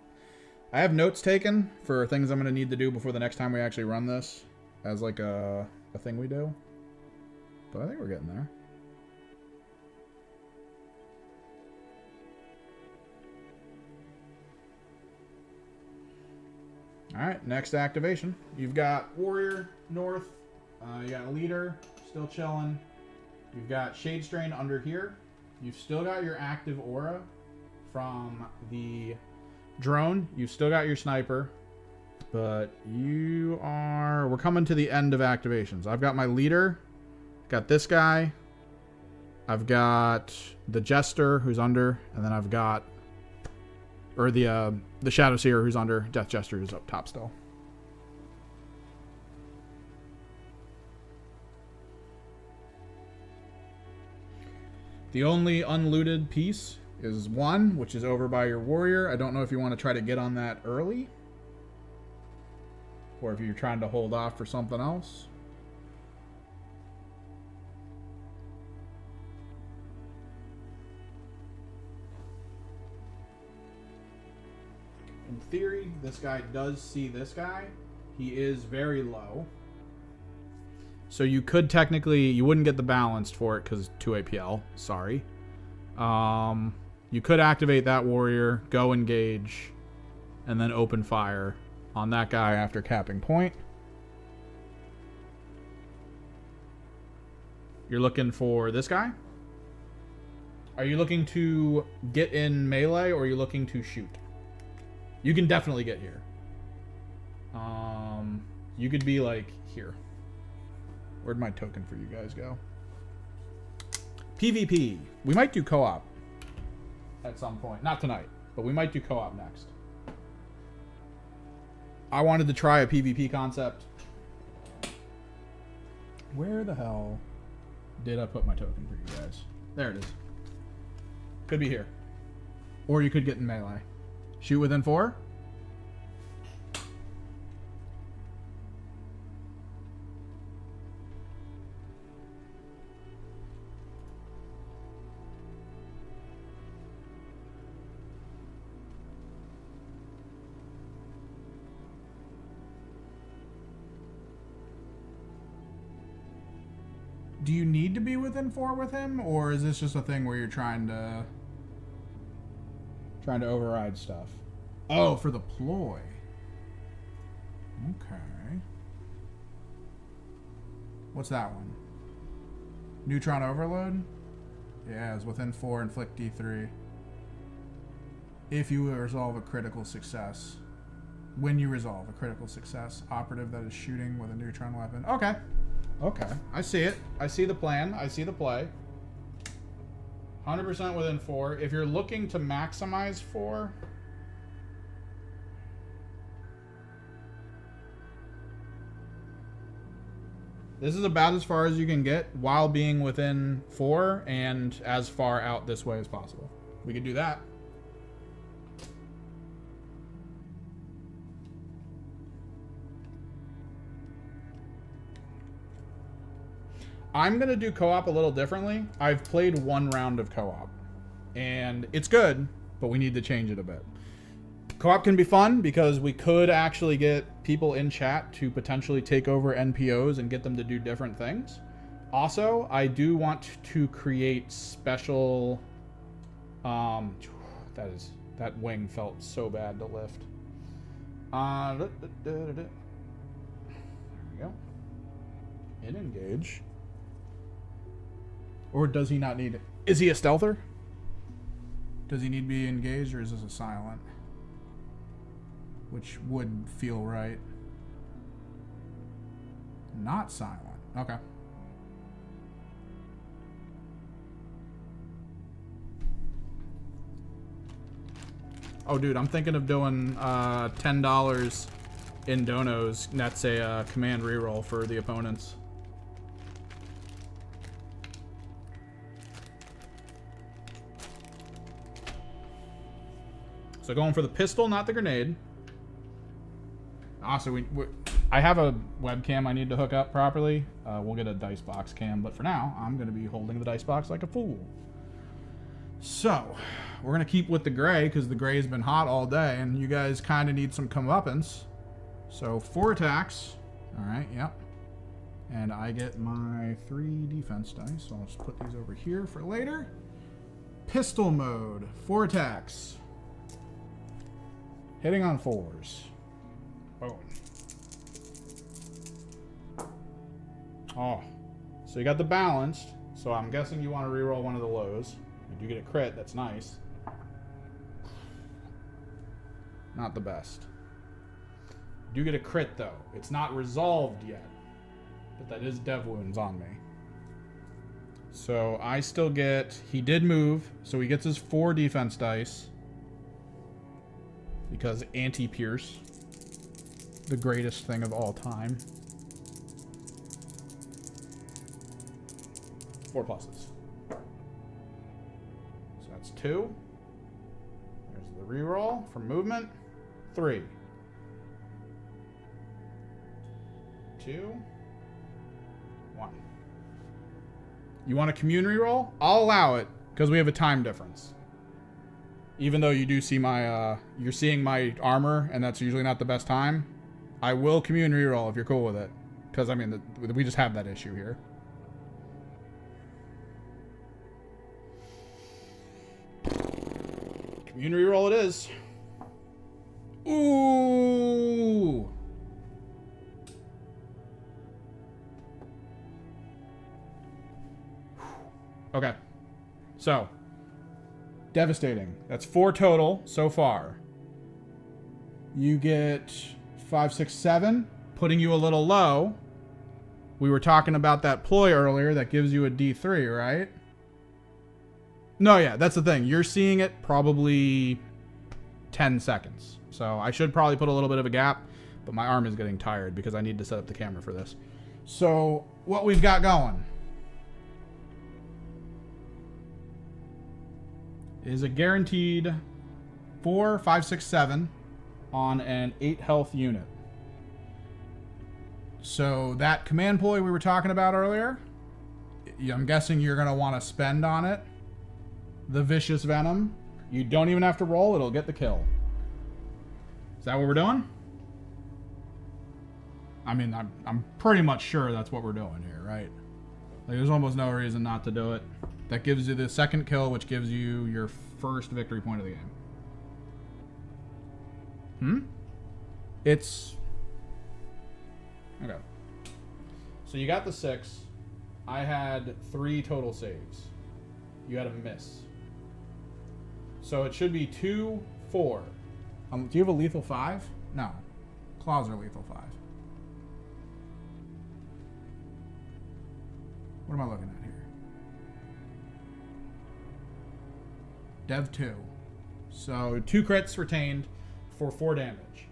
I have notes taken for things I'm going to need to do before the next time we actually run this as like a thing we do. But I think we're getting there. All right, next activation. You've got Warrior, North. You got Leader, still chilling. You've got Shade Strain under here. You've still got your active aura from the drone. You've still got your sniper. But we're coming to the end of activations. I've got my Leader. Got this guy. I've got the Jester who's under. And then I've got... Or the Shadow Seer who's under. Death Jester who's up top still. The only unlooted piece is 1, which is over by your Warrior. I don't know if you want to try to get on that early. Or if you're trying to hold off for something else. In theory, this guy does see this guy. He is very low. So you could technically... You wouldn't get the balanced for it because 2 APL. Sorry. You could activate that Warrior, go engage, and then open fire on that guy after capping point. You're looking for this guy? Are you looking to get in melee or are you looking to shoot? You can definitely get here. You could be like here. Where'd my token for you guys go? PvP. We might do co-op at some point. Not tonight, but we might do co-op next. I wanted to try a PvP concept. Where the hell did I put my token for you guys? There it is. Could be here. Or you could get in melee. Shoot within 4? Do you need to be within 4 with him, or is this just a thing where you're trying to override stuff? Oh, for the ploy. Okay. What's that one? Neutron overload? Yeah, it's within 4, inflict D3. If you resolve a critical success. When you resolve a critical success. Operative that is shooting with a neutron weapon. Okay. Okay. I see it. I see the plan. I see the play. 100% within 4. If you're looking to maximize 4... This is about as far as you can get while being within 4 and as far out this way as possible. We could do that. I'm going to do co-op a little differently. I've played 1 round of co-op, and it's good, but we need to change it a bit. Co-op can be fun because we could actually get people in chat to potentially take over NPOs and get them to do different things. Also, I do want to create special... that wing felt so bad to lift. There we go. In engage. Or does he not need it? Is he a stealther? Does he need to be engaged, or is this a silent? Which would feel right. Not silent. Okay. Oh, dude, I'm thinking of doing $10 in donos. That's a command reroll for the opponents. So going for the pistol, not the grenade. Also, I have a webcam I need to hook up properly. We'll get a dice box cam, but for now, I'm going to be holding the dice box like a fool. So, we're going to keep with the gray, because the gray has been hot all day, and you guys kind of need some comeuppance. So, 4 attacks. Alright, yep. And I get my 3 defense dice, so I'll just put these over here for later. Pistol mode. 4 attacks. Hitting on 4s. Boom. Oh. So you got the balanced. So I'm guessing you want to reroll one of the lows. You do get a crit. That's nice. Not the best. You do get a crit, though. It's not resolved yet. But that is dev wounds on me. So I still get... He did move. So he gets his 4 defense dice. Because anti-pierce. The greatest thing of all time. 4 pluses. So that's 2. There's the reroll for movement. 3. 2. 1. You want a commune reroll? I'll allow it because we have a time difference. Even though you do see my, you're seeing my armor, and that's usually not the best time. I will commune reroll if you're cool with it. Because, I mean, we just have that issue here. Commune reroll it is. Ooh! Okay. So. Devastating. That's 4 total so far. You get 5, 6, 7, putting you a little low. We were talking about that ploy earlier that gives you a D3, right? No, yeah, that's the thing. You're seeing it probably 10 seconds. So I should probably put a little bit of a gap, but my arm is getting tired because I need to set up the camera for this. So what we've got going is a guaranteed 4, 5, 6, 7 on an 8 health unit. So that command ploy we were talking about earlier, I'm guessing you're going to want to spend on it. The Vicious Venom. You don't even have to roll, it'll get the kill. Is that what we're doing? I mean, I'm pretty much sure that's what we're doing here, right? Like, there's almost no reason not to do it. That gives you the second kill, which gives you your first victory point of the game. It's... Okay. So you got the 6. I had 3 total saves. You had a miss. So it should be 2, 4. Do you have a lethal 5? No. Claws are lethal 5. What am I looking at here? Dev 2. So 2 crits retained for 4 damage.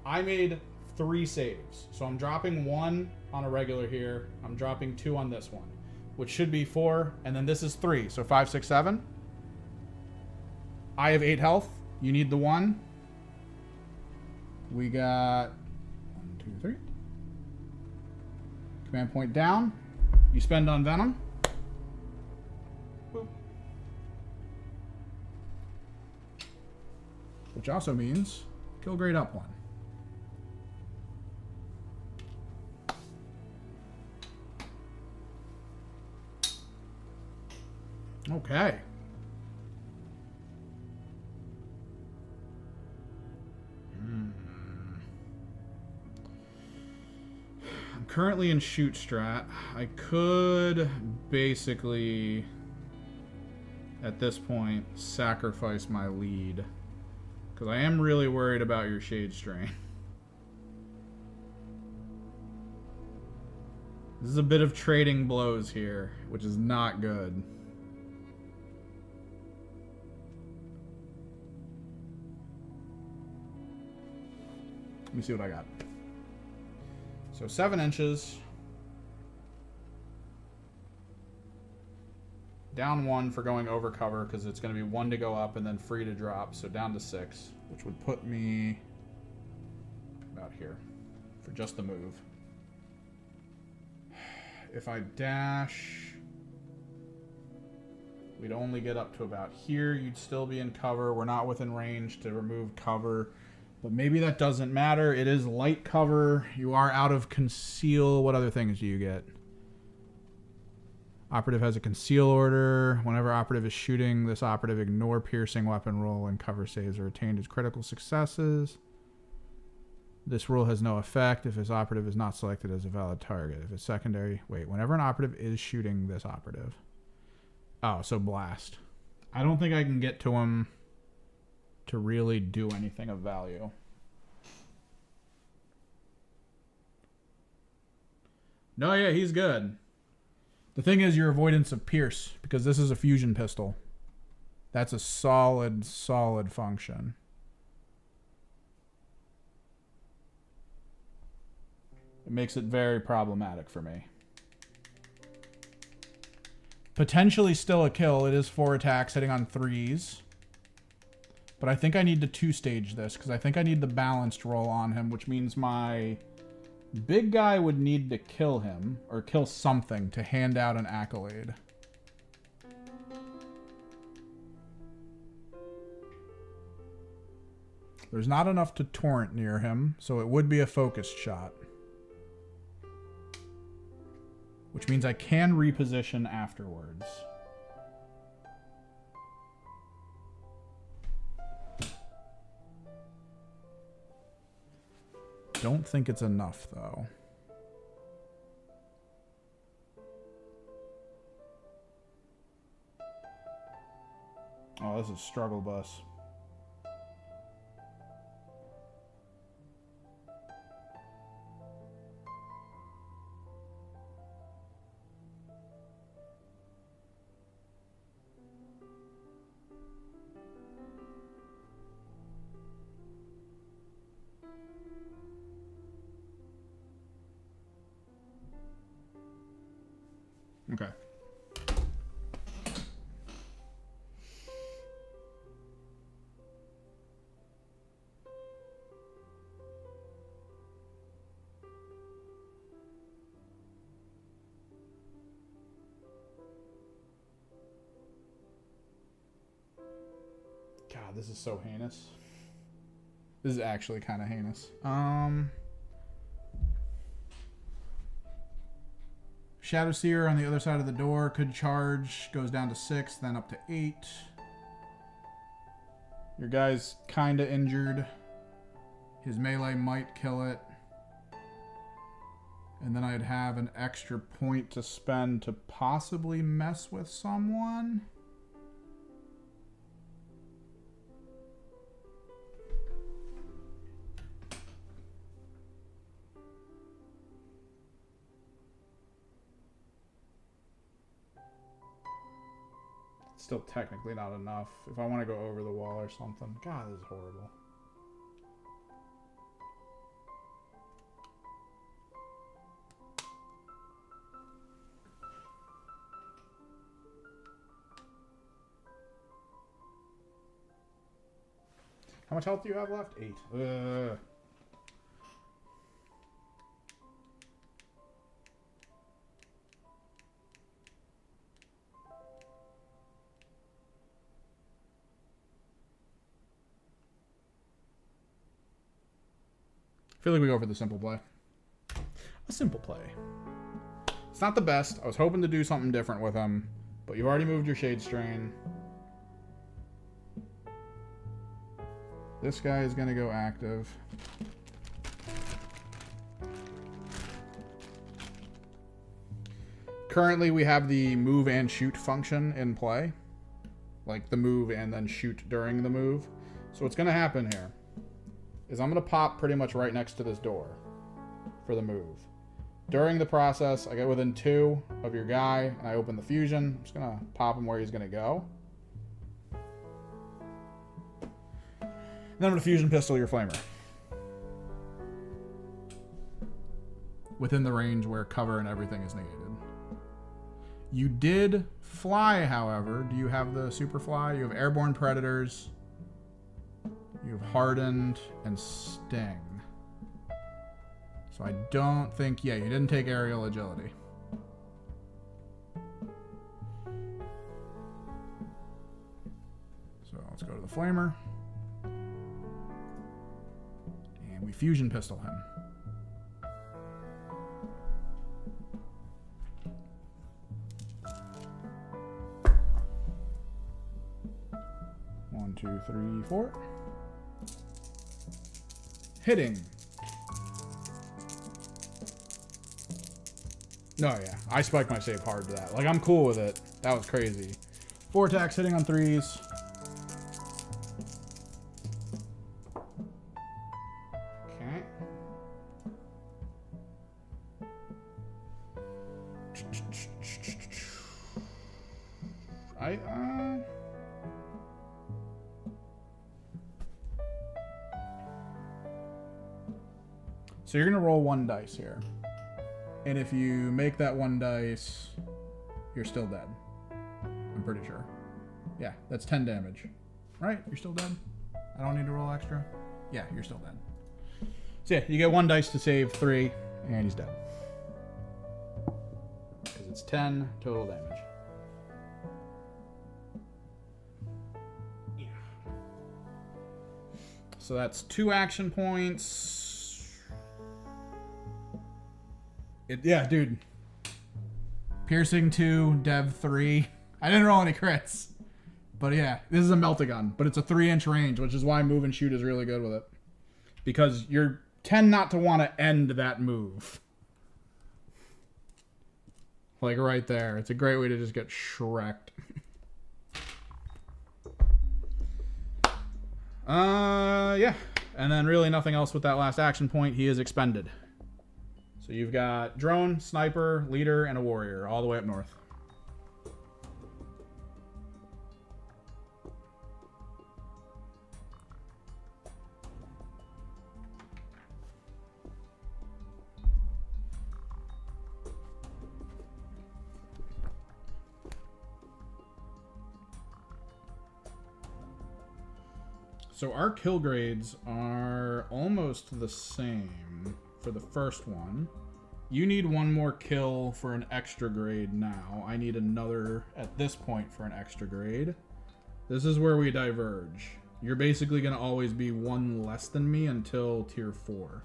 I made 3 saves. So I'm dropping 1 on a regular here. I'm dropping 2 on this one, which should be 4. And then this is 3. So 5, 6, 7. I have 8 health. You need the 1. We got 1, 2, 3. Command point down. You spend on Venom. Boop. Which also means kill grade up 1. Okay. I'm currently in shoot strat. I could basically, at this point, sacrifice my lead. Because I am really worried about your Shade Strain. This is a bit of trading blows here, which is not good. me see what I got. So 7 inches. Down 1 for going over cover because it's going to be 1 to go up and then free to drop. So down to 6, which would put me about here for just the move. If I dash, we'd only get up to about here. You'd still be in cover. We're not within range to remove cover, but maybe that doesn't matter. It is light cover. You are out of conceal. What other things do you get? Operative has a conceal order. Whenever operative is shooting, this operative ignore piercing weapon roll and cover saves are attained as critical successes. This rule has no effect if his operative is not selected as a valid target. If it's secondary... Wait, whenever an operative is shooting this operative... Oh, so blast. I don't think I can get to him to really do anything of value. No, yeah, he's good. The thing is your avoidance of pierce, because this is a fusion pistol. That's a solid, solid function. It makes it very problematic for me. Potentially still a kill. It is 4 attacks hitting on 3s. But I think I need to 2-stage this because I think I need the balanced roll on him, which means my big guy would need to kill him or kill something to hand out an accolade. There's not enough to torrent near him, so it would be a focused shot. Which means I can reposition afterwards. Don't think it's enough, though. Oh, this is struggle bus. Okay. God, this is so heinous. This is actually kind of heinous. Shadow Seer on the other side of the door could charge, goes down to 6, then up to 8. Your guy's kind of injured. His melee might kill it. And then I'd have an extra point to spend to possibly mess with someone. Still technically not enough if I want to go over the wall or something. God, this is horrible. How much health do you have left? 8. I feel like we go for the simple play. A simple play. It's not the best. I was hoping to do something different with him, but you already moved your Shade Strain. This guy is going to go active. Currently, we have the move and shoot function in play. Like the move and then shoot during the move. So what's going to happen here is I'm going to pop pretty much right next to this door for the move. During the process, I get within 2 of your guy, and I open the fusion. I'm just going to pop him where he's going to go. Then I'm going to fusion pistol your flamer. within the range where cover and everything is negated. You did fly, however. Do you have the super fly? You have airborne predators. You have hardened and sting. So I don't think, yeah, you didn't take aerial agility. So let's go to the flamer. And we fusion pistol him. One, two, three, four. Hitting. No, yeah. I spiked my save hard to that. Like, I'm cool with it. That was crazy. 4 attacks hitting on 3s. Okay. So you're going to roll 1 dice here. And if you make that 1 dice, you're still dead. I'm pretty sure. Yeah, that's 10 damage. Right? You're still dead? I don't need to roll extra? Yeah, you're still dead. So yeah, you get 1 dice to save 3, and he's dead. Because it's 10 total damage. Yeah. So that's 2 action points. Yeah, dude. Piercing 2, Dev 3. I didn't roll any crits. But yeah, this is a melt-a-gun. But it's a 3-inch range, which is why move and shoot is really good with it. Because you tend not to want to end that move. Like right there. It's a great way to just get shreked. Yeah. And then really nothing else with that last action point. He is expended. So you've got drone, sniper, leader, and a warrior all the way up north. So our kill grades are almost the same. For the first one, you need 1 more kill for an extra grade now. I need another at this point for an extra grade. This is where we diverge. You're basically going to always be 1 less than me until tier 4.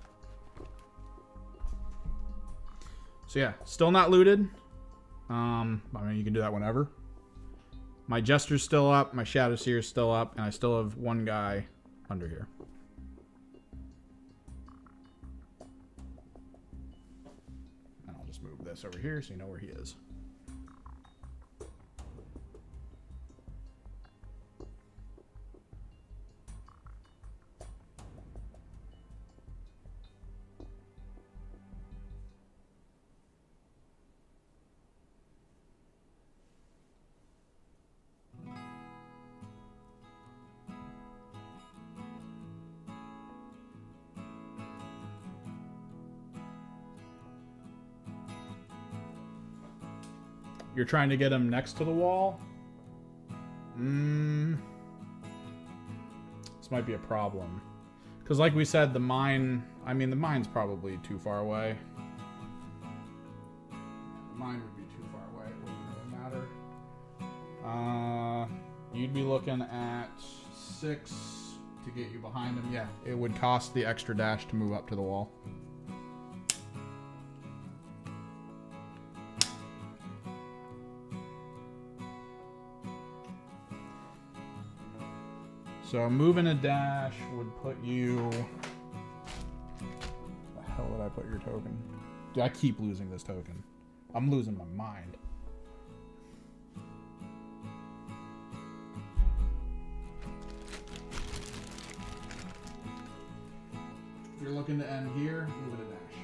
So yeah, still not looted. I mean, you can do that whenever. My Jester's still up, my Shadow Seer's still up, and I still have 1 guy under here. This over here so you know where he is. You're trying to get him next to the wall? This might be a problem. Because like we said, the mine... I mean, the mine's probably too far away. The mine would be too far away. It wouldn't really matter. You'd be looking at 6 to get you behind him. Yeah, it would cost the extra dash to move up to the wall. So moving a dash would put you... Where the hell did I put your token? Dude, I keep losing this token. I'm losing my mind. If you're looking to end here, move it a dash.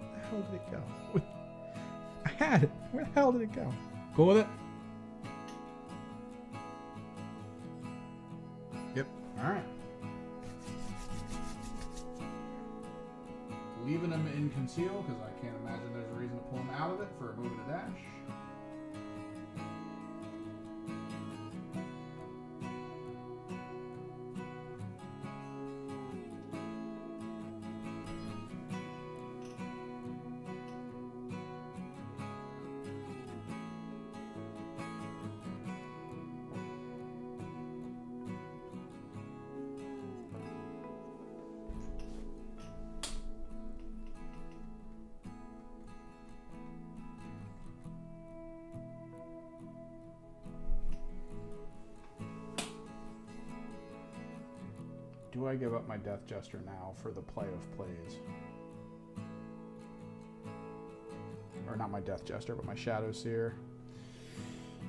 Where the hell did it go? I had it. Where the hell did it go? Cool with it? Yep. All right. leaving him in conceal because I can't imagine there's a reason to pull him out of it for a move and a dash. Do I give up my Death Jester now for the play of plays? Or not my Death Jester, but my Shadow Seer.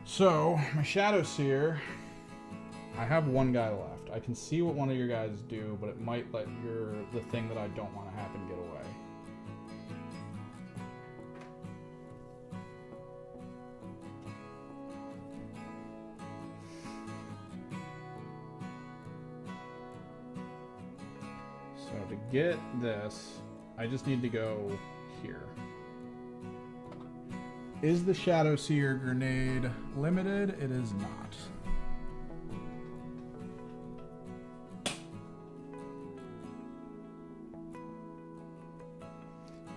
So, my Shadow Seer, I have one guy left. I can see what one of your guys do, but it might let the thing that I don't want to happen get away. So to get this, I just need to go here. Is the Shadow Seer grenade limited? It is not.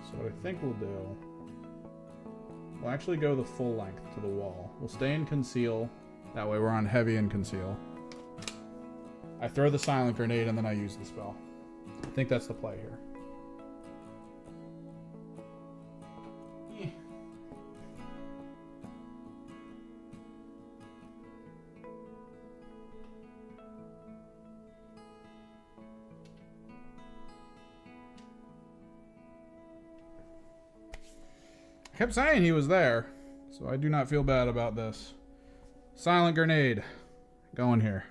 So what I think we'll do, we'll actually go the full length to the wall. We'll stay in conceal. That way we're on heavy and conceal. I throw the silent grenade and then I use the spell. I think that's the play here. Yeah. I kept saying he was there, so I do not feel bad about this. Silent grenade. Going here.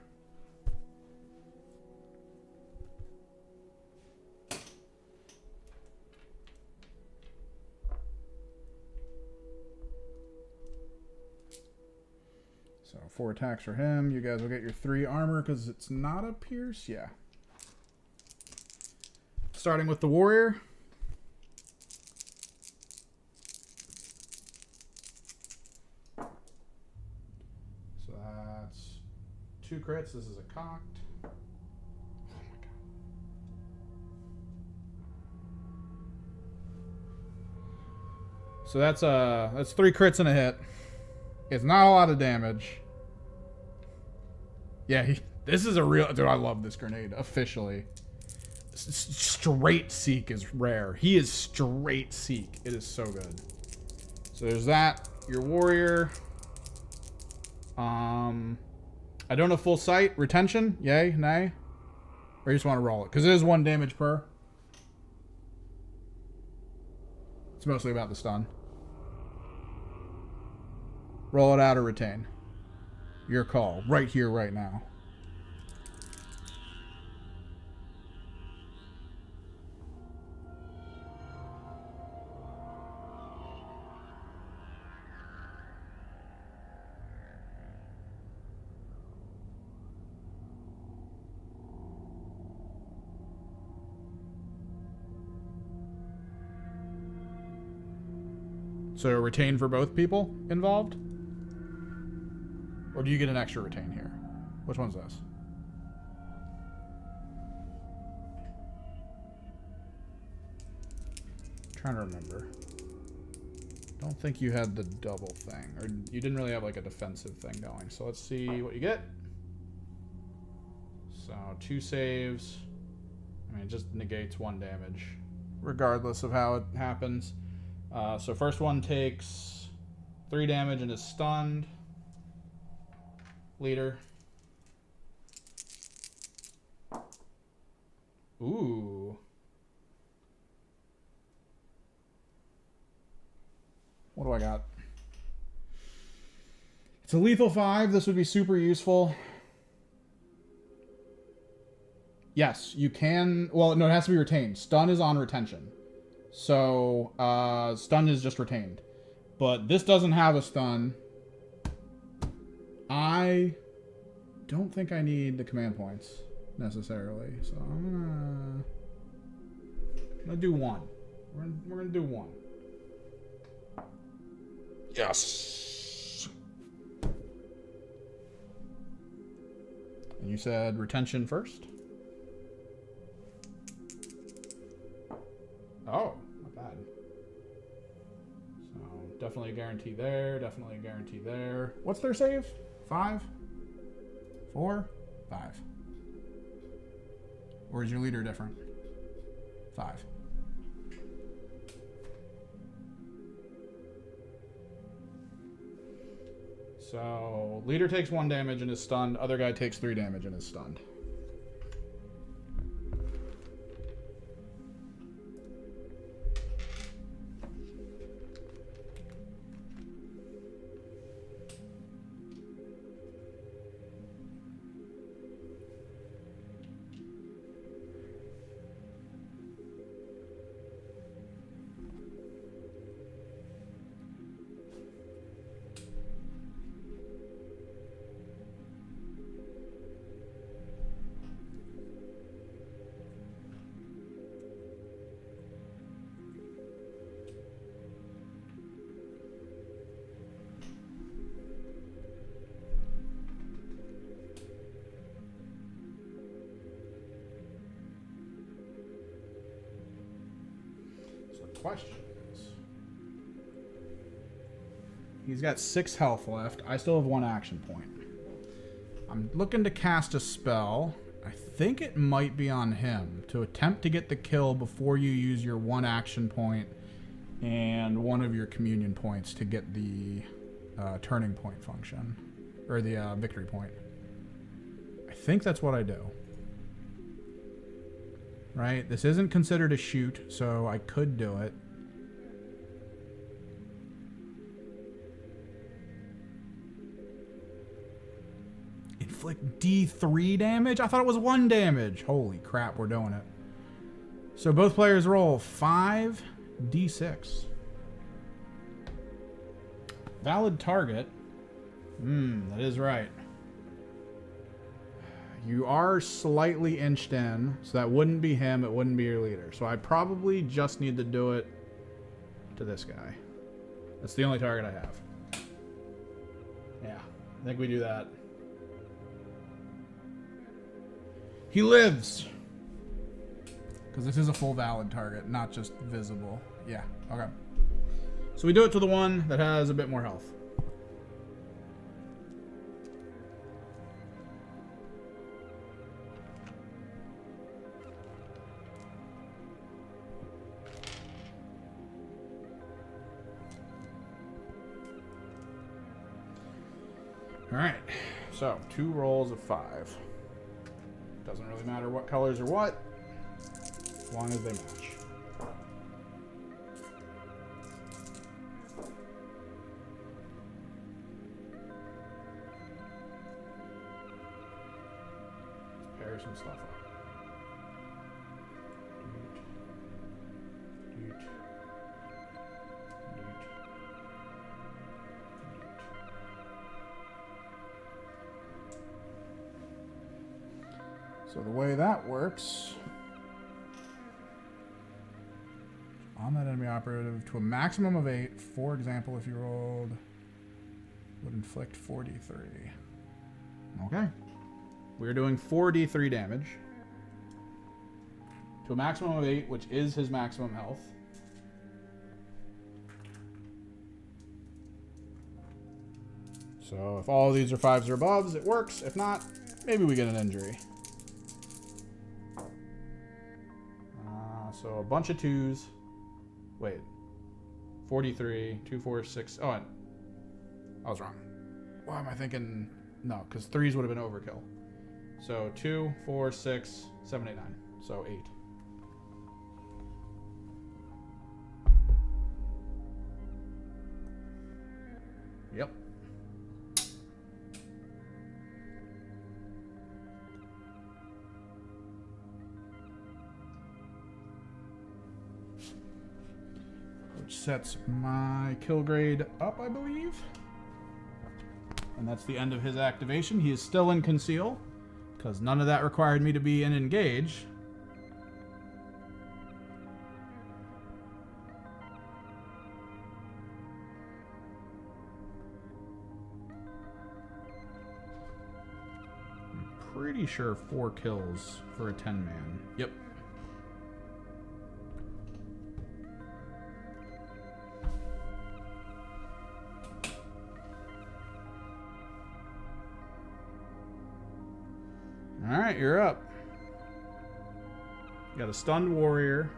So 4 attacks for him. You guys will get your 3 armor because it's not a pierce. Yeah. Starting with the warrior. So that's 2 crits. This is a cocked. Oh my god. So that's 3 crits and a hit. It's not a lot of damage. Yeah, this is a real... Dude, I love this grenade, officially. Straight Seek is rare. He is straight Seek. It is so good. So there's that. Your warrior. I don't have full sight. Retention? Yay? Nay? Or you just want to roll it? Because it is 1 damage per. It's mostly about the stun. Roll it out or retain. Your call. Right here, right now. So retain for both people involved? Or do you get an extra retain here? Which one's this? I'm trying to remember. Don't think you had the double thing. Or you didn't really have like a defensive thing going. So let's see what you get. So 2 saves. I mean, it just negates 1 damage. Regardless of how it happens. So first one takes 3 damage and is stunned. Leader. Ooh. What do I got? It's a lethal 5. This would be super useful. Yes, you can... Well, no, it has to be retained. Stun is on retention. So, stun is just retained. But this doesn't have a stun. I don't think I need the command points necessarily. So I'm gonna do 1. We're gonna do 1. Yes. And you said retention first? Oh, not bad. So definitely a guarantee there. Definitely a guarantee there. What's their save? 5? 4? 5. Or is your leader different? 5. So leader takes 1 damage and is stunned. Other guy takes 3 damage and is stunned. Question is, he's got 6 health left. I still have 1 action point. I'm looking to cast a spell. I think it might be on him to attempt to get the kill before you use your 1 action point and 1 of your communion points to get the turning point function, or the victory point. I think that's what I do. Right? This isn't considered a shoot, so I could do it. Inflict D3 damage? I thought it was 1 damage. Holy crap, we're doing it. So both players roll 5 D6. Valid target. That is right. You are slightly inched in, so that wouldn't be him, it wouldn't be your leader. So I probably just need to do it to this guy. That's the only target I have. Yeah, I think we do that. He lives! Because this is a full valid target, not just visible. Yeah, okay. So we do it to the one that has a bit more health. Alright, so 2 rolls of 5. Doesn't really matter what colors are what, as long as they match. Let's pair some stuff up. So the way that works, on that enemy operative to a maximum of 8, for example, if you rolled, would inflict 4d3. Okay. We're doing 4d3 damage to a maximum of 8, which is his maximum health. So if all of these are 5s or aboves, it works. If not, maybe we get an injury. So a bunch of 2s. Wait. 43, 2, 4, 6. Oh, I was wrong. Why am I thinking? No, because 3s would have been overkill. So 2, 4, 6, 7, 8, 9. So 8. Yep. Which sets my kill grade up, I believe. And that's the end of his activation. He is still in conceal, because none of that required me to be in engage. pretty sure 4 kills for a 10-man. Yep. All right, you're up. You got a stunned warrior,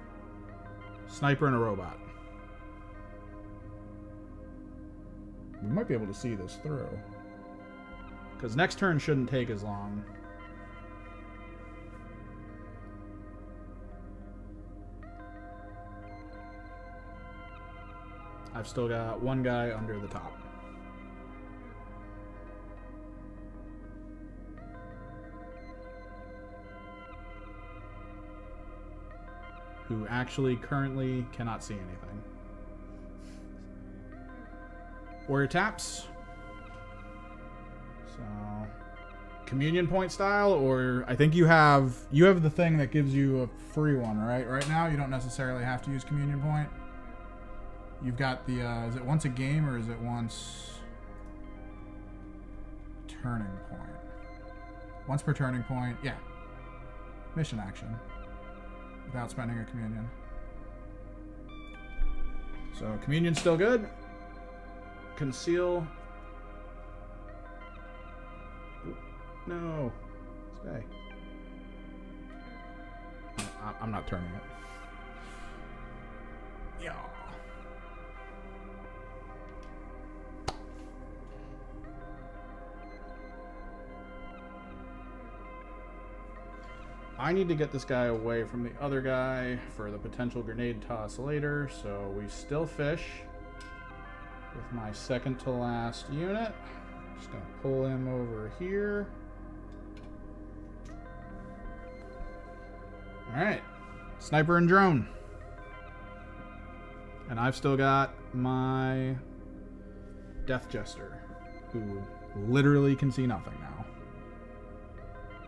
sniper, and a robot. We might be able to see this through. Because next turn shouldn't take as long. I've still got one guy under the top. Who actually currently cannot see anything. Warrior taps. So, communion point style, or I think you have the thing that gives you a free one, right? Right now, you don't necessarily have to use communion point. You've got the is it once a game or is it once turning point? Once per turning point, yeah. Mission action. Without spending a communion. So communion's still good. Conceal. No. Stay. I'm not turning it. Yeah. I need to get this guy away from the other guy for the potential grenade toss later, so we still fish with my second to last unit. Just gonna pull him over here. Alright, sniper and drone. And I've still got my Death Jester, who literally can see nothing now.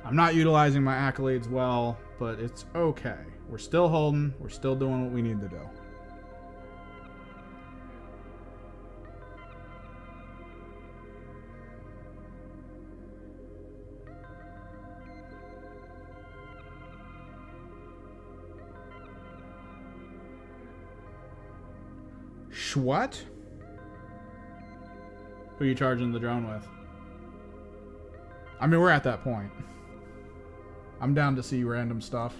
I'm not utilizing my accolades well, but it's okay. We're still holding. We're still doing what we need to do. What? Who are you charging the drone with? I mean, we're at that point. I'm down to see random stuff.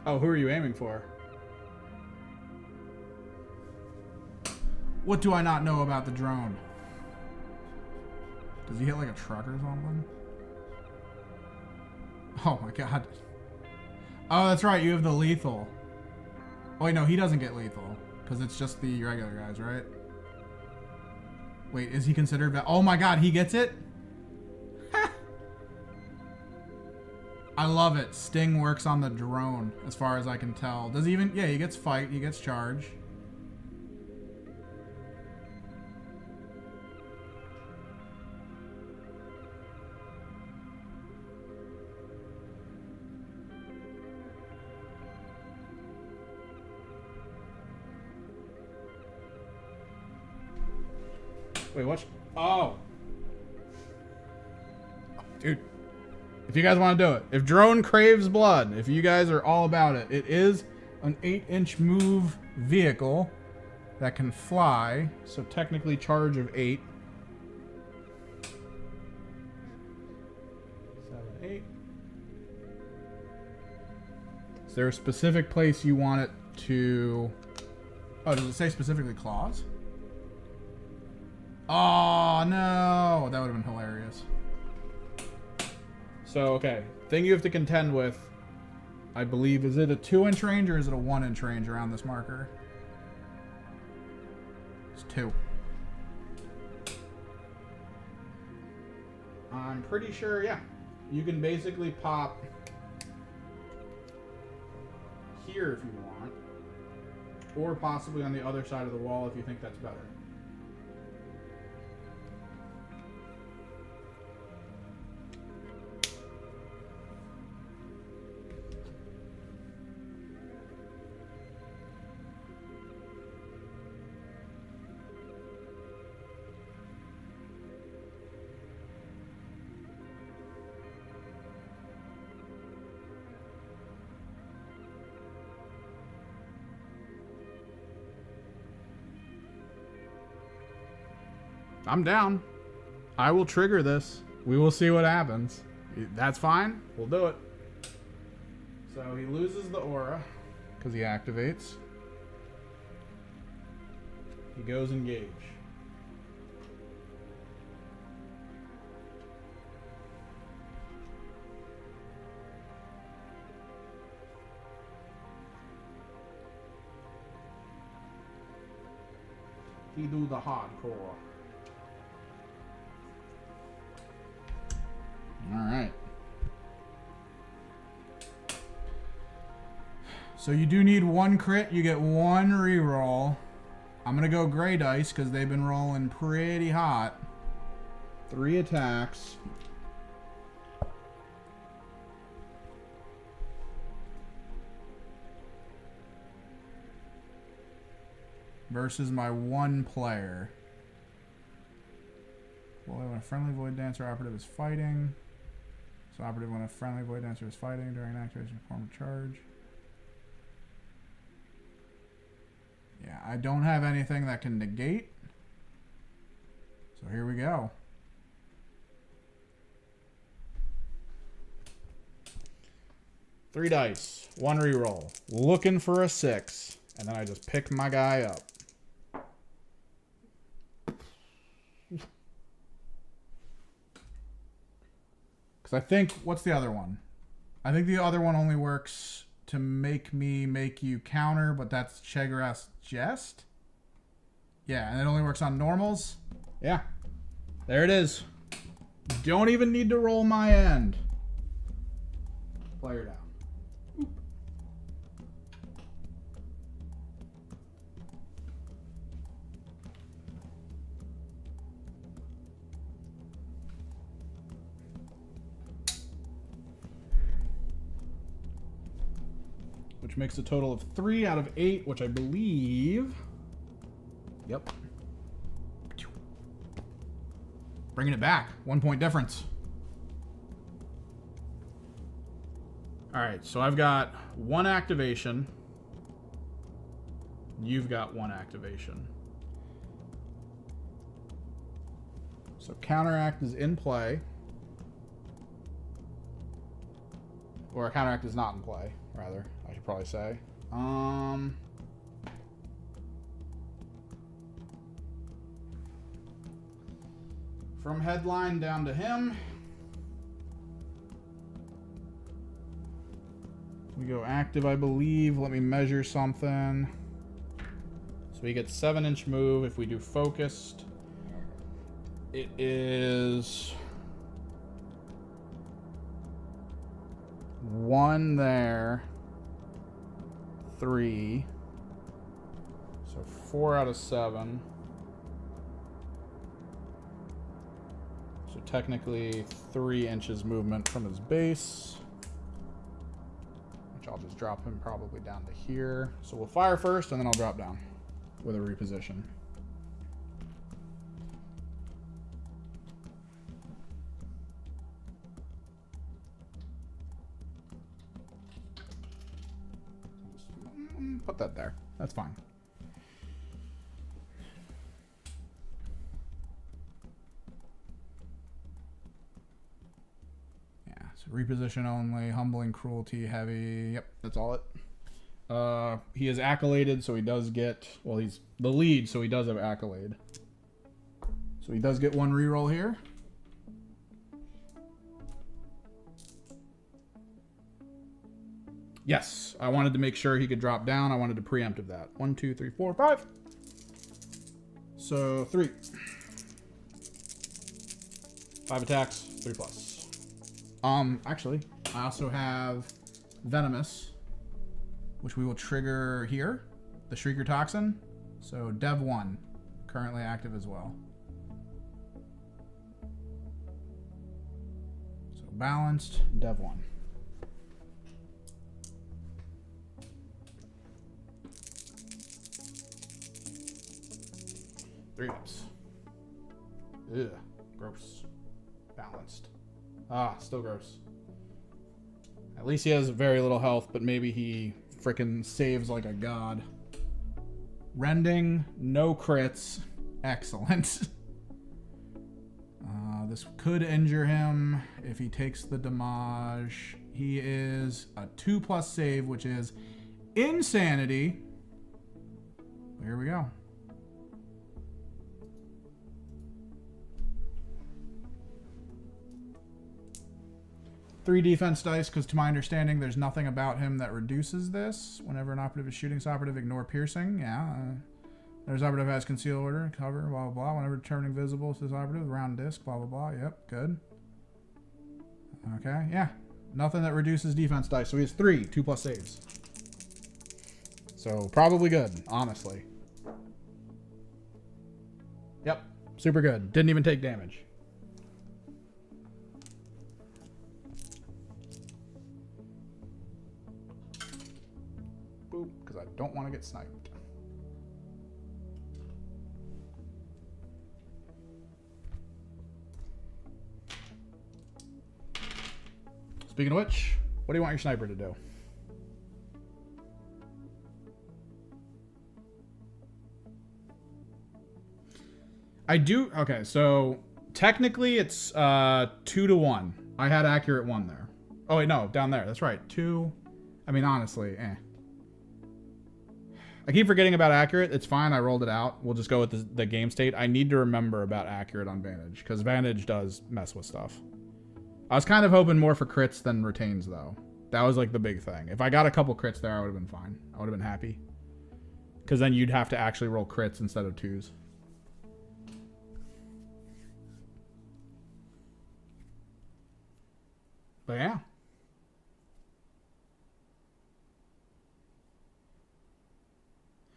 Oh, who are you aiming for? What do I not know about the drone? Does he hit like a truck or something? Oh my god. Oh, that's right. You have the lethal. Oh, wait, no, he doesn't get lethal. Because it's just the regular guys, right? Wait, is he considered... Oh my god, he gets it? I love it. Sting works on the drone, as far as I can tell. Does he even... Yeah, he gets fight. He gets charge. Wait, what? Oh. Dude. If you guys want to do it. If drone craves blood, if you guys are all about it, it is an 8-inch move vehicle that can fly. So technically charge of 8. 7, 8. Is there a specific place you want it to... Oh, does it say specifically claws? Oh, no. That would have been hilarious. So, okay. Thing you have to contend with, I believe, is it a 2-inch range or is it a 1-inch range around this marker? It's 2. I'm pretty sure, yeah. You can basically pop here if you want, or possibly on the other side of the wall if you think that's better. I'm down. I will trigger this. We will see what happens. That's fine. We'll do it. So he loses the aura because he activates. He goes engage. He do the hardcore. All right. So you do need one crit. You get one reroll. I'm going to go gray dice because they've been rolling pretty hot. 3 attacks. Versus my one player. Well, when a friendly Void Dancer operative is fighting. So operative when a friendly Void Dancer is fighting during an activation perform a charge. Yeah, I don't have anything that can negate. So here we go. Three dice, one reroll. Looking for a 6. And then I just pick my guy up. Because I think, what's the other one? I think the other one only works to make me make you counter, but that's Chegaras Jest. Yeah, and it only works on normals. Yeah, there it is. Don't even need to roll my end. Player down. Which makes a total of 3 out of 8, which I believe... Yep. Bringing it back. 1 point difference. Alright, so I've got 1 activation. You've got 1 activation. So counteract is in play. Or counteract is not in play, rather. I should probably say. From headline down to him. We go active, I believe. Let me measure something. So we get 7-inch move. If we do focused, it is 1 there. 3. So 4 out of 7. So technically 3 inches movement from his base. Which I'll just drop him probably down to here. So we'll fire first and then I'll drop down with a reposition. Put that there. That's fine. Yeah, so reposition only, humbling, cruelty, heavy. Yep, that's all it. He is accoladed, so he does get... Well, he's the lead, so he does have accolade. So he does get 1 reroll here. Yes, I wanted to make sure he could drop down. I wanted to preemptive that. 1, 2, 3, 4, 5. So 3. 5 attacks, 3+. Actually, I also have Venomous, which we will trigger here. The Shrieker Toxin. So Dev 1, currently active as well. So balanced, Dev 1. Three ups. Ugh, gross. Balanced. Ah, still gross. At least he has very little health, but maybe he frickin' saves like a god. Rending, no crits. Excellent. This could injure him if he takes the damage. He is a 2+ save, which is insanity. Here we go. Three defense dice, because to my understanding, there's nothing about him that reduces this. Whenever an operative is shooting this operative, ignore piercing. Yeah. There's operative has conceal order, cover, blah, blah, blah. Whenever determining visible to this operative, round disc, blah, blah, blah. Yep, good. Okay, yeah. Nothing that reduces defense dice. So he has 3 2+ saves. So probably good, honestly. Yep, super good. Didn't even take damage. Because I don't want to get sniped. Speaking of which, what do you want your sniper to do? I do. Okay, so technically it's 2 to 1. I had accurate 1 there. Oh wait, no, down there. That's right. 2. I mean, honestly, I keep forgetting about accurate. It's fine. I rolled it out. We'll just go with the game state. I need to remember about accurate on Vantage, because Vantage does mess with stuff. I was kind of hoping more for crits than retains, though. That was like the big thing. If I got a couple crits there, I would have been fine. I would have been happy. Because then you'd have to actually roll crits instead of 2s. But yeah.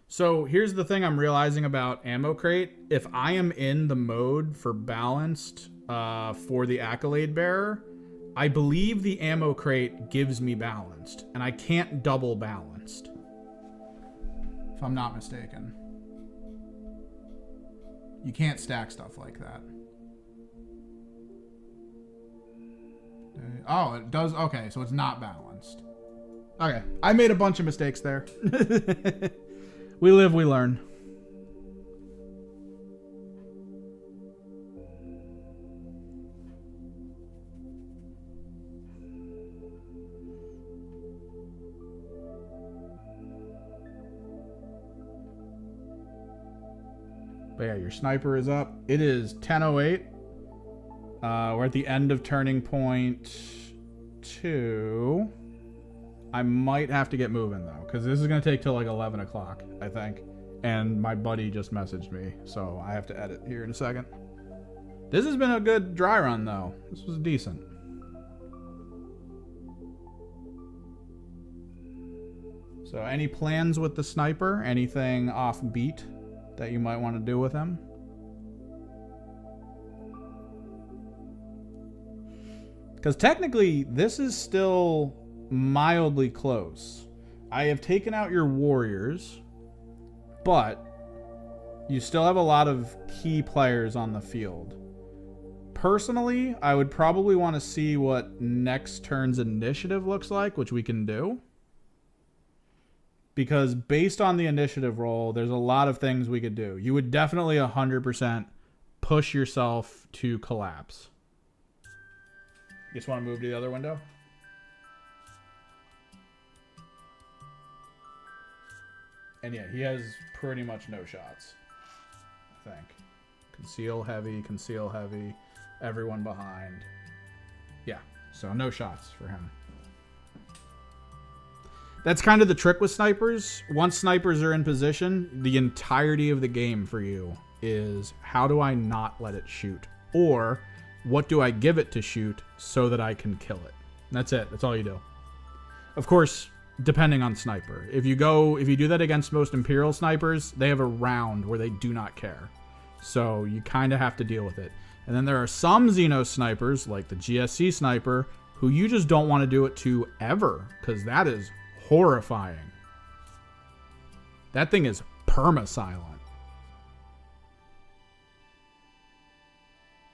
So here's the thing I'm realizing about Ammo Crate. If I am in the mode for balanced for the Accolade Bearer, I believe the Ammo Crate gives me balanced. And I can't double balanced. If I'm not mistaken. You can't stack stuff like that. Oh, it does. Okay, so it's not balanced. Okay, I made a bunch of mistakes there. We live, we learn. But yeah, your sniper is up. It is 10:08. We're at the end of turning point 2. I might have to get moving, though, because this is going to take till like 11 o'clock, I think. And my buddy just messaged me, so I have to edit here in a second. This has been a good dry run, though. This was decent. So any plans with the sniper? Anything off beat that you might want to do with him? Because technically, this is still mildly close. I have taken out your warriors, but you still have a lot of key players on the field. Personally, I would probably want to see what next turn's initiative looks like, which we can do. Because based on the initiative roll, there's a lot of things we could do. You would definitely 100% push yourself to collapse. You just want to move to the other window? And yeah, he has pretty much no shots, I think. Conceal heavy, everyone behind. Yeah, so no shots for him. That's kind of the trick with snipers. Once snipers are in position, the entirety of the game for you is how do I not let it shoot? Or what do I give it to shoot so that I can kill it? And that's it. That's all you do. Of course, depending on sniper. If you do that against most Imperial snipers, they have a round where they do not care. So you kind of have to deal with it. And then there are some Xeno snipers, like the GSC sniper, who you just don't want to do it to ever, because that is horrifying. That thing is perma-silent.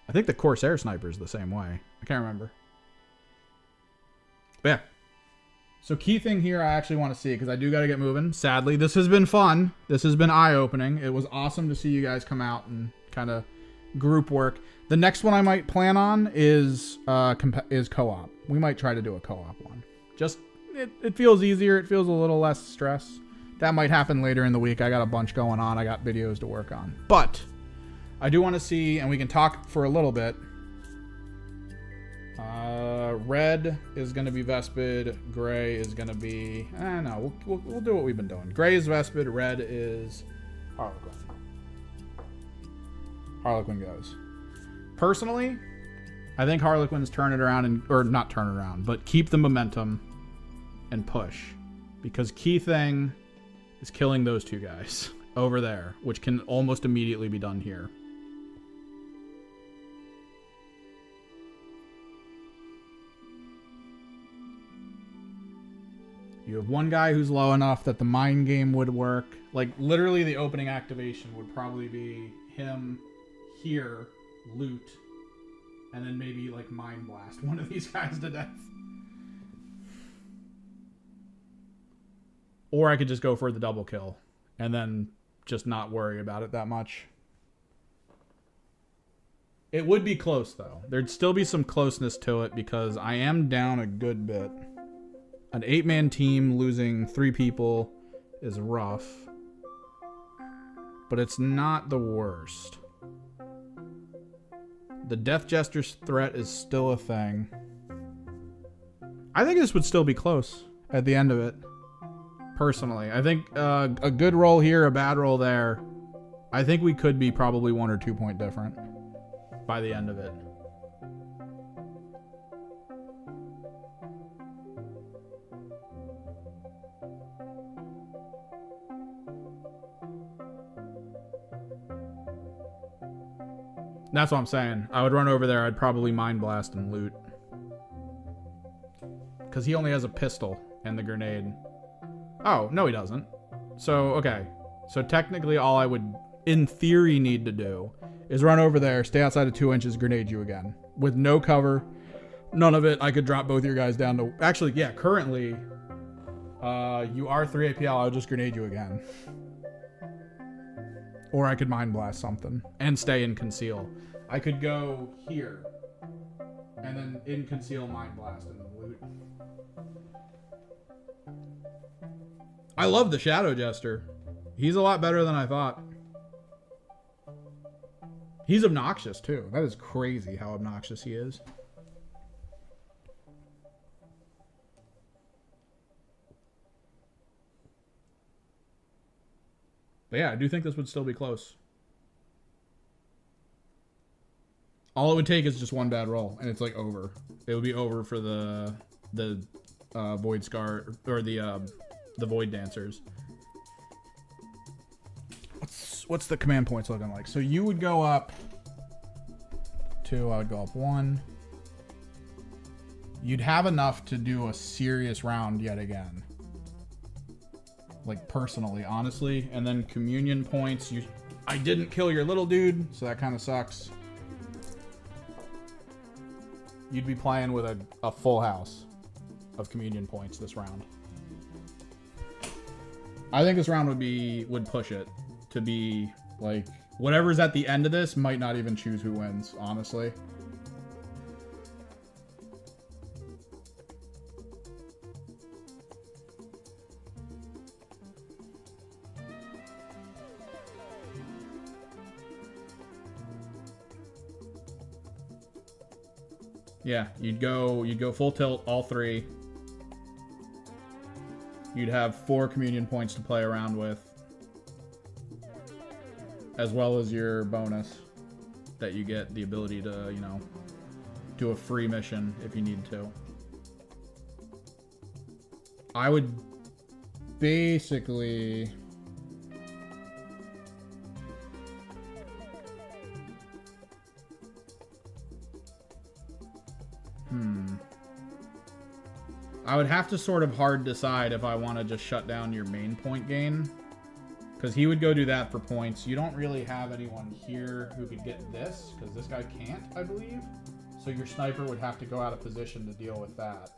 I think the Corsair sniper is the same way. I can't remember. But yeah. So key thing here I actually want to see, because I do got to get moving. Sadly, this has been fun. This has been eye-opening. It was awesome to see you guys come out and kind of group work. The next one I might plan on is co-op. We might try to do a co-op one. Just, it feels easier. It feels a little less stress. That might happen later in the week. I got a bunch going on. I got videos to work on. But I do want to see, and we can talk for a little bit. Red is going to be Vespid. Gray is going to be... no, we'll do what we've been doing. Gray is Vespid. Red is Harlequin. Harlequin goes. Personally, I think Harlequins turn it around, or not turn it around, but keep the momentum and push. Because key thing is killing those two guys over there, which can almost immediately be done here. You have one guy who's low enough that the mind game would work. Like, literally the opening activation would probably be him here, loot, and then maybe, like, mind blast one of these guys to death. Or I could just go for the double kill and then just not worry about it that much. It would be close, though. There'd still be some closeness to it because I am down a good bit. An 8-man team losing 3 people is rough, but it's not the worst. The Death Jester's threat is still a thing. I think this would still be close at the end of it, personally. I think a good roll here, a bad roll there. I think we could be probably 1 or 2 point different by the end of it. That's what I'm saying. I would run over there. I'd probably mind blast and loot. Because he only has a pistol and the grenade. Oh, no he doesn't. So, okay. So technically all I would, in theory, need to do is run over there, stay outside of 2 inches, grenade you again. With no cover. None of it. I could drop both your guys down to... Actually, yeah, currently, you are 3 APL. I'll just grenade you again. Or I could mind blast something and stay in conceal. I could go here and then in conceal mind blast and loot. I love the Shadow Jester. He's a lot better than I thought. He's obnoxious too. That is crazy how obnoxious he is. But yeah, I do think this would still be close. All it would take is just one bad roll, and it's like over. It would be over for the Void Scar or the Void Dancers. What's the command points looking like? So you would go up 2. I would go up 1. You'd have enough to do a serious round yet again. Like personally, honestly. And then communion points. I didn't kill your little dude, so that kind of sucks. You'd be playing with a full house of communion points this round. I think this round would push it to be like whatever's at the end of this might not even choose who wins, honestly. Yeah, you'd go full tilt, all 3. You'd have 4 communion points to play around with, as well as your bonus that you get the ability to, do a free mission if you need to. I would basically... I would have to sort of hard decide if I want to just shut down your main point gain. Because he would go do that for points. You don't really have anyone here who could get this, because this guy can't, I believe. So your sniper would have to go out of position to deal with that.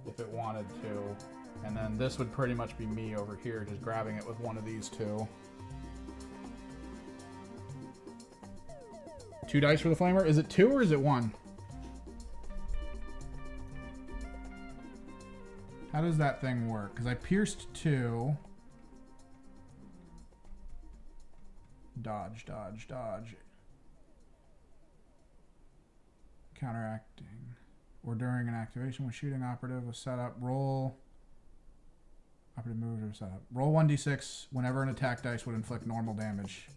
If it wanted to. And then this would pretty much be me over here, just grabbing it with one of these two. 2 dice for the flamer? Is it 2 or is it 1? How does that thing work? Because I pierced 2. Dodge, dodge, dodge. Counteracting. Or during an activation when shooting operative was set up. Roll. Operative moves or set up. Roll 1d6 whenever an attack dice would inflict normal damage.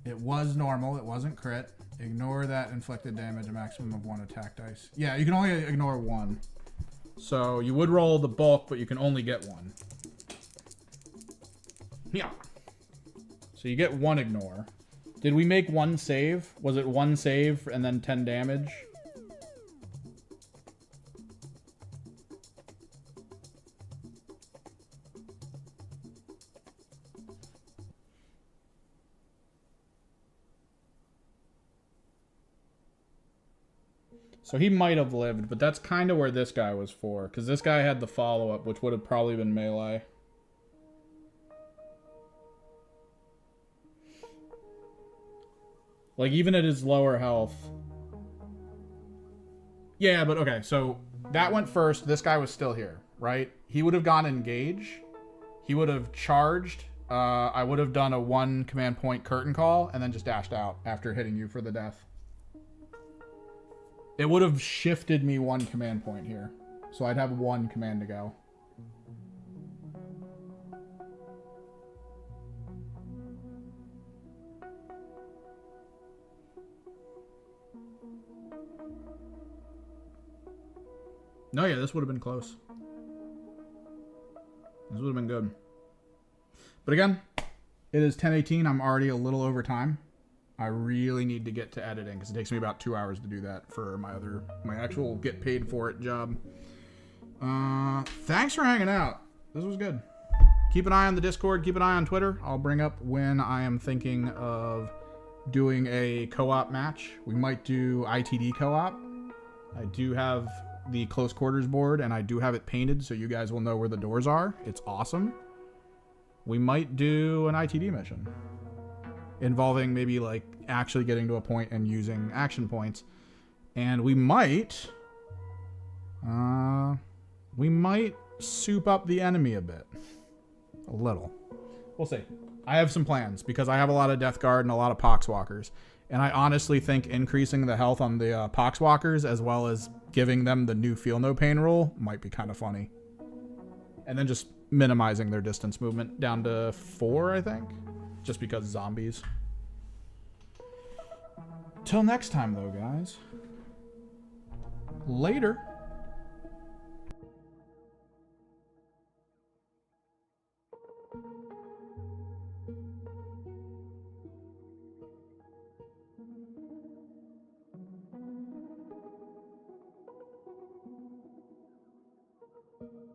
It was normal. It wasn't crit. Ignore that inflicted damage, a maximum of 1 attack dice. Yeah, you can only ignore 1. So you would roll the bulk, but you can only get 1. Yeah. So you get 1 ignore. Did we make 1 save? Was it 1 save and then 10 damage? So he might have lived, but that's kind of where this guy was for. Because this guy had the follow-up, which would have probably been melee. Like, even at his lower health. Yeah, but okay, so that went first. This guy was still here, right? He would have gone engage. He would have charged. I would have done a 1 command point curtain call and then just dashed out after hitting you for the death. It would have shifted me 1 command point here. So I'd have 1 command to go. No, yeah, this would have been close. This would have been good. But again, it is 10:18. I'm already a little over time. I really need to get to editing because it takes me about 2 hours to do that for my actual get paid for it job. Thanks for hanging out. This was good. Keep an eye on the Discord. Keep an eye on Twitter. I'll bring up when I am thinking of doing a co-op match. We might do ITD co-op. I do have the close quarters board and I do have it painted so you guys will know where the doors are. It's awesome. We might do an ITD mission involving maybe like actually getting to a point and using action points. And we might soup up the enemy a bit. A little. We'll see. I have some plans because I have a lot of Death Guard and a lot of Poxwalkers. And I honestly think increasing the health on the Poxwalkers as well as giving them the new Feel No Pain rule might be kind of funny. And then just minimizing their distance movement down to 4, I think. Just because zombies. Till next time, though, guys. Later.